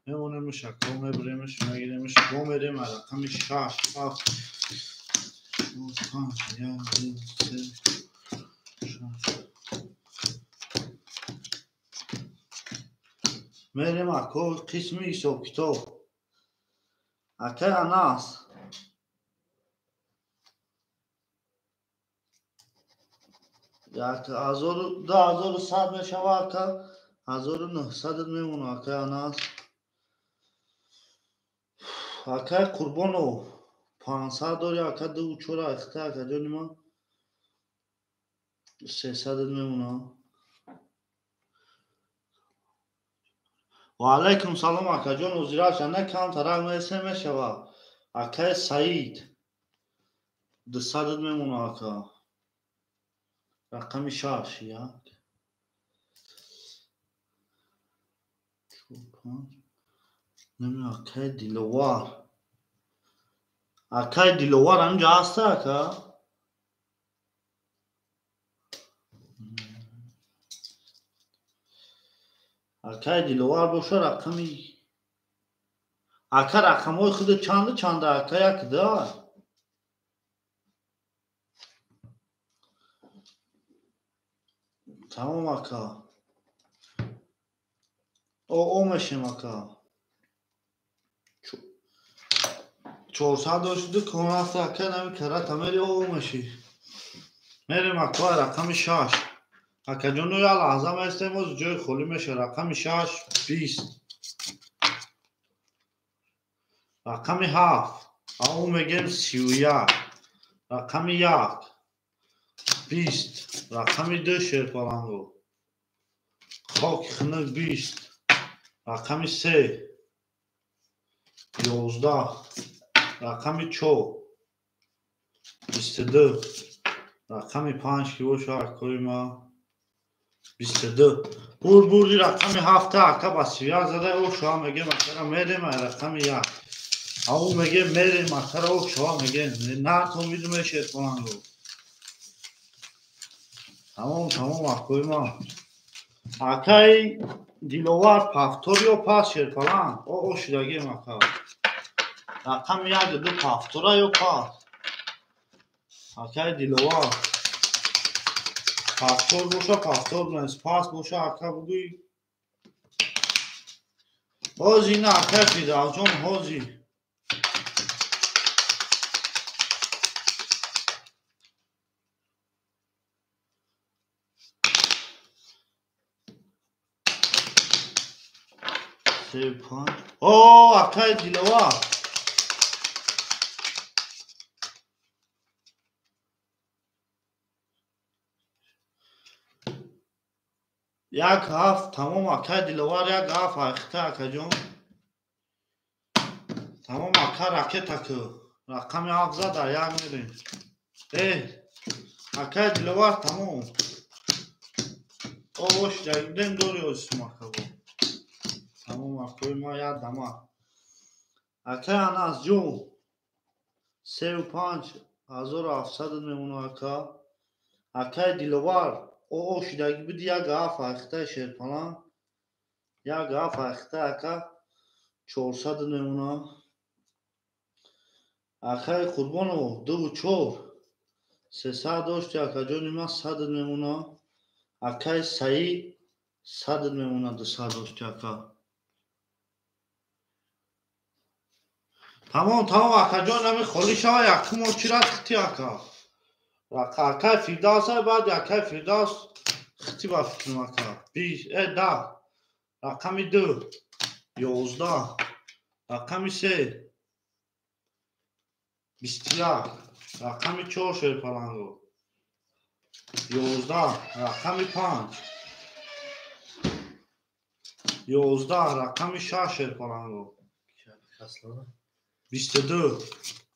мемонемиш ако мебиремиш мегиремиш бо мерем рақами 6 7 5 мерем ако қисми ҳисоб-китоб акай анас 2100 мешава ака 1900 мемона акай анас акай қурбонов 500 дори ака 2-4 ахта ака ҷони ман 300 мемона ва алайкум салом акаҷон узираша не камтарак месе мешава акай саид 200 мемона ака рақами 6 як неми акай диловар амҷа ҳаста ака акай диловар боша рақами ака рақамҳои худи чанда ака як да тамом ака о мешем ака 400 дошти конаста ака нами карата мери о меши мерем ака рақами 6 акаҷону я лаҳза местем оз ҷои холӣ меша рақами 6 20 рақами 7 ау мегем 31 рақами 1 20 рақами 2 шерпаланго хоки хунук 20 рақами 3 11 рақами 4 22 рақами 5 ки боша акоима 22 бурди рақами 7 ака ба 31 зада о шава мегем акара мерем рақами 1 ау мегем мерем акара о шава мегем нархом видуме шерпаланго тамом акоима акай диловар пафтор ё пас шерпалан о шидагем ака رقم یک دو پافتورا یا پاس اکای دیلوار پافتور باشه پافتور نیست پاس باشه اکا بگوی حوزی نه اکای فیدال جون حوزی سه پانچ اوه اکای دیلوار یک هفت تمام اکای دیلوار یک هفت اخته اکا جون تمام اکا راکت اکا رقم هفت زده یک میریم اکای دیلوار تمام اوش جایدن دوری اسم اکا با تمام اکای ما یک دمه اکای اناس جون 35,700 میمونه اکا اکای دیلوار او شدگی بودی یک هفت اخته شیرپناه یک هفت اخته اکا 400 میمونه اکای قربانو دو و چور 300 داشتی اکا جانی ما 100 میمونه اکای سعی 100 میمونه 200 داشتی اکا تمام اکا جان همی خالی شوه یکم و چی را خطی اکا اکای فیرداس های بعد اکای فیرداس خطی با فکرم اکا 20 ده رقم 2 11 رقم 3 21 رقم 4 شیرپلنگو 11 رقم 5 11 رقم 6 شیرپلنگو 22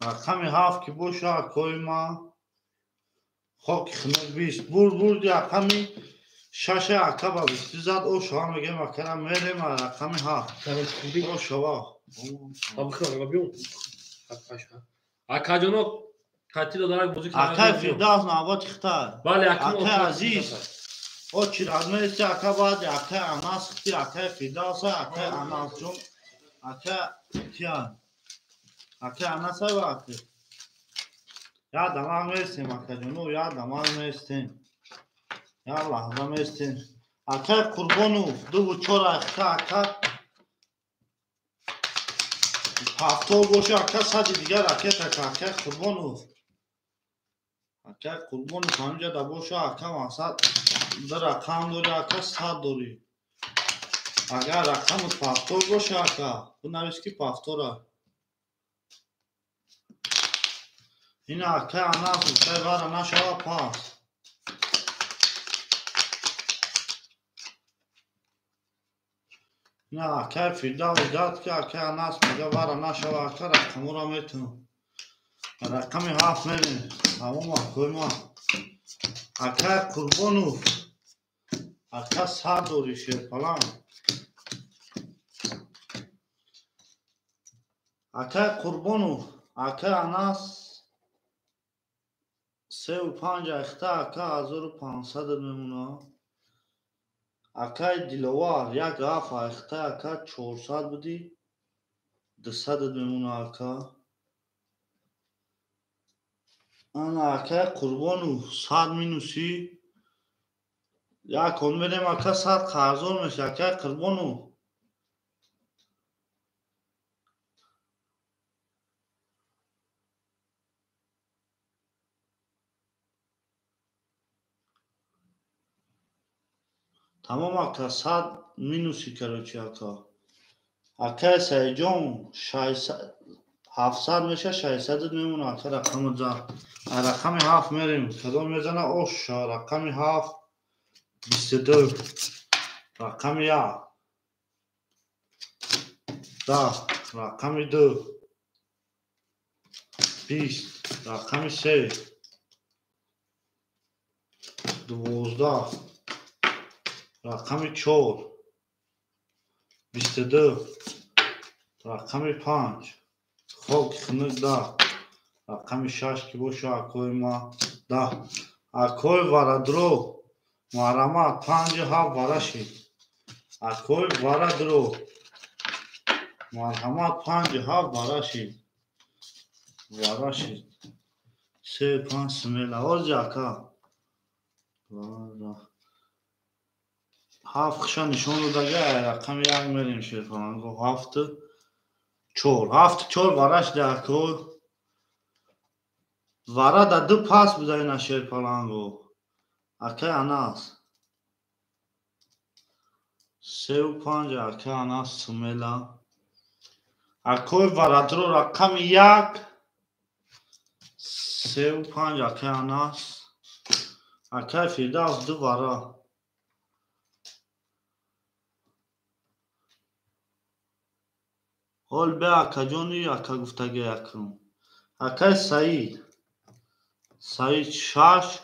رقم 7 که باشه اکای ما خاک خنک 20 برد رقم 6 اکا با 20 زد او شما میگه مکرم میریم رقم 7 او شما اکا جانو خطی دارک بازی کنه اکای فیرداس نوات اختار بله اکای عزیز او چی را میرسی اکا باید اکای اناس خطی اکای فیرداس اکای اناس جون اکای کیان اکای اناس های با اکای یا دمان میرسیم اکا جونو یا دمان میرسیم یا لحظه میرسیم اکای قربانو دو و چور اکا اکا پافتور باشه اکا صد دیگر اکای اکای قربانو اکای قربانو همینجا دا باشه اکا مقصد در رقم داری اکا 100 داری اگر رقم پافتور باشه اکا تو نویس که پافتوره این اکای اناس اکای باره نشوه پاس این اکای فیرداس داد که اکای اناس میگه باره نشوه اکا رقمو را میتونم رقم 7 میریم تمام اکای ما اکای قربانو اکا 100 داری شیرپلنگ اکای قربانو اکای اناس 3 و 5 اخته اکا 1500 میمونه اکای دیلوار یک هفت اخته اکا 400 بودی 200 میمونه اکا انا اکای قربانو 100 مینوسی یک کن بریم اکا 100 قرضون میشه اکای قربانو تمام اکا 100 مینوسی کروچی اکا اکای سایجون 700 میشه 600 میمونه اکا رقم زد رقم 7 میریم کدام میزنه اوش رقم 7 22 رقم 1 10 رقم 2 20 رقم 3 12 رقم 4 22 رقم 5 خاک خنک 10 رقم 6 که باشه اکای ما 10 اکای ورادرو مرمت 5 7 ورشی اکای ورادرو مرحمت 5 7 ورشی واراشی سه پنج سمیلا آرزی اکا هفت خشا نشون رو دگه رقم یک میریم شیرپلنگو هفت چور واراش ده اکو وارا دا دو پاس بزاینا شیرپلنگو اکا اناس سه و پنج اکا اناس سمیلا اکوی وارادرو رقم یک سه و پنج اکا اناس اکا فیرداس دو وارا حال به اکا جونی اکا گفتگی اکرم اکا سعید شش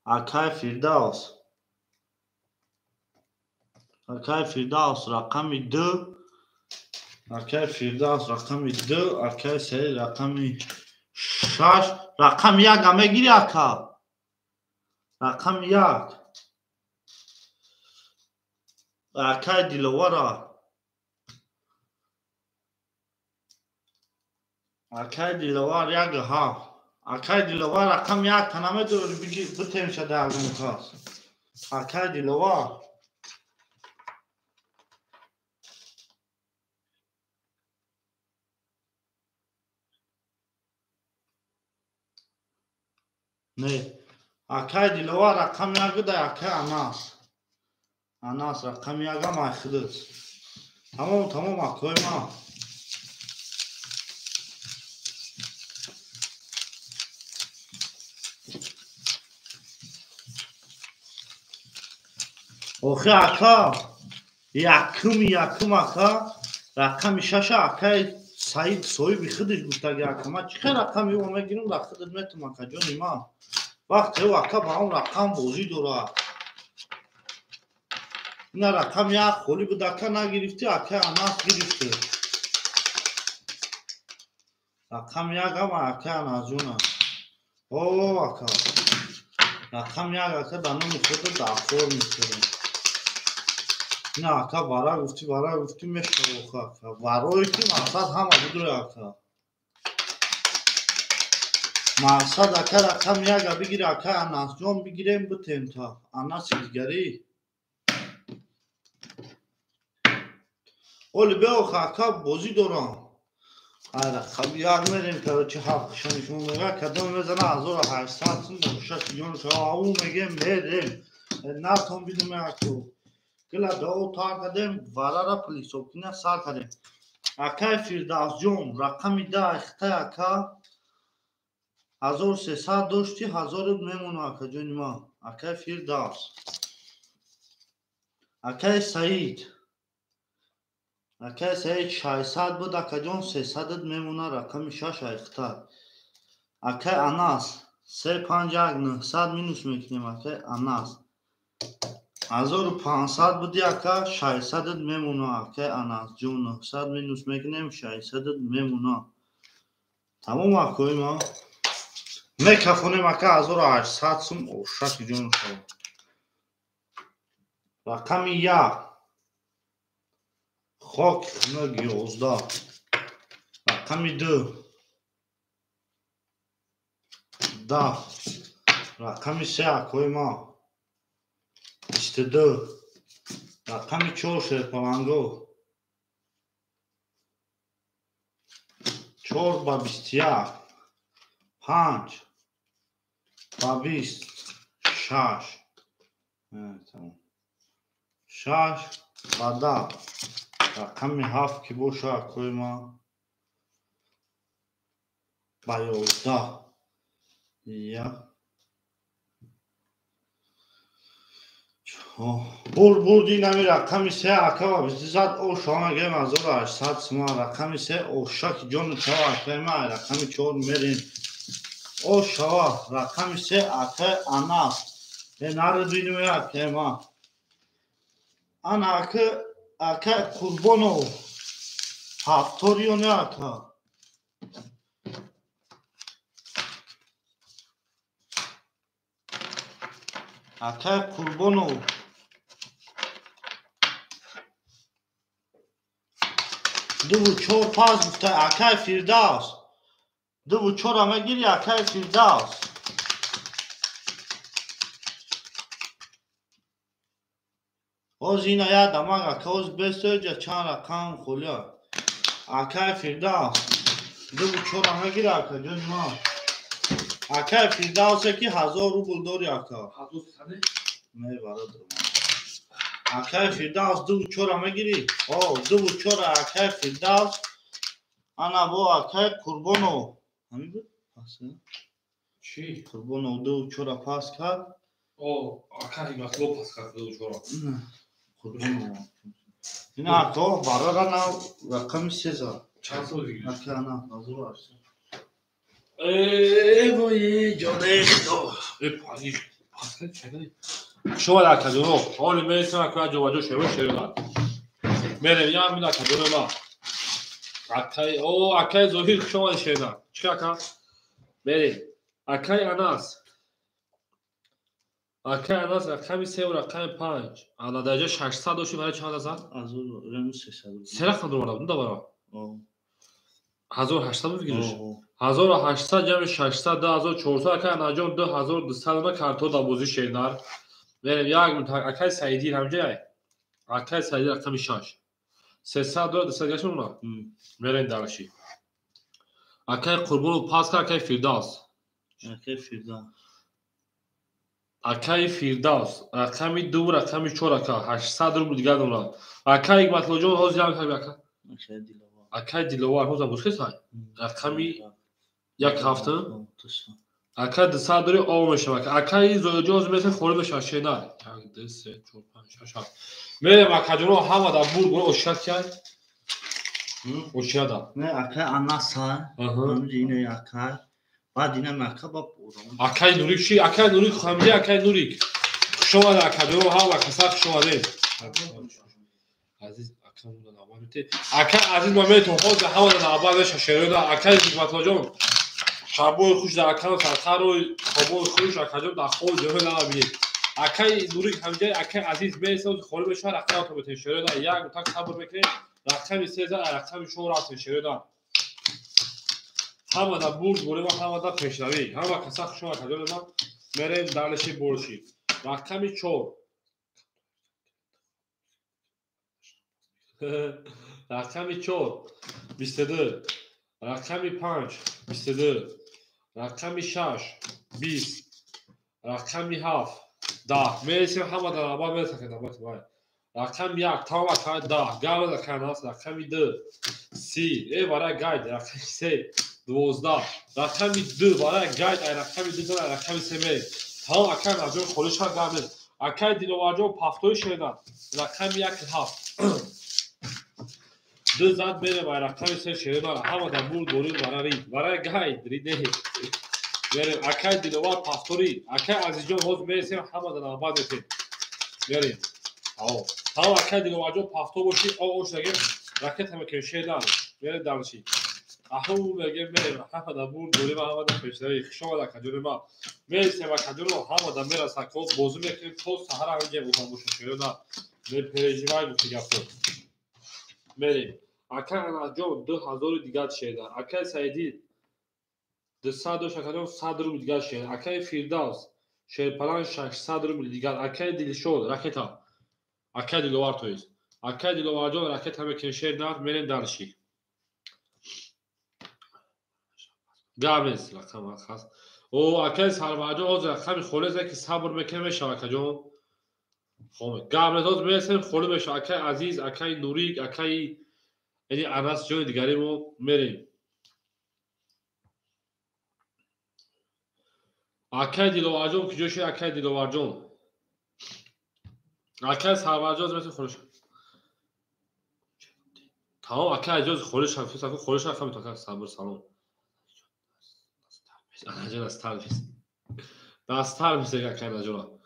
اکا فیرداس رقمی دو اکا فیرداس رقمی دو اکا سعید رقمی شش رقم یک همه گیری اکا رقم یک اکا دیلوارا اکای دیلوار یک ها اکای دیلوار رقم یک تنمه دور بگی بتیم شده اگم کاس اکای دیلوار نه اکای دیلوار رقم یک ده اکای اناس رقم یک هم اخدت تمام اکای ما اوخی اکا یکم اکا رقم شش اکای سعید سوی بی خودش گفتگی اکا ما چه رقمی او میگیرم در خودت میتونم اکا جانی ما وقتی او اکا با اون رقم بازی دوره اینا رقم یک خولی بود اکا نگرفتی اکا اناس گرفته رقم یک هم اکا انازونه او اکا رقم یک اکا دانم خود دافور میکنه اینا اکا برای گفتی میشه اکا برای که مقصد همه بدره اکا مقصد اکا رقم یک بگیره اکا اناس جون بگیریم بتیم تا اناس دیگری اولی به اکا بازی دارم رقم یک میریم که چه حقشانشون میگه کدام میزنه 1800 سون بخشش جون شما او میگه میریم نتون بیدیم اکو کلا دو تا کدیم وارا را پلیسو کنه سال کدیم اکای فیرداس جون رقمی ده اخته اکا 1300 داشتی 1000 میمونه اکا جون ما اکای فیرداس اکای سعید 600 بود اکا جون 300 میمونه رقم 6 اخته اکای اناس 35900 مینوس میکنیم اکای اناس 1500 بودی اکا 600 میمونه اکای اناس جون 900 مینوس میکنیم 600 میمونه تمام اکای ما میکفونیم اکا 1800 سوم اوشک جون شو رقم یک خاک خونه 11 رقم دو 10 رقم سه اکای ما 22 رقم 4 شیرپلنگو 4 با 21 5 با 20 6 با 10 رقم 7 که باشه اکای ما با 11 بردی نمی رقم 3 اکا و 23 او شما گیم 1800 سما رقم 3 او شک جون چوا اکای ما رقم 4 میرین او شوا رقم 3 اکای اناس نردوی نمی اکای ما انا اکای قربانو هفتوریو نه اکا اکای قربانو دو چهار پاس گفته اکای فیرداس دو و چهار همه گیری اکای فیردوس اوز اینا یادم اکا اوز بسته جا چند رقم خولیا اکای فیردوس دو و چهار همه گیری اکا جز ما اکای فیردوس که 1000 روبل داری اکا نه برادر اکای فیردوس دو و چهار همه گیری او دو و چهار اکای فیردوس انا با اکای قربانو همین بود؟ چی؟ قربانو دو و چهار پاس کرد او اکای مطلوب پاس کرد دو و چهار قربانو این اکا برادر نه رقم 3000 چند سال دیگه اکا نه 1000 ای وای جانه ای پانی پاس کرد چه شما در کدوم حالی میرسیم اکا جواجو شما شیران میرم یا میدن کدوم ما اکای او اکای زهیر شما شیران چی اکا بریم اکای اناس اکای اناس رقم 3 و رقم 5 الان درجه 600 داشتی برای چند هزار 1300 سه رقم دور بودم دو برا 1800 بگیرش او 1800 جمع 600 10400 اکای انجام 2200 ما کارتو دا بوزی شیران بریم یک منتها اکای سعیدی همجای اکای سعیدی رقم 6 300 دو 200 گشت اونا بریم دارشی اکای قربون پاس کار اکای فیردوس اکای فیردوس اکای فیردوس رقم 2 رقم 4 اکا 800 روبل دیگه اونا اکای مطلوب جون روز جمع کنیم اکا اکای دیلوار روز بوش کسای رقم یک هفته اکای 200 داری او میشه اکای زوجوز مثل خوری بشه شینا 1 2 3 4 5 6 7 میرم اکا جون همه دا بول اوشات کرد اوشادا نه اکای اناس همین اینه اکای بعد اینه مکا با پورم اکای نوریک چی اکای نوریک خامجه اکای نوریک شما در اکا جون همه کسا شما دین عزیز اکا مون نامه اکا عزیز مامه تو خود همه دا نابادش شیرون اکای مطلوب جون شبو خوش در اکا سرخر و خوبو خوش اکا جون در خود جون نابی اکای نوریک همجای اکای عزیز میسه خوری بشه اکا تو بتین شیرون یک متاک صبر بکنه رقم 3000 رقم شما رفت شیرون همه دا برد بوده و همه دا پیشروی همه کسا شما کجا ما میریم دانشی برشی رقم 4 رقم 4 22 رقم 5 22 رقم 6 20 رقم 7 10 میرسیم همه دا نبا میرسیم که نبا تبایی رقم 1 تمام اکای 10 گاو دا کناس رقم 2 30 ای برای گاید رقم 3 12 رقم 2 برای گاید رقم 2 داره رقم 3 میره تمام اکای نجور خودش هم گامل اکای دیلو واجو پافتوی شیدن رقم 1 7 دو زد میره برای رقم 3 شیدن همه دا بود دورید برای گاید ریده میریم اکای دیلو واجو پافتوری اکای عزیزجان حوز میرسیم همه دا نباد میتیم میریم تمام اکای دیلو واجو پافتو باشی او اوش دگه رکت همه که شیدن میره دانشی احو بگه میریم همه دا بود دوری و همه دا پیشتری شما دا کجوری ما میرسیم و کجوری همه دا میره سکو بوزو میکنیم تو سهر همینجا بودن باشیم شیرون میریم پیرجیمای بودی گفتو میریم اکای انجام 2000 دیگر شیدن اکای سعیدی 200 شکرم 100 روبل دیگر شیدن اکای فیردوس شیرپلان 600 روبل دیگر اکای دیلشود رکتا اکای دیلوار تویست اکای دیلوار جان رکت همه که شیدن میریم دانشی گامز رقم خاص او اکای سالواجو از رقم خولز که صبر میکنه شبکه جون خب گامز از میسن خول بشه اکای عزیز اکای نوریک اکای یعنی اناس جون دیگری مو میریم اکای دیلواجو که جوشی اکای دیلواجو اکای سالواجو از میسن خولش تمام اکای عزیز خولش هم فیس خولش هم تا صبر سلام انا دستار میشه که اکای نجولا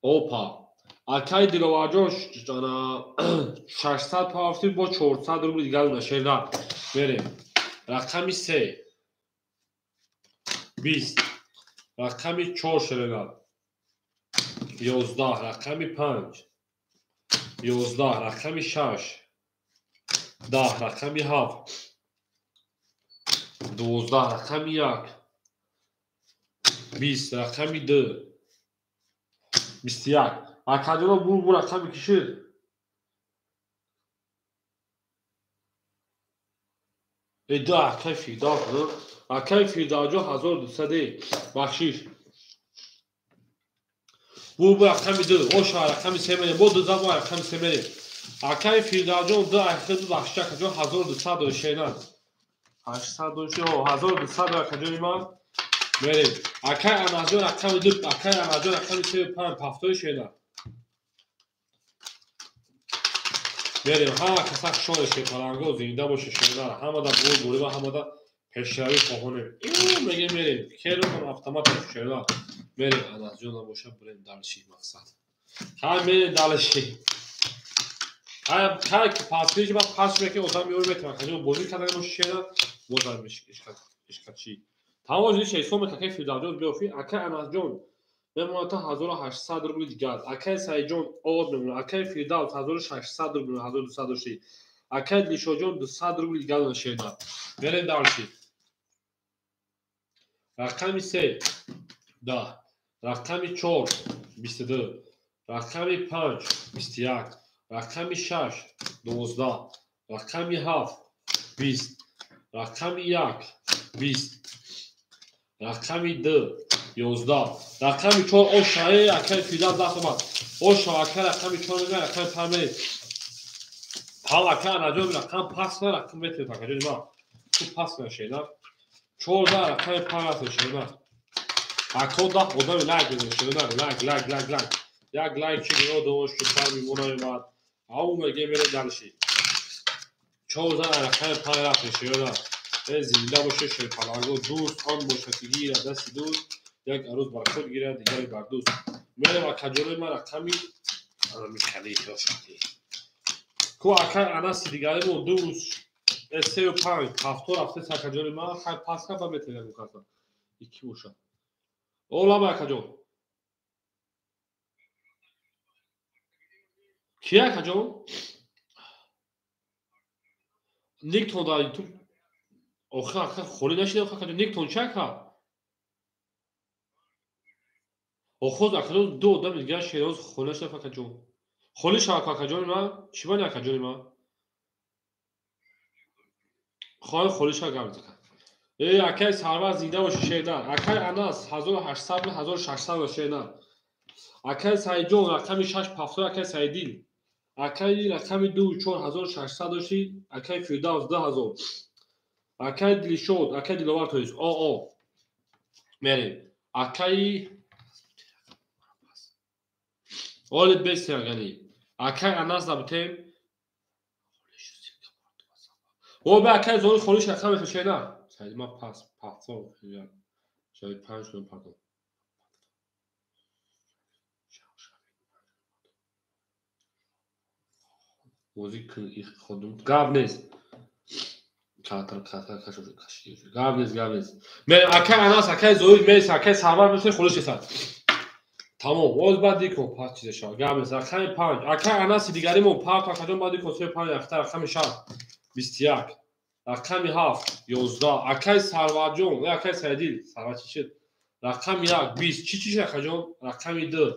اوپا اکای دیلواجو جانا 600 پافتی با 400 روبل دیگر اون شیران بریم رقم 3 20 رقم 4 شیران 11 رقم 5 11 رقم 6 10 رقم 7 12 رقم 1 20 رقم 2 21 اکادینا bu رقم کشید ادعا اکای فیدا کنم اکای فیدا جو 1200 بخشیش bu رقم 2 o رقم 3 میره bu 2 رقم 3 میره اکای فیدا جو 2 اکاد بخشش جو 1200 شینا 800 اکادینا ما میره اکای انازو رقم 2 اکای انازو رقم 3 5 هفته شینا میریم ها کسا شورش که پرانگو زنده باشه شینا همه دا بوری و همه دا پیشروی خواهونه میگه میریم که رو کنم اتومات شینا میریم اناز جون باشه بریم دالشی مقصد ها میریم دالشی ها که پاسپیش با پاس میکنه اوزا میور میتونه که بوزی کردن باشه شینا بوزا میشه اشکاچی تمام جوری شیسوم که فیداجون بیوفی اکا اناز جون بمونتا 1800 روبل دیگه اکای سایجون آد میمونه اکای فیدال 1600 روبل 1200 اکای لیشوجون 200 روبل دیگه شینا بریم دالشی رقم 3 10 رقم 4 22 رقم 5 21 رقم 6 12 رقم 7 20 رقم 1 20 رقم 2 11 رقم 4 o şahi akay fidan dağıtma o şahi رقم 4 میگه رقم 5 میره حالا akay anacığım رقم pas ver رقم metre takacağım ha bu pas ver şeyler 14 رقم 5 şeyler akod da o da lag şeyler lag یک لایک چی رو دوش که پر میمونه بعد او میگه میره دلشی 14 رقم 5 رفت شیرا زنده باشه شیپالانگو دوست آن باشه که گیره دست دوست یک عروض بر خود گیره دیگری بر دوست میره و کجوری من رقمی انا میکنی یا شدی کو اکای اناسی دیگری مون دوست 3 و 5 هفته رفته سر کجوری من خیلی پس کنم و میتونم میکنم یکی باشه اولا با کجور کیه کجور نیک تون داری تو آخه خوری نشده آخه کجور نیک تون چه که آخوز اکنون دو دم دیگه شیراز خونه شده فکر جون خونه شاکا کجوری من چی بانی کجوری من خواهی خونه شاکا میزکن ای اکای سرواز زنده باشه شیدن اکای اناس 1800 1600 باشه نه اکای سایجون رقم 6 پفتور اکای سایدیل اکای رقم 2 4 1600 داشتی اکای فیرداوس 10000 اکای دلیشود اکای دلوار تویز او میریم اکای اولید بسیار گنی اکای اناس دابتیم او به اکای زوری خونیش رقم میشه نه سایدی ما پس پفتور شاید 5 کنم پردون موزیک خودم گاب نیست کاتر کشید گاب نیست من اکای اناس اکای زوری میس اکای سرور میشه خونیش هست تمام اوز بعد دیکو پاس چیزش گاب نیست اکای 5 اکای اناس دیگری مون پاپ کجا بعد دیکو 5 اختر رقم 6 21 رقم 7 11 اکای سرور جون یا اکای سیدیل سرور چی شد رقم 1 20 چی شد کجا رقم 2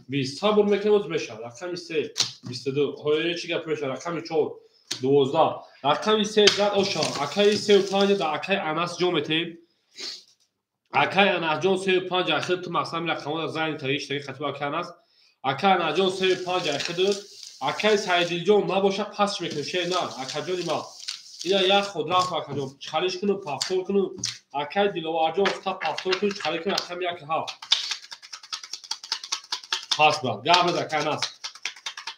20 تا بر میکنم میشه رقم 3 22 های چی گپ میشه رقم 4 12 رقم 3 زد اوشا اکای 3 و 5 دا اکای اناس جو متیم اکای اناس جو 3 و 5 اخر تو مثلا رقم زنگ تایش تایی خطبه اکای اناس اکای اناس جو 3 و 5 اخر اکای سیدیل جو نباشه پس میکنم شی نه اکای جو ما اینا یا خود راه فکرم چالش کنم پافتور کنم اکای دلوار جو تا پافتور کنم چالش کنم رقم 1 ها پاس با گام از اکای اناس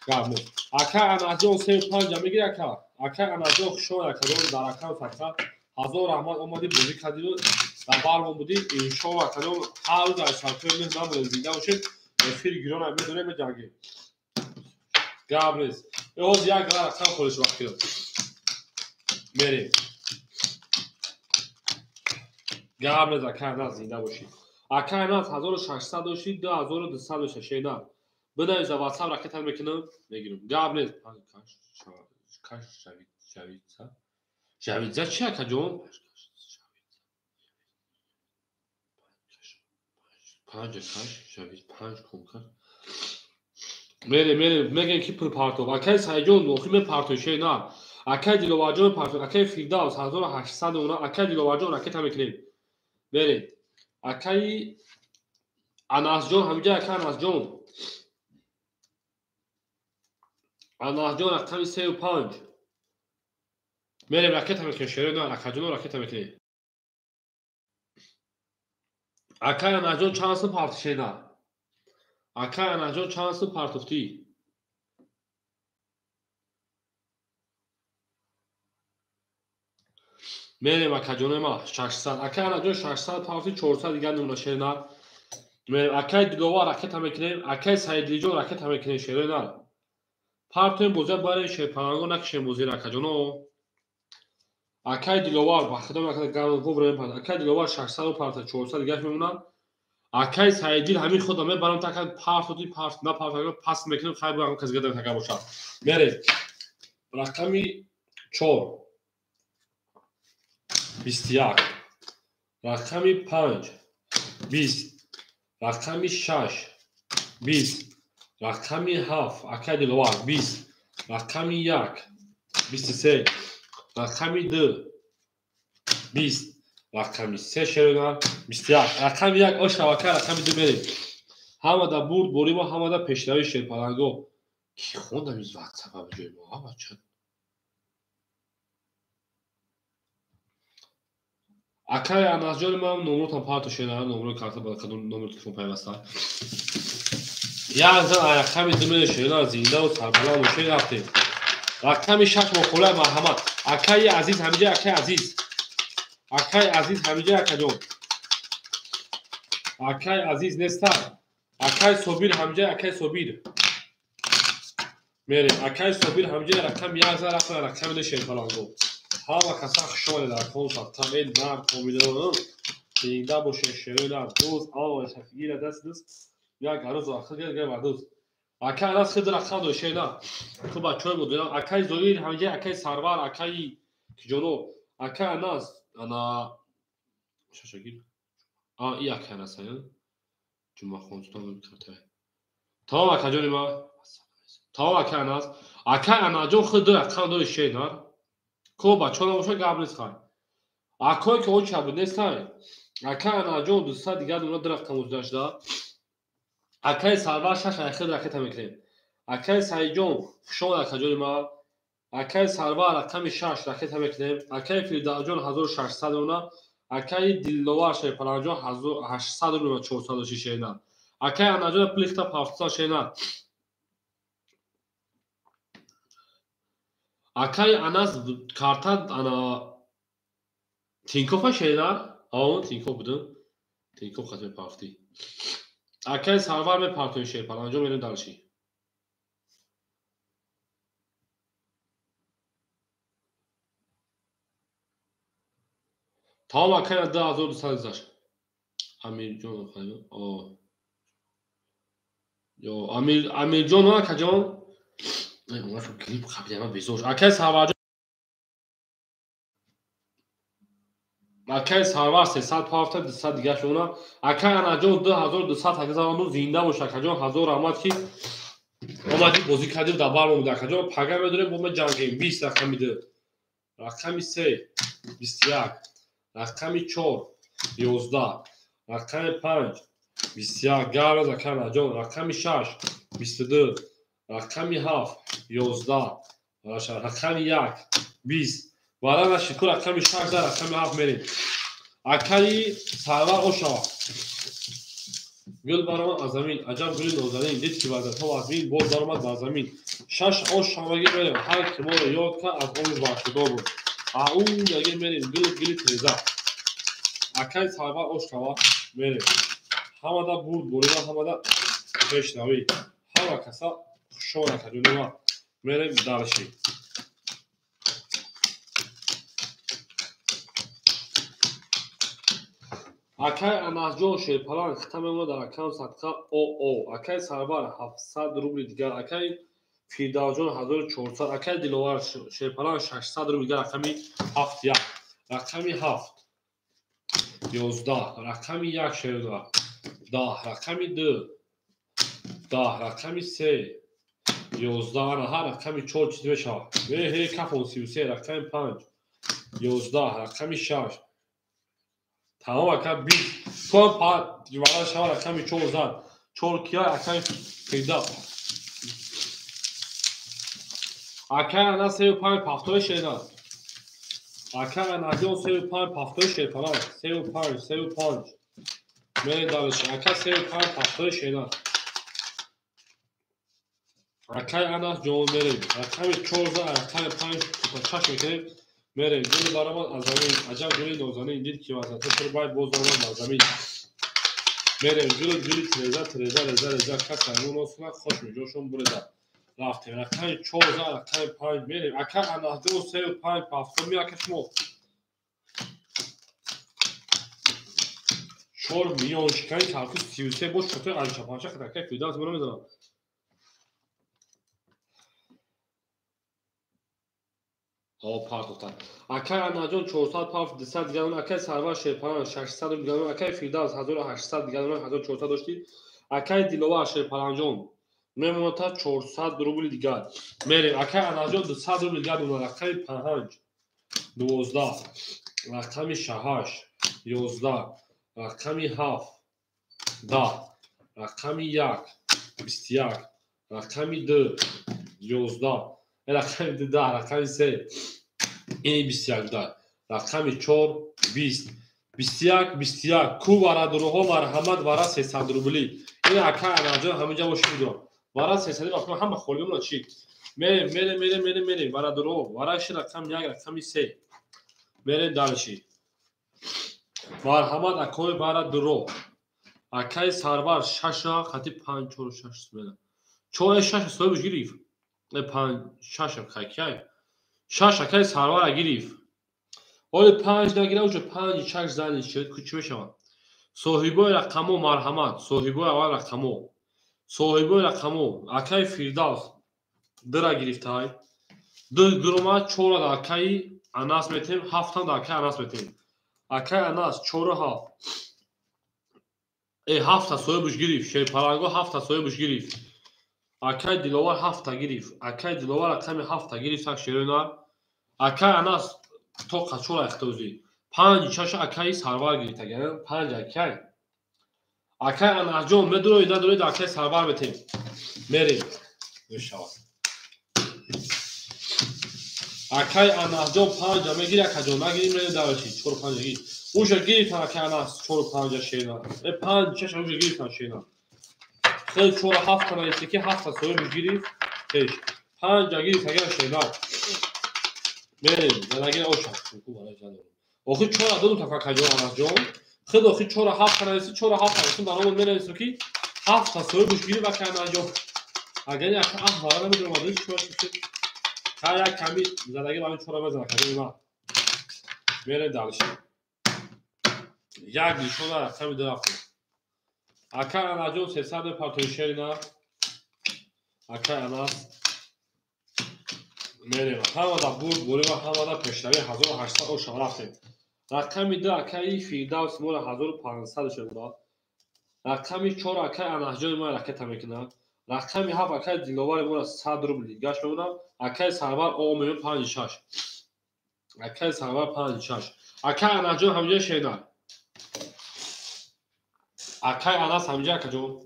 گام اکای اناس جو 3 و 5 میگیره اکای اناس جو شو اکای در اکای فقط هزار رحمت اومدی بودی کدیو و بارمون بودی این شو اکای حال در شاتر نه نام زنده باشه فیر گیرون هم میدونه میجنگه گام نیست اوز یک راه اکای خودش وقت کرد میریم گام نیست اکای اناس زنده باشی اکای اناس 1600 داشتی 2200 داشتی شینا بده از واتساپ راکت هم میکنم میگیرم گام نیست کاش جاوید چیه کجون 5 شوید 5 کن کرد میگن کی پر پارتو اکای سایجون مخیم پارتوشه نه اکای دیلواجون پارتو اکای فیرداوس 1800 اونا اکای دیلواجون راکت هم میکنیم برید اکای اناس جون همینجا اکای اناس جون رقم 35 میریم راکت هم میکنیم شروع نه اکای جون راکت هم میکنیم اکای اناس جون چانس پارتوشه نه اکای اناس جون چانس پارتوفتی میریم اکای ما 600 اکای اناس جون 600 پارتی 400 دیگه نمونه شروع نه اکای دیلوا راکت هم میکنیم اکای سایدی جون راکت هم میکنیم شروع نه پارتویم بوزه برای شپرانگو نکشیم بوزی اکای جونو اکای دیلوار با خدمت اکای گام گوبرم پاد اکای دیلوار 600 پارت 400 دیگه میمونه اکای سایدی همین خودم برام تا پارت نه پارت پاس میکنم خیر برام کس گدن تا باشه میره رقمی 4 21 رقمی 5 20 رقمی 6 20 رقمی 7 اکای دیلوار 20 رقمی 1 23 رقمی 2 20 رقمی 3 شروع 21 رقمی 1 آشاوکر رقمی 2 بریم همه دا برد بریم و همه دا پیشروی شیرپلنگو کی خوندم این وقت سبب جای ما بچه اکای اناس جان ما نمرو تا پارتو شیرنه نمرو کارت با کدوم نمرو تلفن پیوسته یا زن رقمی 2 بریم شیرنه زنده و سربلند و شیر رفتیم رقمی 6 مخوله مرحمت اکای عزیز همینجا اکای عزیز همینجا اکای جون اکای عزیز نستر اکای صبیر همینجا اکای صبیر میریم اکای صبیر همینجا رقم 11 رقم شیرپلنگو همه کسا خوشحال در کنسرت تا این مرد امیدوارم زنده باشه شیرین در دوست آه شفیگیر دست یک روز آخر گرد بردوز اکای اناس خود رقم دو شیرین تو بچه های بود اکای زویر همینجا اکای سرور اکای جنو اکای اناس انا شاشگیر این اکای اناس جمعه خونستان کرده تمام اکای جانی ما تمام اکای اناس اکای اناس جون خود رقم دو شیرین کو بچه ها نموشه گاب نیست خواهی اکای که اون چه بود نیست خواهی اکای اناس جون دوستا دیگر دونا درخت کموز داشته اکای سرور شش اخیر رکت هم میکنیم اکای سعی جون شما اکای جانی ما اکای سرور رقم 6 رکت هم میکنیم اکای فیردا جون 1600 اونا اکای دیلوار شیرپلنگ جون 800 اونا 406 اینا اکای اناس جون پلیختا 700 شینا اکای اناس کارتا انا تینکوفا شینا آون تینکوف بودن تینکوف خاطر پافتی اکای سرور می پارتوی شیرپلنگ جون میریم دالشی تمام اکای 2200 امیر جون خواهیم یا امیر جون ها کجان اونا شو کلیپ قبلی همه بیزوش اکای سرور اکای سرور 370 200 دیگه شونا اکای اناس جون 2200 هزار زنده باشه کجان هزار رحمت کی اومدی بازی کردیم در بار اومد کجان پگا میدونیم با ما جنگیم 20 رقم میده رقمی 3 21 رقمی 4 11 رقمی 5 21 گاز اکای اناس جون رقمی 6 22 رقمی 7 11 رقمی 1 20 والا شکر رقمی 6 رقمی 7 میریم اکای سرور اوشا گل برام از زمین عجب گل نازنین دید که وضعیت ها از زمین باز درآمد بر زمین 6 اوش همگی میریم هر که ما رو یاد کرد از عمر بخشودار بود اون یکی میریم گل تریزه اکای سرور اوشا میریم همه دا برد بریده همه دا پیشنوی همه کسا خوشحال کردیم ما میریم دالشی اکای اناس جون شیرپلنگ ختم ما در اکاونت صدقه او اکای سرور 700 روبل دیگر اکای فیردا جون 1400 اکای دیلوار شیرپلنگ 600 روبل دیگر رقمی 71 رقمی 7 11 رقمی 1 شیردا 10 رقمی 2 10 رقمی 3 11 هر رقمی 4 چیز بشه به کفون 33 رقمی 5 11 رقمی 6 تمام رقم 20 تو هم وارد شما رقمی 4 زد 4 کیا رقمی پیدا اکر انا 35 پافتوی شینا اکر انا جون 35 پافتوی شیطانا 35 میره دارش اکر 35 پافتوی شینا اکر انا جون میره رقمی 4 زد رقمی 5 چش میکنیم میره جون دارم از زمین عجب جوری نوزانه اینجید که واسه تو باید باز دارم از زمین میره جوری تریزا کس همون اصلا خوش میجوشون بوده رفتیم رقمی 4 زد رقمی 5 میریم اکر انا جون 35 پافتوی میره کشمو 4 میلیون شکری تلخی 33 boş kötü anca parça kadar kek video az bunu mu pardon. Akay anajon 400 پاف 200 دیگه اکای سرور شیرپران 600 دیگه اکای فیرداز 1800 دیگه 1400 داشتی اکای دیلووا شیرپرانجون میمونه تا 400 روبل دیگه میریم اکای اناجون 200 روبل دیگه اون رقمی 5 12 رقمی 6 11 رقمی 7 10 رقمی 1 21 رقمی 2 11 رقمی 10 رقمی 3 این 21 ده رقمی 4 20 21 کو وارا دروها مرحمت وارا 300 روبلی این اکا اناجون همینجا باشه میدونم وارا 300 وقتی هم خولیم چی میره وارا درو وارا ش رقم 1 رقمی 3 میره دالشی مرحمت اکوی وارا درو اکای سرور 6 خطی 5 4 6 میده 4 6 سوی بگیریف 5 6 خکای 6 اکای سرور گیریف اول 5 نگیره اوج 5 6 زنی شد کوچه بشم صاحبای رقمو مرحمت صاحبای اول رقمو صاحبای رقمو اکای فیرداس درا گرفتای دو گروما 4 اکای اناس میتیم 7 تا اکای اناس میتیم اکای اناس 4 ها 7 تا سوی بوش گرفت شی پرانگو 7 تا سوی بوش گرفت اکای دیلوار 7 تا گرفت اکای دیلوار رقم 7 تا گرفت شیرنا اکای اناس تو قچور اختوزی 5 6 اکای سرور گرفت یعنی 5 اکای اکای اناجون مدروی دادروی اکای سرور میتیم میریم میشود اکای اناجون 5 میگیره کجا نگیریم میره داوشی 4 5 گیر اوش گرفت اکای اناس 4 5 شینا 5 6 اوش گرفت شینا خیلی 4 7 تا نیست که 7 تا سوی میگیری پیش 5 گرفت اگر شینا میریم درگیر اوشا آخه 4 دو تا کجا اناجون خیلی آخه 4 7 تا نیست 4 7 تا نیست برامون میره که 7 تا سوی بوش گیری و که اناجون اگر یک احوال نمیدونم ازش چطور تا یک کمی زدگی با این 4 بزنه کجا ما میره دالش یک نشون رقم درافت اکای اناجون 300 پارتوی شینا اکای اناس میریم همه دا بوری و همه دا پشتوی 1800 او شما رفتیم رقمی 2 اکای فیرداوس مول 1500 شد رقمی 4 اکای اناجون ما رکت میکنه رقمی 7 اکای دیلوار مول 100 روبل گاش میمونه اکای سرور او میلیون 5 6 اکای سرور 5 6 اکای اناجون همینجا شینا اکای اناس همینجا کجا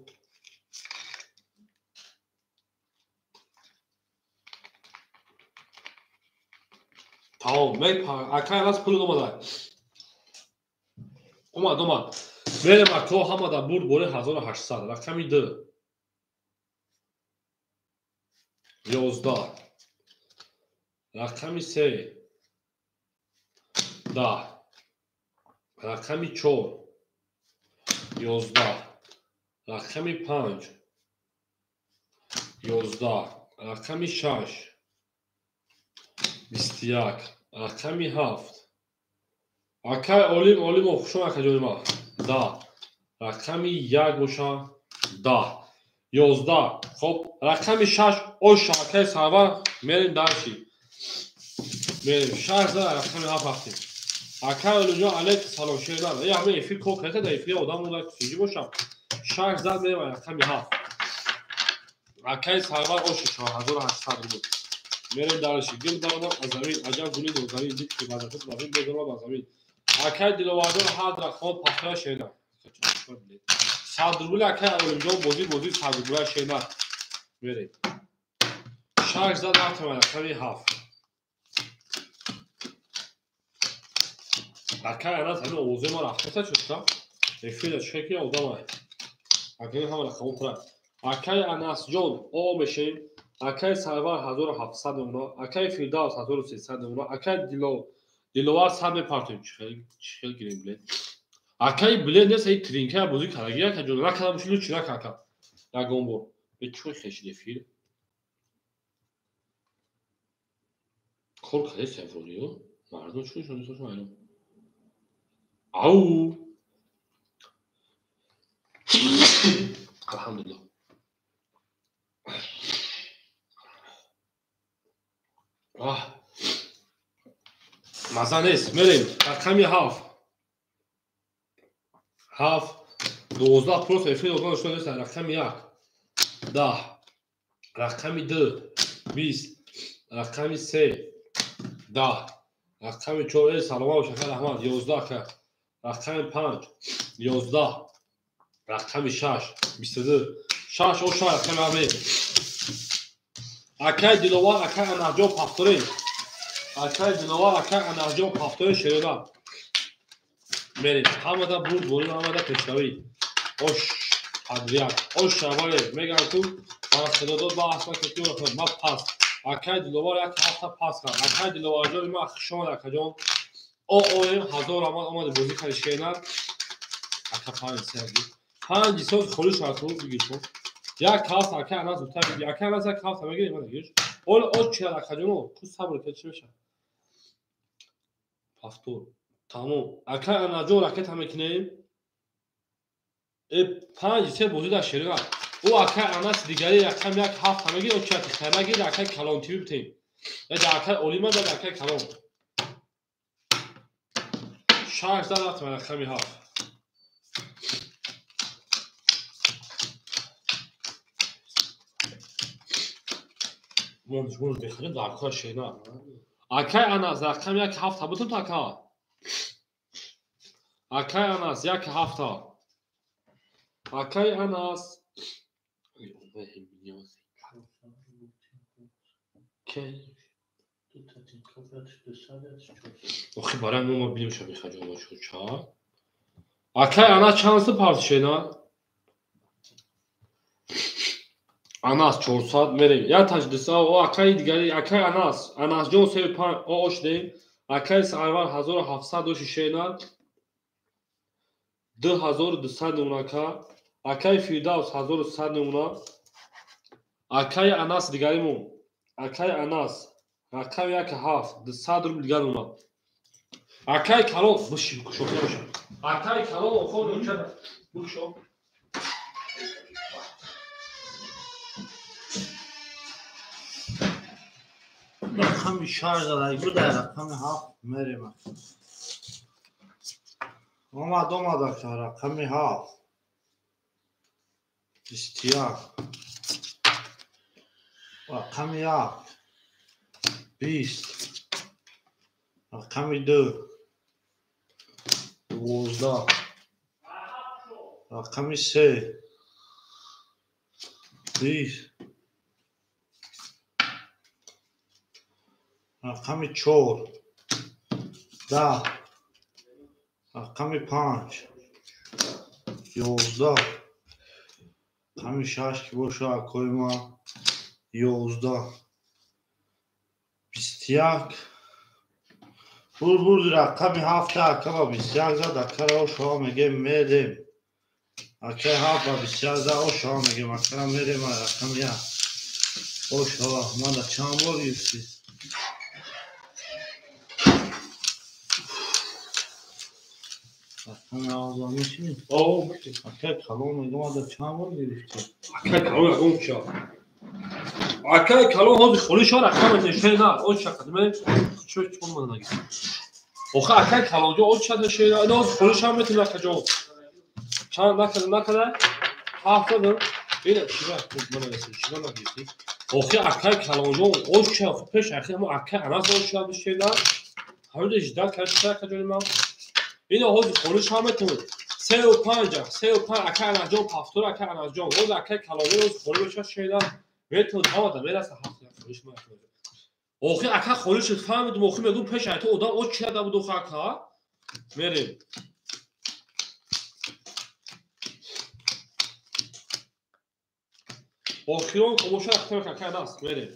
تمام میپا اکای اناس پول اومد میریم اکو همه دا برد بوری 1800 رقمی 2 11 رقمی 3 10 رقمی 4 11 رقمی 5 11 رقمی 6 21 رقمی 7 اکای اولیم خوشم اکجای ما 10 رقمی 1 بوشا 10 11 خب رقمی 6 اوش اکای سرور میریم درشی میریم 6 رقمی 7 رفتیم Aka ölünce alek salon şeyler. Ya ben ifil kokete de ifil odam olarak sucu boşam. Şarj zat benim ayakta bir haf. Akay sarvar o şu hazır hasta bu. Mere darışı gül dağına azamin acam gülü de azamin dik ki bazı kız bazı bezama azamin. Akay dilovador hadra khod pafra şeyler. Sadrul akay ölünce bozi sadrul şeyler. Mere. Şarj zat atma tabii haf. Akay ana tabii oğuzuma rahmeta çıksa. Efil çekiyor odama. Akay hamla kontra. Akay anas John o meşe. Akay sarvar 1700 euro. Akay Firdavs 1300 euro. Akay dilovar sabe partim çıkar gireyim bile. Akay bile ne say trinke bozu karagiya ka jona kadar müşlü çıra kaka. Ya gombo. Ve çok xeşli fil. Korkay sevroluyor. Mardon çok şunu sormayalım. Au. Elhamdülillah. Ah. Mazanes, merem. Rakami haf. Haf. 12% efil odan şöyle sen rakami yak. Da. Rakami 2. 20. Rakami 3. Da. Rakami 4 salama و şeker ahmad 11 ka. Rakami 5. 11. Rakami 6. 22. 6 o şah rakami abi. Akay dilovar akay anarjo paftorin. Akay dilovar akay anarjo paftorin şerida. Merim. Hamada burd borin hamada peşavi. Oş hadriyat. Oş şabale. Megan tu. Bahsedodod ba asma ketiyor akad. Ma pas. Akay dilovar ak hafta pas kar. Akay dilovar jor ma akşam akajon. O oyun hazır ama amadı bozi karışkenar. Akapan sergi. Hangi söz konuş artık bilgisayar. Ya kaos akay ana zıta bir akay ana kaos ama gelin bana gir. O çıra akajon ku sabır keçmişe. Pastor. Tamam. Akay ana jo raket hamekine. 5 سه بوزی در شریعه او اکای اناس دیگری یکم یک هفت همگی او چت خرمگی در اکای کلان تیوب تیم یا در اکای اولیما در اکای کلان شارژ در ات من خمی هفت من بخریم در اکای شریعه اکای اناس در اکم یک هفت بودم تا اکا اکای اناس یک هفت Akay anas. Oxi baran mama bilmişəm xəcəma çoça. Akay anas çansı partişena. Anas çorsad mere. Ya tacdisa o akay digəri akay anas. Anas jon sev o oş deyim. Akay sarvar 1700 şena. 2200 nunaka. Akay Firdavs 1100 nuna. Akay anas digarimon. Akay anas. Rakam yak haf. 200 rubl digar nuna. Akay kalon. Bışı kuşo. Akay kalon okon uçada. Bışı. Rakam şarj alay. Bu da rakam haf merem. Ama da rakam haf. İstiyar. Rakam yak. 20. Rakam 2. 12. Rakam 3. 20. Rakam 4. 10. Rakam 5. 11. Rakam 6 ki boşa koyma. 11. Bistiyak. Bur rakam hafta akaba bistiyak zada kara o şu an mege merim. Akay hafta bistiyak zada o şu an mege makara merim rakam ya. O şu an manda çamur yüksü. Rakam ağzlamış mı? O Akay kalon mege manda çamur yüksü. Akay kalon onça. Akay kalon hadi خودش rakam nişena o şakadme çok olmadan gitsin. آخه اکای کلانجا اون چند شیر اینا از خودش هم میتونه کجا چند نکنه 70 این چیزا من نمی‌دونم چیزا نگیری آخه اکای کلانجا اون چه پیش اخی هم اکای اناس اون چند شیر همین جدا کجا ما این از خودش هم میتونه 35 اکای انجام پافتور اکای انجام اون اکای کلانجا از خودش شیر میتونه داده میرسه 70 خودش میتونه آخه اکا خودش فهمید موخی میگم پیش تو ادا او چی ادا بود اکا میریم آخیون کموشه اختیار اکا ناست میریم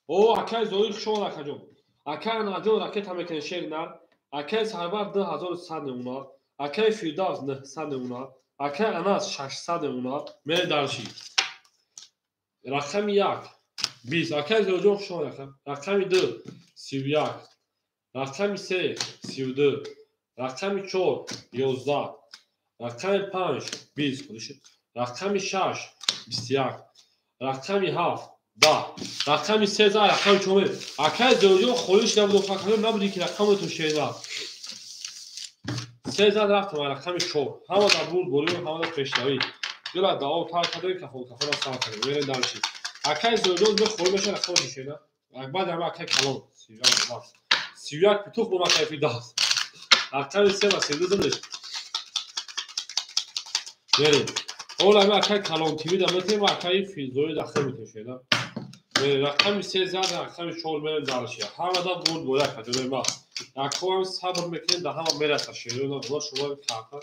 او اکا زوری شما اکا جون اکا ناجون راکت هم میکنه شیر نر اکا سربار 2100 نمونه اکا فیرداز 900 نمونه اکا اناس 600 نمونه میره دارشی رقم 1 20 اکا زوجون شما رقم 2 31 رقم 3 32 رقم 4 11 رقم 5 20 رقم 6 21 رقم 7 10 رقم 13 رقم 4 اکای زوجو خودش نبود فکر نبودی که رقم تو شیدا 13 رقم رقم 4 همه در بود بولی همه پیشنهایی دل دعا کار کرده که خود کفر سال کرده میره دارشی اکای زوجو به خود بشه رقم تو شیدا بعد هم اکای کلون 31 پتوخ با مکافی داست رقم 3 و 32 زمینش بریم اول همه اکای کلان تیوی دمتیم و اکای فیلزوی داخل میتوشه رقم 3 زد رقم 4 میرن دارشی همه دا بود بوده کجا ما اکو هم صبر میکنیم ده همه میرسه شیرون و شما کافر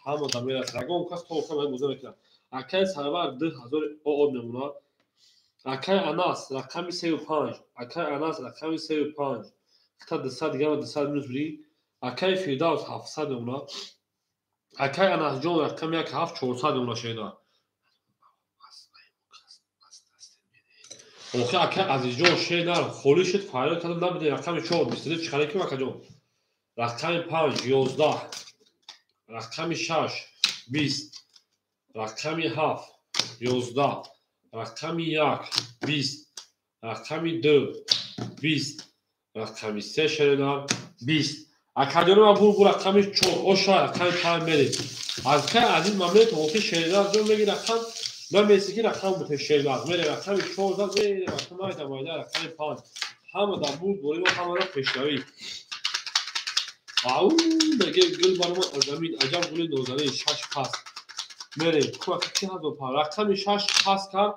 همه دا میرسه اگه اون کس توقع من بوده میکنم اکای سرور 2000 او نمونه اکای اناس رقم 35 اکای اناس رقم 35 تا 200 دیگه و 200 minus بری اکای فیرداوس 700 نمونه اکای اناس جون رقم 1 7 400 نمونه شیدا آخه اکای عزیز جون شیدا خولی شد فایل کردم نبوده رقم 4 میستید چخاله کی مکا جون رقم 5 11 رقم 6 20 رقم 7 11 رقم 1 20 رقم 2 20 رقم 3 شیدا 20 اکادمی بول رقم 4 اوشا رقم 5 میری از که عزیز مملکت اوکی شیدا جون میگی رقم نمیسی که رقم بوده شیدا میری رقم 4 زد میری رقم 9 دمایده رقم 5 همه در بول بولی و همه در پیشنهایی آو دیگه گل برام زمین عجب گل نوزنه 6 پاس میری کوک چی هست و رقم 6 پاس کرد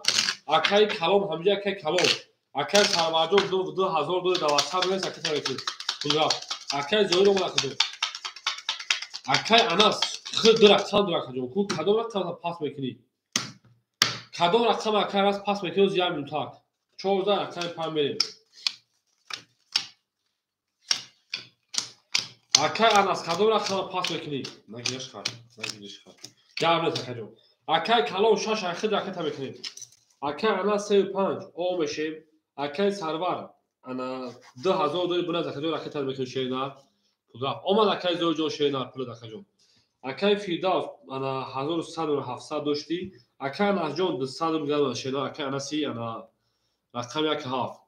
اکای کلام همینجا اکای کلام اکای سرواجو 2200 میشه که تاریخی کجا اکای زویرو ملاقات اکای اناس خود رقم کجا کو کدوم رقم پاس میکنی کدوم رقم اکای اناس پاس میکنی زیاد میونتا 14 اکای 5 میری اکای اناس کدوم رقم پاس میکنی نگیش خواهد جواب نده کجا اکای کلام 6 خود رقم میکنی اکای اناس 35 او میشیم اکای سرور انا 2000 داری بنا زکجو رقم میکنی شینا پدر اومد اکای زوجو شینا پول دکجو اکای فیرداوس انا 1100 و 700 داشتی اکای اناس جون 200 میگه شینا اکای اناسی انا رقم 1 هاف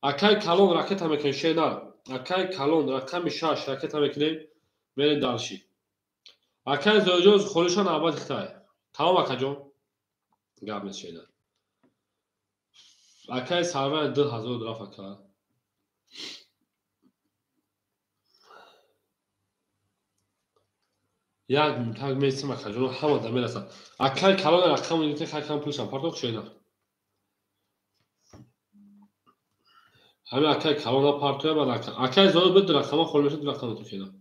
اکای کلون رقم میکنی شینا اکای کلون رقم 6 رقم میکنی میرین دالشی اکای زوجو خودشان آباد اختای تمام اکجو گاب میشینا اکای سرور 2000 درافت اکا یک تاگ میسیم اکجو همه دم میرسن اکای کلون رقم میگه که رقم پولشان پارتوق شینا همه اکای کلون پارتوه بعد اکای زود بد رقم خول میشه رقم تو شینا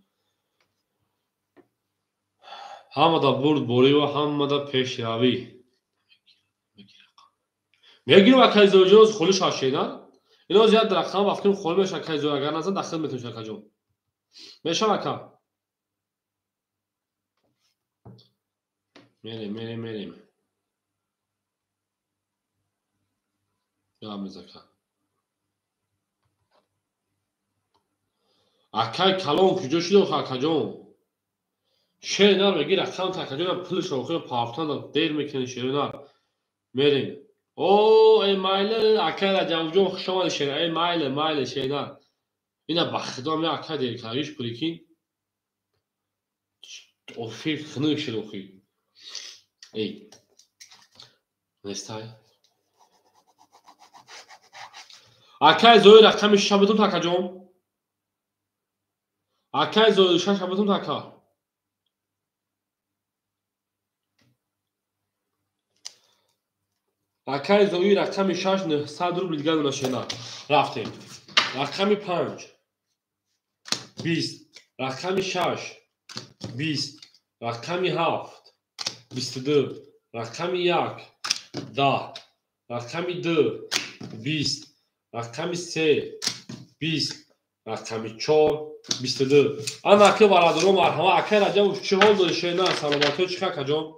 همه دا برد بولی و همه دا پیشروی میگیرم اکای زوجو خولش شینا اینا زیاد رقم وقتی خول میشه اکای زو اگر نزد داخل میتونه اکجو میشه اکا میریم یا میزکا اکای کلون کجا شده اکجو شینا میگی رقم اکجو پولش رو پافتان دیر میکنه شینا میریم او ای مایل اکای جوجو شما شینا ای مایل شینا اینا بخدا می اکای دیر کاریش پولیکین اوخی خنوی شد اوخی ای نستای اکای زوی رقم شبتون تاکا جون اکای زوی شبتون تاکا اکای زوی رقم 6 900 روبل دیگر نشینا رفتیم رقم 5 20 رقم 6 20 رقم 7 22 رقم 1 10 رقم 2 20 رقم 3 20 رقم 4 22 انا که برادرو مرحمه اکای رجب چه حال داری شینا سلامتو چیکار کجام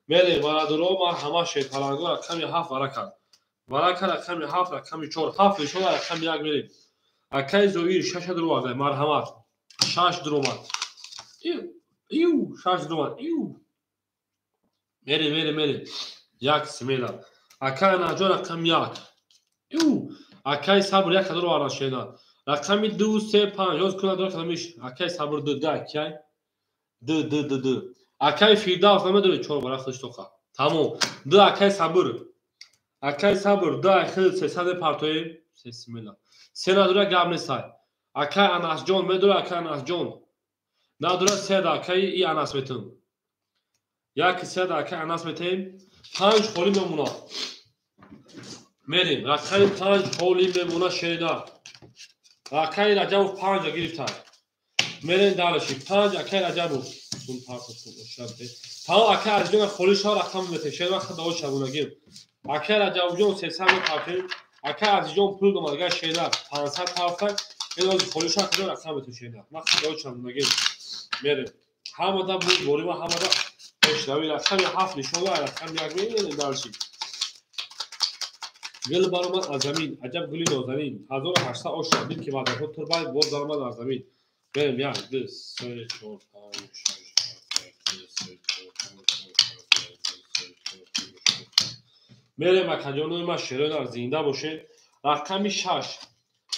میلی برادرو مرحمه شید پلنگو رقم 7 ورکن رقم 7 رقم 4 7 شما رقم 1 میریم اکای زویر 6 درو آده مرحمت 6 درومت ایو 6 درومت ایو میری یک سمیلا اکای ناجو رقم 1 ایو اکای صبر یک درو آران شینا رقم 2 3 5 yoz kuna درو کدامیش اکای صبر 2 2 اکای 2 اکای فیردا فهمه دو 4 برافت توخا تمام 2 اکای صبر 2 اخیر 300 پارتوی سمیلا سنادورا گامنه سای اکای اناس جون مدور اکای اناس جون نادورا سه اکای ای اناس بتون یک سه اکای اناس بتیم 5 خولی میمونا میریم رقم 5 خولی میمونا شیدا اکای رجب 5 گرفتن میرین دالشی 5 اکای رجب اون پارتو شده تا اکای از جون خولیش ها رقم بته شیدا وقت داو شبونگیم اکای رجب جون 300 پارتو اکای از جون پول دومارگا شیدا 500 پارتو این از خولیش ها کجا رقم بته شیدا وقت داو شبونگیم میریم همدا بود بوریم همدا اشتاوی رقم 7 نشون رقم 1 میرین دالشی گل برآمد از زمین عجب گلی نازنین 1800 آش شدید که بعد خود تربای باز درآمد از زمین بریم 1 2 3 4 5 6 میریم اکجانوی ما شیرین از زنده باشه رقم 6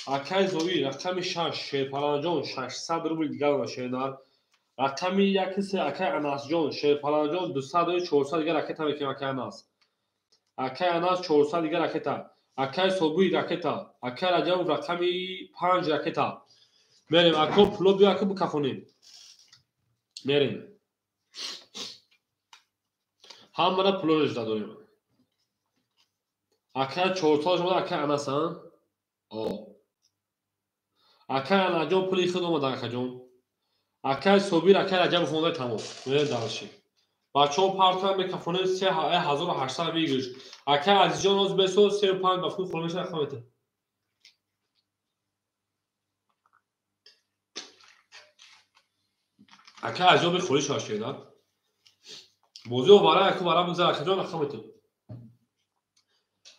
اکای زوی رقم 6 شیرپلنجان 600 روبل دیگر نشینار رقم 1 3 اکای اناس جان شیرپلنجان 200 و 400 دیگر رکت هم که اکای اناس اکای اناس 400 دیگر رکت اکای صبوی رکتا اکای رجب رقم 5 رکتا میریم اکو پلو بیا اکو بکفونیم میریم هم منا پلو رجدا داریم اکای 400 شما اکای اناس هم اکای اناجون پلی خود اومد اکای جون اکای صبوی اکای رجب خونده تمام میریم دارشی بچه ها پارتو هم بکفونیم 3800 میگیرش اکای عزیز جان از بسو 35 بفون خورمش رقمته اکای عجب خوری شاشه دار موضوع وارا اکو وارا بگذار اکای جان رقمته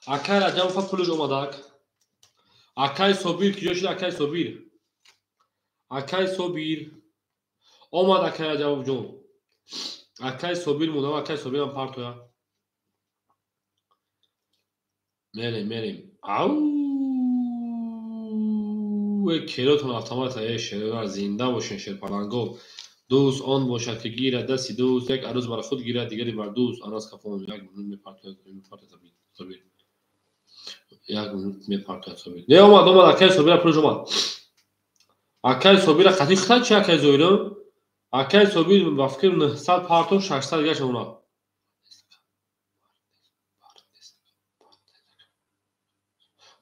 اکای رجب فقط پولش اومدک اکای صبیر کجا شد اکای صبیر اومد اکای رجب جون اکای صبیر مونم اکای صبیر هم پارتویا میریم او کیلوتون اتومات شیرین زنده باشین شیرپلنگو دوست آن باشد که گیرد دستی دوست یک عروس برای خود گیرد دیگری بر دوست آناس کفون یک منون میپارتوید صبیر یک منون میپارتوید صبیر نه اومد اکای صبیر پروژ اومد اکای صبیر قطعی خطا چی اکای زویرم اکای صبیر وفکر 900 پارتو 600 گشت اونا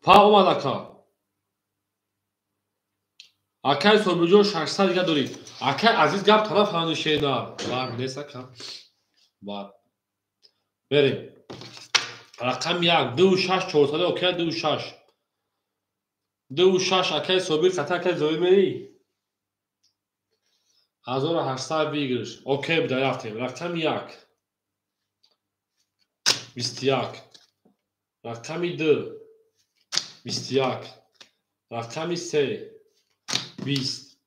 پا اومد اکای صبیر جو 600 دیگه داری اکای عزیز گپ طرف هنو شیدا بار نیست کم بار بریم رقم 1 2 6 400 اوکی 2 6 اکای صبیر خطا اکای زویر میری 1800 بگیرش اوکی بده رفتیم رقم 1 21 رقم 2 21 رقم 3 20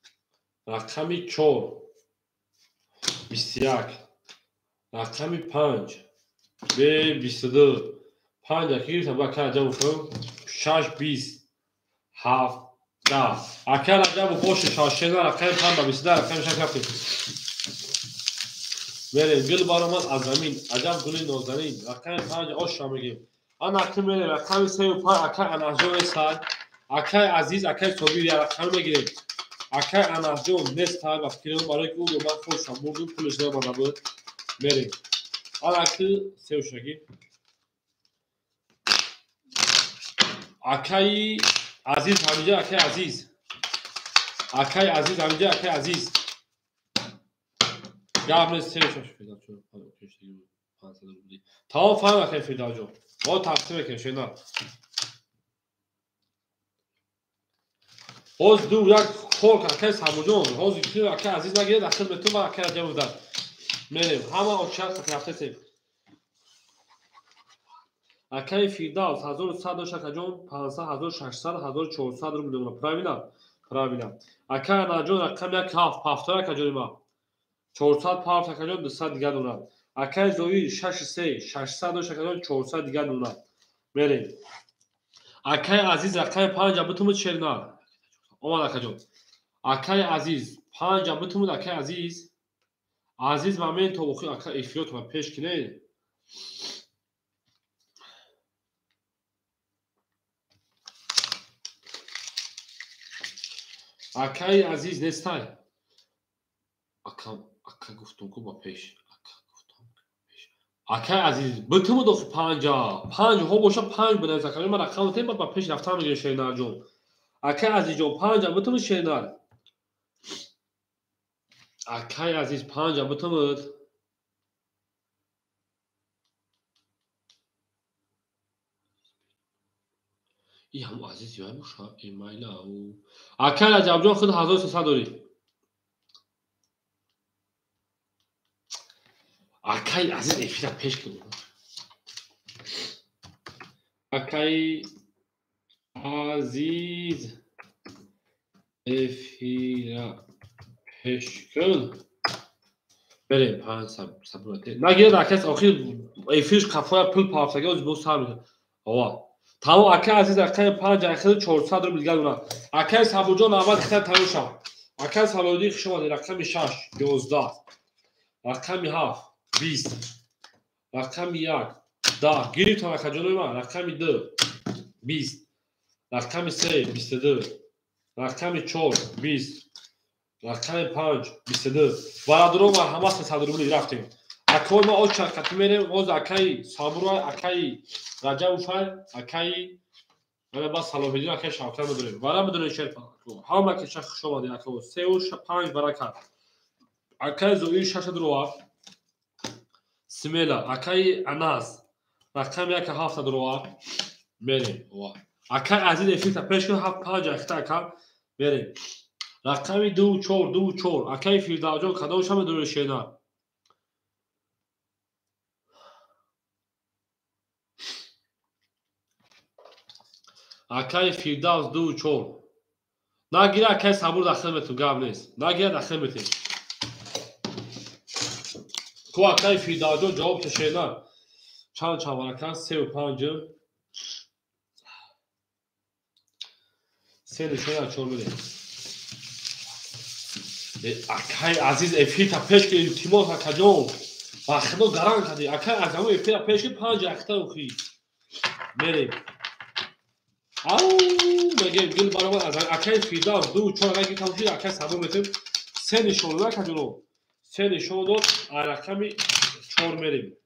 رقم 4 21 رقم 5 به 22 5 گرفتم با که عجب بکنم 6 20 7 10 اکل عجب باشه شاشه نه رقم 5 با 22 رقم 6 رفتیم میره گل بارمان از زمین عجب گلی نازنین رقم 5 آش را میگیم آن اکی میره رقم 3 و 5 اکی انحجون سر اکی عزیز اکی صبیر یا رقم میگیریم اکی انحجون نست ها و فکرم برای که او رو من خوشم بردون پولش نمانده بود میریم آن اکی 3 و شگیم اکی عزیز همیجه اکی عزیز اکی عزیز همیجه اکی عزیز گرم سه شش پیدا شد تمام فهم اکی پیدا جو با تقسیم کشید نه حوز دو یک خورک اکی سموجون حوز یکی اکی عزیز نگیره داخل بتون و اکی رجب بودن میریم همه آچار خطرفته سیم اکی فیرداوس 1100 داشت اکجون 500 1600 1400 رو میدونم پراوینا اکی ناجون رقم یک هفت اکجون ما 400 پاف اکجون 200 دیگه دونم اکی زوی 63 600 داشت اکجون 400 دیگه دونم میریم اکی عزیز رقم 5 بتون چرنا اومد اکجون اکی عزیز 5 بتون اکی عزیز مامین تو بخی اکی افیوت ما پیش کنه اکی عزیز نستای اکا گفتم که با پیش اکی عزیز بتون دو 5 ها باشه 5 بنز اکی من رقم تیم با پیش رفتم میگه شینار جون اکی عزیز جو 5 بتون شینار اکی عزیز 5 بتون ای هم عزیز یای باشه ایمیل او اکی عجب جون خود 1300 داری اکی عزیز افیرا پیش کنه اکی عزیز افیرا پیش کن بریم 5 سبوته نگیره در کس آخر ایفیش کفای پول پافتگی از بو سر میده آوا تمام اکی عزیز اکی 5 اخر 400 رو میگه دونا اکی سبوجان اول خیلی تموشم اکی سبودی شما رقم 6 11 رقم 7 20 رقم 1 10 گیری تو اکی جلوی من رقم 2 20 رقم 3 22 رقم 4 20 رقم 5 22 برادرو و همه 300 روبلی رفتیم اکای ما آج شرکتی میریم از اکای سابرو اکای رجب فر اکای من با صلاح الدین اکای شاکر میدونیم برای بدون شرف هم که شخص شما دی اکای 3 و 5 برکت اکای زوی 6 دروا سمیلا اکای اناس رقم 1 7 دروا میریم اکای عزیز افیت پیش کن 7 5 اختاکا میریم رقم 2 4 2 4 اکی فیرداوجان کدامش هم دور شینا اکی فیرداوز 2 4 نگیره اکی صبور داخل میتون گاب نیست نگیره داخل میتون کو اکی فیرداوجان جواب شینا چند ورکان 3 و 5 3 نشونه چون میره اکی عزیز افیت پیش که تیمور کجا باخدو گران کردی اکی عزیز افیت پیش که 5 اختر خی میریم او میگه گل برابر از اکی فیرداوز 2 4 اگه تماشی اکی صبور میتون 3 نشونه کجا 3 نشونه رقم 4 میریم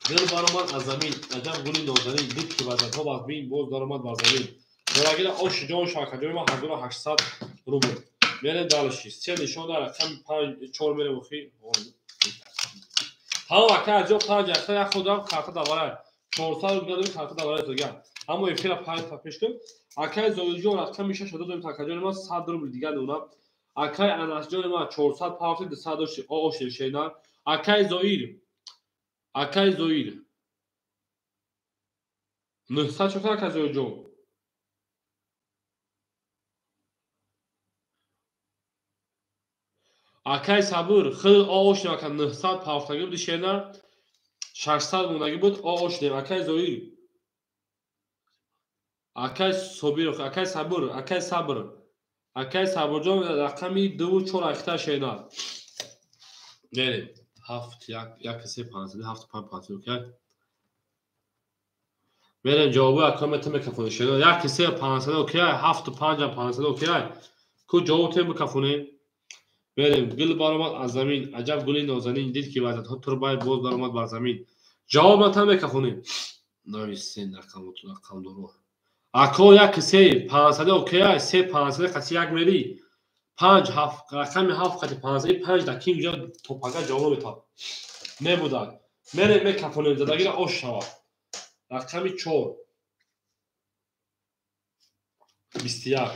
گل برابر از زمین عجب گلی نازنین دید که بعد ها باز بین باز دارمد بر زمین درگیر آش جان شاکجوی ما 1800 روبل میره دالشی 3 نشونه رقم 5 4 میره بخی ها اکی از جو 5 اختر خودم کارت داوره 400 روبل کارت داوره تو گم اما افیرا 5 تا پیش کن اکی زویجو رقم میشه شده داریم تاکجوی ما 100 روبل دیگه دونم اکی اناس جان ما 400 پاوت 200 آش شینا اکی زویر اکی زویر 900 چطور اکی زویجو اکی صبور خیلی آش نکن 900 پافتگی بود شینا 600 موندگی بود آش دیم اکی زویر اکی صبیر اکی صبور اکی صبر جان رقمی 2 4 اختر شینا بریم 7 یک 3 5 7 5 5 اوکی بریم جواب اکرام تیم کفونه شد یک 3 5 اوکی 7 5 5 اوکی کو جواب تیم کفونه بریم گل برآمد از زمین عجب گلی نازنین دید که وضعیت ها تربای باز برآمد بر زمین جواب تیم کفونه نویسین رقم تو رقم درو اکو یک 3 5 اوکی 3 5 قطعی یک میلی 5 7 رقم 7 قطعی 5 5 دکی اینجا توپاگا جواب تا نبودن میره کفونه زدگی آش شود رقم 4 21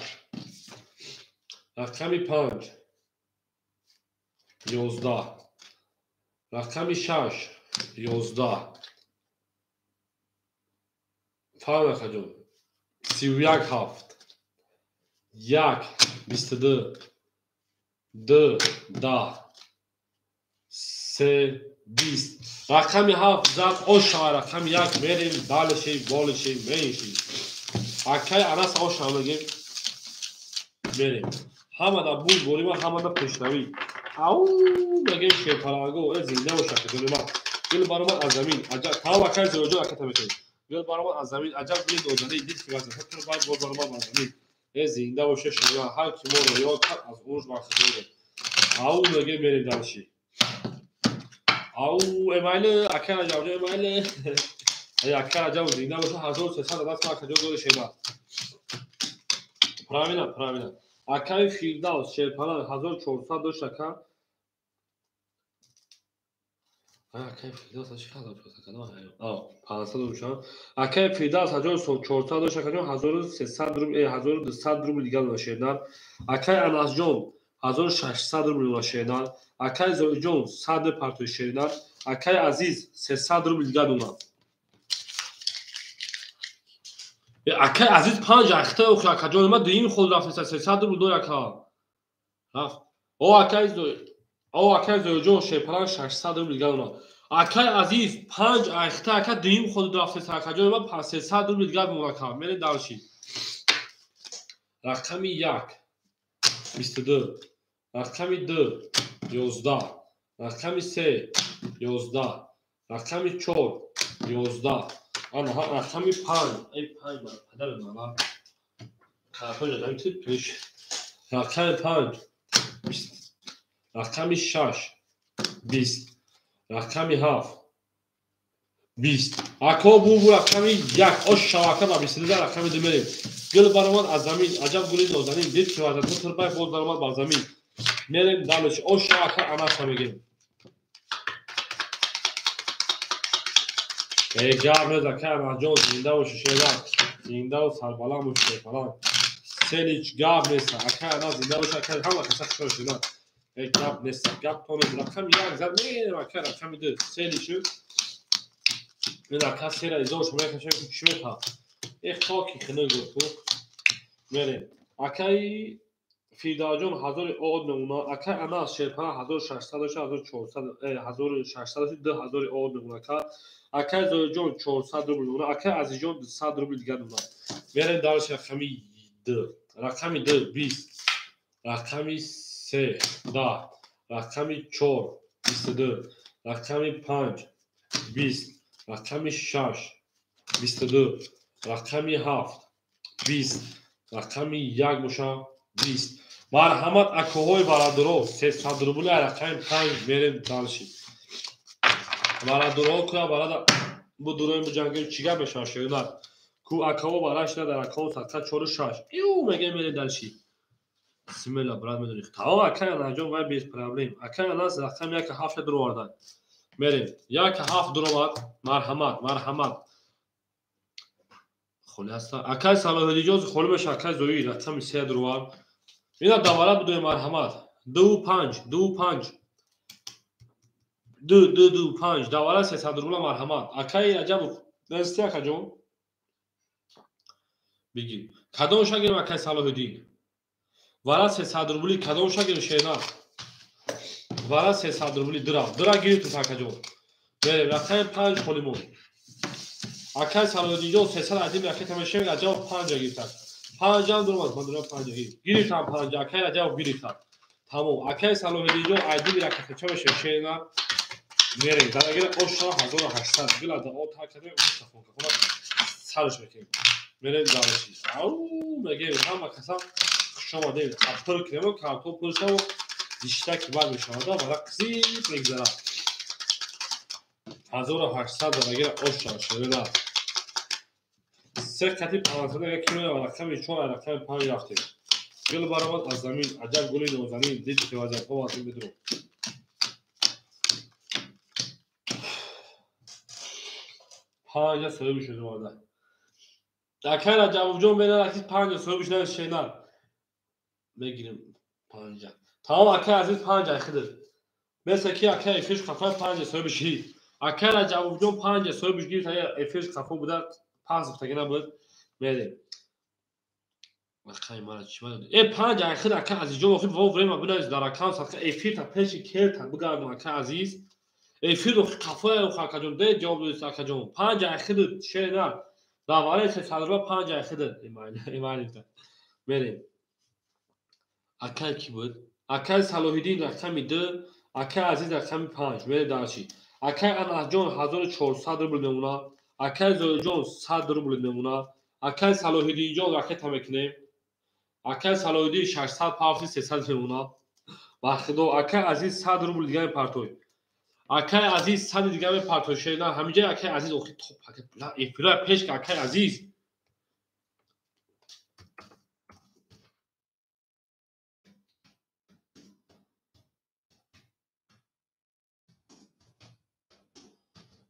رقم 5 11 رقم 6 11 فهم خجون 31 هفت 1 22 2 10 3 20 رقم 7 زد آشا رقم 1 میریم بالشیم بالشیم میشیم اکی انس آشا میگیم میریم همه دا بود بوریم و همه دا پشنوی او میگیم شیپراگو از زنده و شکل ما گل برام از زمین عجب تا وکر زوجو اکتا میکنیم گل برام از زمین عجب گل دوزنه دید که واسه تو باید گل برام از زمین از زنده و شش یا هر کی ما رو یاد کرد از اونج واخذ او میگیم میریم دالشی او ایمیل اکر جواب ایمیل اکر جواب زنده و 1300 دست ما کجا گل شیما پرامینا اکای فیرداوس شیرپانا 1400 دو شکر اکای فیرداوس چی خدا کنه 500 میشن اکای فیرداوس 1400 دو شکر 1300 روبل 1200 روبل دیگه نشیدن اکای اناس جون 1600 روبل نشیدن اکای زوی جون 100 پارتو شیدن اکای عزیز 300 روبل دیگه دونم اکای عزیز 5 اخته او که جون ما دویم خود رفت 300 روبل دو رکا رفت او اکای زوی جون شیپران 600 روبل دیگه دونم اکای عزیز 5 اخته اکا دویم خود رفت 300 جون ما 300 روبل دیگه دونم میرین دالشی رقم 1 22 رقم 2 11 رقم 3 11 رقم 4 11 آنها رقم 5 ای 5 من پدر من کافه جدم تیپ پیش رقم 5 20 رقم 6 20 رقم 7 20 اکو بو رقم 1 آش شواکه با 22 رقم 2 میریم گل برآمد از زمین عجب گلی نازنین دید که وضعیت تو تربای باز برآمد بر زمین میریم دالش آش شواکه اناس میگیم ای گام زکر راجون زنده و ششیدن زنده و سربلند و شیپران سلیچ گام نیست اکا انا زنده و شکر همه کسک شو شدن ای گام نیست گام تونید رقم 1 زد میریم اکا رقم 2 سلیچو این اکا سیره ایزوش میکنه کشمه تا ای خاکی خنه گرتو میریم اکای فیداجون 1000 آد نمونه اکا انا شیپران 1600 1400 1600 2000 آد نمونه اکای زوی جون 400 روبل دونه اکای عزیز جون 100 روبل دیگه دونه میریم دالش رقم 2 رقم 2 20 رقم 3 10 رقم 4 22 رقم 5 20 رقم 6 22 رقم 7 20 رقم 1 موشا 20 مرحمت اکوهای برادرو 300 روبل رقم 5 میریم دالشی برادرو که برادر bu durum bu jangil chiga beshashirlar ku akavo barashna dar akavo satka 46 iu mege mere dalshi bismillah brad meduni tamam akaya najon va bez problem akaya nas raqam yak hafta dur vardan merim yak haft durovat marhamat khulasa akay salahiy joz khulme shakay zoyi raqam 3 durvar ina davara budu marhamat 2 5 دو 5 داوره 300 روبل مرحمت اکای عجب دستی اکجون بگی کدوم شاگیر اکای صلاح الدین ورا 300 روبلی کدوم شاگیر شینا ورا 300 روبلی درا گیری تو اکجون بله رقم 5 خلیمون اکای صلاح الدین جو 300 ادیم اکای تماشای عجب 5 گیری تا 5 جان درو من درو 5 گیری تا 5 اکای عجب گیری تا تمام اکای صلاح‌الدین جان ایدی میره که چه بشه شینا میره درگیر اوشا 1800 گلا دا او تا کده استفاده کنه سرش بکنه میره دارشی او میگه هم کسا شما دید اپر کریم کارتون پرسه و دیشتا که بعد میشه دا برای کسی میگذره 1800 درگیر اوشا شینا سه کتی 500 یک کیلو و رقم چون رقم 5 رفته گل برآمد از زمین عجب گلی نازنین دید که وجب ها واسه بدرو پنج سوی بشه دوباره اکر جواب جون بده عزیز 5 سوی بشه شینار بگیریم 5 تمام اکر عزیز 5 خدر مثل کی اکر فیش خفا 5 سوی بشه اکر جواب جون 5 سوی بشه تا فیش خفا بوده پاس تگنا بود میده خیلی مال چی بود ای 5 خدر اکر عزیز جون خود و ورما بناز در اکانت اکر افیت پیش کلت بگردم اکر عزیز افیت و خفا و خاک جون ده جواب است اکر جون 5 خدر شینار داوره سه سال 5 خدر ایمان بریم اکر کی بود اکر صلاح‌الدین رقم 2 اکر عزیز رقم 5 بره داشی اکر انا جون 1400 روبل نمونه اکر زوی جون 100 روبل نمونه اکر صلاح‌الدین جون رقم تمکنه اکر صلاح‌الدین 600 پاوند 300 نمونه وقت دو اکر عزیز 100 روبل دیگه پارتوی اکر عزیز 100 دیگه پارتوی شینا همینجا اکر عزیز اوخی توپ پاکت بلا افرا پیش که اکر عزیز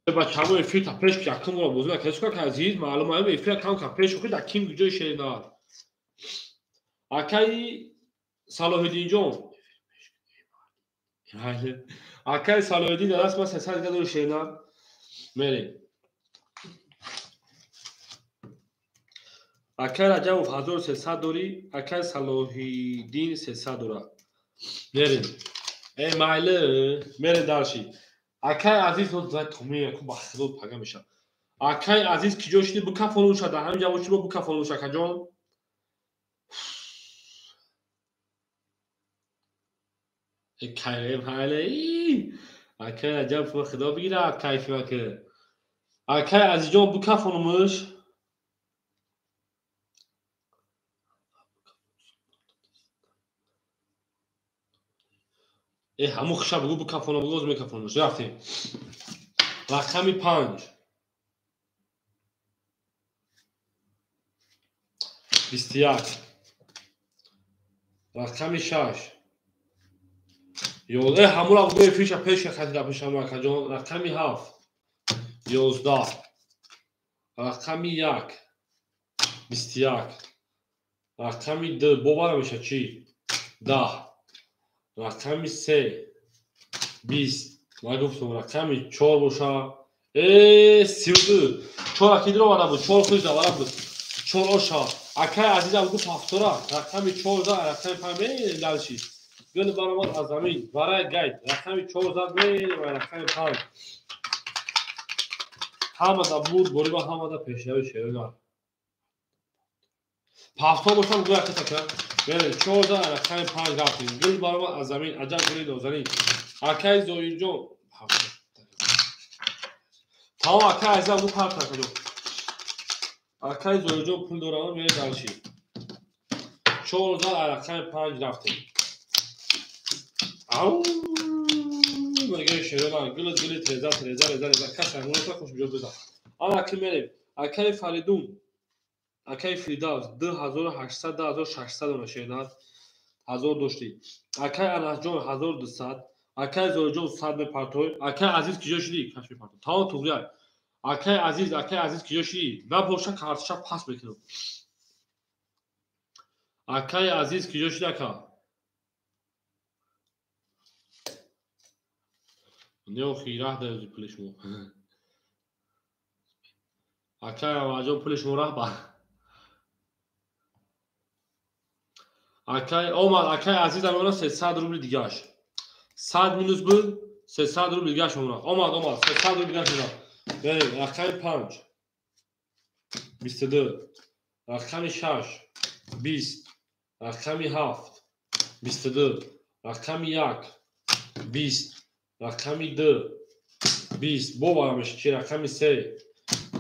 بچه‌ها افیت پیش که کم رو بزرگ کسی که عزیز معلومه افیت کم که پیش که در کیم گوجه شینا اکای صلاح‌الدین جون اکای صلاح‌الدین در اسم 300 دیگه شینا میره اکای رجب 1300 دوری اکای صلاح‌الدین 300 دورا میره ای مایله میره دارشی اکای عزیز رو زد تومی کو بخدو پاگا میشه اکای عزیز کی جوشی بو کافونو شده همین جواب چی بو کافونو شده جون اکای مایله اکای عجب فو خدا بگیره اکای فیاکه اکای عزیز جون بو کافونومش همون خشب بگو بو کافونو بگو میکافونوش رفتیم رقم 5 21 رقم 6 یوزده همون رو بگوی فیش پیش خدیده پیشم وکا جان رقم 7 11 رقم 1 21 رقم 2 باور میشه چی 10 رقم 3 20 ما گفتم رقم 4 باشه 32 4 اکی درو وارا بود 4 خوش وارا بود 4 اوشا اکای عزیزم گفت هفتورا رقم 14 رقم 5 دالشی گل برامون از زمین برای گاید رقم 14 و رقم 5 همه بود بوری با همه پیشنهاد شیرنا هفته باشم گویا که تکرار بله 14 رقم 5 رفتیم گل برامون از زمین عجب گلی نازنین اکای زوی جون تمام اکای عزیزم گفت هر تکرار اکای زوی جون پول دوران میره دالشی 14 رقم 5 رفتیم او مگه شیرنا گل ترزا کس همون تا خوش بیاد بزن حالا که میریم اکای فریدون اکای فریداز 2800 2600 نشینات 1000 داشتی اکای انس جون 1200 اکای زوی جون 100 پارتوی اکای عزیز کجا شدی کاش پارتو تا تو اکای عزیز کجا شدی و پوشا کارتشا پاس بکنم اکای عزیز کجا شدی اکا نیو خیره در پولش مو اکای واجو پولش مو راه با اکای اومد اکای عزیز اون 300 روبل دیگهش 100 مینوس بود 300 روبل دیگهش اومد 300 روبل دیگهش بریم رقم 5 22 رقم 6 20 رقم 7 22 رقم 1 20 رقم 2 20 ببرمش چی رقم 3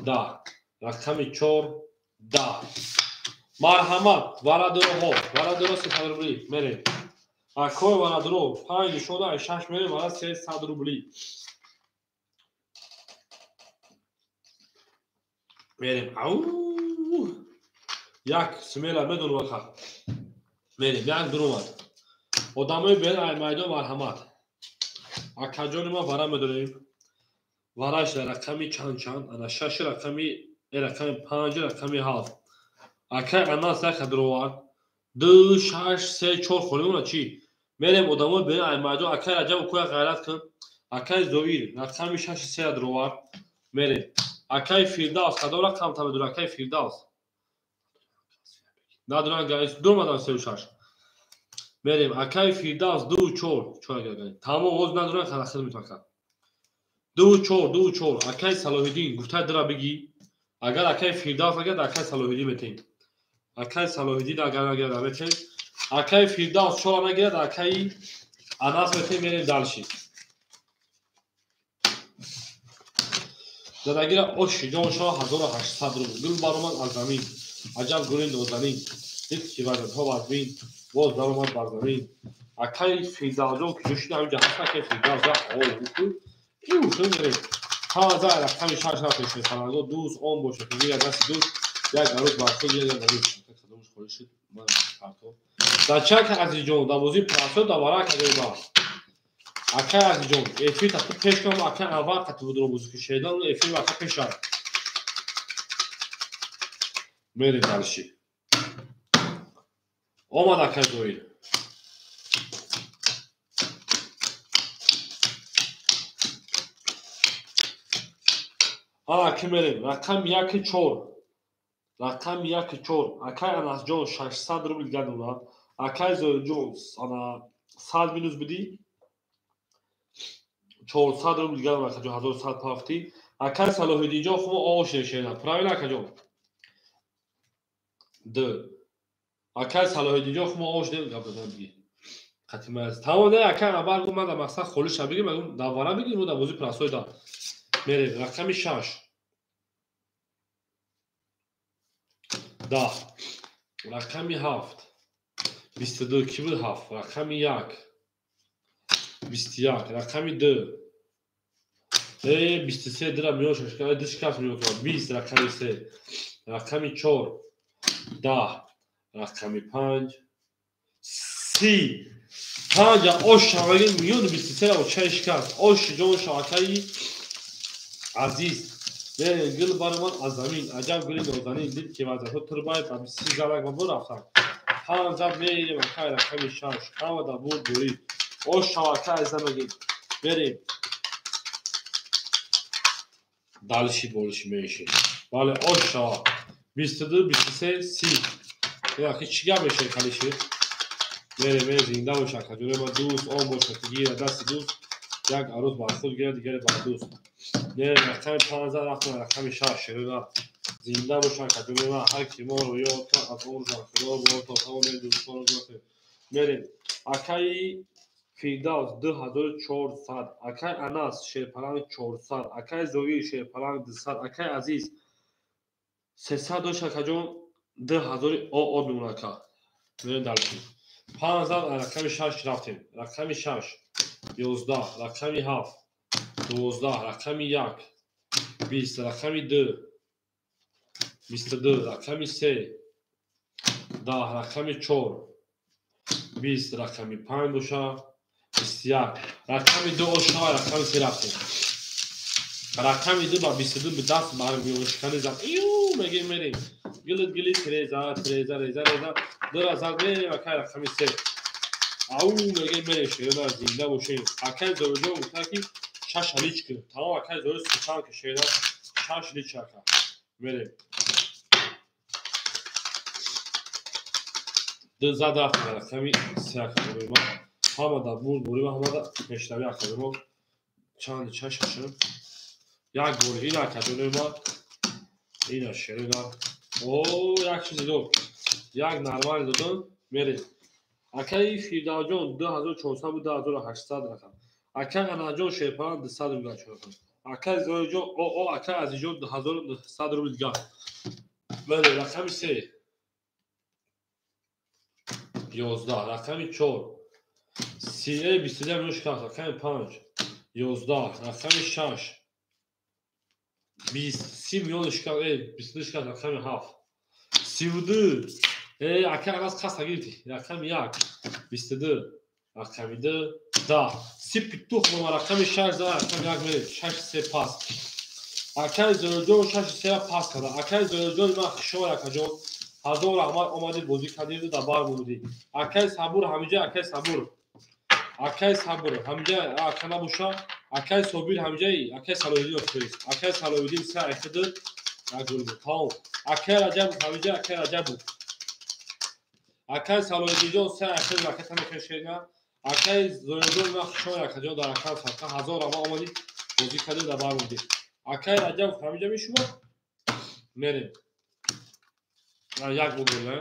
10 رقم 4 10 مرحمت ولدرو 300 روبلی میریم اکای ولدرو 5 شده 6 میریم ولد 300 روبلی میریم یک سمیلا میدون وقت میریم یک درومد آدمای بین میدان مرحمت اکاجان ما ورا میدونیم وراش رقمی چند انا 6 رقمی رقم 5 رقمی 7 اکای انا سه دروار 2 6 3 4 خوریم چی میریم آدمای بین میدان اکای عجب کوی غیرت کن اکای زویر رقمی 6 3 دروار میریم اکای فیرداس کدام رقم تا بدون اکای فیرداس ندونن گایس دو مدام 36 میریم اکای فیرداس 2 4 گرگن تمام وز ندونن خلاص میتونن 2 4 اکای صلاح الدین گفته درا بگی اگر اکای فیرداس اگر اکای صلاح الدین میتین اکای صلاح الدین اگر میتین اکای فیرداس چرا نگیرد اکای اناس میتین میریم دالشی زدگیر اوش جان شاه 1800 رو گل بارمان از زمین عجب گل نازنین دیت کی وجد ها از بین باز درآمد بر زمین اکای فیرداس که جوشی همینجا هست که فیرداس این شو میره تازه رقم 6 رفت شد فردا دوست اون باشه که یه دست دوست یک عروض باشه یه دست خودمش خودش من کارتو داچاک عزیز جون داوزی پراسو دوباره کردیم با اکای عزیز جون افی تا پیش کنم اکای اول خط بود رو بوزی شیدان افی وقت پیش شد میره دالشی اومد اکای دوید حالا که میریم رقم 1 4 رقم 1 4 اکای اناس جون 600 روبل گردونا اکای زوی جون انا 100 مینوس بدی 400 روبل گردونا که 1100 پاختی اکای صلاح الدین جون خو آوش نشینا правильно اکا د اکای صلاح الدین جون خو آوش نمیگم بگی خاتمه از تمام نه اکای اول گفت من در مقصد خولش بگیم میگم دوباره بگیم رو دوازی پراسوی دا میره رقم 6 10 رقم 7 22 کی بود 7 رقم 1 21 رقم 2 23 درا میوشش که دش کاس میوکا 20 رقم 3 رقم 4 10 رقم 5 30 5 اوش شاگرد میون 23 و 6 کاس اوش جون شاکایی عزیز نه گل بارمان از زمین عجب گلی نازنین دید که واسه تو تربای تا 30 زالک ما برفتن ها زب میریم اکای رقم 6 ها دا بود دوری اوش شاکای زمین بریم دالشی بولشی میشه ولی اوشا 22 23 30 یا که چیگه میشه کلیشه میره زنده باشه که جوره ما دوست اون باشه که گیره دست دوست یک عروض با خود گیره دیگه با دوست میره رقم 15 رقم 6 شروع زنده باشه که جوره ما هر کی ما رو یا تا از اون جا که رو تا تمام دوست رو گفته میره اکای فیرداس 2400 اکای اناس شیرپلنگ 400 اکای زوی شیرپلنگ 200 اکای عزیز 300 دوش اکاجون 2000 او میمونه اکا میریم دالشی 15 رقم 6 رفتیم رقم 6 11 رقم 7 12 رقم 1 20 رقم 2 22 رقم 3 10 رقم 4 20 رقم 5 دوشه بسیار رقم 2 اوشا رقم 3 رفتیم رقم 2 با 22 به دست برمیوشکنی زد ایو میگه میریم گلی تریزا در از میریم اکای رقم 3 او میگه میره شیرنا زنده باشیم اکای زوجو گفته که 6 لیچ که تمام اکای زوج سوچان که شیرنا 6 لیچ اکا میریم دو زد رفتیم رقم 3 اکا بریم همه دا بوریم همه دا پیشتوی اکا بریم چند چشم یک بور این اکادومی ما این شیرنا او یک چیزی دو یک نرمال دادن میریم акаи фирдавҷон 2400 2800 рақам, акаи анаҷон шерпаран 200 рубл рақам, акаи зоиҷон оо акаи азиҷон 1900 рубл дига. Бale, рақами 3 11, рақами 4 CA 29 мушкат, рақами 5 11, рақами 6 20, 30 миллион шкат, 22 шкат, рақами 7 32, акаи анас қаста гирифти, рақами 1 22, рақами 2 10, 30 питух мома, рақами 6 за, рақами 1 мере 6 3 пас. акаи зоиҷон 6 3 пас карда, акаи зоиҷон ман хишо якаҷон ҳазор раҳмат омади бозӣ кардиду дар бар бурдӣ. акаи сабур ҳамиҷа, акаи сабур ҳамиҷа ака набоша, акаи собир ҳамиҷаи, акаи салоҳиддин офирист, акаи салоҳиддин са ихиди агурбу тамом, акаи раҷабов ҳамиҷа, акаи раҷабов, акаи салоҳиддинҷон са ихиди ракета мекашена, акаи зоиҷон ман хишо якаҷон дар акаи сарка ҳазор раҳмат омади бозӣ кардиду дар бар бурдӣ. акаи раҷабов ҳамиҷа мешумо мерем. як бугӯе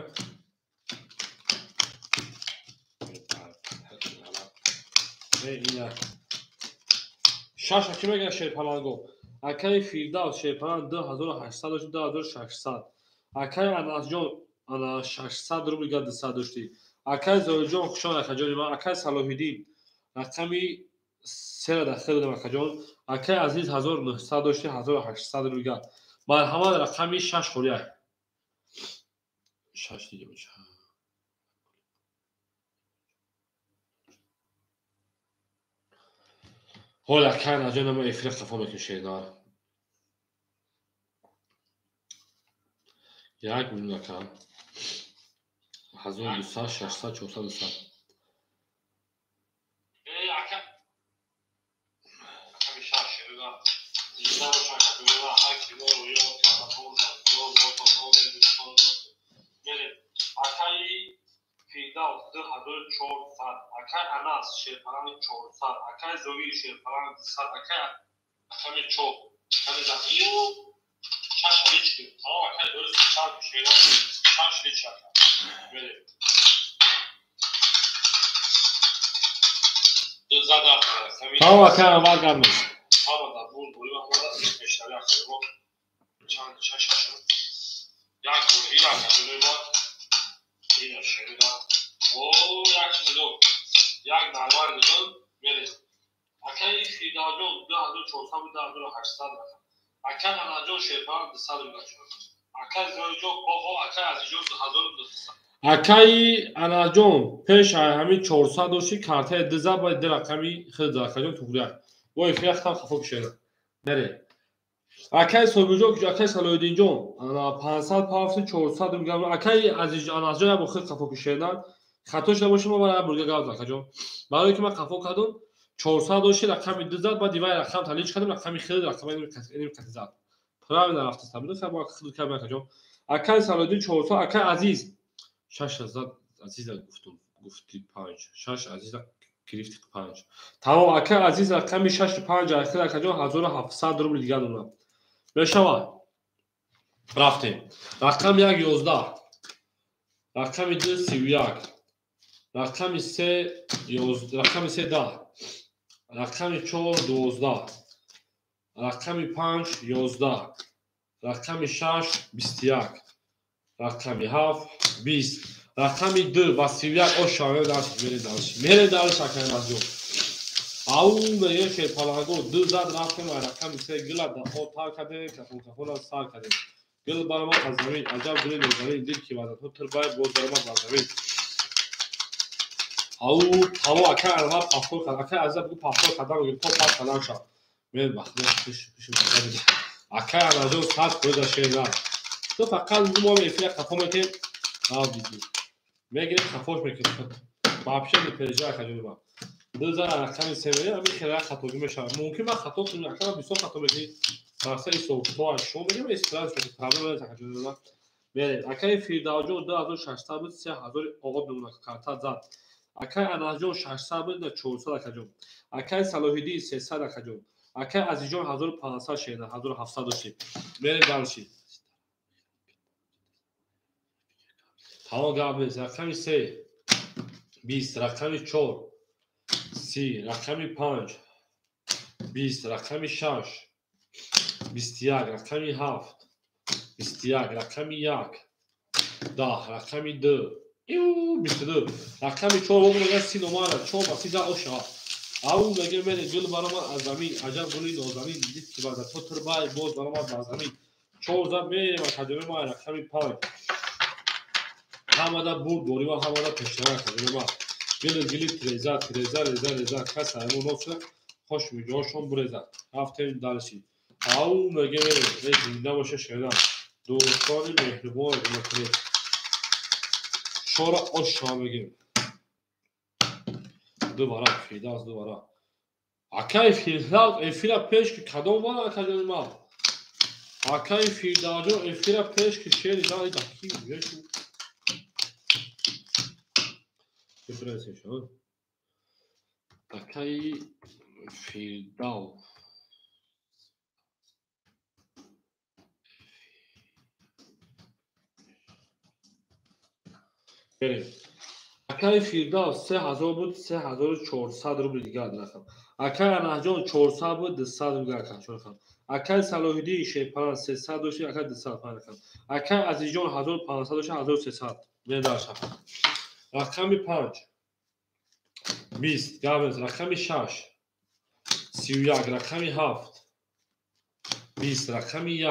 шаша ки мегӯяд шерпаланго. акаи фирдавс шерпалан 2800 дошти 2600, акаи анасҷон 600 рубл га 200 дошти, акаи зоиҷон хушон акаҷони ман, акаи салоҳиддин рақами 3 дахил додам акаҷон, акаи азиз 1900 дошти 1800 рубл га, марҳамат рақами 6 хорияй 6 дига боша. ҳол акаи наҷона ма эфира қафо мекушенар 1 миллион ака 1200 600 400 200 акаи фирдавс 2400, акаи анас шерпалани 400, акаи зоир шерпалани 200, акаи рақами 4 акаи зафиё 6 лички тамом, акаи дӯст чанд шера 6 личка мере 200 рақами тамом, акаи варгамес тамом дар бур бурим омада мештави акаи чанд шашашон як бур ин акаи ма ин шерида о як миллион як нарвар миллион мере. акаи фирдавҷон 2400 2800 рақам, акаи анаҷон шерпалан 200 рубл рақам, акаи зоиҷон оо акаи азиҷон 1200, акаи анаҷон пеш ҳамин 400 дошти картаи 200 ба 2 рақами хеле даракаҷон туғрия во эфира хатам хафо кишена мере. акаи собирҷон акаи салоҳиддинҷон 500 пафси 400 рубл гам, акаи азиҷ анасҷон як бо хел қафо кишена хато шуда боша ма бара бурга гав акаҷон барои ки ман қафо кардум 400 дошти рақами 200 ба дивай рақам талич кардам рақами хеле рақами иним катизад правильно рафтастам буда ба хил кам акаҷон. акаи салоҳиддин 400, акаи азиз 6000 азиза гуфти 5 6 азиза гирифти 5 тамом, акаи азиз рақами 65 ахир акаҷон 1700 рубл дига додам мешавад. рафтем рақами 1 11, рақами 2 31, рақами 3 11, рақами 3 10, рақами 4 12, рақами 5 11, рақами 6 21, рақами 7 20, рақами 2 ба 31 ошаве даст мере далш акаи наҷон ау меё шерпаланго 200 рафтем рақами 3 гила да отар кадем кафона сар кадем гил барма аз замин аҷаб дили нозанин дил ки вазатҳо тирбай боз барма ба замин ау тамо акаи алвар пафтор кад акаи азиза бугу пафтор кадам то пас кадам шав мер бахтор акаи анаҷон сад кӯда шена то фақат мо эфира қафо мекем ав диди мегирем қафош мекем вообще не переживай акаҷони ман 200 рақами 3 мея ами хела хатогӣ мешавад мумкин ман хато кунам акаи бисёр хато мекунӣ барса исофто шумо мегем истирас мекунӣ проблем нест акаҷони ман мере. акаи фирдавҷон 2600 буд 3000 оғод мемона карта зад, акаи анаҷон 600 буд 400 акаҷон, акаи салоҳиддин 300 акаҷон, акаи азиҷон 1500 шена 1700 дошти мерем далши тамом гап нест. рақами 3 20 رقمی 4 30 رقمی 5 20 رقمی 6 21 رقمی 7 21 رقمی 1 10 رقمی 2 22 رقمی 4 بگو سی نماره 4 بسیده اوشا او میگه من گل برام از زمین عجب گلی نازنین دید که بعد تو تربای باز برام از زمین 4 زد میریم و کجوری ما رقمی 5 همه دا بود دوری و همه دا پشتنه کجوری ما گلی تریزه کس همون نفسه خوش میگه هاشون بریزه هفته این دارشی او میگه من زنده باشه شنم دوستان مهربان نکنه شورا آشا میگیم دوباره فیداز دوباره اکای فیلا پیش که کدوم والا کجوری ما اکای فیداجو فیلا پیش که شیری داری دکی بیشو بفرستشون اکای فیداو بریم اکای فیرداو 3000 بود 3400 روبل دیگه درکم اکای انحجان 400 بود 200 روبل درکم شرکم اکای صلاحیدی شیپان 300 دوشی اکای 200 درکم اکای عزیزجان 1500 دوشی 1300 میداشم رقمی 5 20 گابز رقمی 6 31 رقمی 7 20 رقمی 1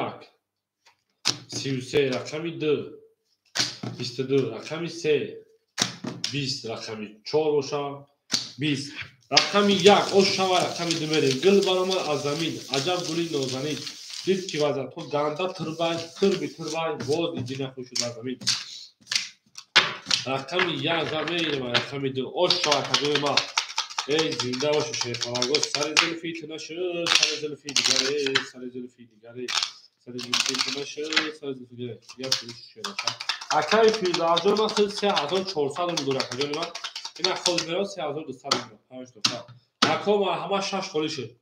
33 رقمی 2 22 رقمی 3 20 رقمی 4 باشم 20 رقمی 1 اوشا و رقمی 2 میریم گل برام از زمین عجب گلی نازنین دید که وزن تو گنده تربای باز ایدی نخوش شد از زمین رقمی 1 زد میریم رقمی 2 اوشا و کجوی ما ای زنده باشه شیفانگو سر زلفی تنشد سر زلفی دیگره سر زلفی دیگره سر زلفی تنشد سر زلفی دیگره یا فروش شده اکای فیلدارجو من خیلی 3400 رو دوره کجوری من این خود میرا 3200 رو 5200 اکا ما همه 6 خولی شد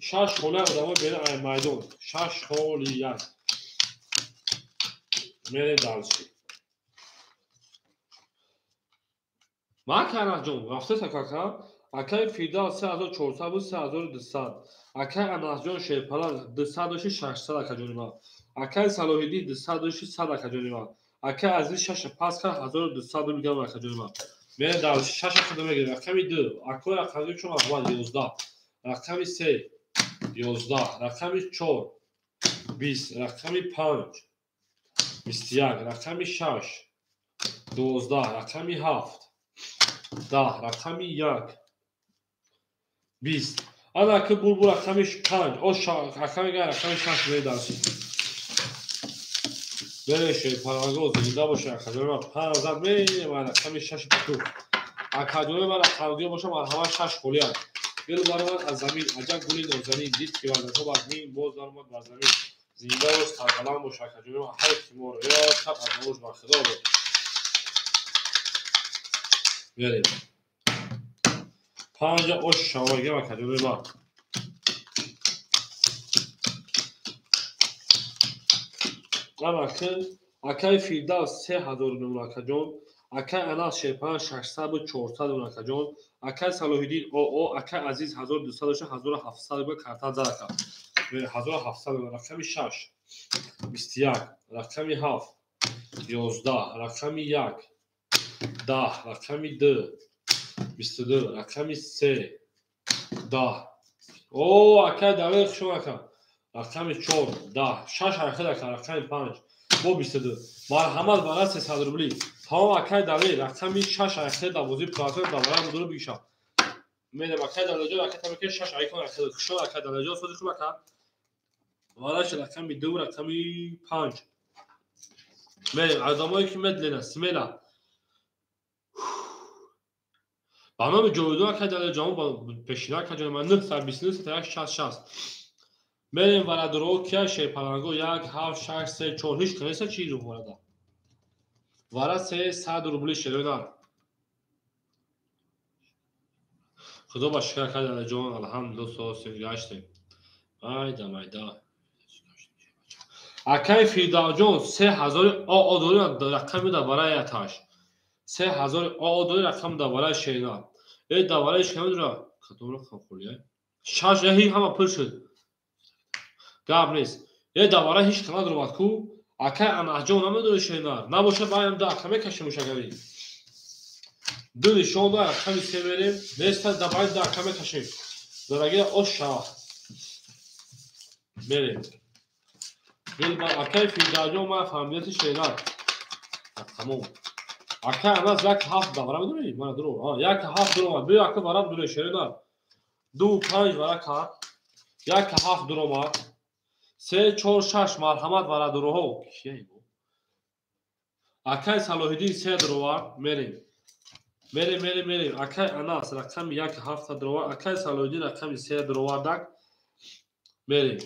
6 خوله آدمای بین میدان 6 خولیت میره دالشی ما کنه جون رفته سکاکا اکای فیلدار 3400 بود 3200 اکای انحجان شیپلان 200 دوشی 600 کجوری من اکای صلاحیدی 200 دوشی 100 کجوری من اکای عزیز 6 پاس کرد 1200 رو میگم کجوری من میره دالشی 6 خود میگیره رقمی 2 اکای رقمی چون اول 11 رقمی 3 11 رقمی 4 20 رقمی 5 21 رقمی 6 12 رقمی 7 10 رقمی 1 20 انا که بول رقمی 5 او رقمی رقمی 6 میره دالشی برشه پرواز زنده باشه کجوری من 5000 میره رقمی 6 تو اکادومی من رقمی باشه مرحمت 6 خولی هست گل برمان از زمین عجب گلی نازنین دید که وزن تو بدمین باز برمان بر زمین زنده و سربلند باشه اکادومی من هر تیمور یا تب از نوش بر خدا بود بریم 5 اوش شواگه اکادومی من اما که اکای فیلدار 3000 نمونه کجون اکای اناس شیپان 600 بود 400 نمونه کجون اکای صلاحیدین او اکای عزیز 1200 دوشه 1700 بود کارتا زدکا 1700 رقمی 6 21 رقمی 7 11 رقمی 1 10 رقمی 2 22 رقمی 3 10 او اکای دقیق شما کن رقمی 4 10 6 حرکت رقمی 5 با 22 مرحمت برای 300 روبلی تمام اکای دقیق رقمی 6 حرکت دوازی پلاتر دوباره مدور بیشا میدم اکای دقیق اکای تمکه 6 ایکون حرکت شو اکای دقیق سوزی خوب کن وارش رقمی 2 رقمی 5 میدم آدمایی که مدلنا سمیلا با من جودو اکای دقیق جامو با پیشنا کجا من 9 سر 29 تا 60 میریم ورد رو که شیپلانگو 1 7 6 3 4 هیچ کنیسه چی رو ورده ورد 300 روبلی شده خدا با شکر کرد جان الحمدلله سوسیم گشتیم مایدا اکای فیدا جان 3000 آدوری رقمی دا برای اتاش 3000 آدوی رقم دواره شینا ای دواره شینا را کدوم رقم خولیه شش هی همه پر شد گاب نیست ای دواره هیچ کناد رو کو اکه انحجام نمیدونه شینا نباشه بایم دا کمی کشی مشگری دو نشان دا رقم سه بریم نیست دا باید دا کمی کشیم درگه اوشا بریم دل با اکه فیداجو ما فهمیت شینا تمام اکه اما یک هفت دواره میدونی من درو یک هفت درو دو اکه برام دونه شینا دو پنج برای کار یک هفت درو ما سه چهار شش مرحمت برای درو ها کیه بو اکه صلاحیدین سه درو میریم اکه اناس رقم یک هفت درو اکه صلاحیدین رقم سه درو دک میریم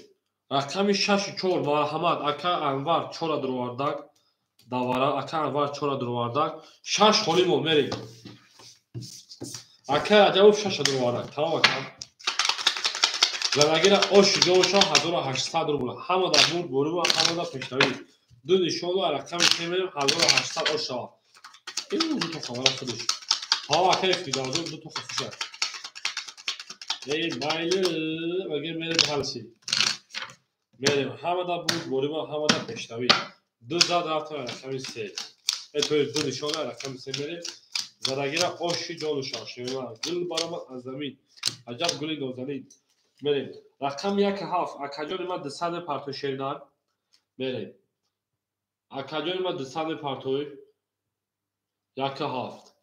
رقم شش چهار مرحمت اکه انور چهار درو دک دواره اکه انور چهار درو دک شش خالی میریم اکه عجب شش درو دک تمام کم زنگیر آش جوشا 1800 روبل همه در بود برو و همه در پیشنهایی دو نشان و رقم میریم 1800 آشا این دو تا خبر خودش ها کیف دیدازم دو تا خفیشه ای مایل مگه میریم حالسی میریم همه در بود برو و همه در پیشنهایی دو زاد رفت رقم 3 ای تو دو نشان رقم 3 میریم زنگیر آش جوشا شما گل برام از زمین عجب گلی نازنین میریم رقم یک هفت اکجان ما 200 پرتو شیردار میریم اکجان ما 200 پرتوی یک هفت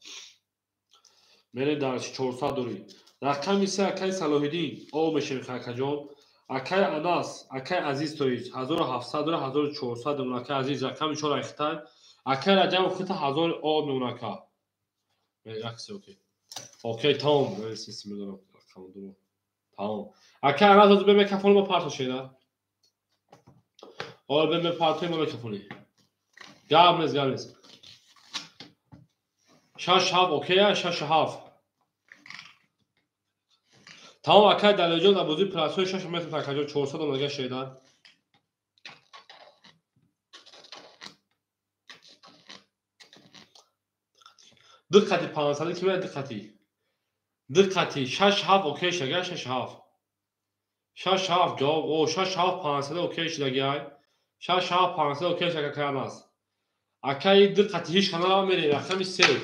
میریم در 400 دوری رقم 3 اکای صلاحیدین او میشیم اکجان اکای اناس اکای عزیز تویز 1700 دور 1400 دور اکای عزیز رقم 4 اختن اکای رجب خط 1000 او نونکا میریم عکس اوکی تمام من سیستم دارم رقم درو تمام اکه انا از به میکروفون ما پارت شده اور به پارت ما میکروفونی گام نیست شش هاف اوکی شش هاف تمام اکه دلجون ابوزی پلاسوی 6 متر تکجا 400 مگه شده دقتی 500 کی دقتی 6 هاف اوکی شگه 6 هاف 6 هاف جواب او 6 هاف 500 اوکی شده 6 هاف 500 اوکی شده که است اکای دقتی هیچ کنار میری رقم 3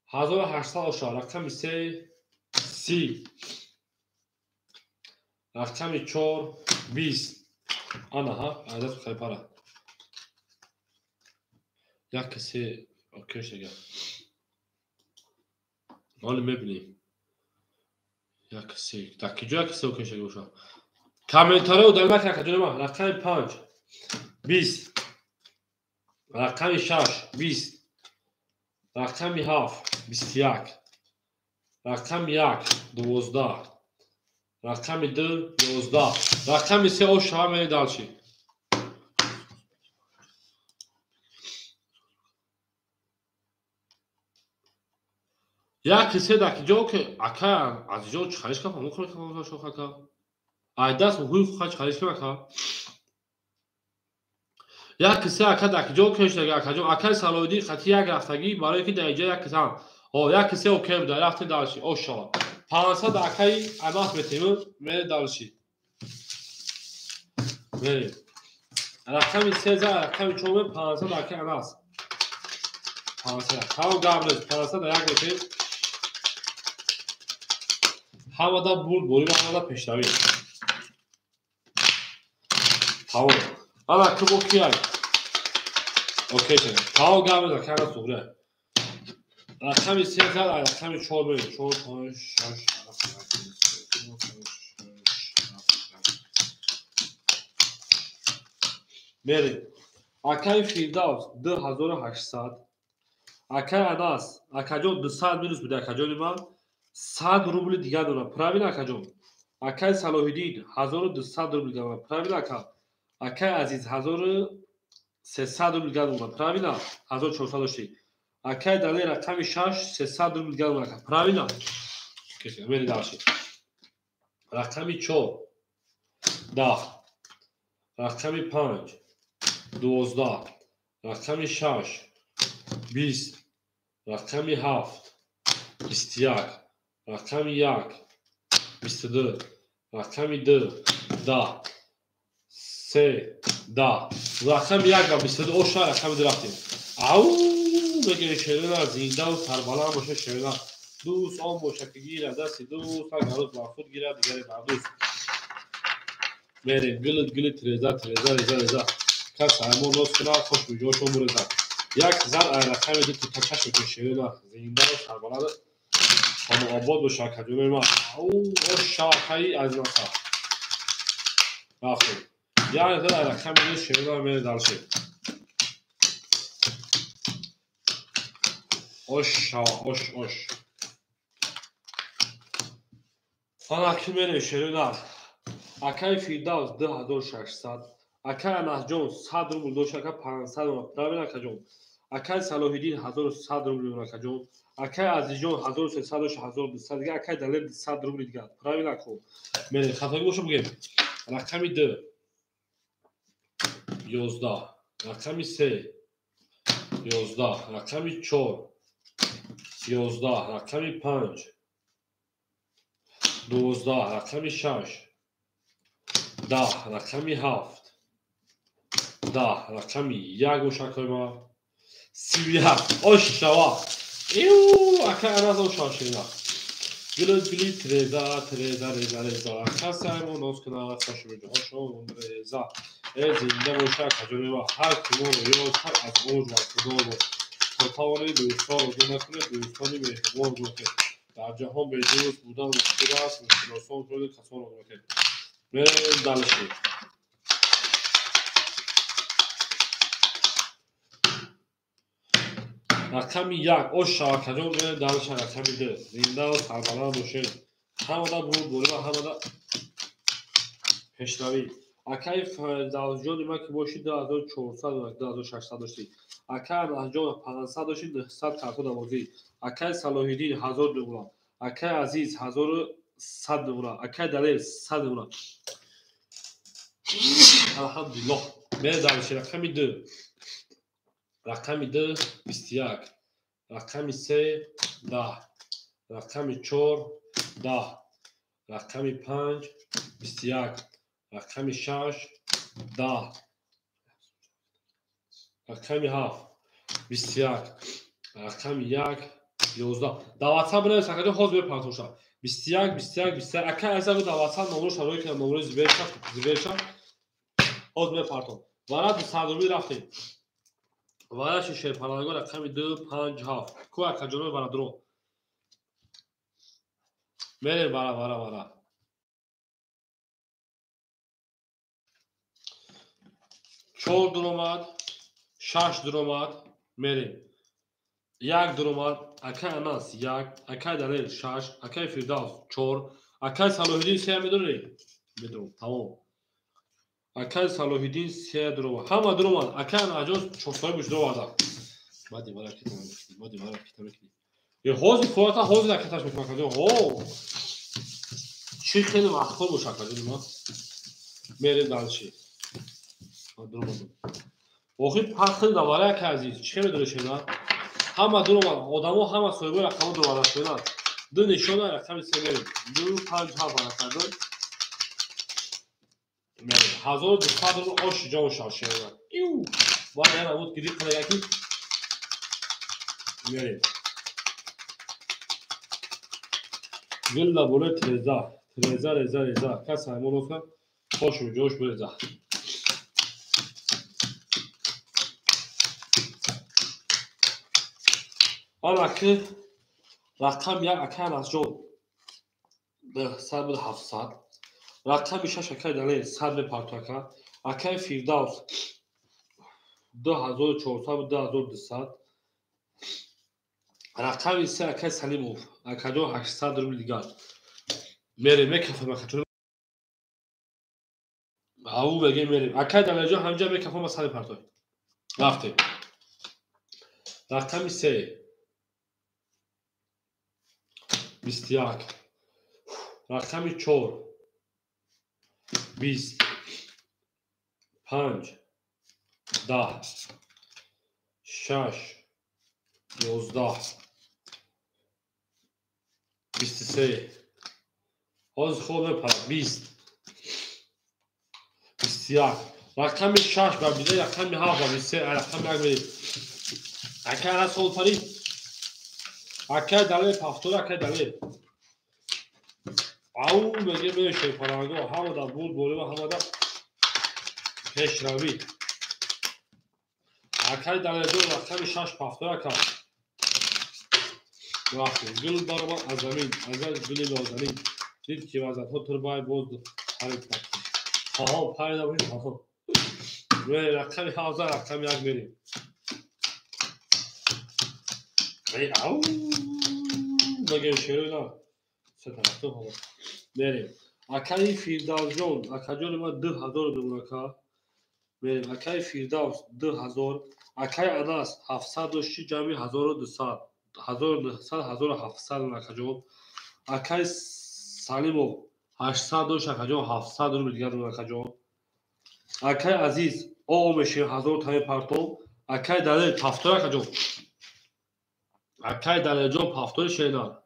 1800 آشار رقم 3 سی رقم 4 20 آنا ها عدد خیلی پره یک کسی اوکی شده حالا میبینیم یک کسی دکی جو یک کسی اوکی شده باشا کامنتاره و دلمک رکجون ما رقم 5 20 رقم 6 20 رقم 7 21 رقم 1 12 رقم 2 11 رقم 3 او شامل دالچی یک کسی دکی جو که اکا از جو چخریش که فهمون کنه که فهمون شو خاکا دست مهوی خواه چخریش که مکا یک کسی اکا دکی جو کش دگه اکا جو اکا صلاحیدین خطی یک رفتگی برای که در یک کسی هم یک کسی اوکی بوده رفته دالشی او شما 500 اکای اناس بتیمون میره دالشی میریم رقم 3 رقم 4 500 اکای اناس 500 تمام گابلز 500 یک بتیم همه دا بوری و همه دا پیشتاوی تمام انا که اوکی های اوکی شده تمام گابلز اکای اناس سوگره رقم 3 رقم 4 بریم 4 5 6 میریم اکای فیردوس 2800 اکای اناس اکاجون 200 مینوس بوده اکاجون ما 100 روبل دیگه دونه پراویل اکاجون اکای صلاحیدین 1200 روبل دیگه دونه پراویل اکای عزیز 1300 روبل دیگه دونه پراویل 1400 داشتی اکای دلی رقم 6 300 روبل دیگه دونه پراویل کسی میری داشتی رقم 4 10 رقم 5 12 رقم 6 20 رقمی 7 21 رقمی 1 22 رقمی 2 10 3 10 رقمی 1 و 22 اوشا رقمی 2 رفتیم. او بگه شیرین زنده و سربلند باشه شیرین دوست آن باشه که گیره دستی دوست هر گروز بر خود گیره دیگری بر دوست میریم گلت ریزه کس همون روز کنه خوش بجوش و مرزه یک زر رقمی دو تو تکش بکن شیرین زنده و سربلند خانه آباد باشه کجونه ما او شاقی از نصر رفتیم یعنی زر رقمی دو شیرین میره دلشه اوش آنکی میره شیرین اکای فیردوس 2600 اکای انحجون 100 روبل دوش اکای 500 پراوین اکجون اکای صلاح‌الدین 1100 روبل اکجون اکای عزیزجون 1300 و 1200 دیگه اکای دلیل 100 روبل دیگه پراوین اکو میره خطایی باشه بگیم رقمی 2 11 رقمی 3 11 رقمی 4 11 رقمی 5 12 رقمی 6 10 رقمی 7 10 رقمی 1 گوشکای ما 37 اوشوا ایو اکا اناز اوشا شینا گلی تریزا کسی همون نوز کنه خوش بجا اوشا ریزا زنده باشه کجوری و هر کمون ریاض هر از اوج و کدوم تا توانی دوستان رو دو نکنه دوستانی مهربان رو که در جهان به دوست بودن و خود است مشکلاسان کنه کسان رو که میرم دلشی رقمی 1 اوشا کجوم میره دلش رقمی 2 زنده و سربلند باشه همه دا بود و همه دا پیشروی اکای فردوسجان ما که باشید 2400 و 2600 داشتید اکای انحجان 500 داشتید 900 کارت دوازی اکای صلاح‌الدین 1000 نمونه اکای عزیز 1100 نمونه اکای دلیل 100 نمونه الحمدلله میره دلش رقمی 2 رقمی 2 21 رقمی 3 10 رقمی 4 10 رقمی 5 21 رقمی 6 10 رقمی 7 21 رقمی 1 11 در واتساپ بنویس اگه خود بپرسوشا 21 اکا از اگه در واتساپ نمره شروع کنم نمره زبیرشا خود بپرسون وارد صدروی رفتیم وارد شیر پرانگاه رقمی 2 5 7 کو اکا جنوب وارد رو میریم وارد 4 درآمد 6 درآمد میریم 1 درآمد اکای اناس 1 اکای دلیل 6 اکای فردوس 4 اکای صلاح‌الدین 3 میدونم تمام اکای صلاح‌الدین 3 درآمد همه درآمد اکای انحجان 400 بش درآمد مادی وارا کتاب یه حوض فوتا حوض نکتاش میکنه اوه چی خیلی مخکور باشه کجا ما میریم دالشی درآمد اوخی پخل دواره که عزیز چه میدونه شما همه درآمد آدمو همه سویبر رقم درآمد شدن دو نشونه رقم سه میریم 2 5 7 کردن میریم 1200 رو آش جا و شاشه ایو بعد نه بود گیری کنه یکی میریم گل لبوله تریزا کس همون رو کن خوش و جوش بریزا حالا که رقم یک اکان از جون به 700 رقم 6 اکای دلیل 100 به پارتاکا اکای فیردوس 2400 و 2200 رقم 3 اکای سلیموف اکادو 800 روبل دیگر میریم میکفه مکتون او بگه میریم اکای دلیل جا همجا میکفه ما سلی پارتاک رفتیم رقم 3 21 رقم 4 20 5 10 6 11 23 باز خوب بپرد 20 21 رقم 6 و بیده رقم 7 و 23 رقم یک برید اکه از خود پرید اکه دلیل پفتور اکه دلیل او بگه بشه پرانگو همه دا بود بوله و همه دا پیش روی اکه دلیل دو رقم 6 پفتور اکه وقتی گل دارم از زمین از گلی لازمین دید که وزد ها تر باید باز حرکت کنید ها پیدا باشید ها و رقم 17 رقم یک بریم او بگه شروع نه سه طرف ها بریم اکای فیرداوس جون اکا جون ما 2000 دون اکا بریم اکای فیرداوس 2000 اکای اناس 706 جمعی 1200 1900 1700 اکا جون اکای سالیمو 802 اکا جون 700 رو دیگه دون اکا جون اکای عزیز او میشه 1000 تای پارتو اکای دلیل پفتور اکا جون اکای دلیل جون پفتور شینا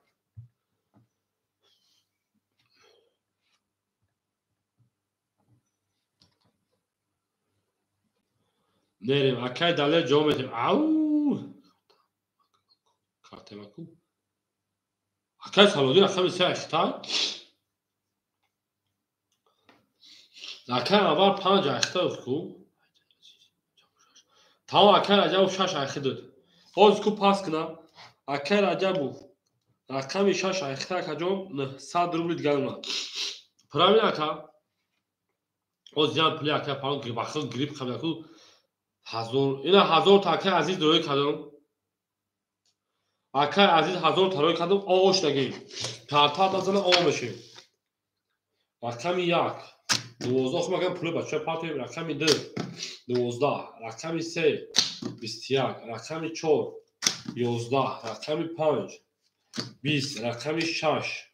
نریم اکای دلیل جون میتیم او کارت مکو اکای سالودی رقم 3 اشتا اکای اول 5 اشتا اسکو تا اکای عجب 6 اشتا داد اسکو پاس کنا اکای عجب رقم 6 اشتا کجون 900 روبل دیگه اونا پرامی اکا از جان پلی اکای پارون که بخل گریپ خبر کو 1000 اینا 1000 تا اکای عزیز دوی کردم اکای عزیز 1000 تا روی کردم آوش نگی کارتا دادن آو میشه رقم 1 12 خب مگم پول بچه پاتی رقم 2 12 رقم 3 21 رقم 4 11 رقم 5 20 رقم 6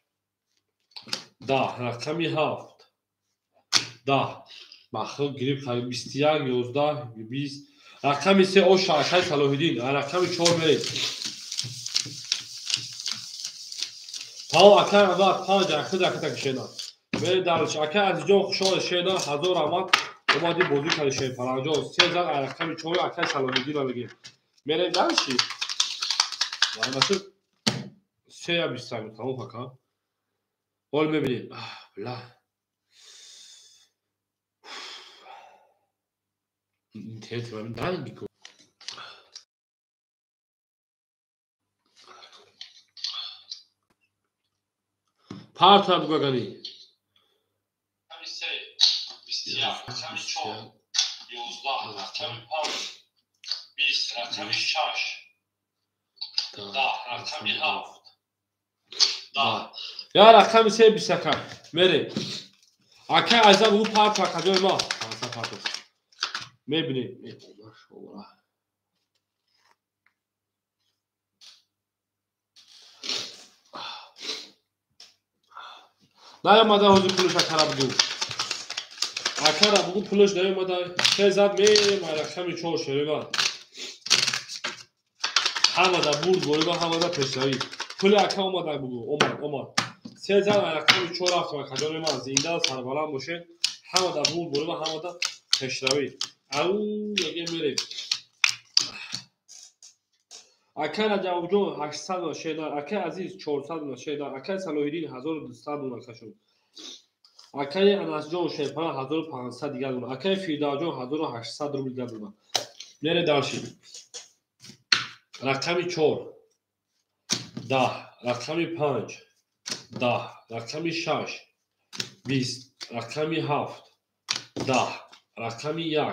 10 رقم 7 10 بخل گریپ خرید 21 11 20 رقم 3 او شاکای صلاح‌الدین رقم 4 برید تا اکای اول 5 اخیر اکتا کشینا برید دارش اکای از جون خوشحال شینا 1000 آمد اومدی بازی کردی شید پرانجا 3000 رقم 4 اکای صلاح‌الدین رو بگیر میریم دارشی مثلا 3 یا 20 سال تمام فکر قول میبینید بلا اینترنت من درنگی کن پارت هم بگنی 23 21 رقم 4 11 رقم 5 20 رقم 6 10 رقم 7 10 یا رقم 3 21 میره اکه عذاب او پارت و کجای ما میبینید ماشاءالله نیامده حضور پولش اکره بگو اکره بگو پولش نیامده که زد میریم رقم 4 شریبان همه دا برد بوریگا همه دا پشتایی پول اکه اومده بگو اومد 3000 رقم 4 رفت و کجای ما زینده و سربالان باشه همه دا برد بوریگا همه دا پشتایی او میگه میریم اکه رجب جون 800 و شیدار اکه عزیز 400 و شیدار اکه صلاح‌الدین 1200 دونه کشون اکه انس جون شیپان 1500 دیگه دونه اکه فیدا جون 1800 روبل دیگه دونه میره داشتیم رقم 4 10 رقم 5 10 رقم 6 20 رقم 7 10 رقم 1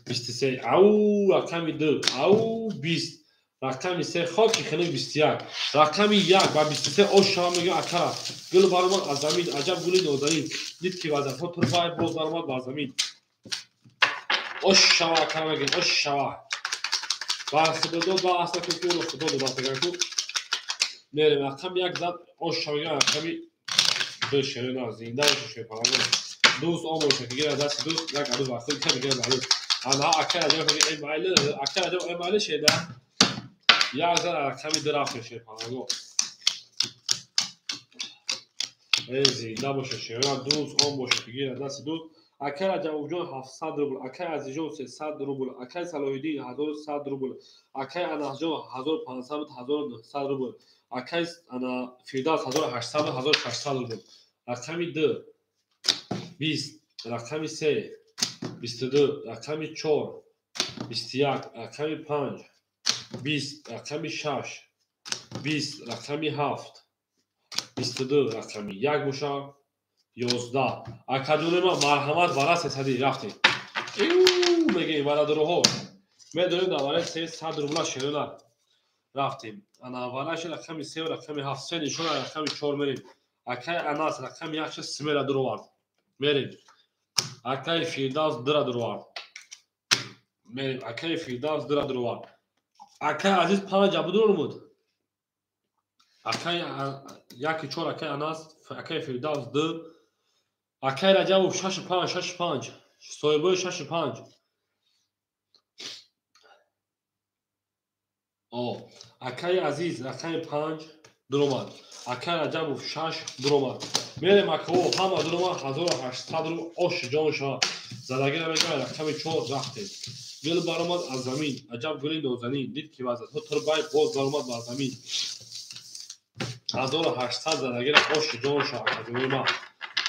23 او رقم 2 او 20 رقم 3 خاکی خیلی 21 رقم 1 و 23 او شام میگه اکرا گل بارمان از زمین عجب گلی نازنین دید که وزن ها تر باید باز بارمان بر زمین او شوا اکرا میگه او شوا و خدا دو با اصلا که رو خدا دو دست گرد میریم رقم 1 زد او شوا میگه رقمی دو شرین زنده و شیپان دوست آمون شکیگر دست دوست یک عروض وقتی که میگه معلوم انا اکرا جا میگه ای مایل اکرا جا ای مایل شده یک زر رقمی درفت شیرپناه زنده باشه شیران دوست آن باشه بگیر دست دوست اکای رجب جان 700 روبل اکای عزیز جان 300 روبل اکای صلاح الدین 1100 روبل اکای انس جان 1500 1900 روبل اکای انا فردوس 1800 1600 روبل رقمی 2 20 رقمی 3 22 رقمی 4 21 رقمی 5 20 رقمی 6 20 رقمی 7 22 رقمی 1 باشه 11 اکادون ما مرحمت برای 300 رفتیم میگه برادرها میدونیم دوباره 300 روبل شیرین رفتیم انا اولش رقمی 3 و رقمی 7 سه نشون رقمی 4 میریم اکای اناس رقمی 1 سمیر در آورد میریم اکای فردوس در آورد میریم اکای فردوس در آورد اکای عزیز 5 ابدور بود اکای 1 4 اکای اناس اکای فردوس 2 اکای رجب 6 5 6 5 صایبه 6 5 اکای عزیز رقم 5 درآمد اکای رجب 6 درآمد میریم اکو همه درآمد 1800 رو آش جانشا زدگی نمیگه رقم 4 رفته گل برآمد از زمین عجب گلی نازنین دید که وضع تو تربای باز برآمد بر زمین 1800 زدگی آش جانشا اکادمی ما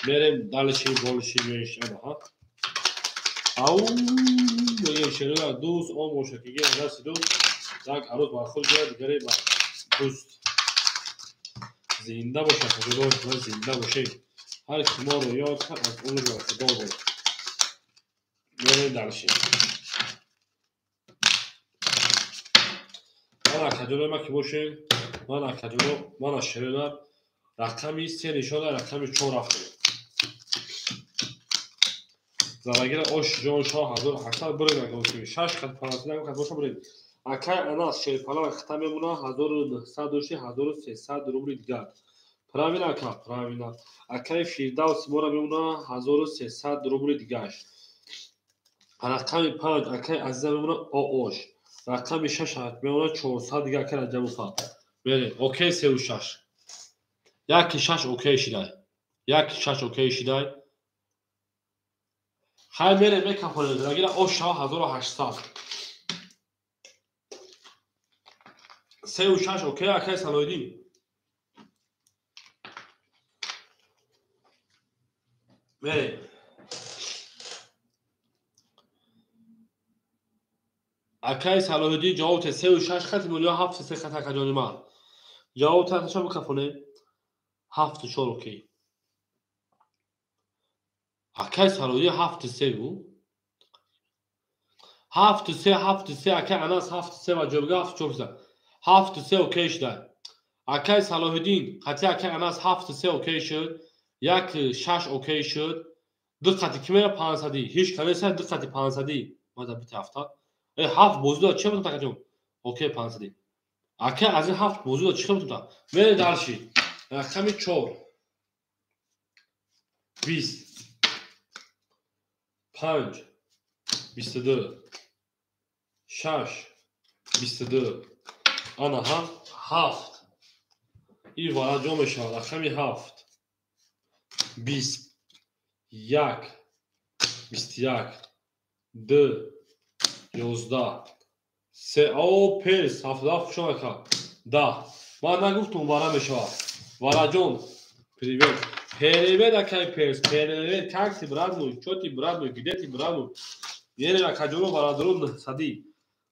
میریم دلشی بالشی میشیم ها او میگه شروع دوست آن باشه که گیر دست دوست یک عروض بر خود بیاد دیگری بر دوست زنده باشه خدا زنده باشه هر کی ما رو یاد کرد از اون رو خدا بود میریم درشیم من اکادمی ما که باشه من اکادمی من شروع رقمی 3 نشانه رقمی 4 رفته زرگیر آش جان شاه 1800 برید اگه 6 خط پرانسی نگو خط باشه برید اکای اناس شیرپناه ختم میمونه 1900 1300 روبل دیگر پراوین اکا پراوین اکای فردوس مورا میمونه 1300 روبل دیگه رقم 5 اکای عزیز میمونه آش رقم 6 میمونه 400 دیگه اکای رجب فا برید اوکی 3 و 6 یک 6 اوکی شده یک 6 اوکی شده خیلی میره میکفونه درگیر آش 1800 3 و 6 اوکی اکای صلاح الدین میره اکای صلاح الدین جواب 3 و 6 خط میلیون 7 3 خط اکادمی ما جواب تا میکفونه 7 4 اوکی اکای صلاح الدین 7 3 بود 7 3 اکای اناس 7 3 و جواب 7 4 7 3 اوکی شده اکای صلاح الدین خطی اکای اناس 7 3 اوکی شد یک 6 اوکی شد دو خطی که میره 500 هیچ کنیسه دو خطی 500 ماذا بیت 70 7 موضوع چه بود تاکجون اوکی 500 اکای از این 7 موضوع چه بود تا میره درشی رقم 4 20 5 22 6 22 انا هم 7 این وارد جا میشه رقم 7 20 1 21 2 11 3 او پرس 7 شما که 10 من نگفتم وارد میشه وارد جون پریوید اکای پرس پریوید تاکسی براد مو چوتی براد مو گیدتی براد مو یه رکاجونو برادرون صدی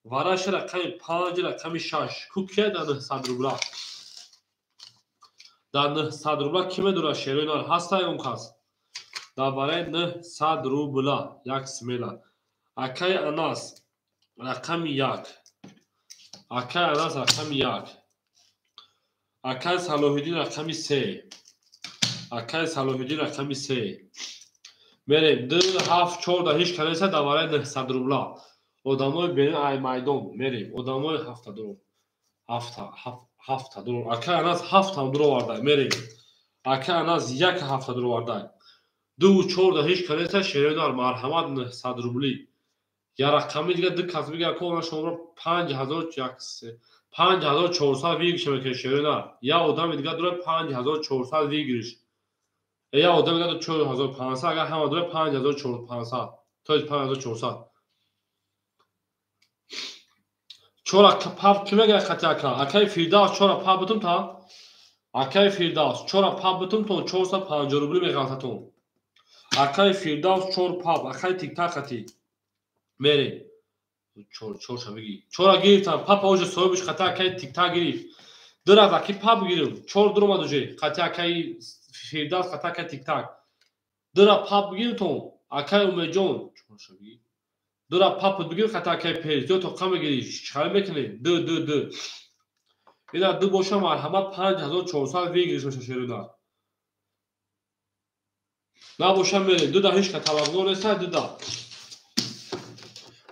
وارش رقم 5 رقم 6 کوکه دانه 100 روبل دانه 100 روبل کی میدونه شیرینار هست اون کس درباره 900 روبل یک سمیلا اکای اناس رقم 1 اکای اناس رقم 1 اکای صلاح الدین رقم 3 اکای صلاح الدین رقم 3 میریم 2 7 4 هیچ کنیسه درباره 900 روبل آدمای بین ای میدان میریم آدمای 7 درو 7 درو اکای اناس 7 هم درو ورده میریم اکای اناس 1 7 درو ورده 2 4 هیچ کنیسه شیرینار مرحمت 900 روبلی یا رقمی دیگه دو کس بگه که شما 5100 5400 вигириш мекашена. Я одами дига дора 5400 вигириш. Я одами дига 4500 агар ҳама дора 5400. То есть 5400. Чора пап кимега хатяка. Акай фирдавс чора пап бутум та. Акай фирдавс чора пап бутум то 450 рубли мегалататун. Акай фирдавс чор пап. Акай тиктак хати. Мере. Чор шавиги. Чора гирифтам. Папа уже соҳибиш хата акай тиктак гирифт. Дурад аки пап гириф. Чор дурума дужи. Хати акай фирдавс хата акай тиктак. Дура пап гирифтум. Акай умеҷон. Чор шавиги. Дура пап бигир хата акай пез. Ё то қам гириф. Чикар мекунӣ? Ду. Ина ду боша марҳамат 5400 вигириш мешашеруда. Набоша мере. Дуда ҳишка талабгор нестай дуда.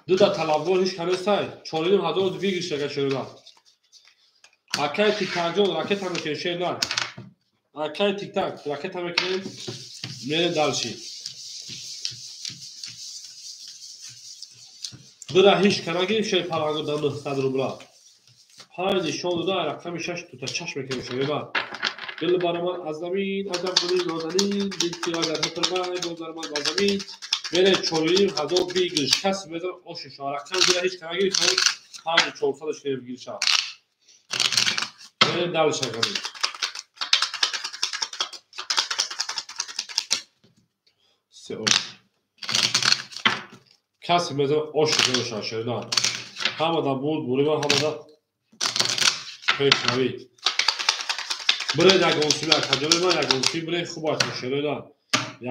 Дуда талабгор ҳишка нестай. 4500 вигириш мешашеруда. Акай тиктакҷон ракета мекунӣ шерна. Акай тиктак ракета мекунӣ. Мере далши. Дура ҳишка нагириф шер парагу дар 900 рубла. Ҳар нишон дуда рақами 6 тута чашм мекунӣ шерна. Дил баромад аз замин азам гули нозанин дилки агар ҳатарбай бозармад аз замин мере 4500 вигириш кас мезан ошиша рақам дура ҳишка нагириф 5400 шер вигириша. Мере далша гами. Кас мезан ошиша шерна. Ҳамада бурд бурима ҳамада пешнавӣ. Биред ягонсими акаҷолима ягонсими биред хуб аст шерона.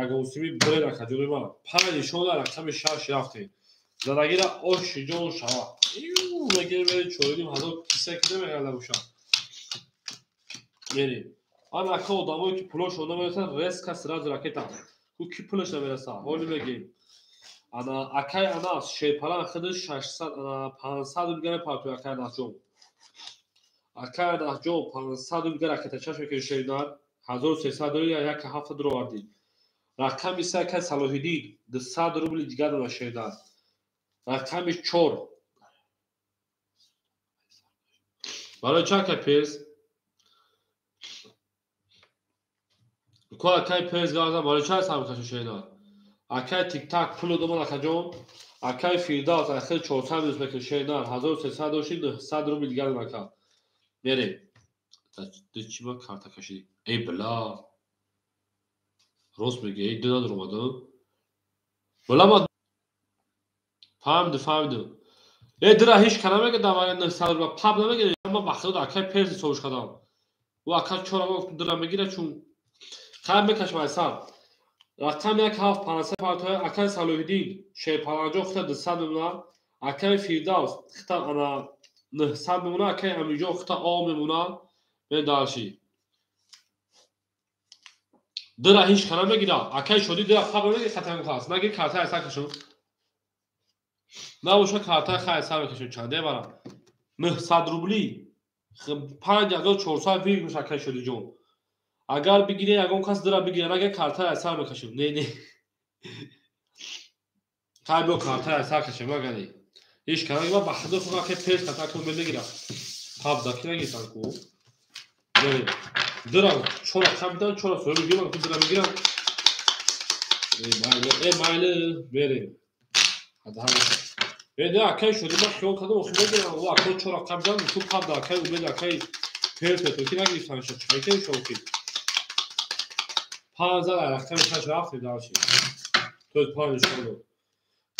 Ягонсими биред акаҷолима. Пай нишона рақами 6 рафтем. Задагира оши ҷон шава. Мегир мере 4500 киса ки намегарда боша. Мере. Ан ака одамое ки пулош ода мерасад резка сразу ракета. Ку ки пулаш намереса. Ҳоли мегем. Ана акай анас шерпалан худаш 600 ана 500 рубля партои акай анас ҷон. Акай анас ҷон 500 рубля ракета чаш мекунӣ шеринар. 1300 дори я як ҳафта дуровардӣ. Рақами се акай Салоҳиддин 200 рубли дигар дора шеринар. Рақами 4. Барои чӣ акай пез? Ку акай пез газа барои чӣ сар мекашӣ шеринар? Акай тиктак пулу доман акаҷон. Акай фирдавс ахир 400 рубли мекунӣ шеринар. 1300 дошти 900 рубли дигар дора акай. Мере. Чӣ ба карта кашидӣ? Эй била. Рост мегӣ, эй ду надор омадам. Била ма фаҳмидум. Эй дура ҳишка намегирдам агар 900 рубля паб намегирӣ. Ма бахтиёр акай пез ҳисобиш кардам. Ӯ акай чорама дура мегира чун. Қайм мекашам ай сар. Рақам 1750 партои акай Салоҳиддин шерпаланҷон хита 200 мемона. Акай фирдавс хита ана 900 мемона. Акай амиҷон хита о мемона. Медалши. Дура ҳишка намегира. Акай шодӣ дура паб намегирӣ хатангу хаст. Нагир карта ай сар кашон. Набоша карта хай сар мекашон чанде бара. 900 рубли. 5400 вигириш акай шодӣ ҷон. Агар бигире ягон кас дура бигира нагир карта ай сар мекашон. Не. Кай бо карта ай сар кашем агари. ҳишка нагира бахадор фука акай пез карта кун мегира. Паб даки нагиртан ку. Мере. Дура чора камидан чора соҳиби гирам ку дура мегирам. Майли мере. Адаҳам. Эда акай шуди ба хиёл кардам охир мегирам. Ва акай чора камидан ку паб да акай умед акай пез то ки нагиртан шо чай ки шо ки. 5000 рақами шаш рафтем далши. То 5 шоно.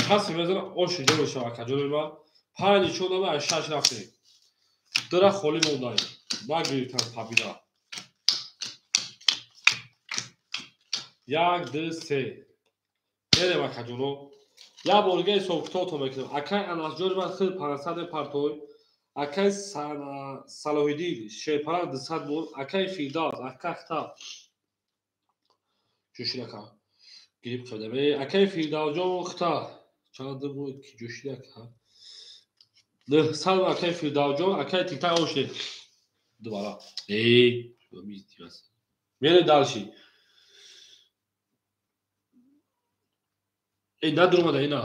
Кас мезана оши ҷони шава акаҷолима 5 шоно ва 6 рафтем. Дура холи мондай. Ба гирифтан пабида. 1 2 3 мерем акаҷоно. Я боргаи ҳисоб-китобтон мекунам. Акай анасҷони ман хил 500 партои. Акай Салоҳиддин шерпалан 200 мон. Акай фирдавс акай хита ҷӯшидака гириб кардам. Акай фирдавсҷон хита чанд буд ки ҷӯшидака. 900 акай фирдавсҷон акай тиктак оши. Дубара. Мере далши. Надор омада ина.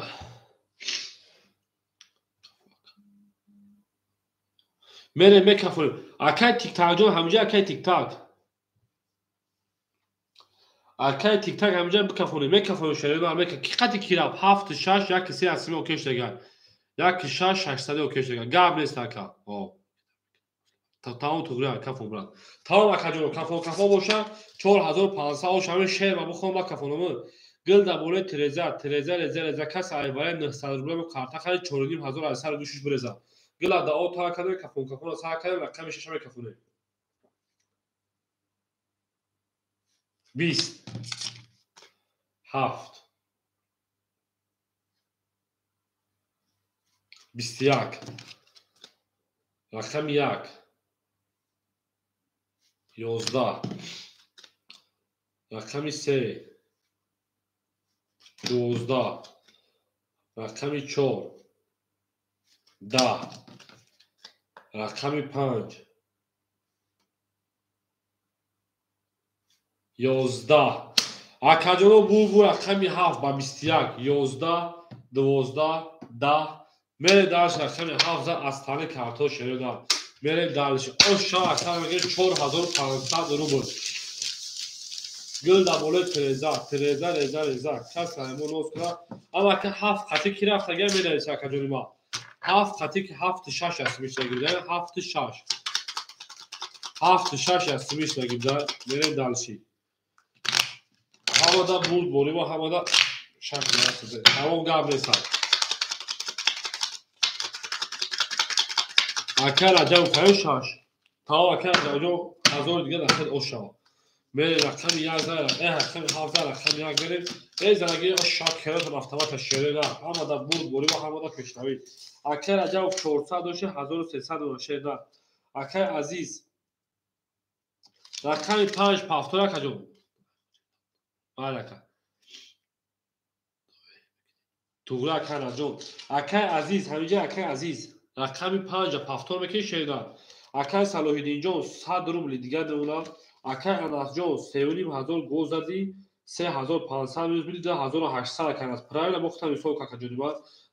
میره میکافون اکای تیک تاک جو همینجا اکای تیک تاک اکای تیک تاک همینجا بکافونی میکافون شرینا میک کی قتی کیراب 7 6 یک سی اسمی اوکیش دیگه یک 6 800 اوکیش دیگه گاب نیست اکا او تا تو گرا کافون برا تا اکاجو کافون باشه 4500 شامل شیر و بخوام کافونم گل دا بوله ترزا کس ایواره 900 روبل کارتا خرید 4500 از سر گوشش برزا گل دا او تا کنه کافون از ها کنه رقم شش کافونه 20 7 21 رقم 1 11 رقم 3 12 رقم 4 10 رقم 5 11 اکاجو بو رقم 7 با 21 11 12 10 میره درش رقم 7 از تانه کارتو شروع میره درش اوشا اصلا میگه 4500 روبل گل دا بوله ترزا کس همون کرا اما که 7 خطی کی رفت اگه میره اکاجو ما 7 خطی که 7 6 است میشه گیره 7 6 7 6 است میشه گیره میره درشی havada bul boru ve havada şartlar size. Tamam gabresa. Akar acaba fayşaş. Tamam akar acaba hazır diye dakika oşa. Mere rakam yazar. Rakam hafıza rakam ya gelir. Zagi o şart kere avtomat şerela. Ama da bul boru ve havada peştavi. Akar acaba 400 doşe 1300 doşe da. Akar aziz. Rakam 5 paftora acaba. Alaka. توگرا کانا جون اکای عزیز همینجا اکای عزیز رقم 5 پافتور میکنی شیدا اکای صلاح‌الدین جون 100 روبل دیگه دونا اکای انس جون 3500 گوز دادی 3500 روبل 2800 کاناس پرایل مختار سو کا جدیبا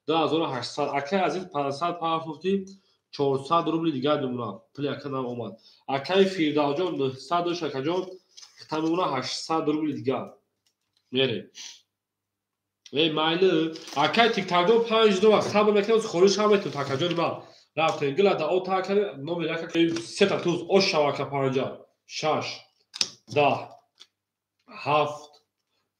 2800 اکای عزیز 500 پافتوتی 400 روبل دیگه دونا پلی اکنا اومد اکای فیردا جون 900 شکا جون تمونا 800 روبل دیگه میره ای مایل اکای تیک تاک دو 5 دو خبر میکنم خورش هم تو تاکاجو با رفت گلا دا او تاک نو میرا که سه تا توز او شواکه 50 6 10 7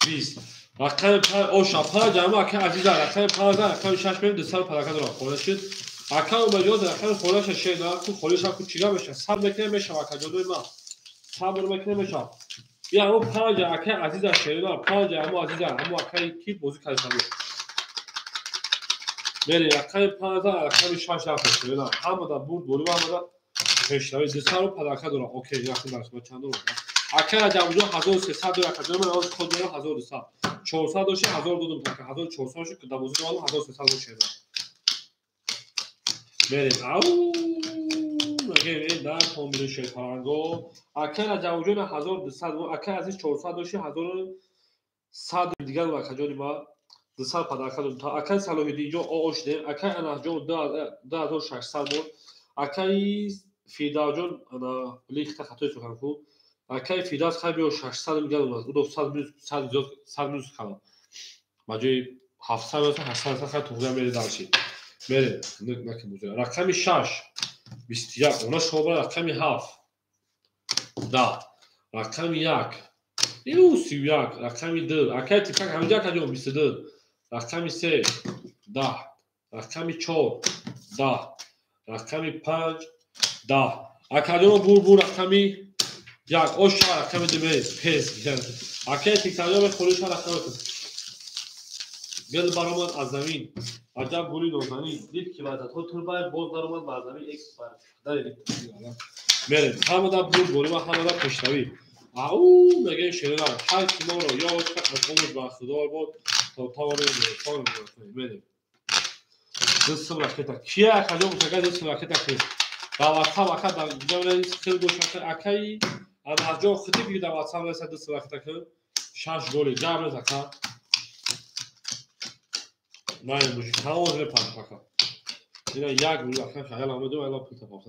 20 رقم 5 او شاپا جمع که عزیزا رقم 15 رقم 6 بریم دسال پلاکا دارم خورشید اکا مجاز رقم خورش شیدا تو خورش ها کو چیگا بشه سب میکنه میشه واکاجو دو ما صبر میکنه میشه یا اون 5 اکای عزیزا شیدا 5 اما عزیزا اما اکای کی بازی کردن میری رقم 15 رقم 6 رفت نه همه دا بود بوری همه دا پیشتاوی دسارو پلاکا دارم اوکی رقم درست با چند رو اکر جوجو 1300 دو رقم من از خود دارم 1200 400 دوشه 1000 دادم تا 1400 شد که دوازده والو 1300 دوشه میری او مگه در کامبینیشن پارانگو اکر جوجو 1200 اکر از 400 دوشه 1100 دیگه رو کجا ما دسال پداکادون تا اکای صلاح‌الدین جو اوشده اکای انس جو 2600 بود اکای فیدا جون انا لیخت خطای تو کنکو اکای فیدا خیلی 600 میگه اون 200 میز کلا ماجی 700 و 800 خط تو میره داشی میره نکه بوده رقم 6 21 اونا شما رقم 7 دا رقم 1 یو 31 رقم 2 اکای تیکا همینجا کجا 22 رقم 3 10 رقم 4 10 رقم 5 10 اکادون بور رقم 1 اوش رقم 2 پس اکای تیکا خودش رقم گل برامون از زمین عجب گلی نازنین دید که بعد تو توربای باز درآمد بر زمین ایکس بر دارید میره همه دا بور و همه دا پشتوی او میگه شیرین هر کی ما رو یا از عمر بخدار بود تا تاور کار میکنه دست راکتا کیا کجا متگه دست راکتا که دعوت ها وقت در جمله خیلی دوشته اکای از جا خودی بگی دعوت ها رسد دست راکتا که 6 گلی جمع زکا نه موجی تمام پاک پاک اینا یک گل اخر خیال آمده و الا پول تفاوت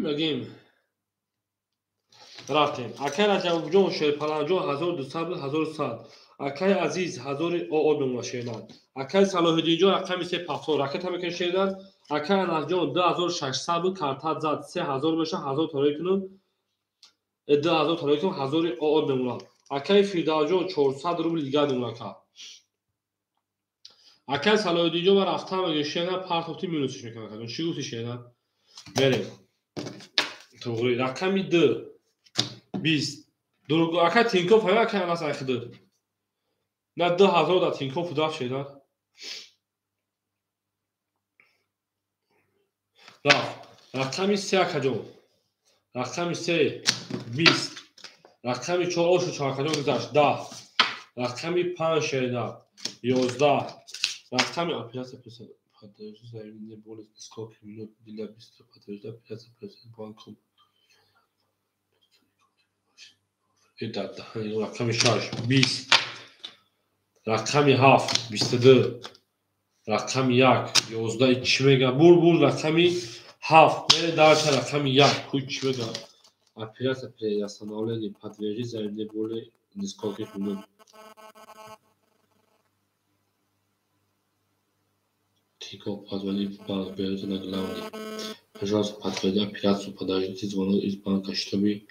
بگیم رفتیم. اکای رجب جون شیرپلنگ جون 1200 بود 1100. اکای عزیز 1000 او بمون شیدن. اکای صلاح الدین جون رقم 350 راکت هم که شیدن. اکای انس جون 2600 بود کارت زد 3000 بشه 1000 تایی کنون 2000 تایی کنون 1000 او بمون. اکای فیدا جون 400 روبل دیگه دون کا. اکای صلاح الدین جون رفتم اگه شیدن پارتوتی مینوسش میکنه. چی گفتی شیدن؟ بریم. توغری رقمی 2 20 درگو اکا تینکوف های اکا انس ایخده نه 2000 دا تینکوف داف شیدن رقمی 3 اکا جون رقمی 3 20 رقمی 4 اوشو 4 اکا جون گذاشت 10 رقمی 5 شیدن 11 رقمی اپیاس اپیاس پاترجو زمینه بول اسکوپ مینوت دیلا 20 پاترجو اپیاس اپیاس بانکوم ایداد رقمی 6 20 رقمی 7 22 رقمی 1 11 2 مگا بول رقمی 7 میره دارش رقمی 1 کوچ مگا اپیراس اپیراس ناولدی پاتریجی زمینه بول دیسکوکی کنون تیکو پاتولی باز بیرون نگلاونی پجاز پاتریجی اپیراس پاداجی звонок из банка чтобы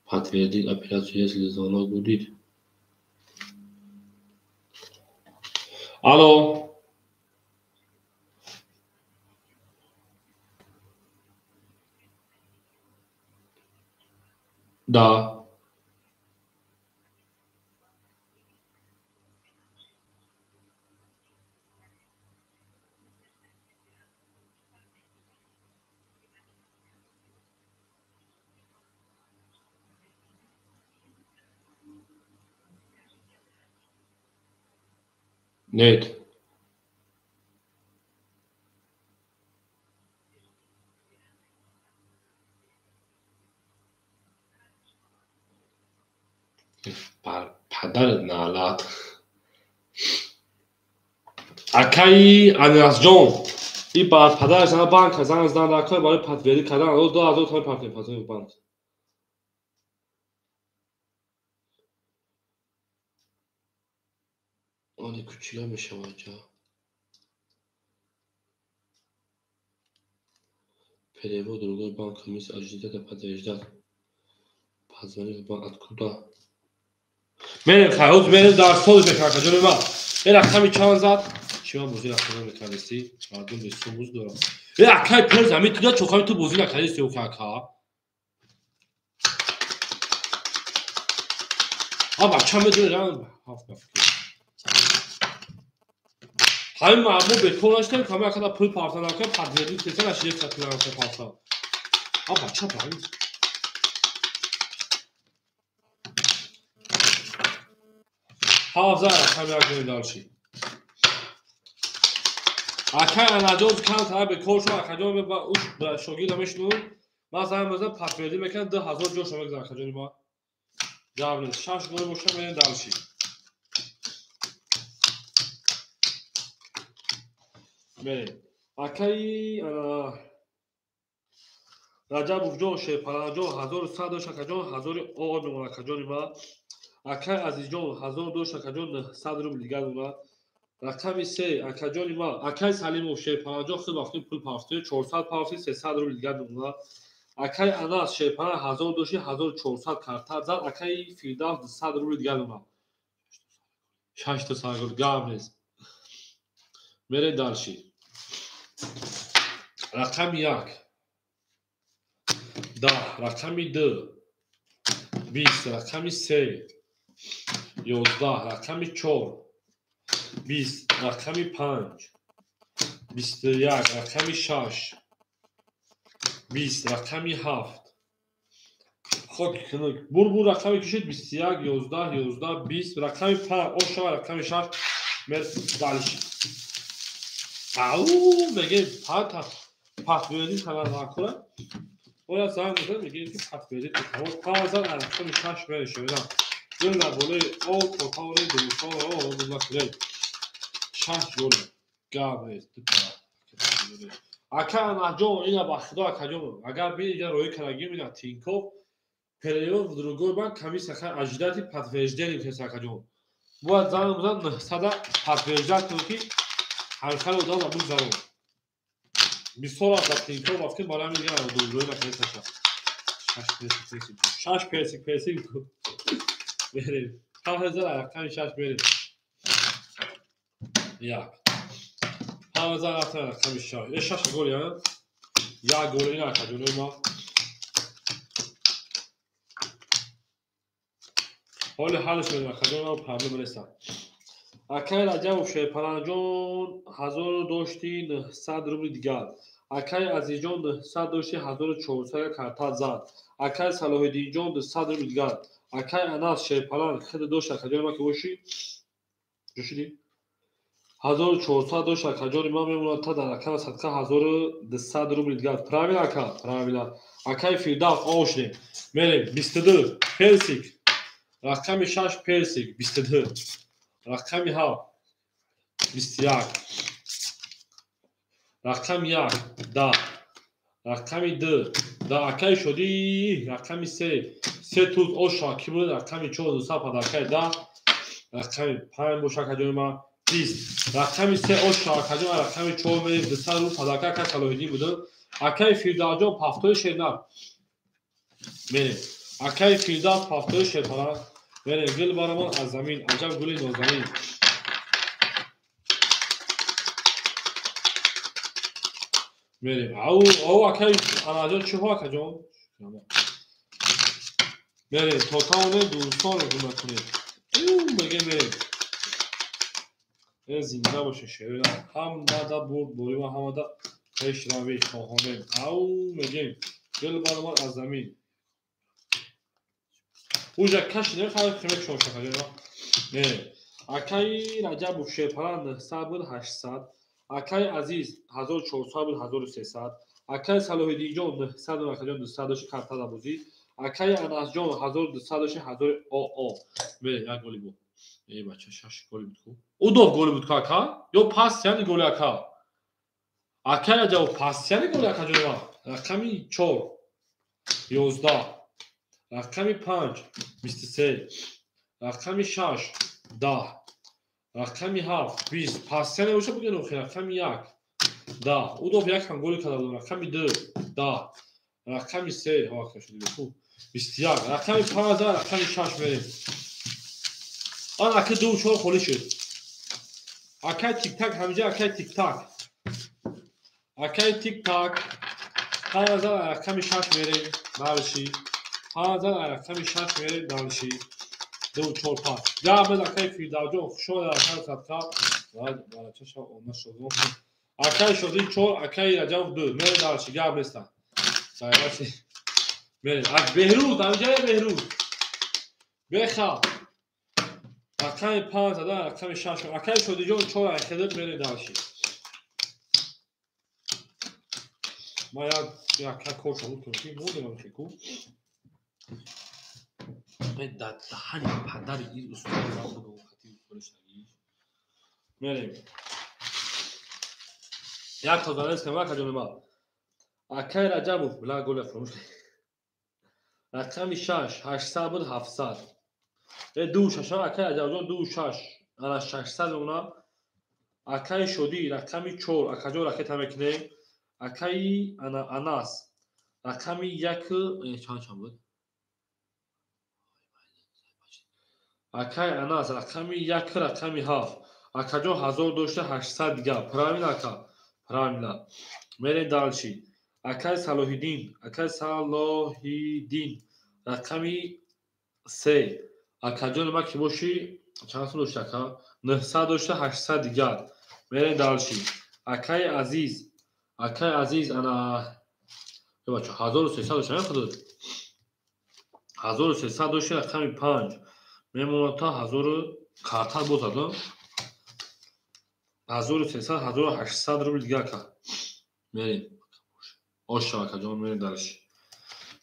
подтвердить операцию если звонок будет. Алло. Да. Нет. پدر نالات اکای انس جون این بعد پدرش از بانک زنگ زدن در کار برای پتویری کردن او 2000 تا پتویری بانک آنی کوچیکا میشه واجا перевод другой банк комиссия ожидает подтверждать позвонил в банк откуда من خواهد من در سال بکرد جلوی ما این رقمی چند زد چیمان بوزی رقمی نکردستی مردم به سوموز دارم این رقمی پر زمین تو داد چوکامی تو بوزی نکردستی او که بچه هم بدون رم هفت بفکر همین معمول بتون داشتیم که همه اکده پول پارتن نکرد پردیدی کسی نشیده سطح نکرد پارتن بچه برای حافظه رقمی اکنی دارشی اکای انجاز کم طرف به کار شو اکجان به اوش شوگی دمشنون ما زمان بزن پتویدی میکنن 2000 جور شما گذار اکجانی با جواب نیست 6 گوه باشم میرین دارشی میرین اکای رجب جو شیرپلنگ جو 1100 دوش اکجان 1000 او بمون اکجانی با اکای عزیز جون 1000 دوش اکجان 100 روبل دیگر دونه رقمی 3 اکجانی ما اکای سلیم شیرپلنگ جو خیلی وقتی پول پارتی 400 پارتی 300 روبل دیگر دونه اکای انس شیرپلنگ 1000 دوشی 1400 کارت زد اکای فیدا 100 روبل دیگر دونه 6 تا سال گام نیست میره دارشی رقم 1 10 رقمی 2 20 رقمی 3 11 رقمی 4 20 رقمی 5 21 رقمی 6 20 رقمی 7 خب بور رقمی کشید 21 11 20 رقمی 5 او شما رقمی 6 مر دالشی او میگه پتویدی کنن نکنه باید زنگ بزن میگه که پتویدی کنن 5000 رقمی 6 میره شما دون نبوله او توتالی دوستا او بودن 6 جوله گاب نیست Ака анаҷон ина ба худо акаҷон агар биига роҳӣ карагӣ мина тинков период в другой банк комиссия ожидати подтверждение кеса акаҷон бояд зан бузан 900 подтверждать кунӣ ки ҳаркали одам ба бузарон бисёр аз ба тинков рафтем барои ҳамин дига дургӯӣ накардем. Шаш персик берем 5000 рақами 6 берем як 5000 рақами 6 6 гол я як гол ина акаҷон ма ҳоли ҳалш медем акаҷон ма проблем нест. Акай Раҷабов Шерпаранҷон 1000 дошти 900 рубли дигар. Акай Азизҷон 900 дошти 1400 карта зад. Акай Салоҳиддинҷон 200 рубли дигар. Акай Анас Шерпалан хиди дошт акаҷони ма ки боши ҷӯшиди 1400 дошт акаҷони ма мемонад та дар акай садқа 1200 рубли дигар. Правильно ака? Правильно. Акай Фирдавс ошне мерем 22 персик рақами 6 персик 22 рақами 7 21 рақами 1 10 рақами 2 10 акай шуди рақами 3 туз оша ки буд рақами 4 200 падакай 10 рақами 5 боша акаҷони ма 20 рақами 3 оша акаҷони ма рақами 4 мерем 200 рубл падакай акай Салоҳиддин буд. Акай Фирдавҷон пафтои шернак мерем акай Фирдавс пафтои шерпалан мерем гул барамон аз замин аҷаб гули нозанин мерем ав акай анаҷон чӣ ҳо акаҷон мерем тотаоне дӯстон гуна кунем мегем мерем зинда боше шерина ҳамдада бурд борима ҳамада пешравӣ хоҳонем ав мегем гул барамон аз замин уже каши нехарад химек шумо шакаҷонима мерем акай Раҷабов Шерпалан 900 буд 800 акай Азиз 1400 буд 1300 акай Салоҳиддинҷон 900 буд акаҷон 200 дошти карта дабузӣ акай Анасҷон 1200 дошти 1000 оо мерем як голи буд бача 6 голи буд ку удов голи буд ку ака ё пасяни голи ака акай Раҷабов пасяни голи акаҷонима рақами 4 11 рақами 5 23 рақами 6 10 рақами 7 20 пасяне боша бугено рақами 1 10 удов як ҳам голи карда будам рақами 2 10 рақами 3 ҳо шуди ку 21 рақами 15 рақами 6 мерем ан ака 2 4 холи шуд акай тик-так ҳамҷа акай тик-так акай тик-так 5000 рақами 6 мерем балши 5000 рақами 6 мерем балши 2 4 5 габез акай Фирдавҷон хушо дар акай садқа барачаша омма шозон акай шоди 4 акай Раҷабов 2 мерем балши габ неста сайраси мерем ак Беҳрӯз ҳамҷа Беҳрӯз беха рақами 5 зада рақами 6 акай Шодиҷон 4 ахидат мерем далши ма як кор шавуд кунки модем ку даҳани падари ин устура буду хати фурштагӣ мерем як тозанес кам акаҷони ма акай Раҷабов била голя фурӯш рақами 6 800 буд 700 ду шаша акай Раҷабҷон 2 6 ана 600 мемона акай Шодӣ рақами 4 акаҷон ракета мекунем акай Анас рақами 1 чанд буд акай Анас рақами 1 рақами 7 акаҷон 1000 дошта 800 дигар правильно ака правильно мерем далши акай Салоҳиддин рақами 3 акаҷони ма ки боши чанд сум дошта ака 900 дошта 800 дигар мерем далши акай Азиз ана бача 1300 дошта худод 1300 дошта рақами 5 мемонад та 1000 карта бозад 1300 1800 рубли дигар ка мерем оша акаҷон мерем далши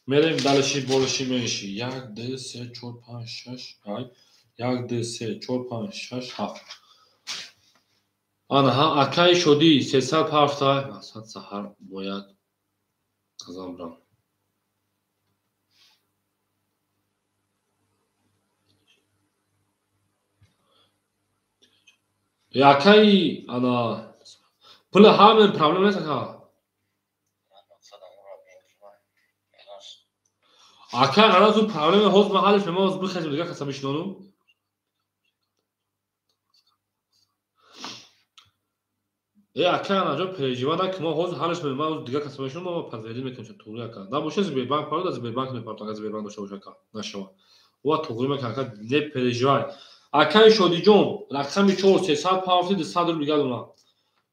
мерем далши болши менши 1 2 3 4 5 6 ай 1 2 3 4 5 6 7 آنها اکای شدی 370 مثلا سحر باید قزم برم اکای انا پول همین پرابلم نیست که اکای انا تو پرابلم هست محلش ما از بخیر دیگه کسا بشنونم اکای انا جو переживана که ما هست حالش به ما دیگه کسا بشنونم ما پذیرایی میکنیم چه طوری اکا نه باشه زبیر بانک پارد از زبیر بانک میپارد از زبیر بانک داشته باشه اکا نشوا و طوری میکنه اکا نه переживай اکای شدی جون رقمی 4 350 200 رو دیگه دونم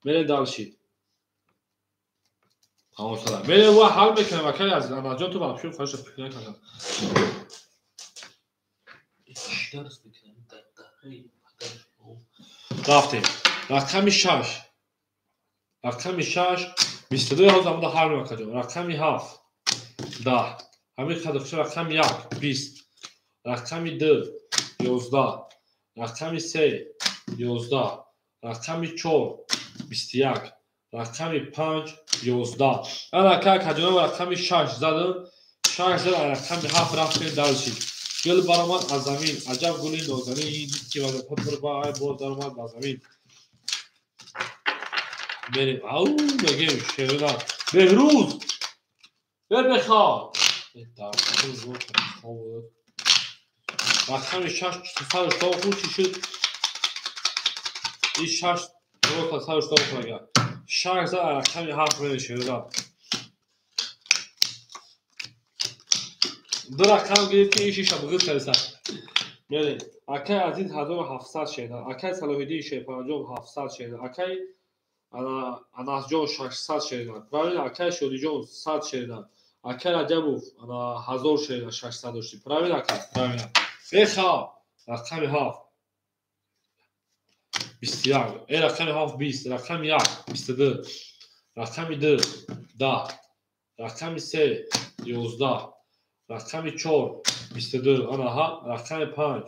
میره دالشید تمام شد میره و حل میکنه اکای از انا جون تو باشه خواهش فکر نکنم درس میکنم رفتیم رقمی 6 رقمی 6 22 ها زمان حل میکنم رقمی 7 10 همین خدافش رقمی 1 20 رقمی 2 11 رقمی 3 11 رقمی 4 21 رقمی 5 11 انا کجا رقمی 6 زدم 6 زدم رقمی 7 رفتیم دالشید گل برآمد از زمین عجب گلی نازنین که واسه پتر با باز درآمد از زمین بریم او میگیم شیران بهروز بر بخواد رقم 6 300 خوب چی شد این 6 رو تا 300 کنه 6 زد رقم 7 میشه شیران دو رقم گرفت که این 6 بگیر سرسر میره اکای عزیز 1700 شیران اکای صلاح الدین شیپانجوم 700 شیران اکای اناس جون 600 شیران پراوین اکای شودی جون 100 شیران اکای رجبوف انا 1000 شیران 600 داشتی پراوین اکای پراوین بخواه رقم 7 21 ای رقم 7 20 رقم 1 22 رقم 2 10 رقم 3 11 رقم 4 22 آنها رقم 5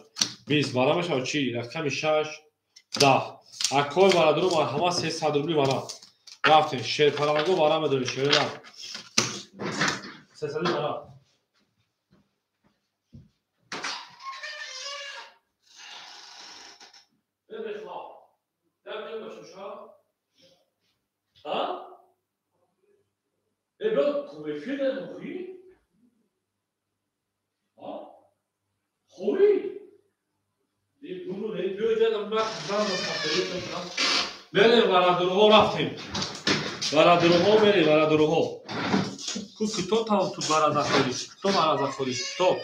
20 برامش ها چی رقم 6 10 اکای برادرو ما همه 300 روبلی برام رفتیم شیر پرانگو برام داره شیر رفت 300 برام ها؟ ببین come fine morì? ها؟ خوبی؟ این بونو نه بیو جدم من خفته بریم برادرها رفتیم برادرها بریم برادرها کوکی تو تام تو برادر خودش تو برادر خودش تو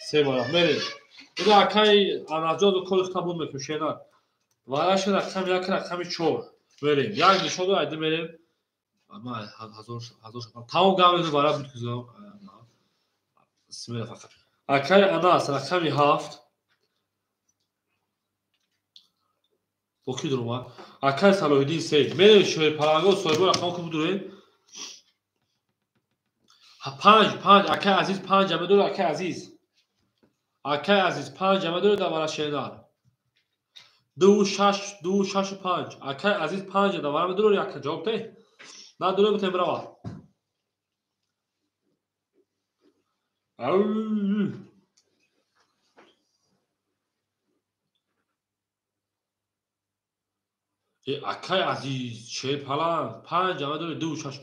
سه برادر بریم این اکای انجاز کل خطابون میکشیدن وارش رقم یک رقم 4 بریم یک نشون رو ایده بریم اما هزار تمام گام برای بود که اسم فقط اکای اناس رقم 7 اوکی دروما اکای صلاح الدین 3 میره شوی پرانگو سویبو رقم کو بدوره 5 اکای عزیز 5 جمع دور اکای عزیز 5 جمع دور دوباره شیدار 2 6 5 اکای عزیز 5 دوباره دور یک جواب ته نه دور بته بروا اکای عزیز چه پلان 5 جمع دور 2 6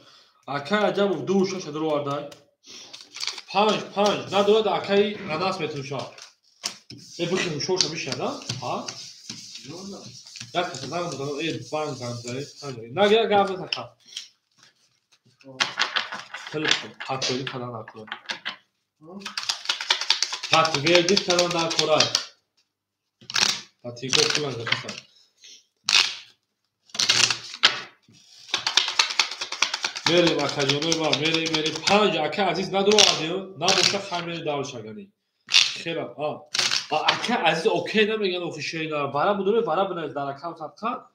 اکای عجب 2 6 دور وردای 5 نه دور اکای اناس میتوشا ای بوشم شوشا میشه نه ها نه کسی نه مدام ای بانک زنده نه گه گه بزنم تلفن حتی کلان نکنم حتی ویدی کلان نکنم حتی گفت کلان نکنم میریم اکجانوی با میریم 5 اکه عزیز ندارو آدیو نباشه خمیری دار شگنی خیلی اکه عزیز اوکی نمیگن اوفیشیلی دارم برای بدونه برای بنویس در اکانت اکا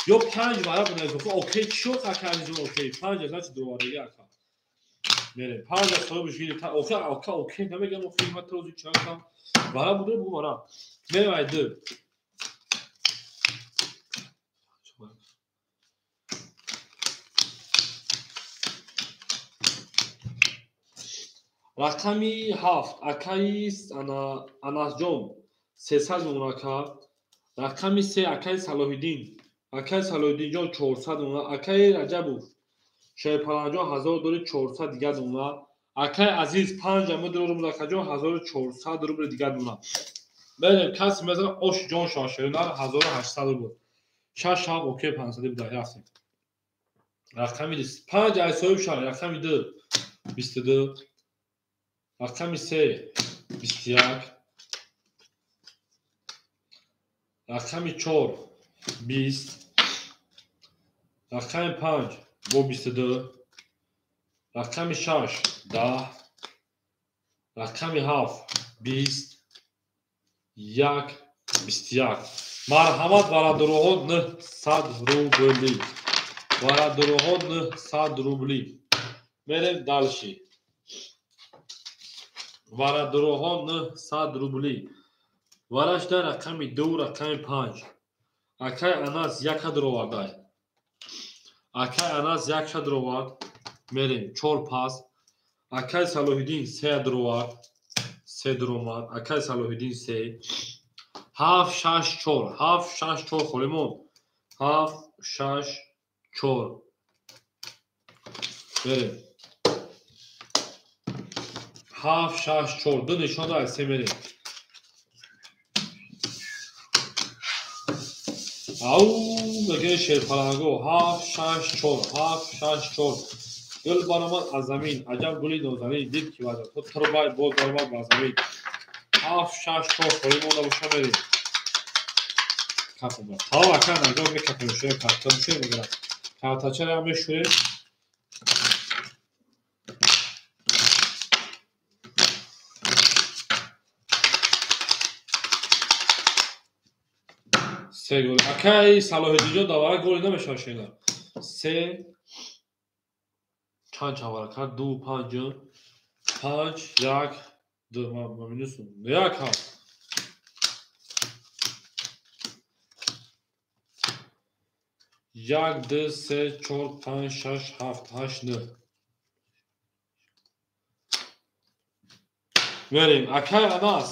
یا 5 برای بنویس اوکی چی شد اکه عزیز اوکی 5 از نچه دوباره اکا میریم 5 از تو بشویی اوکی نمیگن اوکی من توضیح چند کنم برای بدونه بگو برای میریم ایده рақами 7 акаи анасҷон 300 мумака. рақами 3 акаи салоҳиддинҷон 400 мумака. акаи раҷабов шерпаланҷон 1000 дори 400 дига мумака. акаи азиз 5 амуд румракаҷон 1400 рубли дига мумака. берем каси мезана ошҷон шошеринар 1800 рубл. шаш шаб окей 500 буда яхтем. рақами 5 ай соҳиб шар рақами 2 22. рақами 3 21. рақами 4 20. рақами 5 бо 22. рақами 6 10. рақами 7 20. 1 21. марҳамат варадуроҳо 900 рубли. варадуроҳо 900 рубли. мерем далши. варадуроҳо 900 рубли. варашда рақами 2 рақами 5. акай анас 1 дуровардай. акай анас 1 дуровард. мерем 4 пас. акай салоҳиддин 3 дуровард. 3 дуромад. акай салоҳиддин 3. 7 6 4. 7 6 4 холимон. 7 6 4. берем 7 6 4. ду нишон дай 3 мерем. ау меге шерпаланго 7 6 4. 7 6 4. гул баромад аз замин. аҷаб гули нозанин дид ки ваза то турбай боз баромад ба замин. 7 6 4 холимон боша мерем. кафо ба тав ака наҷо мекапем шуем кафо шуем мегара. кафтачара ям мешурем. се гол. акай салоҳиддинҷон давара голи намешашена. се чанд чавара кард 2 5 5 1 2 ма минусум 1 ҳаст. 1 2 3 4 5 6 7 8 9. мерем акай анас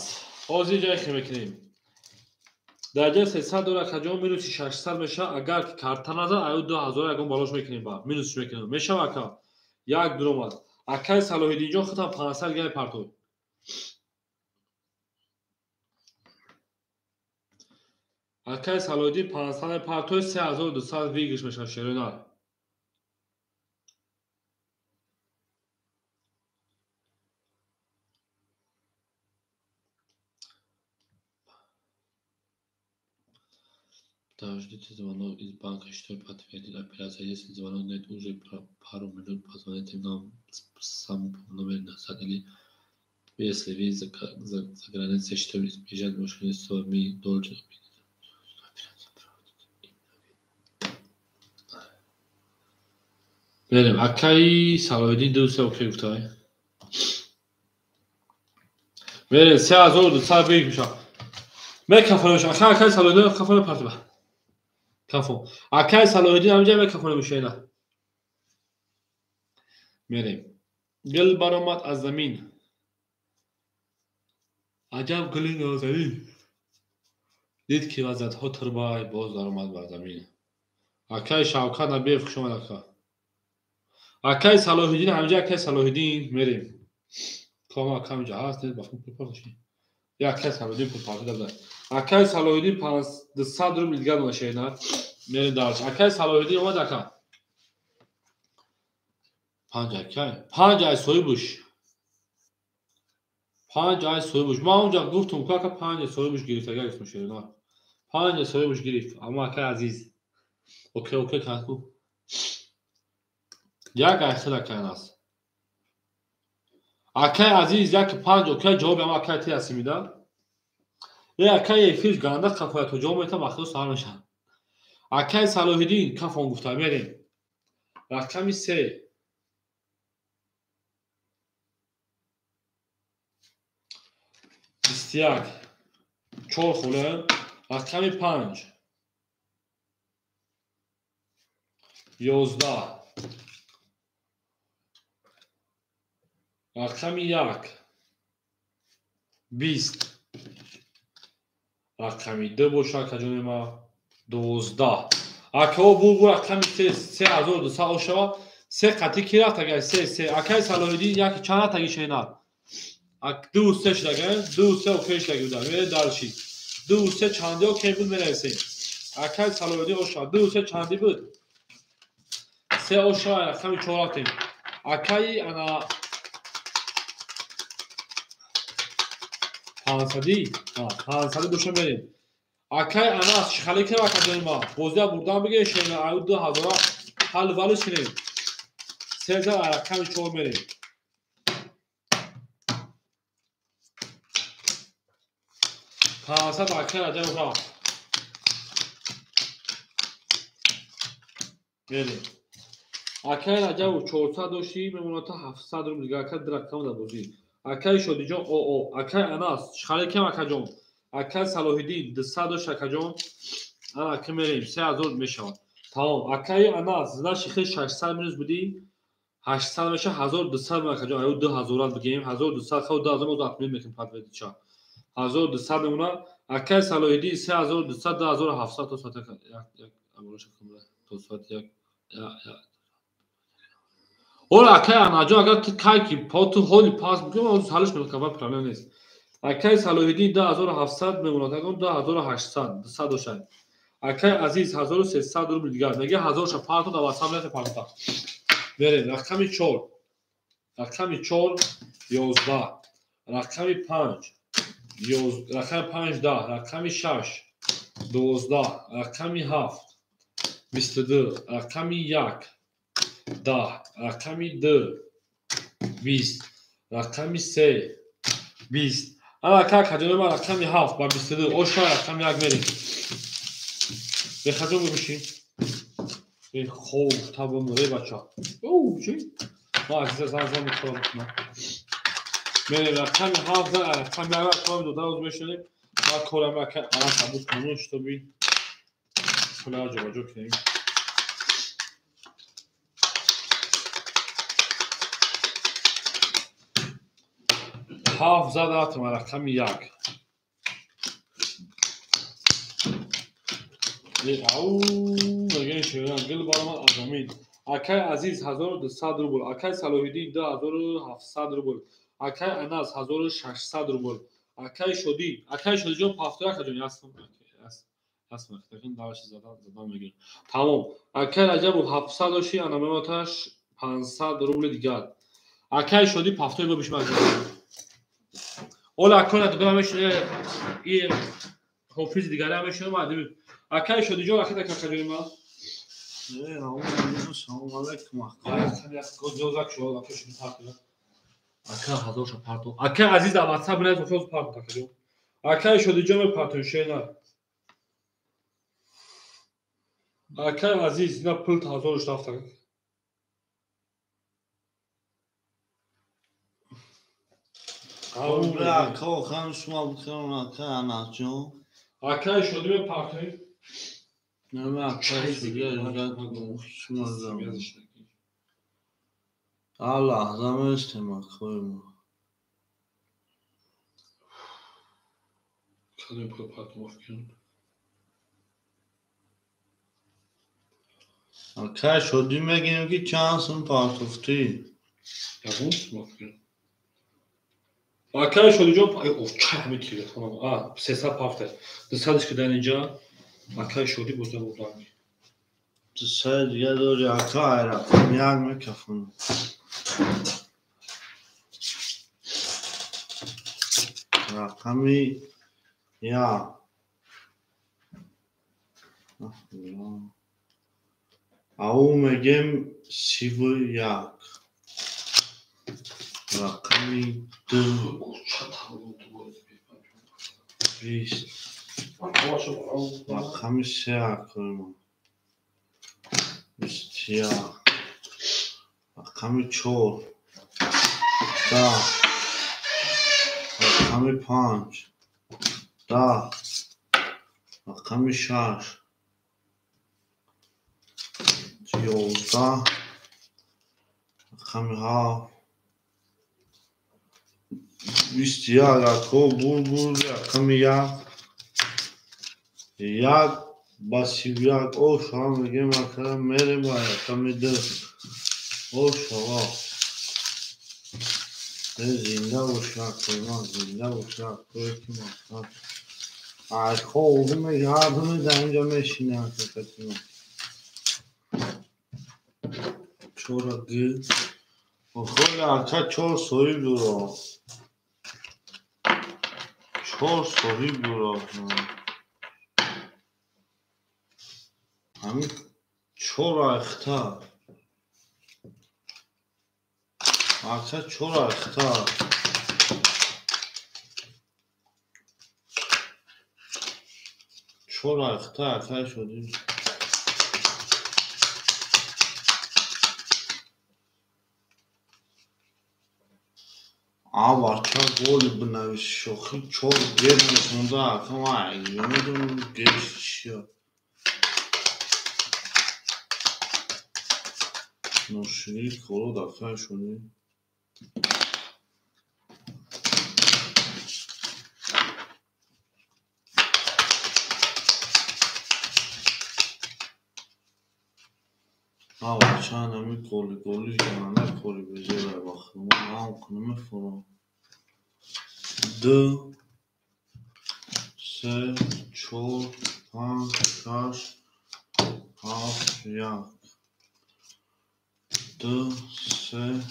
ҳозир ҷайхе мекунем. даҷа 300 дора каҷон минуси 600 меша. агар ки карта назад аю 2000 ягон балош мекунем ба минусш мекунем. мешава ака 1 дуромад. акай салоҳиддинҷон хатам 500 гай партой. акай салоҳиддин 500 партой 3200 вигиш меша шеринар. Подождите звонок из банка, что подтвердит операция. Если звонок нет уже пару минут, позвоните нам сам по номеру назад. Или если вы за границей, что избежать мошенничества, мы должны. берем акай салоҳиддин 200 окей гуфтай. берем 3200 биг меша. мекафонеш акай салоҳиддин кафон партиба. кафон. акай салоҳиддин ҳамҷа мекафоне мушена. мерем. гул баромад аз замин. аҷаб гули нозанин. дид ки вазъатҳо турбай боз даромад ба замин. акай шавкат набиев хушомад ака. акай салоҳиддин ҳамҷа акай салоҳиддин мерем. кома камҷа ҳаст ба фон пурпорташи. я акай салоҳиддин пурпорти дада. акай салоҳиддин 500 рубли дига мошена. мерем дарш. акай салоҳиддин омад ака. 5 акай. 5 ай соҳибуш. 5 ай соҳибуш. ман онҷа гуфтум ки ака 5 ай соҳибуш гирифт агар исмо шерина. 5 ай соҳибуш гирифт. аммо акай азиз. окей окей каку. як ай хел акай нас. акай азиз як 5 окей ҷавоби ам акай ти аси мида. е акай эфир ганда кафоя то ҷавоб мета махлу сар меша. акай салоҳиддин кафон гуфта мерем. рақами 3 21 4 хуле. рақами 5 11 رقم 1 20 رقم 2 باشه کجان ما 12 اکا بو رقم 3 3200 شوا 3 قطی کی رفت اگر 3 اکای سالودی یک چند تگی شینا اک 2 3 شدگه 2 3 و 5 تگی بودن میره دالشی 2 3 چندی و کی بود میرسه اکای سالودی اوشا 2 3 چندی بود 3 اوشا رقم 4 تیم اکای انا 500 دوشون بریم اکای انا شخالی که وقت ما بوزیا بردن بگه شینا او 2000 حال والو شنیم 3000 رقم 4 میریم 500 اکای راجع را بریم اکای راجع 400 داشتی میمونه تا 700 رو دیگه اکای درکم دا بودی اکای شدی جان او اکای اناس شخالی که وقت جان اکای صلاحیدین 200 داشت اکای جان انا اکای میریم 3000 میشود تمام اکای اناس زده شیخه 600 مینوس بودی 800 میشه 1200 میشه کجا ایو 2000 بگیم 1200 خود 2000 رو اپلیل میکنیم پاد چا 1200 میمونه اکای صلاحیدین 3200 2700 تا ساعت یک امروز کمره تو ساعت یک اور اکای اناجا اگر تو کای کی پاتو هولی پاس بگیم اون حالش میکنه پرابلم نیست اکای صلاحیدین 2700 میمونه تا 2800 200 اکای عزیز 1300 رو دیگه میگه 1000 شو پارتو تا واسه میاد پارتا بریم رقم 4 رقم 4 11 رقم 5 رقم 5 10 رقم 6 12 رقم 7 22 رقم 1 10 رقم 2 20 رقم 3 20 انا کجا ما رقم 7 با 22 اوشا رقم 1 میریم به خجم بشین به خوب تابو موره بچا او چی ما عزیز زنزان میکنم میریم رقم 7 رقم 1 رقم 2 روز بشینیم ما کورم که الان ثبوت کنوش تو بی کلا جا کنیم هفت زده اتم رقم 1 او مگه شیران گل بارم آزمین اکای عزیز 1200 روبل اکای صلاحیدین 2700 روبل اکای اناس 1600 روبل اکای شدی جون پافتور کجا هست تکن داش زدم میگه تمام اکای رجب 700 شی انا میماتش 500 روبل دیگر اکای شدی پافتور رو بیش مزه اولا کنه تو دامش این حافظ دیگه همش اومد اکای شدی جو اخی تا کجا ما سلام علیکم گوزاک شو اکش میتاکه اکا هزار پارتو اکا عزیز واتساپ نه تو پارتو کجا اکای شدی جو پارتو شینا اکای عزیز نه پول هزار شافت او بیا که خان شما بکنم که اناجو اکای شدی پارتو نه من اکای شدی شما زمان الله زمان استماع خویم کدوم پول پارتو مفکن اکای شدی میگیم که چانسون پارتوفتی یابوس مفکن اکای شدی جو او چه میتیره تمام 300 پارتو 200 که در اینجا اکای شدی بوده بودم تو سه دیگه دوری اکای رقم 1 میکفون رقمی یا او میگیم 31 رقمی 2 20 رقمی 3 اکرم 21 رقمی 4 10 رقمی 5 10 رقمی 6 11 رقمی 7 21 اکو بول رقم یک با 31 اوش ها میگه مثلا میریم با رقم 2 اوش ها زنده باشه اکو زنده باشه اکو که مثلا اکو اوزه میگه هر دونه در اینجا میشینه اکو چورا گل خیلی اکا چور صحیب دورا چور صحیب دورا همین چور اختار اکا چور اختار چور اختار اکا شدیم بچه گل بنویس شوخی چور گل نشونده اکا ما ایمیدون گلش چیه نوشیری کلو دفعه شدیم بچه هنمی گلی جانه کلی بزیره باخته ما هم کنم فرام 2 3 4 5 6 7 1 2 3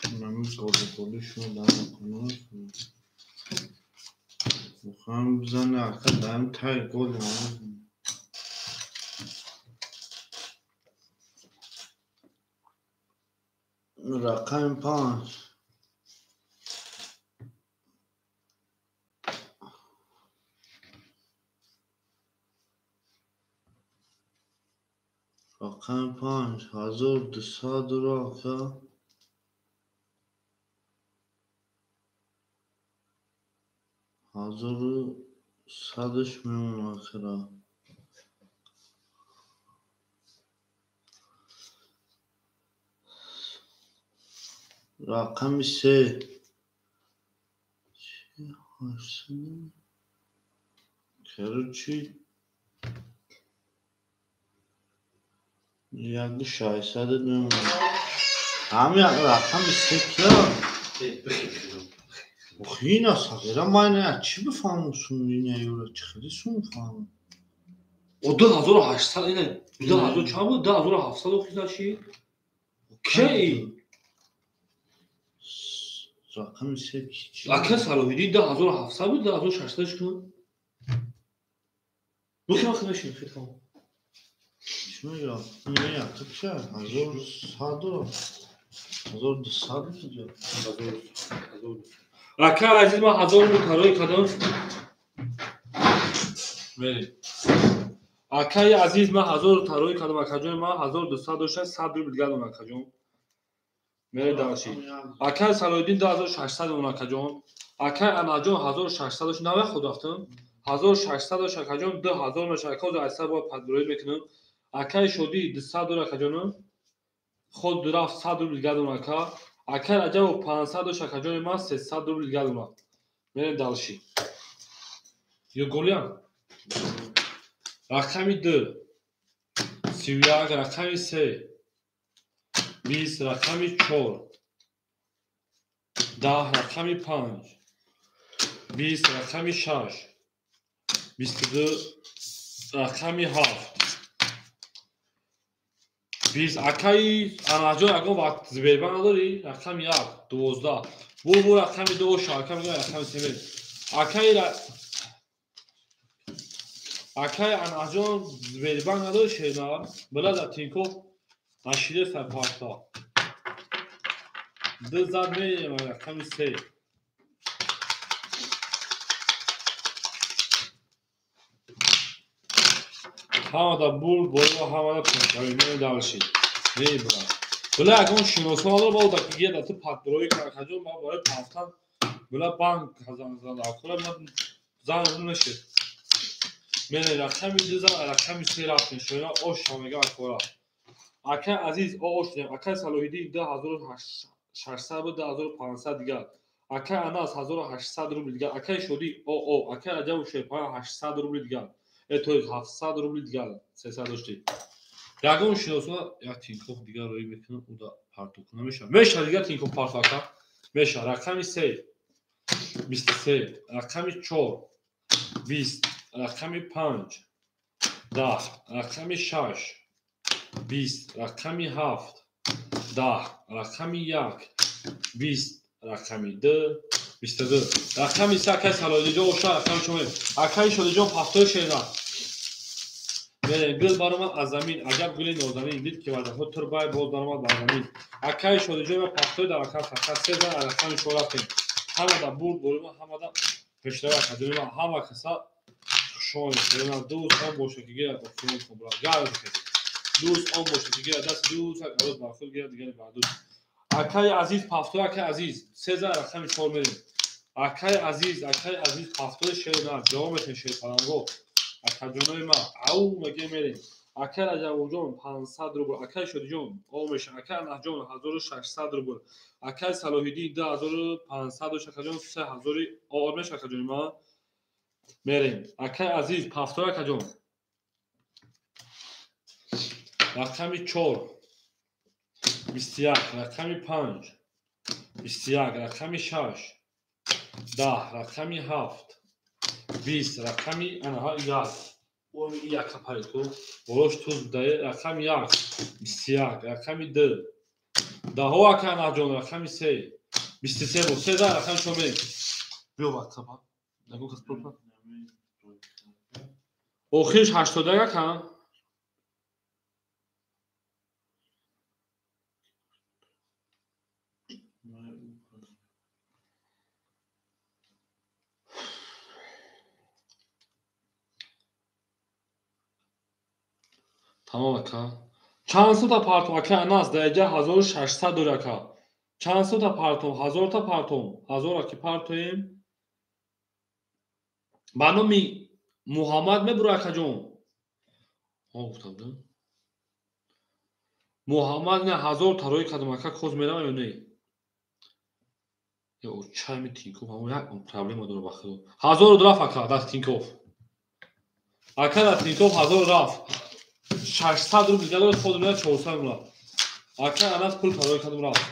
هنمی گلی شما دارم کنم بخواهم بزنه اکا دارم تای گل رقم 5 رقم 5 1200 را اکا 1100ش میمون آخرا رقم 3 کرو چی؟ یک 600 میمون همین رقم 3 کیا؟ خیلی نسخه من نه چی بفهموشون اینه یورا چی خیلی سون فهم او 2800 اینه 2000 چند بود 2700 و خیلی چی؟ کی؟ رقم 3 چی؟ اکا سالویدی 2700 بود 2600 کن بخیر خیلی نشین خیلی خواهم چی میگه؟ نه تو چه؟ 1100 را 1200 میگه اکا عزیز ما 1000 رو کارای کدام بریم اکای عزیز ما 1000 تارای کدام اکا جون ما 1206 100 رو دیگه دارم اکا جون میره داشی اکای سالویدین 2600 اون اکا جون اکای انا جون 1600 نه خود رفتم 1600 اکا جون 2000 میشه اکا از حساب با پدروی میکنم اکای شدی 200 اکا جون خود درافت 100 رو دیگه دارم اکا اکای عجب 500 اکا جون ما 300 رو دیگه دارم میره داشی یه گلیان رقمی 2 31 رقمی 3 20 رقمی 4 10 رقمی 5 20 رقمی 6 22 رقمی 7 20 اکای اناجون اگه وقت زبیربان نداری رقم 1 12 بو رقمی 2 شاکم رقم 3 اکای اناجون زبیربان نداری شینا بلا در تینکو نشیده سرپاستا دو زد میریم رقم 3 همه دا بول بولو همه دا پنکاری دالشی نی برا بله اگه شناسه نداره باید که یه دسته پدروی کرکجون ما برای پافتن بله بانک هزان اکولا من زن نشه من رقمی 2 زن رقمی 3 رفتن شوینا اوش همگه اکورا акай азиз оғош дидем. Акай Салоҳиддин 10600 буд, 10500 дигар. Акай Анас 1800 рубл дигар. Акай Шодӣ оо, акай Аҷабу Шерпаран 800 рубл дигар. То 700 рубл дигар 300 дошти. Ягон шиносона як тинкоф дигар роӣ мекунам, уда парту кунам мешавад. Мешавад дигар тинкоф парту ака. Мешавад. Рақами 3 23, рақами 4 20, рақами 5 10, рақами 6 20, рақами 7 10, рақами 1 20, рақами 2 22, рақами 3 акай Салоҳиддин оша, рақами шумо акай Шодиҷон пахтои шена. Гул баромад аз замин, аҷаб гули нозанин, дид ки ваҷаҳо турбай боз баромад бар замин. Акай Шодиҷон пахтои дар акай фақат 3 зан рақами шумо рафтем. Ҳамада бурд борима, ҳамада пешрава кадима, ҳама каса шон шена дӯст он боша ки гира офшон кобра. Гар дӯст он боша ки гира даст дӯст ароз бар худ гира дигар бар дӯст. Акай азиз пахтои акай азиз 3 зан рақами 4 мерем. Акай азиз пахтои шена ҷомете шерпаранго. Акаҷонои ма ау маге мерем. Акай Раҷабуҷон 500 рубл, акай Шодиҷон омеша, акай Анасҷон 1600 рубл, акай Салоҳиддин 2500 акаҷон 3000 омеша акаҷони ма мерем. Акай азиз пахтои акаҷон рақами 4 21, рақами 5 21, рақами 6 10, рақами 7 20, рақами анаҳа 1 он яка париту болош туз даe рақами 1 21, рақами 2 даҳо ака анаҷон рақами 3 23 бо 3 зан рақами шумо мерем. биё ватсапа нагӯ кас пропа охирш 81 ака. Тамом ака. Чанд сота партум ака Анас даиҷа 1600 дори ака. Чанд сота партум? 1000 та партум. 1000 ки партуем. Ба номи Муҳаммад мебура акаҷон. Гуфтам да. Муҳаммад не 1000 та роӣ кардам ака коз мерам ё не? Ё чами тинкоф ҳамо як проблема дора ба худо. 1000 рафт ака дар тинкоф. Ака дар тинкоф 1000 рафт. 600 рубл дигар дорад худо мера 400 муна. Ака Анас пул та роӣ кардам рафт.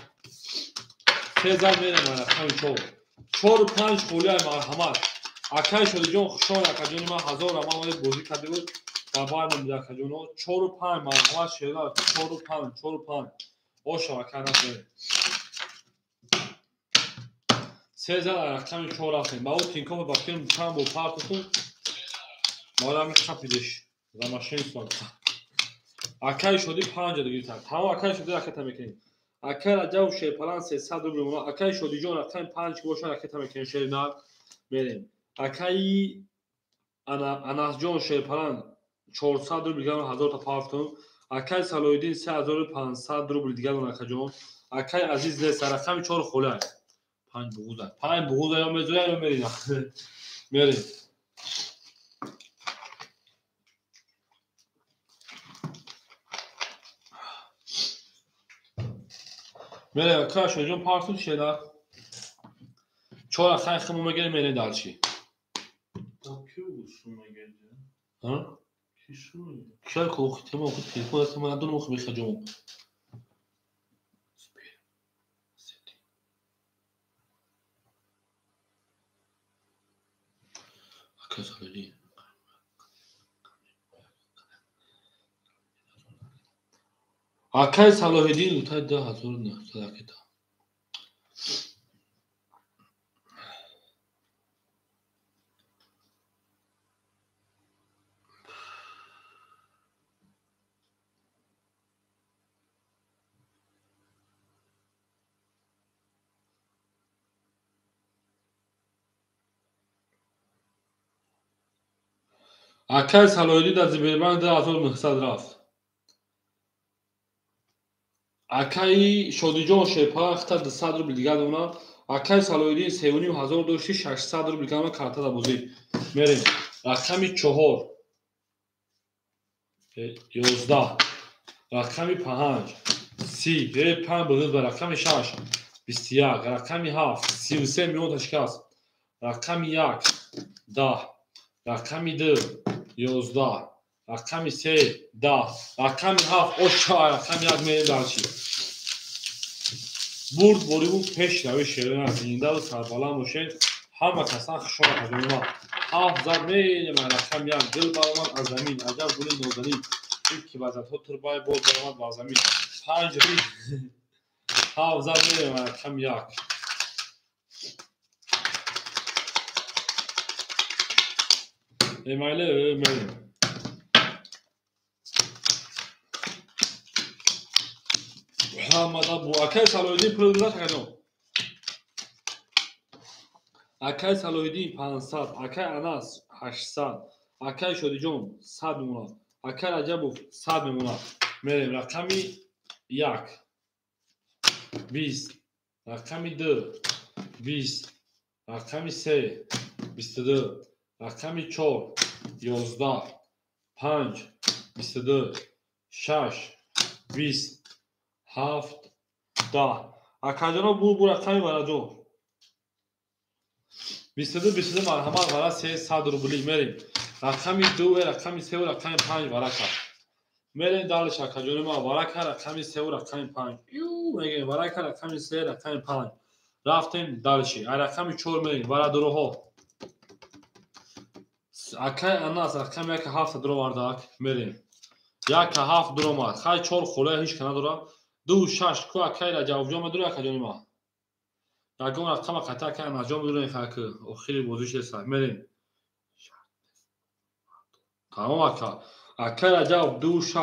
3 зан мерем рақами 4. 4 5 холияи марҳамат. Акай Шодиҷон хушон акаҷони ман 1000 раман вале бозӣ карда буд. Ба барномида акаҷоно 4 5 марҳамат шена 4 5 оша ака Анас мерем. 3 зан рақами 4 рафтем. Ба он тинкоф ба филм чанд бо партутун. Модам хапидеш. За машин стон. Акай Шодӣ 5 дигар. Тамом акай Шодӣ ракета мекунем. Акай Раҷабу Шерпаран 300 рубл муна. Акай Шодиҷон рақами 5 ки боша ракета мекунем шерина мерем. Акай Анасҷон Шерпаран 400 рубл дигар 1000 та партум. Акай Салоҳиддин 3500 рубл дигар акаҷон. Акай азиз лес рақами 4 холай. 5 буғуза ё мезоя ё мерина. Мерем. мерем акай Шодиҷон парту шена. 4 рақами химо мегирем мерем дар чи? Киша ко тема хud телефон аст ман надонам охи мехаҷом. Акай Салоҳиддин. Акай Салоҳиддин утай 10900 ракета. Акай Салоҳиддин дар Зибербанк 10900 рафт. Акай Шодиҷон Шерпаран хита 200 рубл дигар мона. Акай Салоҳиддин 3500 дошти 600 рубл дигар карта да бозӣ. Мерем. Рақами 4 11 رقم 5 30 5 بغض به رقم 6 21 رقم 7 33 میون تشکست رقم 1 10 رقم 2 11 رقم 3 10 رقم 7 اوشا رقم 1 میریم دالچی برد بوریمون پیش روی شیرین از اینده و سربالا موشین همه کسان خشوار حجمی ما 7 زد میریم رقم 1 دل برامد از زمین عجب گلی نوزنی این که وزد ها تربای بود برامد با زمین 5 ری 7 زد میریم رقم 1 ایمایله میریم محمد ابو اکای صلاح‌الدین پرودوزر تکنو اکای صلاح‌الدین 500 اکای انس 800 اکای شودی جون 100 میمونه اکای رجبوف 100 میمونه میریم رقمی 1 20 رقمی 2 20 رقمی 3 22 رقمی 4 11 5 22 6 20 7 10 اکاجانو بو رقمی برادو 22 مرحمت برای 300 روبلی میریم رقمی 2 رقمی 3 و رقمی 5 برکه میریم دالش اکاجانو ما برکه رقمی 3 و رقمی 5 میگیم برکه رقمی 3 رقمی 5 رفتیم دالشی رقمی 4 میریم برای دروها اکای اناس رقمی 1 7 درو وارداک میریم 1 7 درو مار خای 4 خوله هیچ کنه درو 2 6 کو اکای را جواب جام درو اکاجانو ما یگان رقم قطع که انجام بدون خاک و خیلی بودوش است میریم تمام اکا را جواب 2 6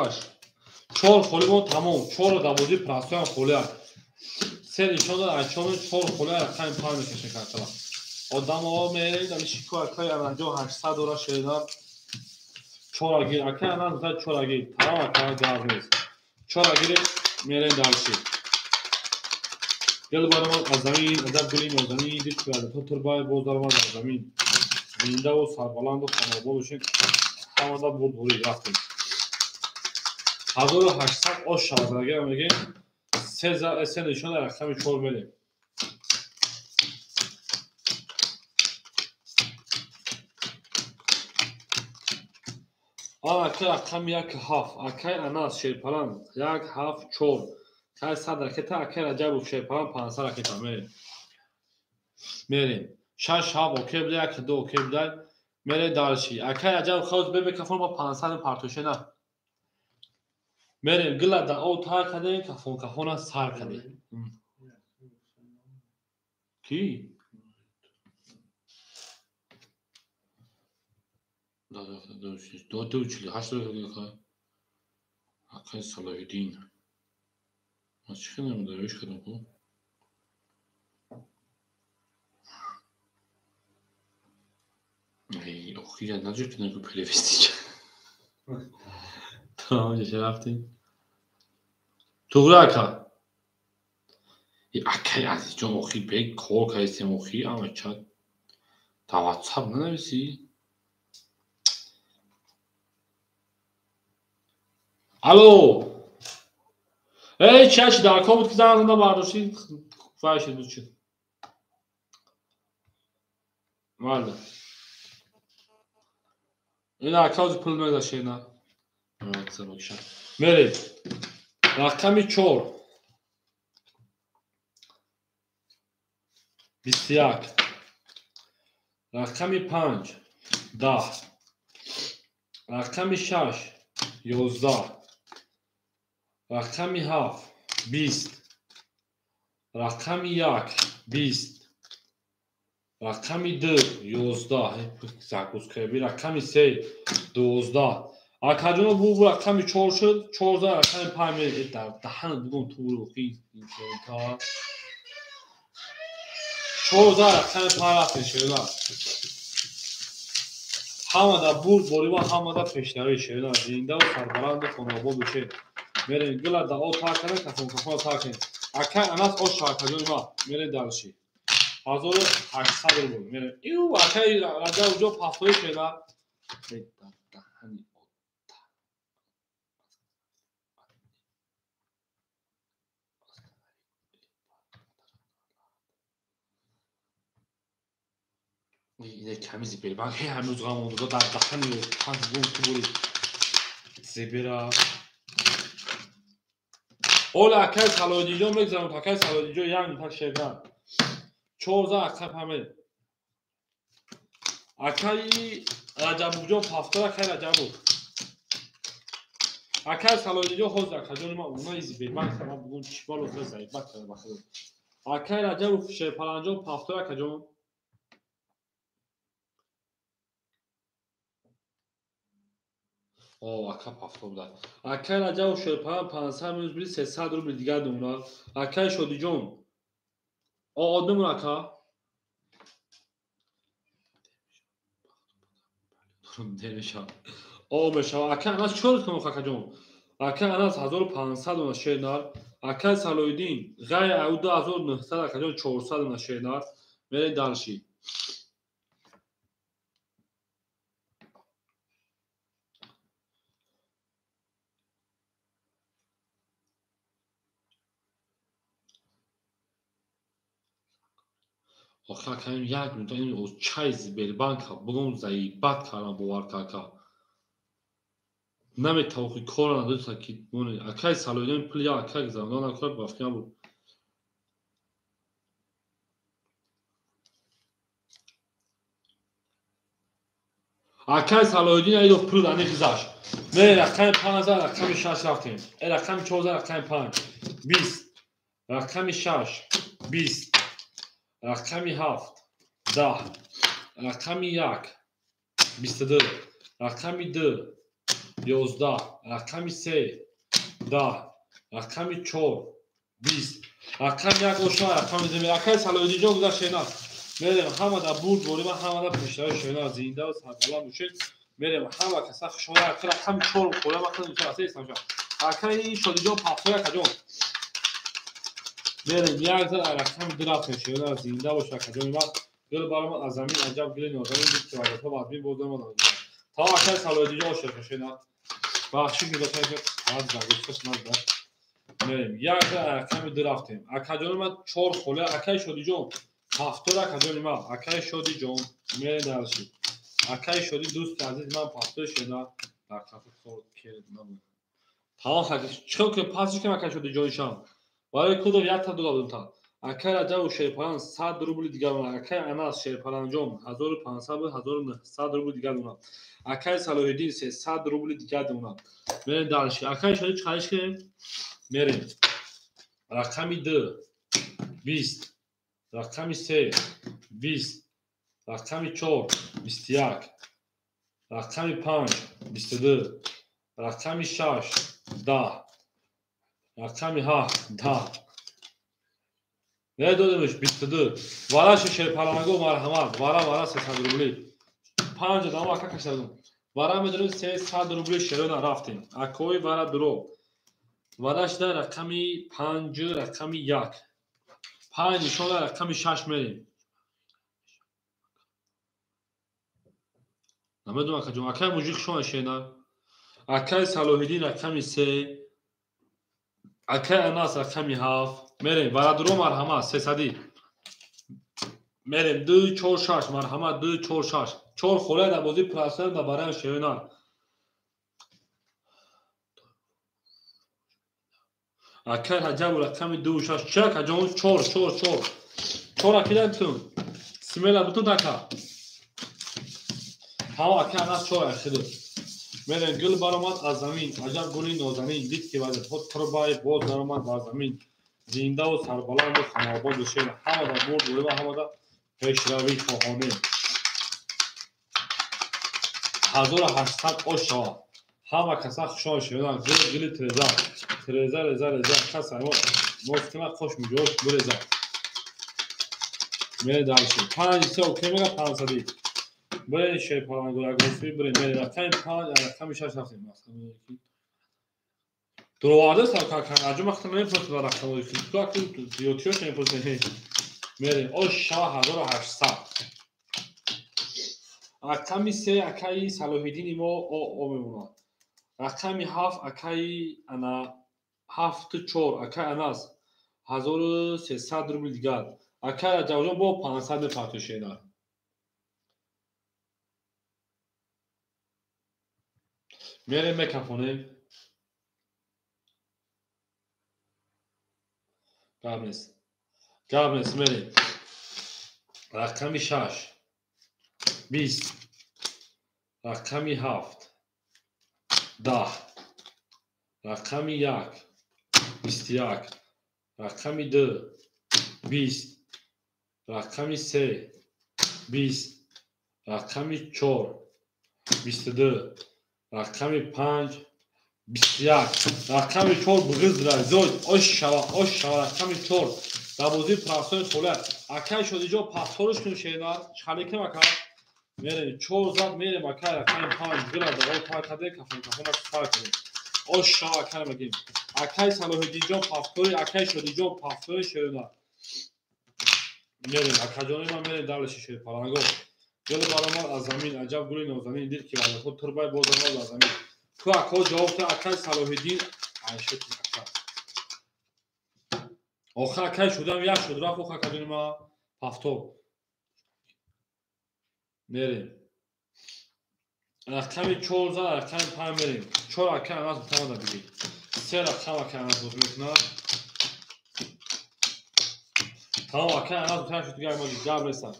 4 خوله بود تمام 4 دبوزی پراسیون خوله سه نشان داد انجام 4 خوله رقم 5 میکشه کاتلا آدم ها میریم در شیکو اکای انجام 800 دلار شیدار 4 گیر اکای انجام 4 گیر تمام اکا جواب نیست 4 گیر میریم دالشی دل برمان از زمین ادب گلی نوزنی دید که از تو تربای بود درمان از زمین زنده و سربلند و خانوابا بشین همه دا بود بوری رفتیم 1800 آش شد اگر میگه سه نشان رقم 4 میریم آن اکه رقم 1 7 اکه اناس شیرپلند 1 7 4 که 100 رکت اکه رجب و شیرپلند 500 رکت میریم 6 7 اوکی بده 1 2 اوکی بده میره دارشی اکه رجب خوز به کفون با 500 پارتوشه نه میریم گلا دا او تا کده کفون سر کده کی دو چلی 8 رو اکه صلاح‌الدین از چی کنم داروش کردم کو ای اوکی یا نجور کنم کو پلیویستی tamam چه رفتیم تو اکا اکه از جون اوکی بیگ کور که استیم اوکی اما چه تا واتساپ ننویسی الو ای چش در کار بود که زنده برداشتی فایش بود چه والا این اکاز پول میداشه نه واتساپ بکشم میریم رقمی 4 21 رقمی 5 10 رقمی 6 11 رقمی 7 20 رقمی 1 20 رقمی 2 11 زاکوس کبی رقمی 3 12 اکاجونو بو رقمی 4 شد 14 رقمی 5 میره در دهن بگم تو رو خیلی تا 14 رقمی 5 رفت شده همه دا برد بوریما همه دا پیشنهایی شده زنده و سربلند و خانوابا بشه میریم گلا دا او تا کنه کفون تا کنه اکا اناس او شاکاجون ما میریم دالشی 1800 رو بود میریم ایو اکای راجا اونجا پافتوی شده اینه کمی زیبیل بانک هنوز غامونده در دهنی و پنج بون تو بوری زیبیرا اولا اکای سالودیجو میگذارم تا اکای سالودیجو یعنی تا شیدن چورزا اکای همه اکای رجبوجو پافتور اکای رجبو اکای سالودیجو خوز اکای جون ما اونایی زیبیل بانک ما بگون چیبالو خیلی زیب بات کرده بخیر اکای رجبو شیپالانجو پافتور اکای جون اکای پافتور بودن اکای رجبو شیپالان 500 میلیون بلی 300 روبل دیگر دونار اکای شودی جون آدمون اکای نمیشم میشه اکای اناس چورد کنم اکای جون اکای اناس 1500 دونار شینار اکای سالویدین غای او 2900 اکای جون 400 دونار شینار میره دالشی اکای یک میتونم این از چایز بیل بانک بگم زایی بد کارم باور کاکا نمیتوانی کار نداشته که مونه اکای سالویدین پلیا اکای زمان اکای بافکن بود اکای سالویدین ایدو پول دانی خیزاش میره رقم 5000 رقم 6 رفتیم رقم 4000 رقم 5 20 رقم 6 20 رقم 7 10 رقم 1 22 رقم 2 11 رقم 3 10 رقم 4 20 رقم 1 اوشا رقم زمین اکای سالویدین جو گذاشت اینا میریم همه دا بود بوریم همه دا پیشتر شوینا زنده و سربالا موشید میریم همه کسا شما اکای رقم 4 خوره وقتی میشه واسه استمشا اکای شودی جو پافتور اکای جون میریم یک زد رقم 2 رفتیم شوینا زنده و اکای جون ما گل برام از زمین عجب گل نازنین بود که وقتا بعد بودم و تا اکای سالویدین جو شوینا بخشی که دوتا که از داغش نمیاد میریم یک رقم 2 رفتیم اکای جون ما 4 خوله اکای شودی جون پافتور اکای جون ما اکای شودی جون میره دالشی اکای شودی دوست عزیز من پافتور شنا در کافه خورد که نمون تا خاطر چون که پاسش که اکای شودی جونشان برای کدو یک تا دو دادم تا اکای رجب و شیپالان 100 روبل دیگر اون اکای اناس شیپالان جون 1500 و 1900 روبل دیگر اون اکای سالویدین 300 روبل دیگر اون میره دالشی اکای شودی چالش که میریم رقم 2 20 رقم 3 20 رقم 4 21 رقم 5 22 رقم 6 10 رقم 7 10 نه دادمش 22 وراش شیپالانگو مرحمت ورا 300 روبلی 5 دام اکا کشیدم ورا میدونیم 300 روبلی شروع رفتیم اکوی ورا درو وراش در رقم 5 رقم 1 5 شما رقم 6 میریم نمیدونم اکا جون اکای موجیک شما شینا اکای سالوهیدین رقم 3 اکای اناس رقم 7 میریم ورا درو مرحمت 300 میریم 2 4 6 مرحمت 2 4 6 4 خوله در بازی پراسر در برای شینا اکای رجب رقم 2 6 چک اجون 4 4 4 4 اکیدتون سمیلا بتون دکا ها اکای اناس 4 اخیدو میریم گل برآمد از زمین عجب گلی نازنین دید که وقت خود پربای باز درآمد از زمین زنده و سربلند و خماباد و شیر همه دا برد و همه دا پیشروی خواهانه 1800 آشا همه کسا خوشحال شدن گل ترزا کس مسکمه خوش میجوش برزا میره دارشی 5 3 اوکی میگه 500 بره شیپالانگو اگرسی بره میره رقم 5 رقم 6 رفتیم دروازه ساکا کن اجو وقت نمیپرسه در رقم و تو اکتو دیوتیوش نمیپرسه میریم او شاه 1800 رقم 3 اکای سالوهیدین ما او میمونه رقم 7 اکای انا 7 4 اکای اناس 1300 روبل دیگر اکای رجب با 500 میپرسه شینا میریم میکفونیم. گاب نیست میریم. رقمی 6 20 رقمی 7 10 رقمی 1 21 رقمی 2 20 رقمی 3 20 رقمی 4 22 رقمی 5 21 رقمی 4 بغز را زود آششاوا رقمی 4 دوازی پراسون خوله اکای شد اینجا پاسورش کنیم شیدار چالی که مکا میریم 4 زد میریم اکای رقمی 5 گلا دوال کده کفون سر کنیم آششاوا اکای مگیم اکای صلاح اینجا پاسوری اکای شد اینجا پاسوری شیدار میریم اکای جانی ما میریم دارلشی شید پرانگو گل برامال از زمین عجب گلی نازنین دیر که بعد خود تربای بودن از زمین تو اکا جواب تو اکای صلاح الدین عایشه اکا آخر اکای شدم یک شد رفت اکای جانی ما پافتو میریم رقمی 4 زد رقمی 5 میریم 4 اکای اناز بتامده بگید 3 رقم اکای اناز بود میکنه تمام اکای اناز بتامده شد دیگر ما جاب رسن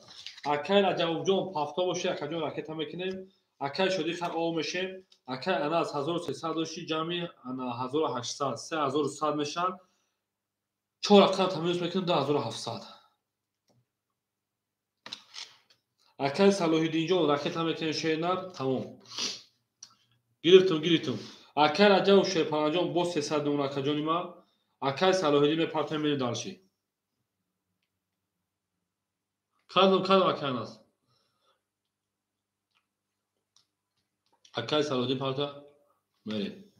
اکای را جواب جون پافتو باشه اکای جون راکت هم میکنیم اکای شدی خر آو میشیم اکای اناز 1300 داشتی جمعی 1800 3100 میشن 4 رقم تمیز میکنیم 10700 اکای صلاح الدین جون راکت هم میکنیم شینر تمام گرفتم اکای را جواب شیپان جون با 300 اون اکای جونی ما اکای صلاح الدین میپرتیم میریم دالشی کدوم اکای اناز اکای صلاح الدین پرتا میریم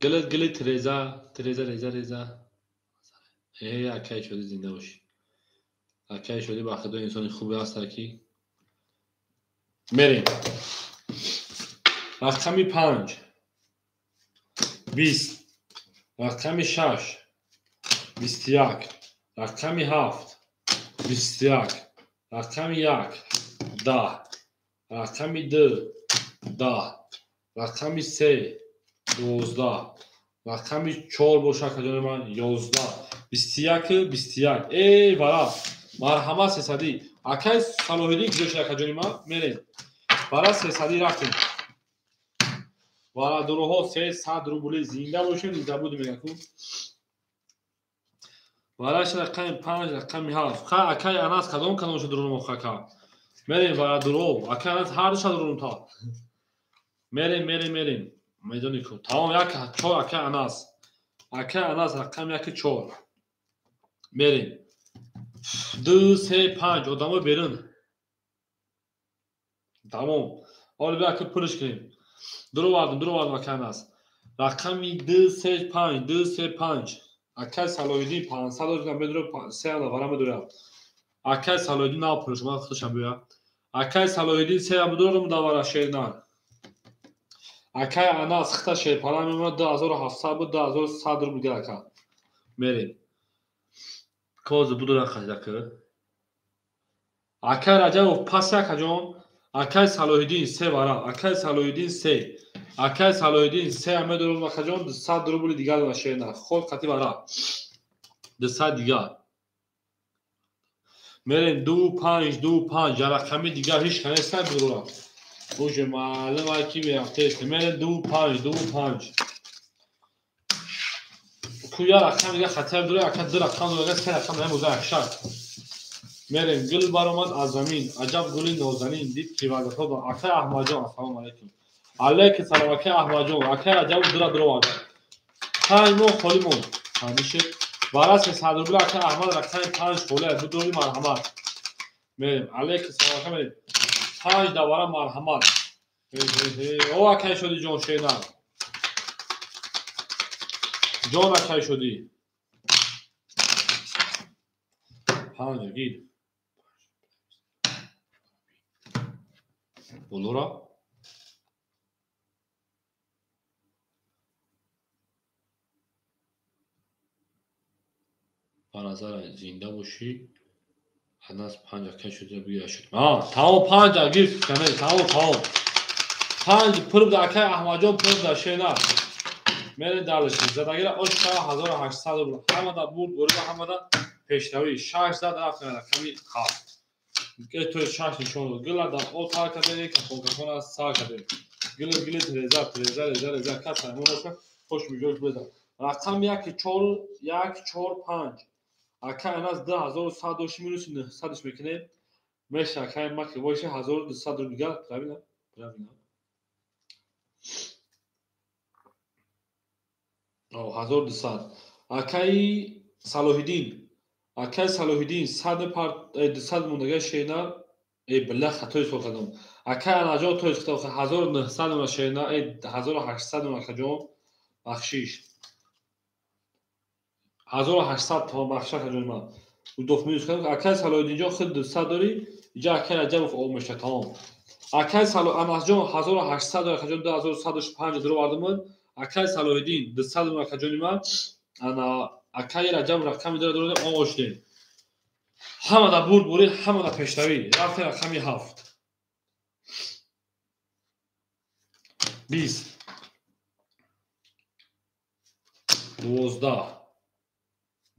گلت ریزا ای اکای شدی زنده باشی اکای شدی با خدا انسان خوبی هست کی میریم رقمی 5 20 رقمی 6 21 رقمی 7 21 رقمی 1 10 رقمی 2 10 رقمی 3 12 رقمی 4 باشه کجا من 11 21 ای برا مرحمت 300 اکای صلاح الدین کجا کجا من میریم برا 300 رفتیم برا دروها 300 روبلی زنده باشیم زنده بود میگم باراش رقم 5 رقم 7 خا اکای اناس کدوم شد درون مخکا میریم برا درو اکای اناس هر شد درون تا میریم میدونی کو تمام یک 4 اکای اناس رقم 1 4 میریم 2 3 5 آدمو بیرون تمام حالا بیا که پولش کنیم درو اکای اناس رقمی 2 3 5 اکای صلاح الدین 500 دادم بدرو 3 نفرم بدرو اکای صلاح الدین نه پولش ما خودشم بیا اکای صلاح الدین 3 بدرو داور شیرنار اکای اناس خطا شیپالا میمونه 2700 بود 2100 رو بگیر اکا میریم کوز بدرو اکا اکای رجب پاس اکا جون اکای صلاح الدین 3 برا اکای صلاح الدین 3 اکای صلاح الدین 3 بدرو اکا جون 100 روبل دیگر و شیرنار خود خطی برا 200 دیگر میریم 2 5 رقمی دیگر هیچ کنه بدرو بوشه معلم کی میرفته میریم 2 5 کویا رقم دیگه خطر داره اکا 2 رقم دیگه 3 رقم نموزه اکشار میریم گل برآمد از زمین عجب گلی نازنین دید که وقت با اکای احمد جان السلام علیکم علیک سلام اکای احمد جان اکای عجب درو آد 5 مو خالی مون همیشه وارث صدر بلا اکای احمد رقم 5 خاله بدوی مرحمت میریم علیک سلام اکای میریم 5 دوباره مرحمت او اکای شدی جان شینا جان اکای شدی 5 گیر بولورا با نظر زنده باشی از 5 که شده بیا شد تمام 5 گیفت کنه تمام 5 پول در که احمد جان پول در شینا میره دالش زدگیر آش 1800 بود همه دا بود گروه همه دا پیشروی 600 رفت کمی هفت که تو 6 نشون گلا دا او تا کده که کوکاکولا سا کده گل تریزا کات مونو خوش میجوش بده رقم 145 اکا از 10100 میرسونه 100 میکنه میشه اکا ما که باشه 1200 رو دیگه پراوینا او 1200 اکای صلاح الدین 100 موندگه شینا ای بله خطای سو کدام اکا نجات تو است 1900 ما شینا ای 1800 ما کجام بخشش 1800 تا بخشش کجام و دو میوز کنم اکا صلاح الدین جان خود 200 داری اینجا اکا نجات او میشه تمام اکا صلاح انا جان 1800 کجام 2105 درو واردم اکای صلاح الدین 200 ما کجام ما انا اکای رجب رقم داره اون اوشتین همه دا بوری همه دا پیشروی رفت رقمی 7 20 12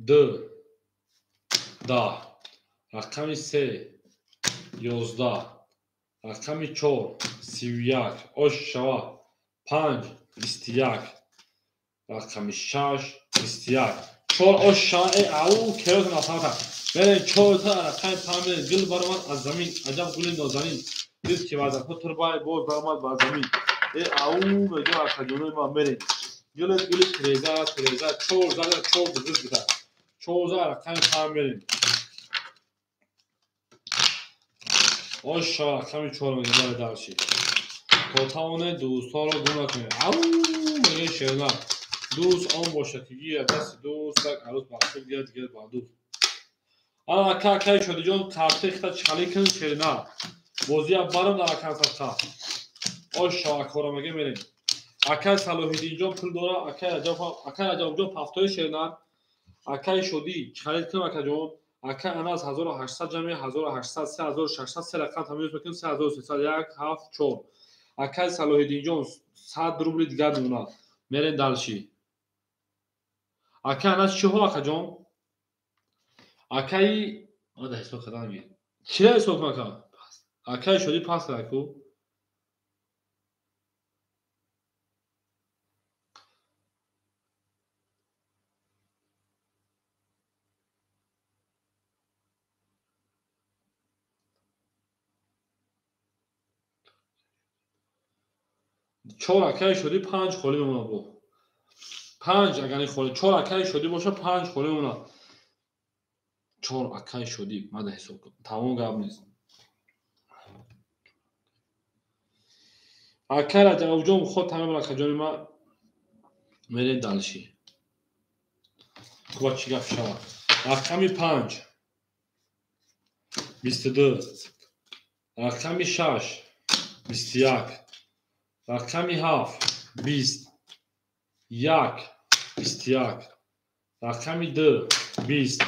2 10 رقمی 3 11 رقمی 4 31 اوش شوا 5 21 رقمی 6 21 4 اوش شوا او کروز نفهمت برای 4 تا رقم پامل گل برمان از زمین عجب گل نازنین دید که بعد خود تربای باز برمان با زمین او میگه اکادمی ما میره گل تریزا 4 زده 4 بزرگ بده 4 زده رقم پامل اوشا رقم 4 میگه دارشی تا تاونه دوستا رو گونه کنه او میگه شیرنا دوست آن باشه که گیر دست دوست تک عروس بخشت گرد با دوست انا اکا شده جان کارتی خیلی چالی کن شیرنا بازی بارم در اکا ستا اوشا اکورا میگه میریم اکا صلاح الدین جان پول داره اکا رجب جان پفتای شیرنا اکا شدی چالی کن اکا جان اکا انا از 1800 جمعی 1800 3600 سه رقم تمیز بکن 3301 7 4 اکا صلاح الدین جان 100 روبل دیگه میمونه میرین دالشی اکا انا چی هو اکا جان اکای آده حساب کردن میگه چی حساب کنم اکای شدی پاس راکو چهار اکای شدی 5 خالی میمونه بو 5 اگر این خالی 4 اکای شدی باشه 5 خالی میمونه 4 اکای شدی من حساب کنم تمام گپ نیست اکای را جوجم خود تمام را کجا ما میره دالشی کوچی گپ شوا رقمی 5 22 رقمی 6 21 رقمی 7 20 1 21 رقمی 2 20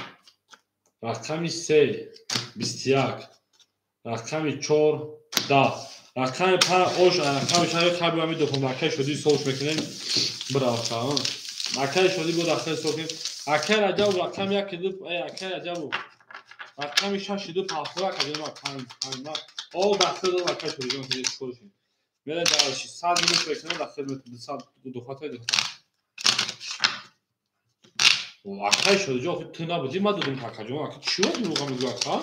رقمی 3 21 رقمی 4 10 رقم 5 اوش رقم 6 کبی همین دوم رقم شدی سوش میکنیم برا تا رقم شدی بود رقم سوکیم رقم رجب رقم 1 دو رقم رجب رقم 6 دو پاسورا کجا ما 5 او دسته دو رقم شدی جون خیلی خوشی میره داشی 100 میلیون میکنه در خدمت 200 دو خاطر دو اکای شده جا خود تنا بودی ما دادم پاکا جا اکا چی بود موقع میگو اکا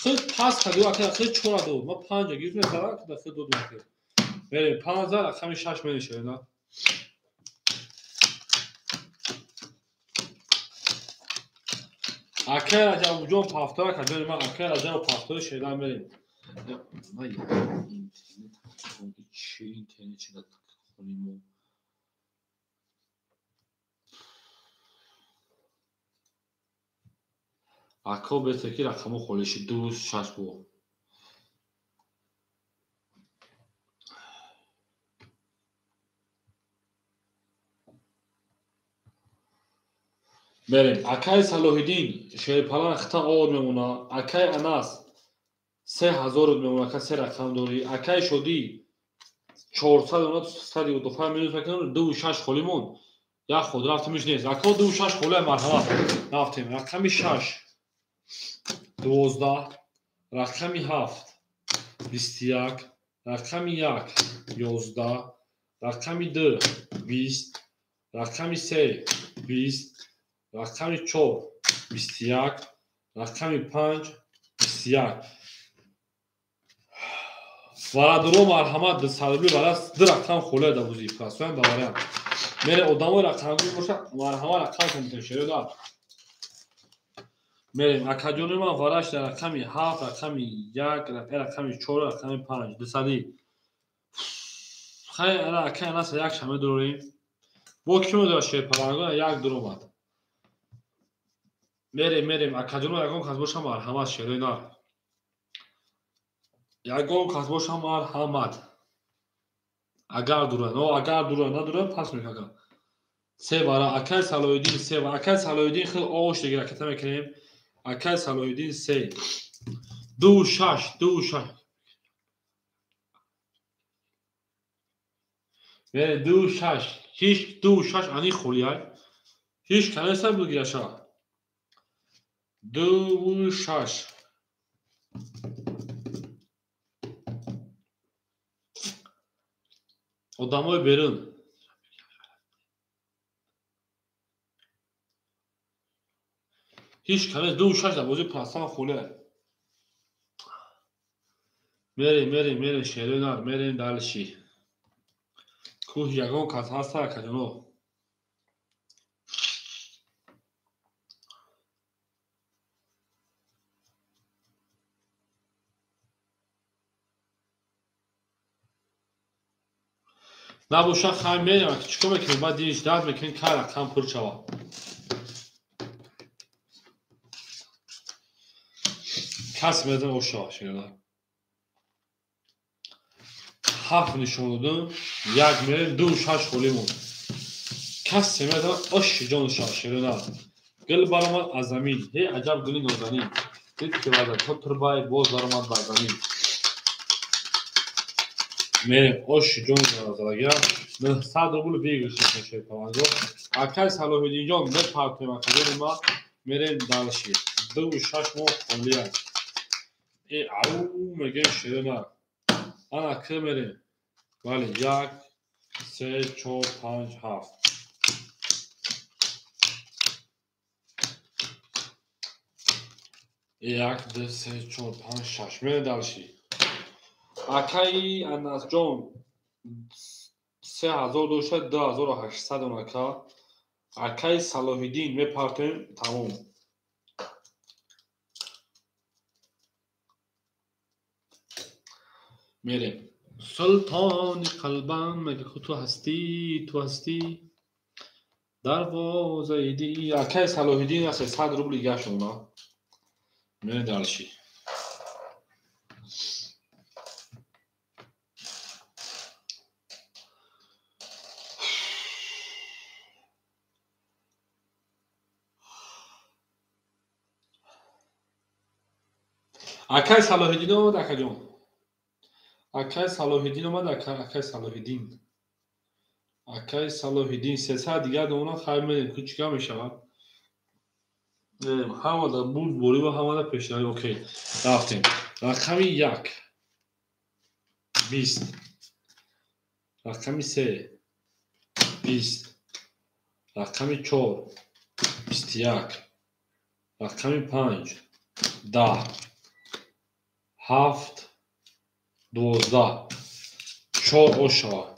خیلی پاس کردی اکا خیلی چورا دو ما 5 گیز میذارم که دسته دو اکا بریم 5000 اکا 6 میشه نه اکا راجع وجود پافتار کجا ما اکا راجع پافتار شیدان بریم ما اینترنت چی اینترنت چی داد خونیم اکا بهتر که رقم خولشی 260 بریم اکای صلاح‌الدین شیرپلان خطا آور میمونه اکای انس 3000 میمونه که سه رقم داری اکای شدی 495 مینوس بکنیم 26 خالیمون یا خود رفتیمش نیست اکا 26 خاله مرحبا رفتیم رقمی 6 12 رقمی 7 21 رقمی 1 11 رقمی 2 20 رقمی 3 20 رقمی 4 21 رقمی 5 21 ورادرو مرحمت ده سالبی براست ده رقم خوله ده بوزی پرسوین باوریم میره ادامه رقمی باشه مرحمت رقم کنیتون شده دار میریم اکادیون من وارش در رقمی 7 رقمی 1 رقمی 4 رقمی 5 ده سالی خیلی اکای انس یک شمه داریم با کیمو داره شیرپلنگان یک در اومد میریم اکادیون یکم کس باشه مرحمت شده دار یکم کس باشه مرحمت اگر دوره ندوره پس میکنم سه بارا اکای صلاح‌الدین سه و اکای صلاح‌الدین خیلی آوش دیگه رکتا میکنیم اکای صلاح‌الدین سه 2 6 میره 2 6 هیچ 2 6 انی خولیای هیچ کنیسه بگیره شا 2 6 odamay برون هیچ کنه 2 6 بازی پاسان خوله میریم شیرینار میریم دالشی کوه یگان کس هسته کجانو نبوشه خواهیم میریم که چکو میکنیم بعد دیش درد میکنیم که رقم پر شوا کس میدن اوشا شیرینار 7 نشون دادم یک میریم 2 6 خولیمون کس میدن اوش جان شا شیرینار گل برامد از زمین هی عجب گلی نازنین دید که بعد تو تربای باز برامد بر زمین میریم اوش جان نازنین نه 100 روبل بیگرشیم که شیرپلنگو اکای صلاح‌الدین جان بپرتیم اکادیون ما میریم دالشی 2 6 مو خولیه ای او میگه شیرینار انا که میریم ولی 1 3 4 5 7 1 2 3 4 5 6 میریم دالشی اکای انس جان 3000 دوشه 2800 اونکا اکای صلاح‌الدین میپرتیم تموم میریم سلطان قلبم مگه خود تو هستی دروازه دی اکای صلاح‌الدین از 100 روبل گشت اونا میریم دالشی اکای صلاح‌الدین اومد اکا جان اکای صلاح‌الدین اومد اکای صلاح‌الدین 300 دیگه دونا خواهیم میدیم که چیکار میشود همه در بود بوری و همه در پیشنهایی اوکی رفتیم رقمی 1 20 رقمی 3 20 رقمی 4 21 رقمی 5 10 7 12 4 اوشا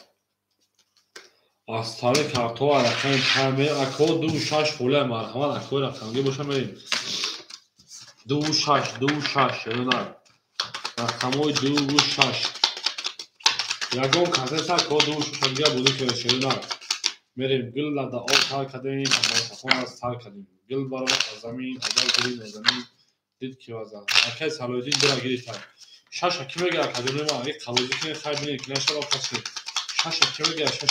از طریق کارتو رقم 5 اکو 2 6 خوله مرحمت اکو رقمگی باشه میریم 2 6 شدن رقمای 2 6 یکم کسی سر که 2 6 دیگه بوده که شدن میریم گل لده آب تر کدیم سخون از تر کدیم گل برای از زمین عجب گلی نزمین دید که وزن اکای صلاح‌الدین برا گیری تر 6 اکی بگیر اکادیون ما یک قبوزی کنید خیلی بینید که نشه را پس 6 اکی بگیر 6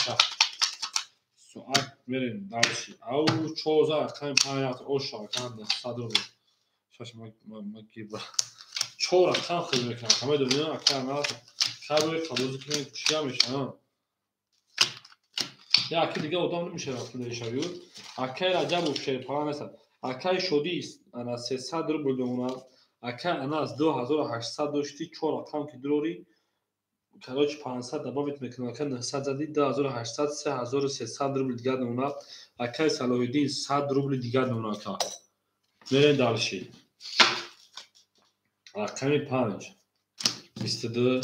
ساعت بریم دارشی او چوزا کم پایات اوشا کند صدر شش مگی با چورا کم خیلی میکنم همه دنیا کم نات خبر خبوزی که چیا میشن یا اکی دیگه ادام نمیشه رفت نشاید اکی عجب وشه پایان است اکی شدی است انا 300 روبل دونا اکی انا از 2800 داشتی چورا کم که دروری короче 500 добавить میکنم که 900 زدی 2800 3300 روبل دیگه دونا اکی صلاح‌الدین 100 روبل دیگه دونا که بریم دالشی رقم 5 22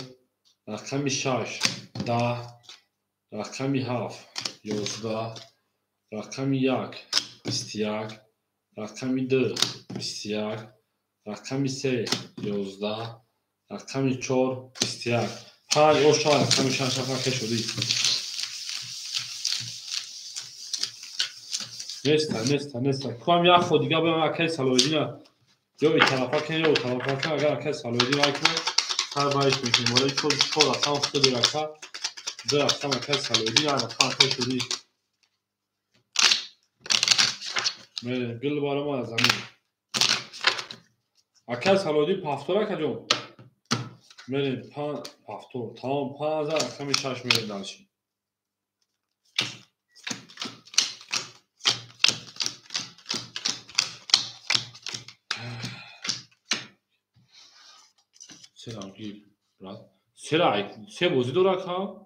رقم 6 10 رقم 7 11 رقم 1 21 رقم 2 21 رقم 3 11 رقم 4 21 5 اوشا رقم 6 رقم که شدی نیست کنم یک خود دیگه بیم اکی صلاح‌الدین یا این طرفا که یا طرفا که اگر اکی صلاح‌الدین اکنه هر بایش میکنیم ولی چون رقم خود رقم دو رقم اکی صلاح‌الدین رقم که شدی میره گل بارم از زمین اکی صلاح‌الدین پافتوره کجا میره پافتور تمام 5000 رقم 6 میره دالشی سرانگیر راست سه بازی دو رقم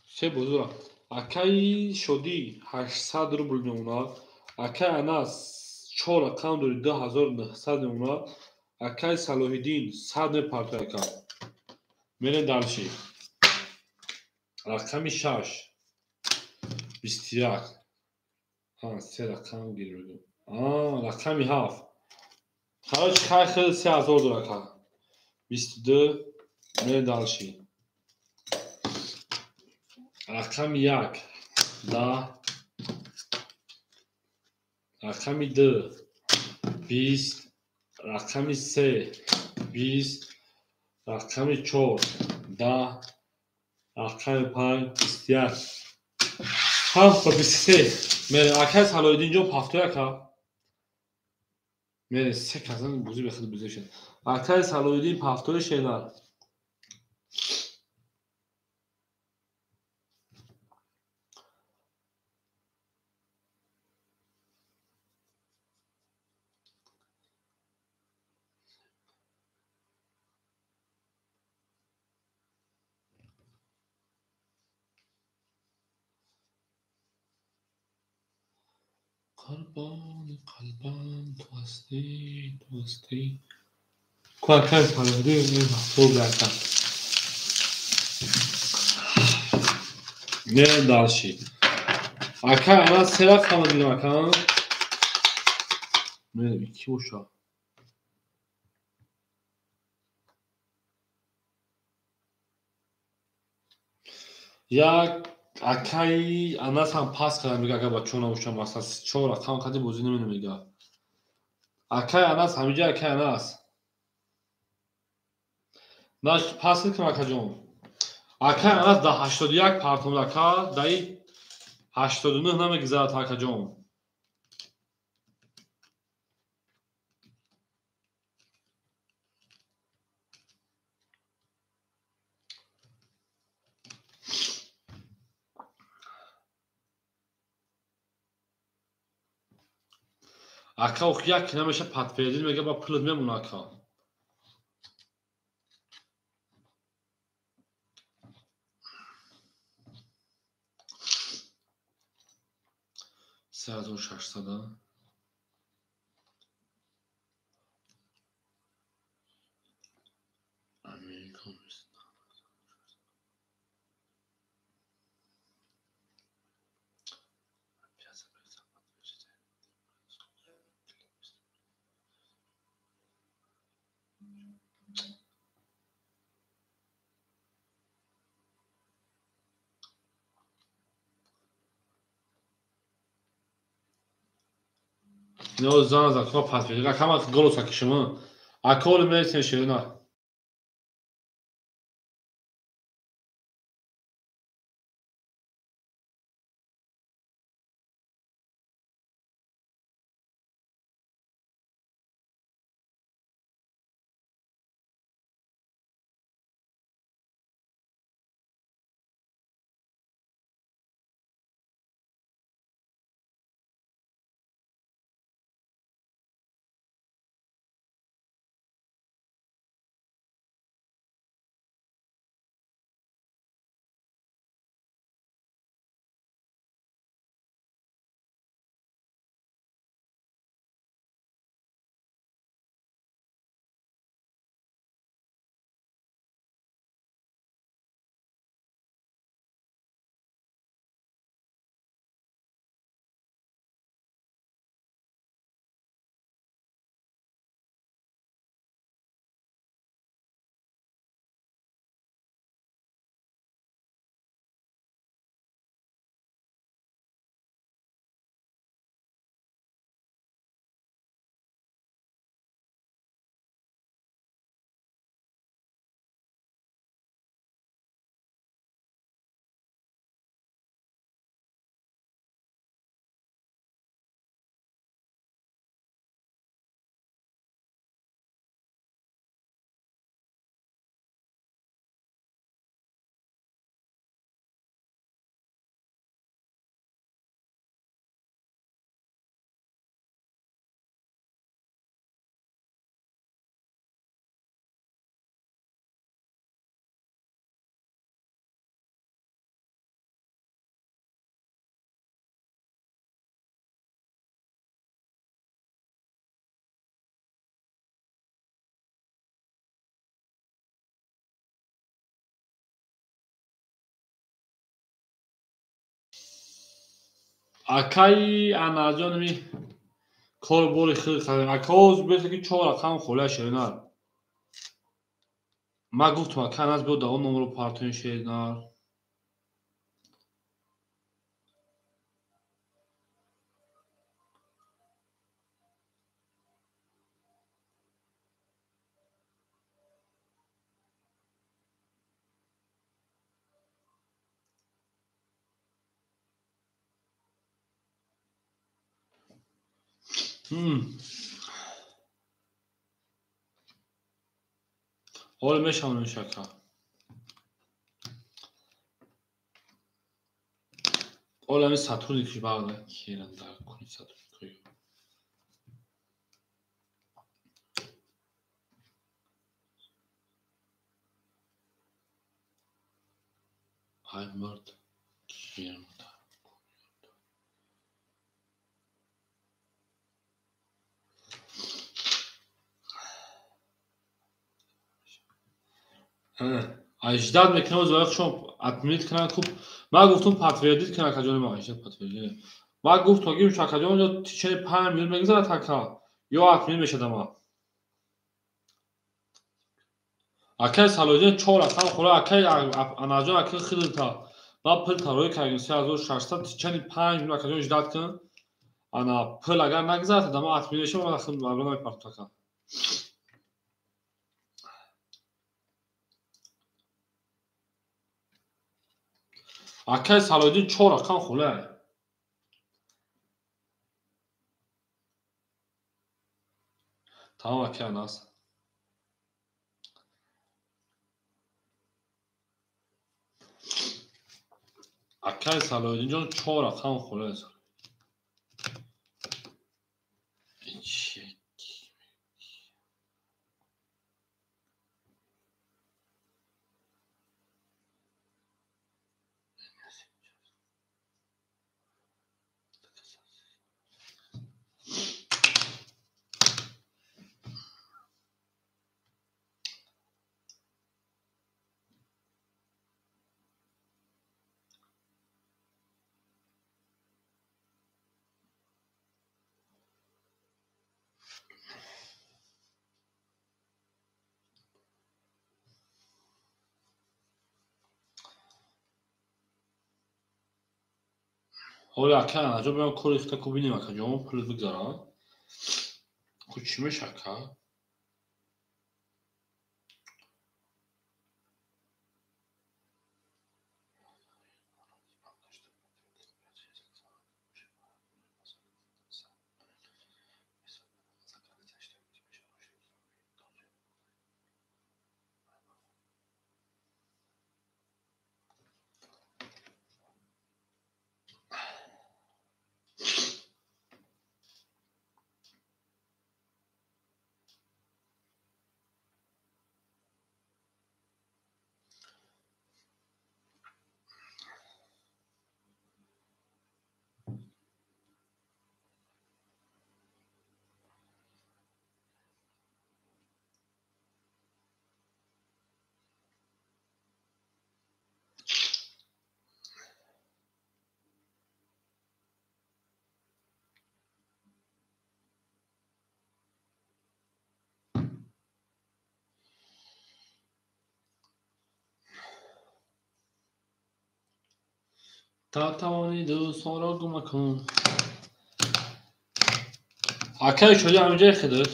سه بازی دو رقم اکی شدی 800 روبل میمونه اکی اناس 4 رقم داری 2900 میمونه اکی صلاح‌الدین 100 میپرته اکی میره دالشی رقم 6 21 سه رقم گیر بگم رقم 7 خراج خیلی خیلی 3000 دو رقم 22 میره دالشی رقم 1 10 رقم 2 20 رقم 3 20 رقم 4 10 رقم 5 21 7 و 23 میره اکی صلاح‌الدین جان پافتوره که میره سه کسان بوزی بخید بوزی شد اکی صلاح‌الدین پافتوره شیدر قلبان تو هستی کو اکی صلاح‌الدین پافتور رقم میره دالشی اکی انا سه رقم دیگه مکان میره بیکی بوشا یک اکی اناس هم پاس کردم میگه اگر با چون اوشم مثلا 4 رقم کدی بازی نمیده میگه اکی اناس همیجا اکی اناس ناش پاس که مکا جون اکی اناس دا 81 پارتون رکا دای 89 نمیگذارد مکا جون اکا اوخ یک نمیشه پت فیدین میگه با پلت میمونه اکا 3600 امریکا نه زن از اکا پت فیدین اکا ما گلو ساکشما اکا رو میرسه شیرنا акаи анаҷонами корбори хеле қадим акаоз беса ки 4 рақам холия шеринар ма гуфтам ака нас биё да он номро партони шеринар ҳоле мешавонем шака ҳоле ҳамин сатурни ки бағда керанда куни сатурни кӯё ай мурд керанда аждад мекунам зояқ шумо отменит кунад хуб ман гуфтам подтвердит кун акаҷони ман аждад подтвердит ман гуфтам гим акаҷон ё тичани 5 минут мегузарад ака ё отменит мешадам ман акаи салоҳиддин 4 рақам хӯра акаи анаҷон ака хидита ман пул тарои кардем 3600 тичани 5 минут акаҷон аждад кун ана пул агар нагузарад дама отменит мешавад ман ахир баро намепартам ака акаи салоҳиддин 4 рақам хӯла тамом ака анаст акаи салоҳиддинҷон 4 рақам хӯла ҳоле ака анаҷон биём кори рихта ку бинем акаҷон пул бигзарад ку чӣ меша ака تا توانی دوستان را گم کن акаи шоди ҳаминҷое хидод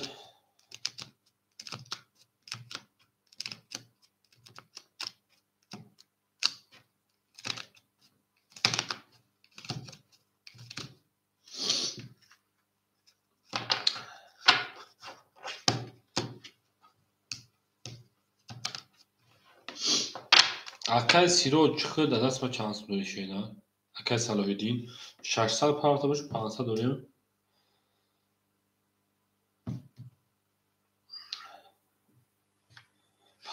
акаи сироҷ хӯ да даст ба чанд сум дорӣ шеда акаи салоҳиддин 600 парта бош 500 дорем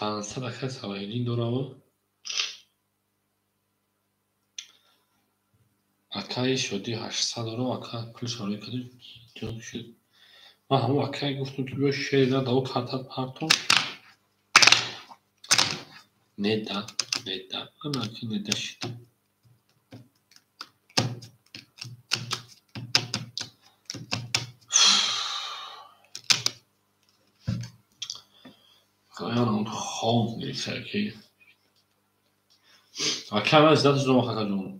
500 акаи салоҳиддин дорам акаи шоди 800 дорам ака пул шорӣ кардем шуд ман ҳамон акаи гуфтам ки биё шерида даво картад партон неда ана ки неда шид Kayan hon neyse ki. Akana izdat zoma khakajun.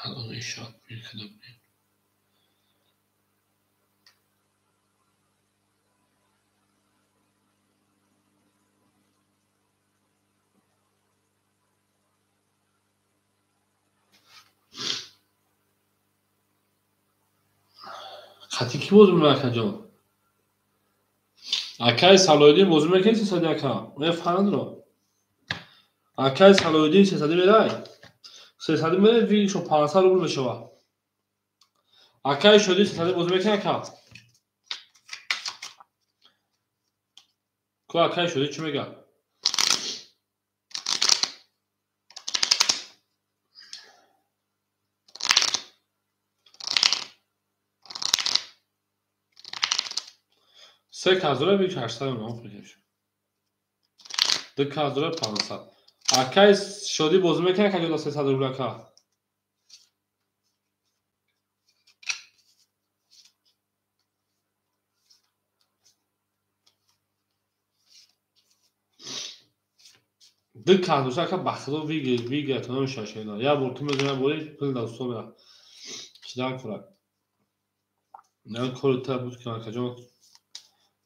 Onu inşaat büyük adam. Khati ki bozum rakajun. Akay Saloydin bozum kesi sadaka. Ne falan ro. Akay Saloydin se sadi meray. Se sadi mere vi sho 500 rubl beshava. Akay shodi se sadi bozum keka. Ko akay shodi chi mega. سه کازوره بیش 800 میلیون پولش. دو کازوره 500. اکای شدی بازی میکنه که جدا 300 روبل که. دو کازوره که بخدا ویگه تو نمیشه شینا. یا بولتو میزنه بولی پول دستو میره. چیدار کرد. نه کل تا بود که جان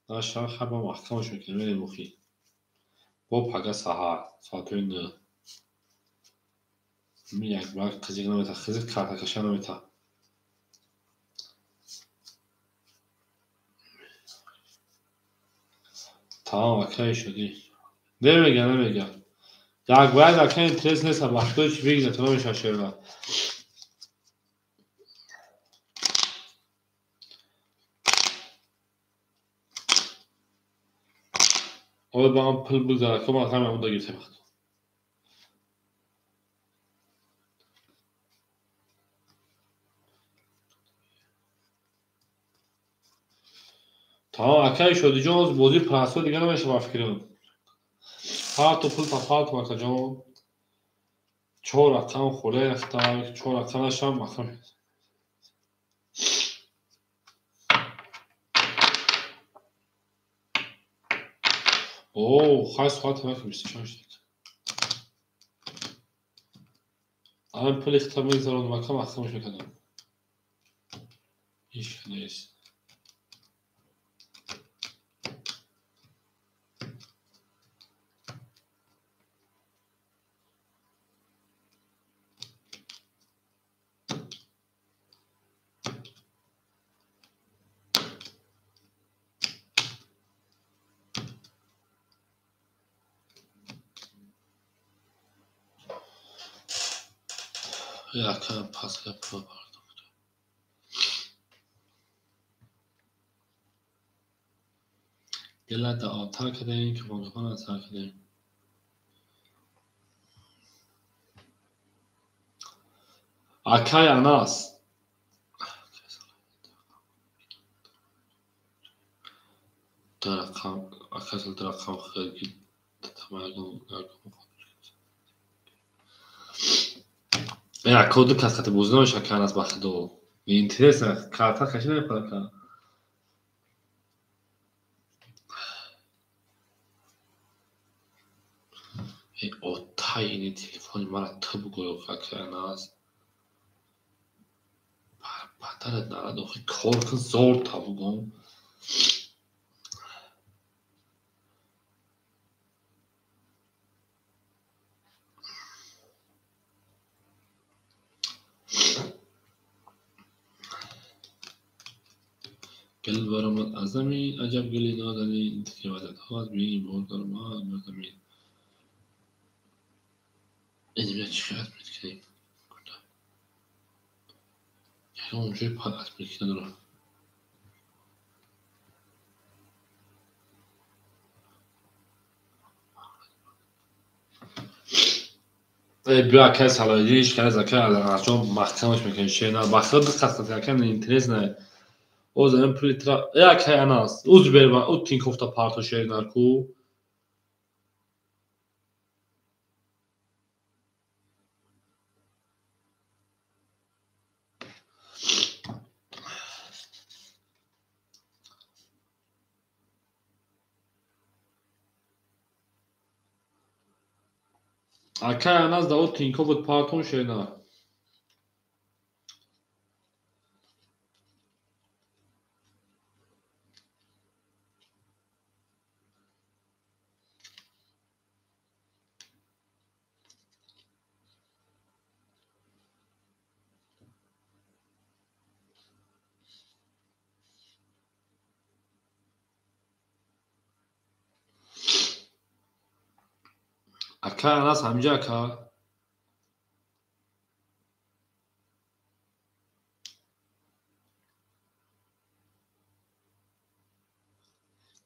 داشتن خبر محکمش میکنه میره مخی. با پگه سهار ساعتین میاد بعد خزیگ نمیتا خزیگ کارت کشان نمیتا. تمام اکای شدی. نمیگه. Jak باید اکای اینترس نیست وقتش ویگه تو نمیشه شینا. اول با هم پل بزنه که ما همه اون داگیر تبخت. تا اکای شدی جان بازی پرسو دیگه نمیشه با فکرم. ها تو پل تفاوت ما کجا چهار رقم خوله اختار 4 رقمش هم مخم. اوه خاص خاطر ما میشه چون شد. الان پل اختار میذارم مکان مخمش میکنم. هیچ نیست. یا که پاس که پول بردم. گله دا آتار کردیم که بانجان آتار کردیم. اکای اناس. درقم اکاسل درقم خیلی تمام یا کد کسکت بوزنه میشه که از بخش دو اینترس کارتا کشی نمیکنه که این اوتای تلفن مرا تب گلو که از پدرت نرد و کار کن زور تابو گم گل برامد از زمین عجب گلی نادنی انتکی وزد ها از بین بردار ما مردمین اینجا چیکار میکنیم یعنی اونجای پاد از میکنه رو بیا که سالاییش که زکه از چون محکمش میکنه چه نه بخدا دقت کردن اینترنت نه او زمین پلیترا یا که اناس اوز برما او تین کوفتا پارتو شیر نرکو اکه اناس دا او تین کوفت پارتون شیر نه اکه اناس همجا که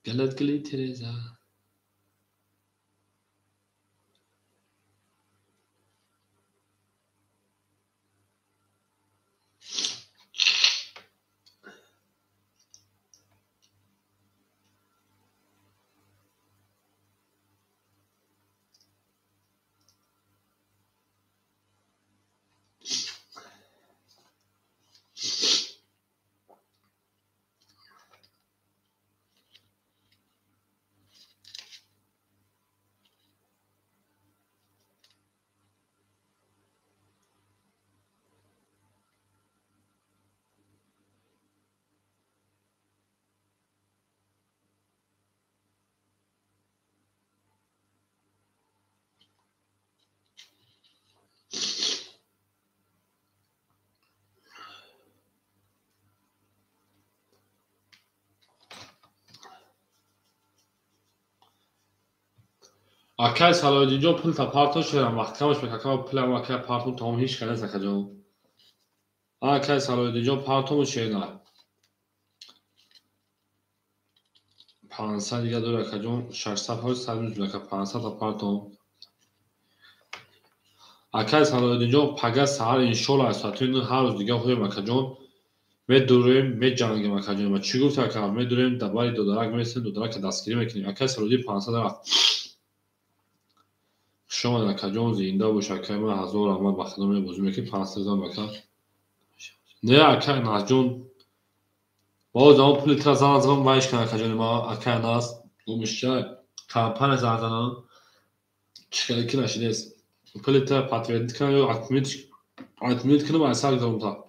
گلت گلی تریزا اکه سالایی جو پول تا پارتون شیر محکمش میکنه که پول ما که پارتون تام هیچ کنه زکه جو اکه سالایی جو پارتون شیر نه 500 دیگه دوره که جون 600 های 100 میتونه که 500 تا پارتون اکه سالایی جو پگه سهر انشالله ساعتین هر روز دیگه خوی مکجون میدوریم میجنگیم مکجون ما چی گفت که میدوریم دباری دو درک میرسیم دو درک دستگیری میکنیم اکه سالایی 500 رفت شما مکجون زنده باشه که من هزار احمد بخدمه بزرگ میکنیم 500 مکان نه اکه ناجون باز اون پول ترازان از هم وایش کنه که ما اکه ناس گمشته کمپان زدن چیکار کنه شدیست پول تر پاتویت کنه یا اتمیت کنه با اساق دارم تا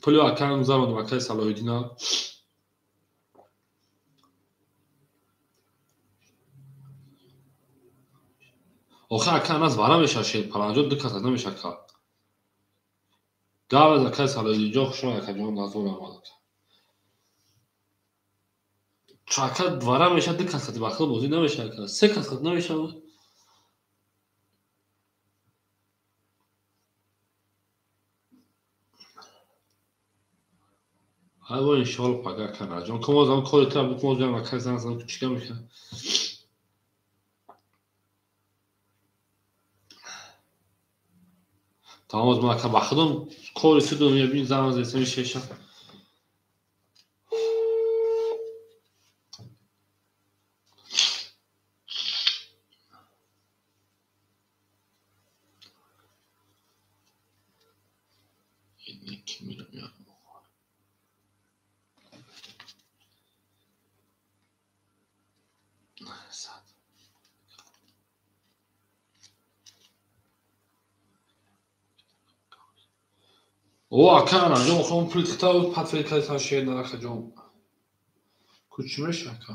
پول اکه نمزار و اکه سالایی دینا آخه اکه ناس وارا میشه شد پرانجو دکات نمیشه که گاو از اکه سالایی جو شما اکه جون نازور آمد چاکه وارا میشه دکات بخل بودی نمیشه که سه کات نمیشه هوا انشالله پگه کنه جون کم از آن کاری تر بود موضوع اکه زن چیکار میشه تمام از ما که بخدم کاری تو دنیا بین زمان زیستمی شیشه اینی که میرم یا او اکه نه جون خون پول کتاب پاتویت که تا شیر نرخه جون کچی میشه که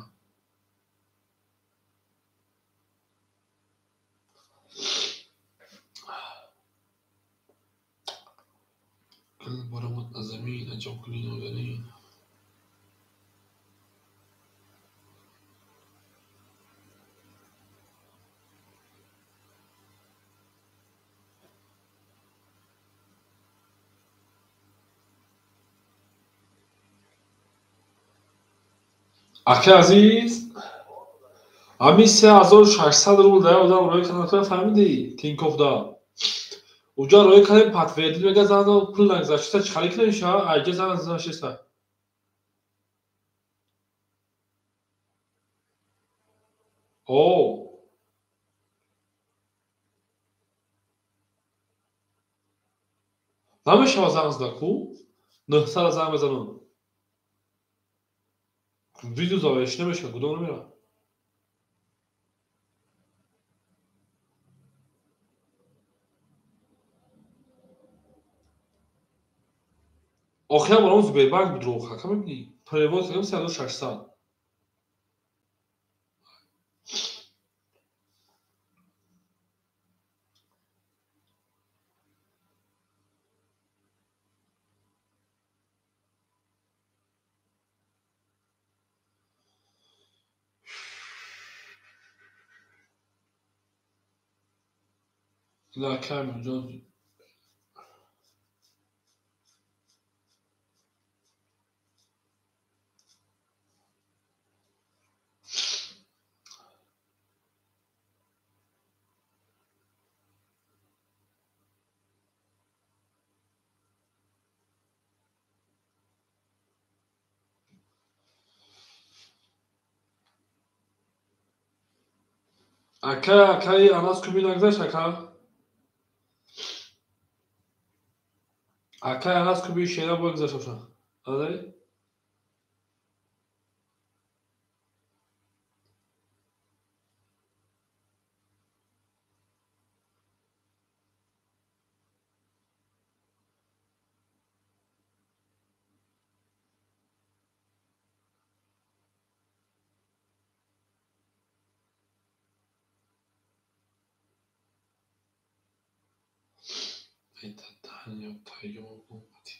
کل برامت نزمین انجام کنین و برین اکه عزیز همین 3600 روبل در آدم روی کنار تو فهمیدی تینکوف دا اونجا روی کنار پتویدی میگه زن پول نگذاشته چخالی نمیشه ایجا زن از نشسته او نمیشه زن از دکو 900 زن بزنم ویدیو زایش نمیشه کدوم میره آخر برام زبیربنک بدروخ حکم میبینی پریواز کنم 3600 لا کم اونجا اکا اناس کمی نگذاشت اکا اناس کمی شیره بگذاشت آره ایتا تحنیو تایو بومتی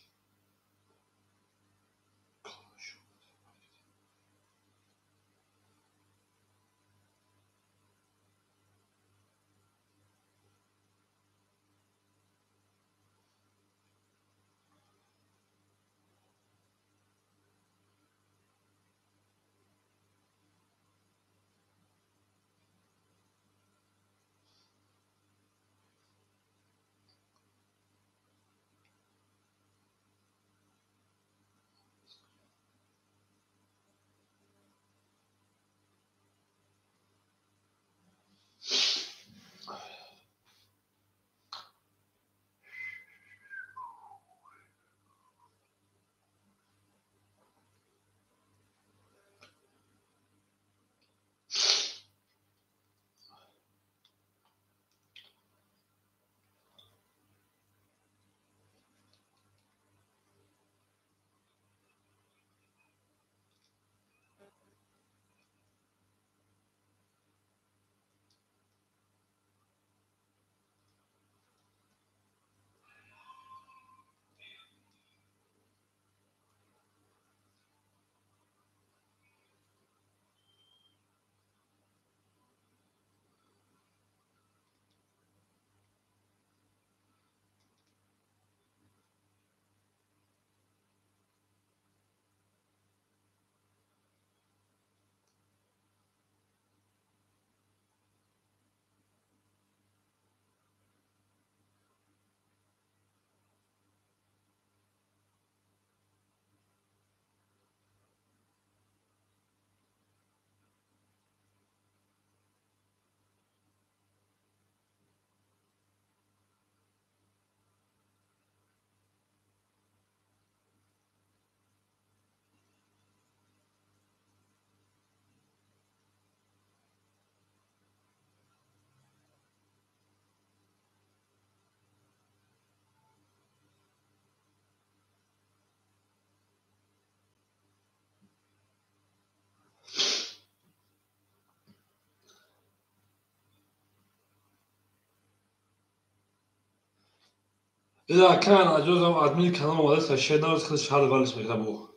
إذا كان عجوزهم أدمين كانوا مدرسة الشيء ده خد شهادة بالس مكتبه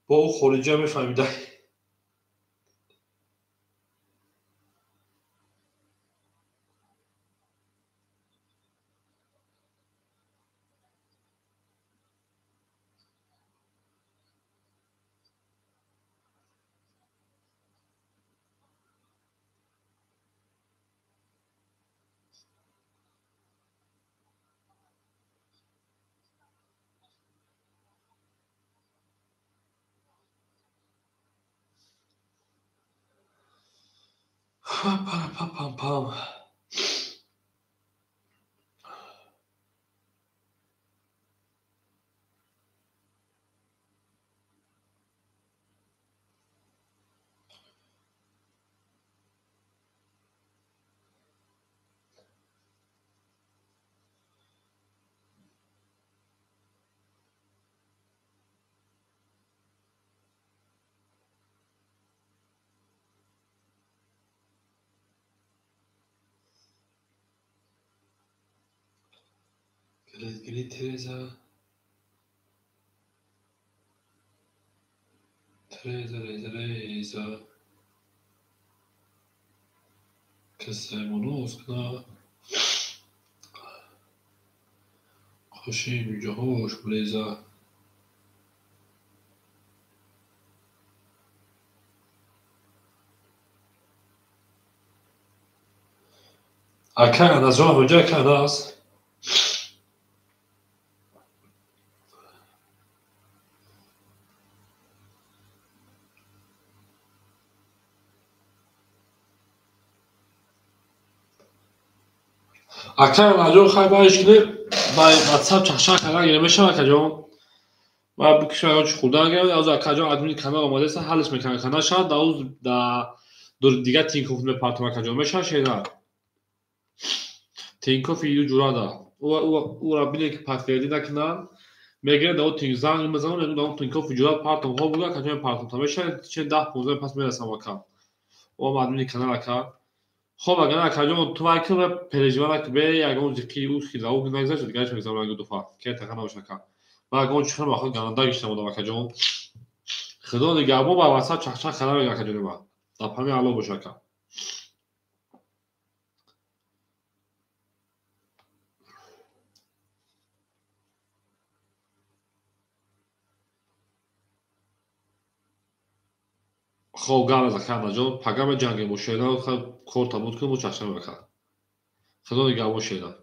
با خارجی هم میفهمیدن Pam pam. Geli Teresa. Teresa. Che sei monosca. خوشی اینجا هوش بلیزا اکن از راه اونجا اکن است اکن از راه خواهی باید کنه باید واتساپ چخشا کنه اگه نمیشه اکن جان و بکشم اگه چی خورده اگه از اکن جان ادمین کانال آماده است حلش میکنه کانال شاید دور دیگه تینکوف میپرتم اکن جان میشه شیده تینکوف یو جورا دا او را بینه که پتگردی نکنن میگه دو تینک زنگ میزنم دو تینکوف جورا پرتم ها بوده اکن جان پرتم تا میشه چه 10-15 پس میرسم اکن او ادمین کانال اکن خب اگر اکن تو وقتی به پلیجوان که به اگر اون زکی اوش که زاوگ نگذاشت دیگه چه میذارم اگه دو فا که تکنا باشه که و اگر اون چخر باخت گاندا گشتم و اکن خدا دیگه ابو با واسه چخچخ خراب اکن با تا پمی علا باشه که خب گال از اکن جان پگام جنگ مشهدا خب کورتا بود که مو چخچم بکن خدا دیگه ابو شیدا